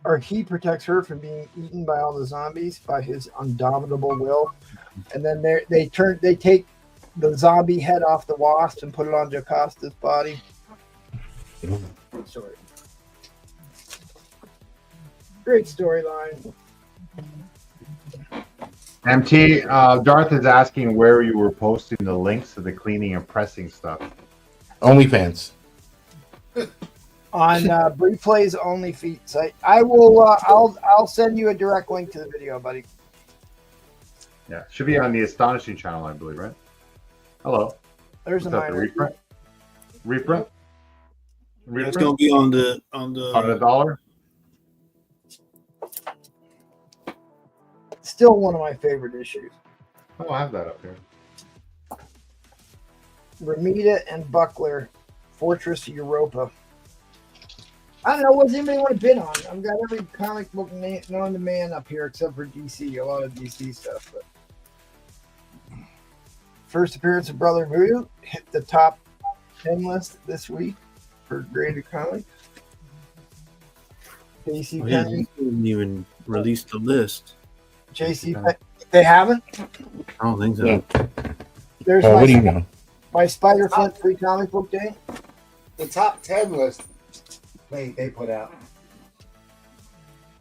or he protects her from being eaten by all the zombies by his indomitable will. And then they take the zombie head off the wasp and put it on Jocasta's body. Sorry. Great storyline. MT, Darth is asking where you were posting the links to the cleaning and pressing stuff. OnlyFans. On Brief Play's Only Feet site. I will. I'll send you a direct link to the video, buddy. Yeah, should be on the Astonishing channel, I believe, right? Hello. There's What's a that, the minor. reprint. Reprint. It's gonna be on the $1. Still one of my favorite issues. Oh, I have that up here. Ramita and Buckler, Fortress Europa. I don't know. What's anybody want to bid on? I've got every comic book known to man up here except for DC. A lot of DC stuff. But first appearance of Brother Voodoo hit the top 10 list this week for graded comics. JC Penny. They didn't even release the list. JC Penny. They haven't? I don't think so. Yeah. There's What do you know? my Spider Flint free comic book day. The top 10 list they put out.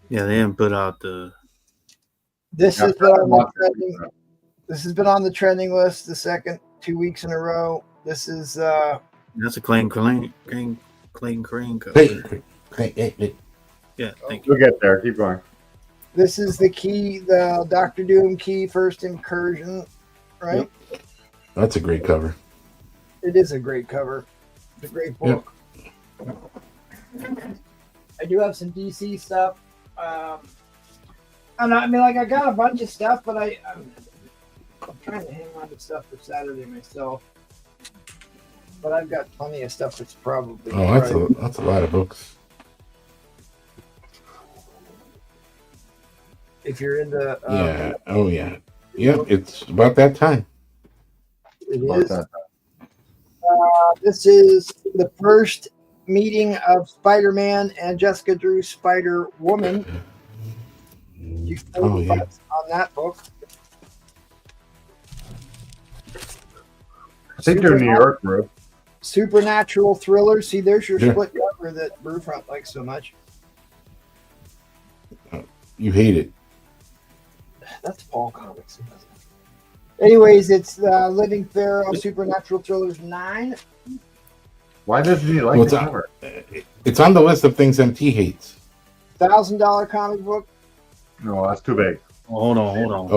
Yeah, they haven't put out the. This has been on the trending. This has been on the trending list the second 2 weeks in a row. This is That's a Clayton Crane cover. Yeah, thank you. We'll get there. Keep going. this is the key, the Doctor Doom key first incursion, right? Yep. That's a great cover. It is a great cover. It's a great book. Yep. I do have some DC stuff. And I mean, like, I got a bunch of stuff, but I'm trying to hang on to stuff for Saturday myself. But I've got plenty of stuff that's probably. That's a lot of books. If you're into. Yeah. Oh yeah. Yep. It's about that time. It is. This is the first meeting of Spider-Man and Jessica Drew Spider-Woman. Oh yeah. On that book. I think they're in New York, bro. Supernatural thriller. See, there's your Yeah. split cover that Brewfront likes so much. You hate it. That's Paul Comics. Anyways, it's Living Pharaoh Supernatural Thrillers 9. Why doesn't he like the cover? It's on the list of things MT hates. $1,000 comic book. No, that's too big. Oh, hold on.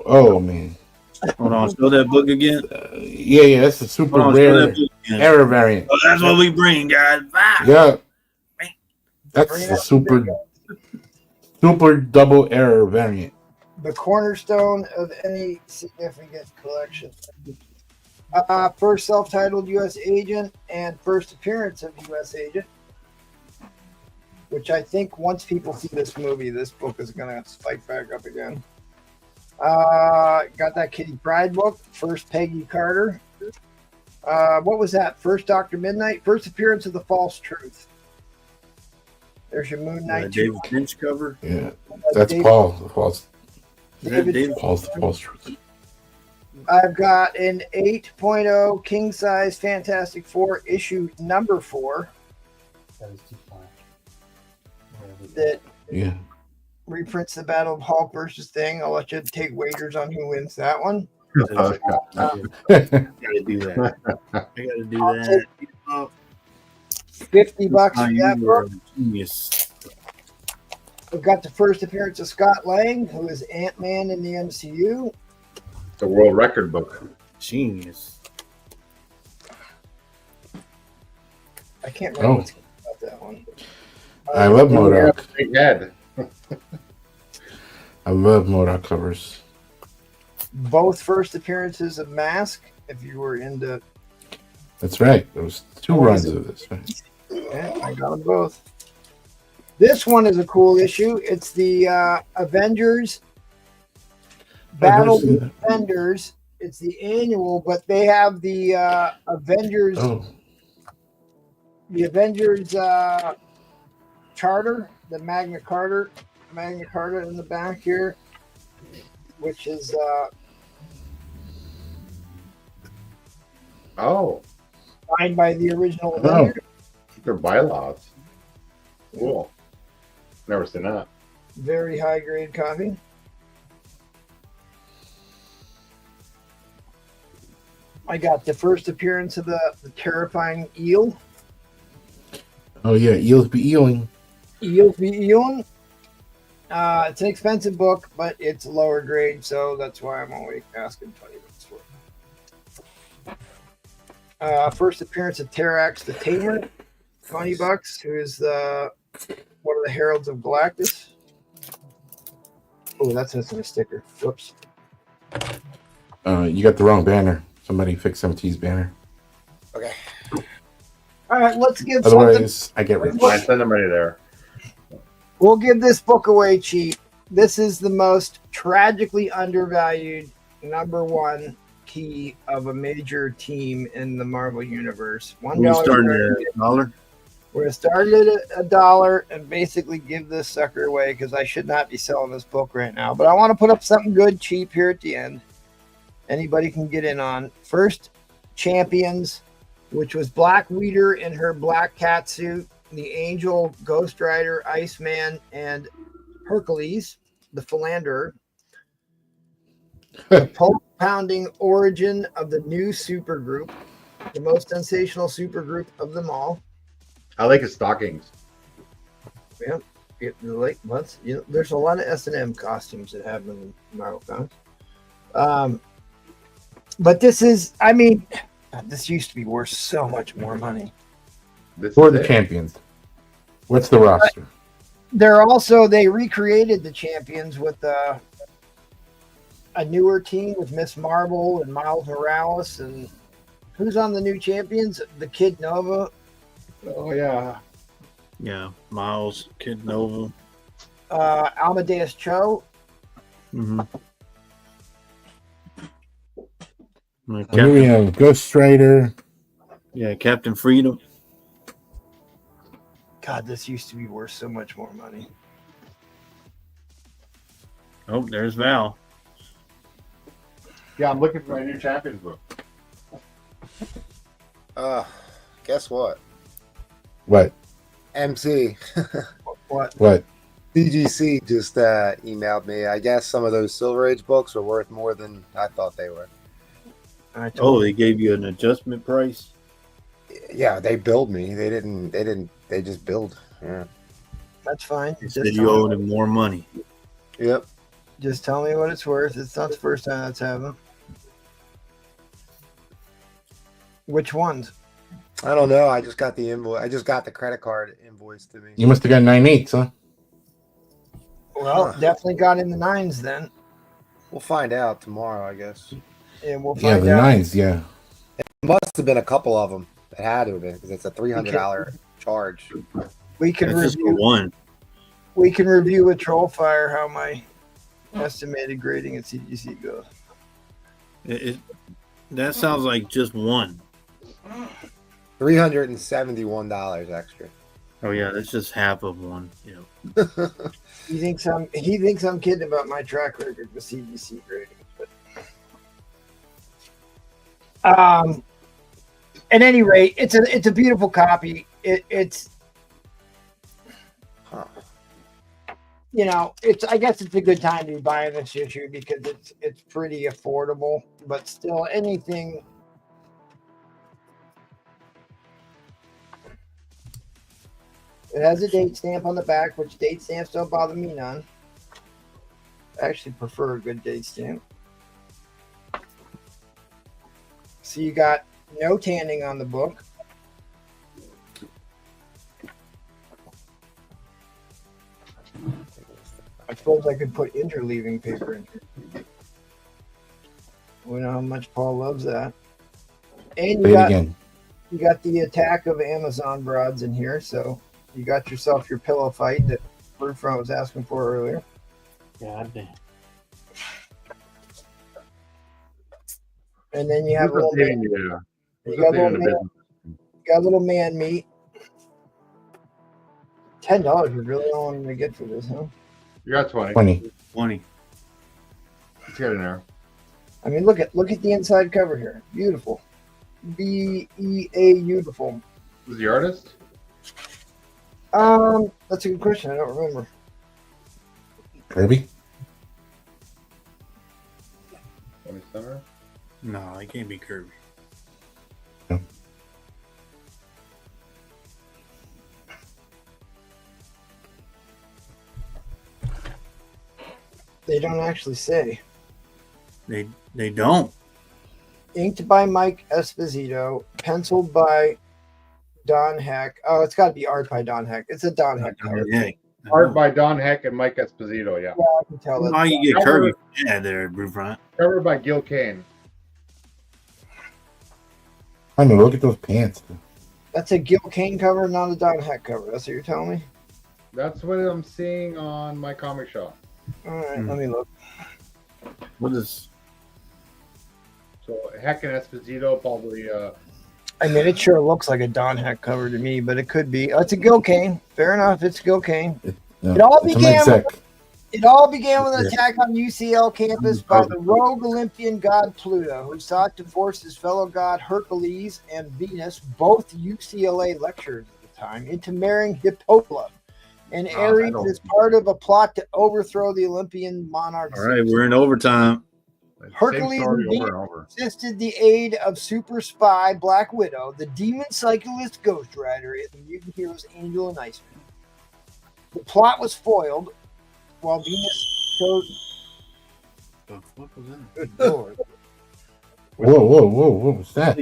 Oh man. Hold on, show that book again. Yeah, that's a super Hold on, rare error variant. Oh, that's what we bring, guys. Bye. Yeah, that's the super double error variant. The cornerstone of any significant collection. First self-titled U.S. agent and first appearance of U.S. agent. Which I think once people see this movie, this book is going to spike back up again. Got that Kitty Pryde book. First Peggy Carter. What was that? First Dr. Midnight. First appearance of the False Truth. There's your Moon Knight. David Finch cover. Yeah, that's Paul. The false. Paul's the false truth. I've got an 8.0 king size Fantastic Four issue number 4. That is too far. That Yeah. reprints the Battle of Hulk versus Thing. I'll let you take wagers on who wins that one. I gotta do that. I gotta do that. $50 for that You were book. a genius. We've got the first appearance of Scott Lang, who is Ant-Man in the MCU. The world record book. Genius. I can't remember what's about that one. I love MODOK. Big head. I love MODOK covers. Both first appearances of Mask, if you were into. That's right. There was 2 runs of this. Right? Yeah, I got them both. This one is a cool issue. It's the Avengers Battle of the Avengers. It's the annual, but they have the Avengers. Oh. The Avengers charter, the Magna Carta in the back here, which is signed by the original Avengers. They're bylaws. Cool. Never seen that. Very high grade copy. I got the first appearance of the terrifying eel. Oh yeah, eels be eeling. Eels be ealing. It's an expensive book, but it's lower grade, so that's why I'm only asking $20 for it. First appearance of Terax the Tamer, $20, who is one of the Heralds of Galactus. Oh, that's missing a sticker. Whoops. You got the wrong banner. Somebody fix MT's banner. Okay. All right, let's give Otherwise, I get rich. I send them right there. We'll give this book away cheap. This is the most tragically undervalued #1 key of a major team in the Marvel Universe. We started at $1. We're going to start it at $1 and basically give this sucker away because I should not be selling this book right now. But I want to put up something good cheap here at the end. Anybody can get in on. First, Champions, which was Black Widow in her black cat suit, the Angel, Ghost Rider, Iceman, and Hercules, the Philanderer. The pulse-pounding origin of the new supergroup, the most sensational supergroup of them all. I like his stockings. Yeah, there's a lot of S&M costumes that have them in Marvel Comics. But this is, I mean, this used to be worth so much more money. For the champions. What's the roster? They recreated the champions with a newer team with Miss Marvel and Miles Morales. And who's on the new champions? The Kid Nova. Oh, yeah. Yeah, Miles, Kid Nova. Amadeus Cho. Mm-hmm. Here we have Ghost Rider. Yeah, Captain Freedom. God, this used to be worth so much more money. Oh, there's Val. Yeah, I'm looking for my new Champions book. Guess what? What? MC. What? CGC just emailed me. I guess some of those Silver Age books are worth more than I thought they were. Oh, they gave you an adjustment price? Yeah, they billed me. They just billed. Yeah. That's fine. They said you owe them more money. Yep. Just tell me what it's worth. It's not the first time that's happened. Which ones? I don't know. I just got the invoice. I just got the credit card invoice to me. You must have got 9/8, huh? Huh. Well, definitely got in the 9s then. We'll find out tomorrow, I guess. And we'll Yeah, find the out. 9s, yeah. It must have been a couple of them. It had to have been because it's a $300 charge. We can That's just for review. one. We can review with Trollfire how my estimated grading at CGC goes. That sounds like just one. $371 extra. Oh yeah, that's just half of one. You know. He thinks I'm kidding about my track record with CGC grading, but at any rate, it's a beautiful copy. It's you know, I guess it's a good time to be buying this issue because it's pretty affordable, but still anything. It has a date stamp on the back, which date stamps don't bother me none. I actually prefer a good date stamp. So you got no tanning on the book. I suppose I could put interleaving paper in here. We know how much Paul loves that. And you got the attack of Amazon broads in here, so you got yourself your pillow fight that Brewfront was asking for earlier. God damn. And then you have a little man, you got a little man meat. $10 is really all I'm gonna get for this, huh? You got 20. 20. Let's get in there. I mean, look at the inside cover here. Beautiful. beautiful. Who's the artist? That's a good question. I don't remember. Kirby? Summer? No, it can't be Kirby. No. They don't actually say. They don't. Inked by Mike Esposito, penciled by Don Heck. Oh, it's got to be art by Don Heck. It's a Don Heck cover. Yeah. Art by Don Heck and Mike Esposito, yeah. Yeah, I can tell that. How you get Kirby? Yeah, there, Brewfront. Covered by Gil Kane. I mean, look at those pants. That's a Gil Kane cover, not a Don Heck cover. That's what you're telling me? That's what I'm seeing on my comic shop. All right, let me look. What is? So Heck and Esposito probably. I mean, it sure looks like a Don Heck cover to me, but it could be. Oh, it's a Gil Kane. Fair enough. It's Gil Kane. It all began with an attack on UCL campus by the rogue Olympian god Pluto, who sought to force his fellow god Hercules and Venus, both UCLA lecturers at the time, into marrying Hippolyta and Ares as part of a plot to overthrow the Olympian monarchs. All right, we're in overtime. Hercules and Venus assisted the aid of super spy Black Widow, the demon cyclist Ghost Rider, and the mutant heroes Angel and Iceman. The plot was foiled while Venus chose. The fuck was that? Good Lord. Whoa, what was that?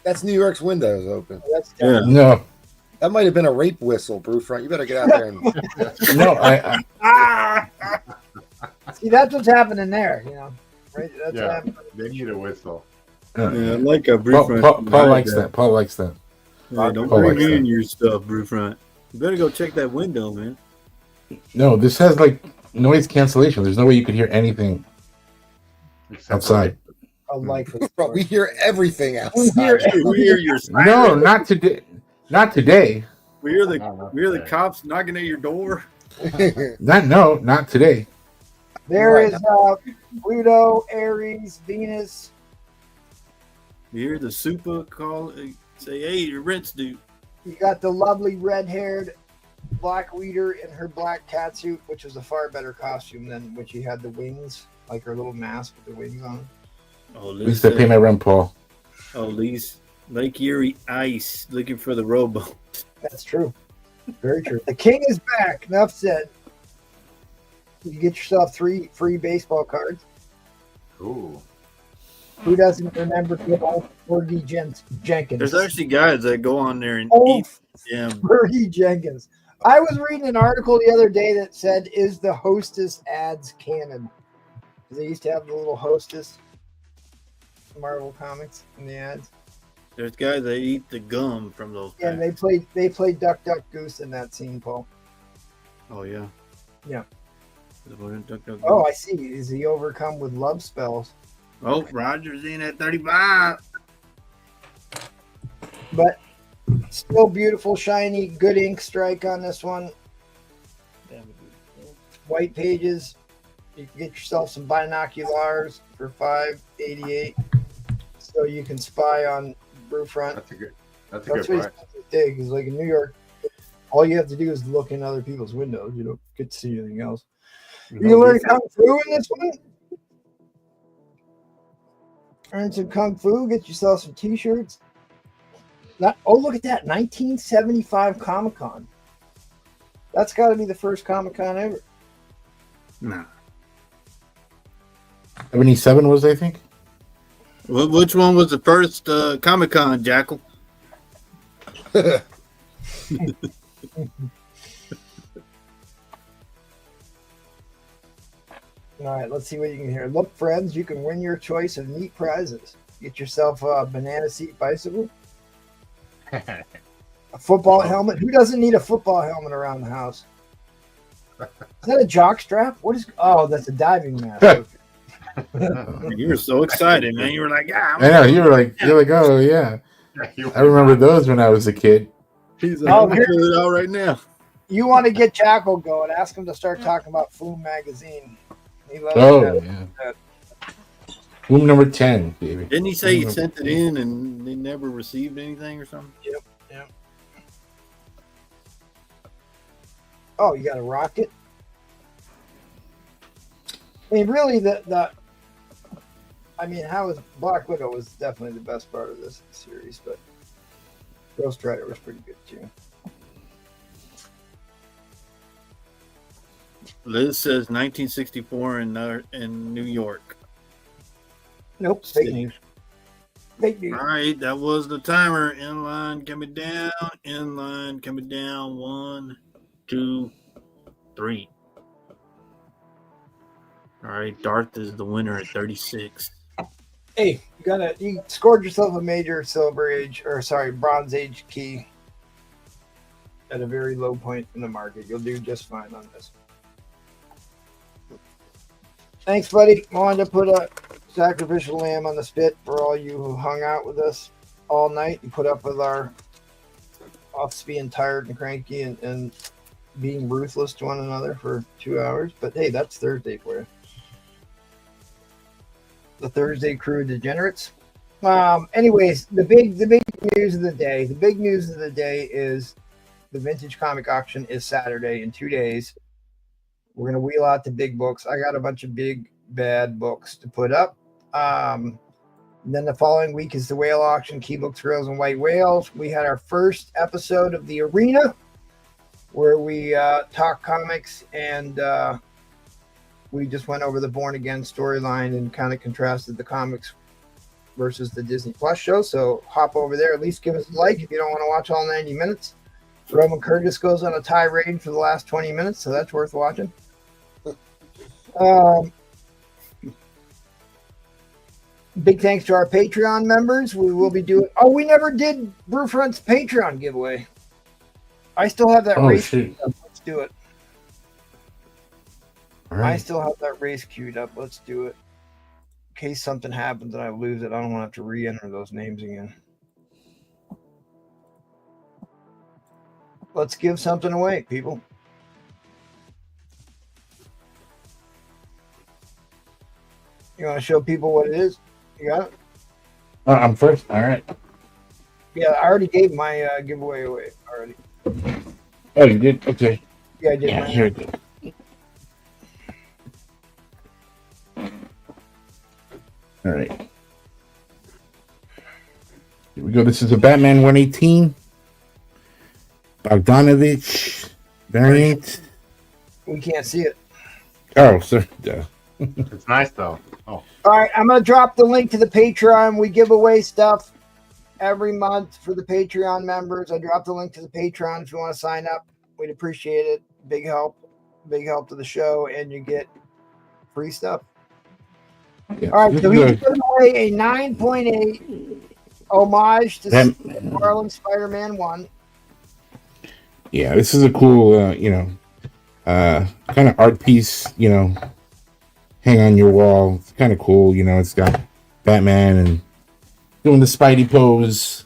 That's New York's windows open. That's No. That might have been a rape whistle, Brewfront. You better get out there and. No, I See, that's what's happening there, you know. Right? That's what happened. They need a whistle. Yeah, I like a Paul, Brewfront. Paul likes that. Paul likes that. Yeah, don't Paul bring likes me that. in your stuff, Brewfront. You better go check that window, man. No, this has like noise cancellation. There's no way you could hear anything outside. Bro, we hear everything outside. We hear your No, not today. Not today. We hear the cops knocking at your door. Not today. There is Pluto, Ares, Venus. You hear the super call, say, "Hey, your rent's due." You got the lovely red-haired Black Widow in her black catsuit, which was a far better costume than when she had the wings, like her little mask with the wings on. Oh, At least I pay my rent, Paul. Oh, Lake Erie Ice looking for the rowboat. That's true. Very true. The king is back. Enough said. You get yourself 3 free baseball cards. Ooh. Who doesn't remember good old Fergie Jenkins? There's actually guys that go on there and eat. Yeah, Fergie Jenkins. I was reading an article the other day that said, "Is the Hostess ads canon?" They used to have the little Hostess Marvel comics in the ads. there's guys that eat the gum from those. Yeah, packs. they played Duck Duck Goose in that scene, Paul. Oh yeah. Yeah. Duck, duck, Oh, I see. Is he overcome with love spells? Oh, Roger's in at 35. But still beautiful, shiny, good ink strike on this one. White pages. You can get yourself some binoculars for $5.88, so you can spy on Brewfront. That's a good That's price. what he's dig. He's like in New York. All you have to do is look in other people's windows. You don't get to see anything else. You can learn Kung Fu in this one. Earn some Kung Fu. Get yourself some T-shirts. Oh, look at that. 1975 Comic-Con. That's got to be the first Comic-Con ever. Nah. 77 was, I think. Which one was the first Comic Con, Jackal? All right, let's see what you can hear. Look, friends, you can win your choice of neat prizes. Get yourself a banana seat bicycle, a football helmet. Who doesn't need a football helmet around the house? Is that a jock strap? What is? Oh, that's a diving mask. You were so excited, man. You were like, "Yeah!" I know you're like, oh yeah. I remember those when I was a kid. He's like, "I'm gonna fill it out right now." You want to get Jackal going? Ask him to start talking about Flume magazine. He loves Oh that. yeah. Room number 10, baby. Didn't he say he sent it in and they never received anything or something? Yep. Oh, you got a rocket? I mean, really, how was Black Widow was definitely the best part of this series, but Ghost Rider was pretty good too. Liz says 1964 in New York. Nope, fake news. Fake news. All right, that was the timer. Inline coming down. Inline coming down. 1, 2, 3. All right, Darth is the winner at 36. Hey, you scored yourself a major Bronze Age key at a very low point in the market. You'll do just fine on this. Thanks, buddy. I wanted to put a sacrificial lamb on the spit for all you who hung out with us all night and put up with us being tired and cranky and being ruthless to one another for 2 hours. But hey, that's Thursday for you. The Thursday crew degenerates. Anyways, the big news of the day. The big news of the day is the vintage comic auction is Saturday in 2 days. We're gonna wheel out the big books. I got a bunch of big bad books to put up. Then the following week is the whale auction, key books, rails, and white whales. We had our first episode of the arena where we talk comics and we just went over the Born Again storyline and kind of contrasted the comics versus the Disney Plus show. So hop over there, at least give us a like if you don't want to watch all 90 minutes. Roman Curtis goes on a tirade for the last 20 minutes, so that's worth watching. Big thanks to our Patreon members. We will be doing... Oh, we never did Brewfront's Patreon giveaway. I still have that race queued up. Let's do it. Right. I still have that race queued up. Let's do it. In case something happens and I lose it, I don't want to have to re-enter those names again. Let's give something away, people. You want to show people what it is? You got it? I'm first. All right. Yeah, I already gave my giveaway away already. Oh, you did? Okay. Yeah, I did. Yeah, here it is. All right. Here we go. This is a Batman 118. Bogdanovich variant. We can't see it. Oh, sir. Duh. It's nice though. Oh. All right, I'm gonna drop the link to the Patreon. We give away stuff every month for the Patreon members. I dropped the link to the Patreon if you want to sign up. We'd appreciate it. Big help to the show, and you get free stuff. Yeah. All right, so he's giving away a 9.8 homage to Marlon Spider-Man 1. Yeah, this is a cool, kind of art piece, hang on your wall. It's kind of cool, it's got Batman and doing the Spidey pose.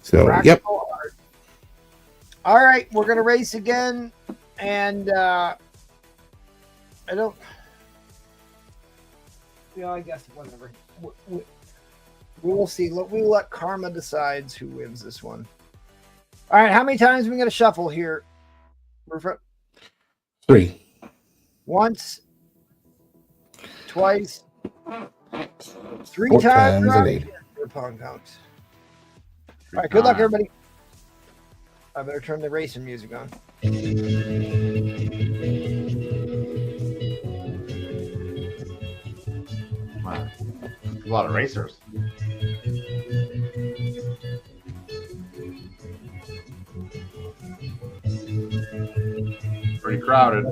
So, yep. Art. All right, we're going to race again, and I guess whatever. We will see. We'll let karma decides who wins this one. All right, how many times are we going to shuffle here? Three. Once, twice, three Four times. times a day. Your pawn counts. All right, good luck, everybody. I better turn the racing music on. Wow. A lot of racers. Pretty crowded.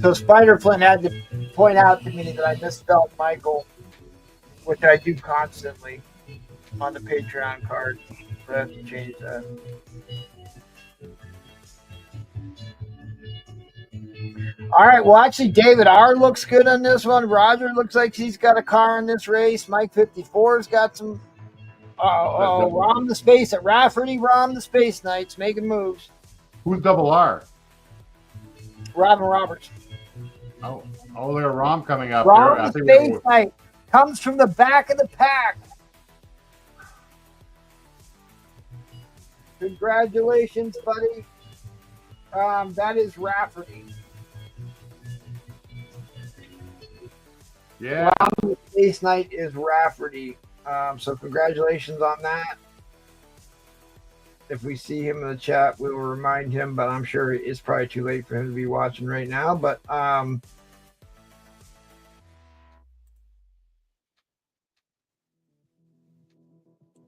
So Spider Flynn had to point out to me that I misspelled Michael, which I do constantly on the Patreon card. So I have to change that. All right. Well, actually, David R looks good on this one. Roger looks like he's got a car in this race. Mike 54's got some. Rom the Space at Rafferty. Rom the Space Knights making moves. Who's double R? Robin Roberts. Oh, look at Rom coming up. Rom I the think Space Knight comes from the back of the pack. Congratulations, buddy. That is Rafferty. Yeah. Rom the Space Knight is Rafferty. So congratulations on that. If we see him in the chat, we will remind him, but I'm sure it's probably too late for him to be watching right now. But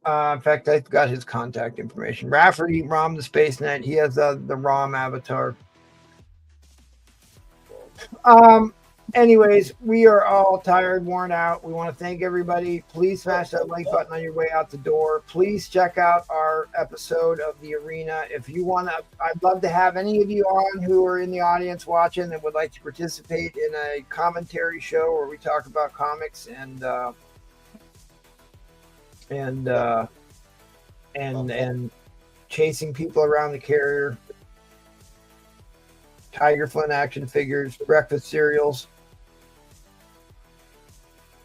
in fact, I got his contact information. Rafferty, Rom the Space Knight. He has the Rom avatar. Anyways, we are all tired, worn out. We want to thank everybody. Please smash that like button on your way out the door. Please check out our episode of The Arena. If you want to, I'd love to have any of you on who are in the audience watching and would like to participate in a commentary show where we talk about comics and chasing people around the carrier. Tiger Flynn action figures, breakfast cereals.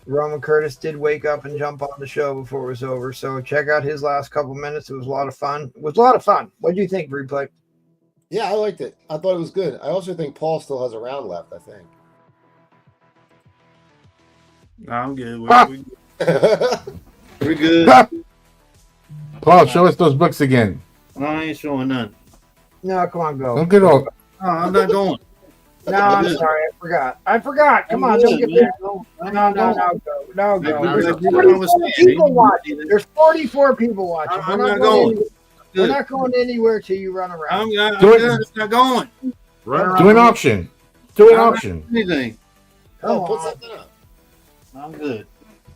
Roman Curtis did wake up and jump on the show before it was over. So check out his last couple minutes. It was a lot of fun. What do you think, Replay? Yeah, I liked it. I thought it was good. I also think Paul still has a round left, I think. No, I'm good. We're good. Paul, show us those books again. I ain't showing none. No, come on, go. Don't get all. No, I'm not going. No, I'm sorry. I forgot. Come on, don't get me. No, go. There's 44 people watching. I'm not going. We're not going anywhere till you run around. I'm not going. Do an auction. Do an auction. Anything. Oh, put something up. I'm good.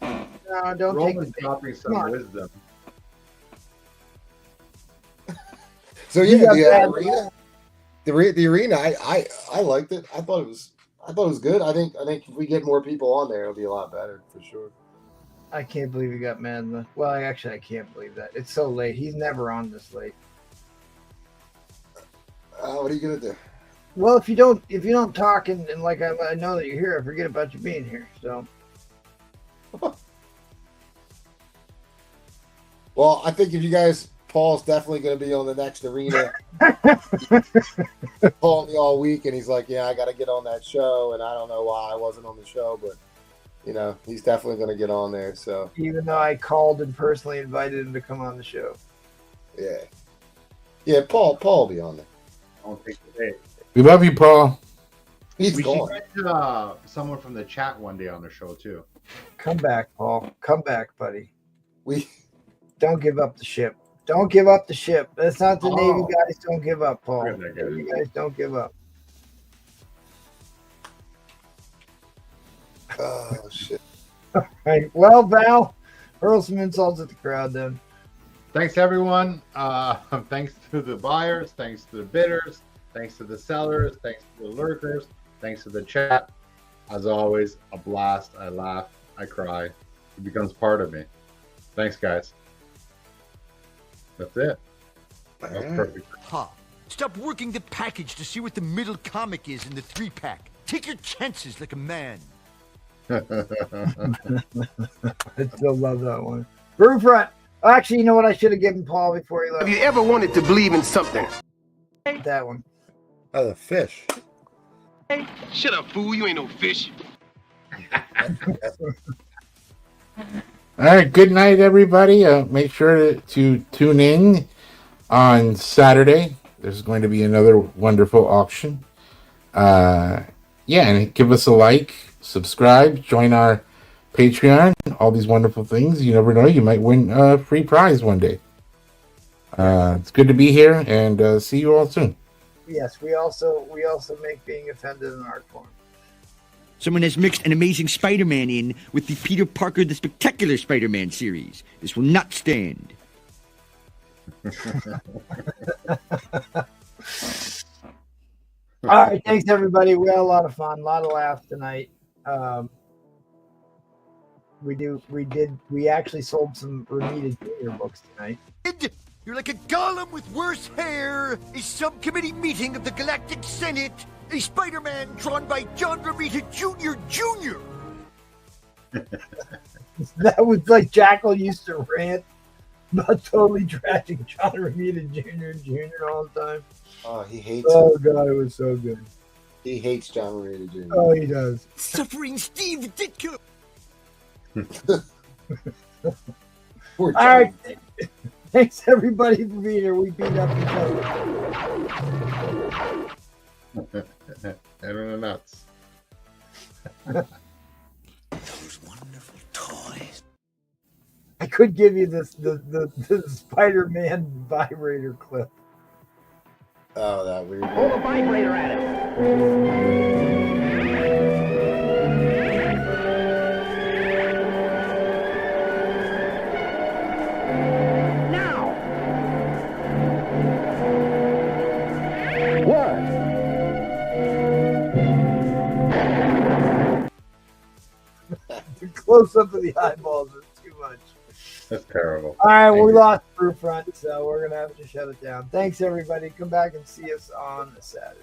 No, don't Roman's take dropping some wisdom. So yeah, the arena. I liked it. I thought it was good. I think if we get more people on there, it'll be a lot better for sure. I can't believe he got mad. Well, actually, I can't believe that. It's so late. He's never on this late. What are you gonna do? Well, if you don't talk and like I know that you're here, I forget about you being here. So. Well, I think if you guys, Paul's definitely going to be on the next arena. Calling me all week, and he's like, "Yeah, I got to get on that show," and I don't know why I wasn't on the show, but he's definitely going to get on there. So even though I called and personally invited him to come on the show, yeah, Paul will be on there. I don't think today. We love you, Paul. He's We gone. should get someone from the chat one day on the show too. come back, Paul. Come back, buddy. We Don't give up the ship. Don't give up the ship. That's not the Navy guys. Don't give up, Paul. Navy guys don't give up. Oh shit. All right. Well, Val, hurl some insults at the crowd then. Thanks everyone. Thanks to the buyers. Thanks to the bidders. Thanks to the sellers. Thanks to the lurkers. Thanks to the chat. As always, a blast. I laugh. I cry. It becomes part of me. Thanks, guys. That's it. That's perfect. Ha! Stop working the package to see what the middle comic is in the 3-pack. Take your chances like a man. I still love that one. Brewfront. Actually, you know what? I should have given Paul before he left. Have you ever wanted to believe in something? That one. Oh, the fish. Shut up, fool. You ain't no fish. All right. Good night, everybody. Make sure to tune in on Saturday. There's going to be another wonderful auction. And give us a like, subscribe, join our Patreon, all these wonderful things. You never know, you might win a free prize one day. It's good to be here, and see you all soon. Yes, we also make being offended an art form. Someone has mixed an Amazing Spider-Man in with the Peter Parker the Spectacular Spider-Man series. This will not stand. All right, thanks everybody. We had a lot of fun, a lot of laughs tonight. We actually sold some Ramita Junior books tonight. You're like a golem with worse hair. A subcommittee meeting of the Galactic Senate. A Spider-Man drawn by John Romita Jr. That was like Jackal used to rant about totally trashing John Romita Jr. all the time. Oh, he hates Oh him. God, it was so good. He hates John Romita Jr. Oh, he does. Suffering Steve Ditko. Poor All right. Thanks everybody for being here. We beat up each other. Everyone nuts. Those wonderful toys. I could give you the Spider-Man vibrator clip. Oh, that weird. Hold a vibrator at it. Now. What? The close-up of the eyeballs is too much. That's terrible. All right, we lost Brewfront, so we're going to have to shut it down. Thanks, everybody. Come back and see us on Saturday.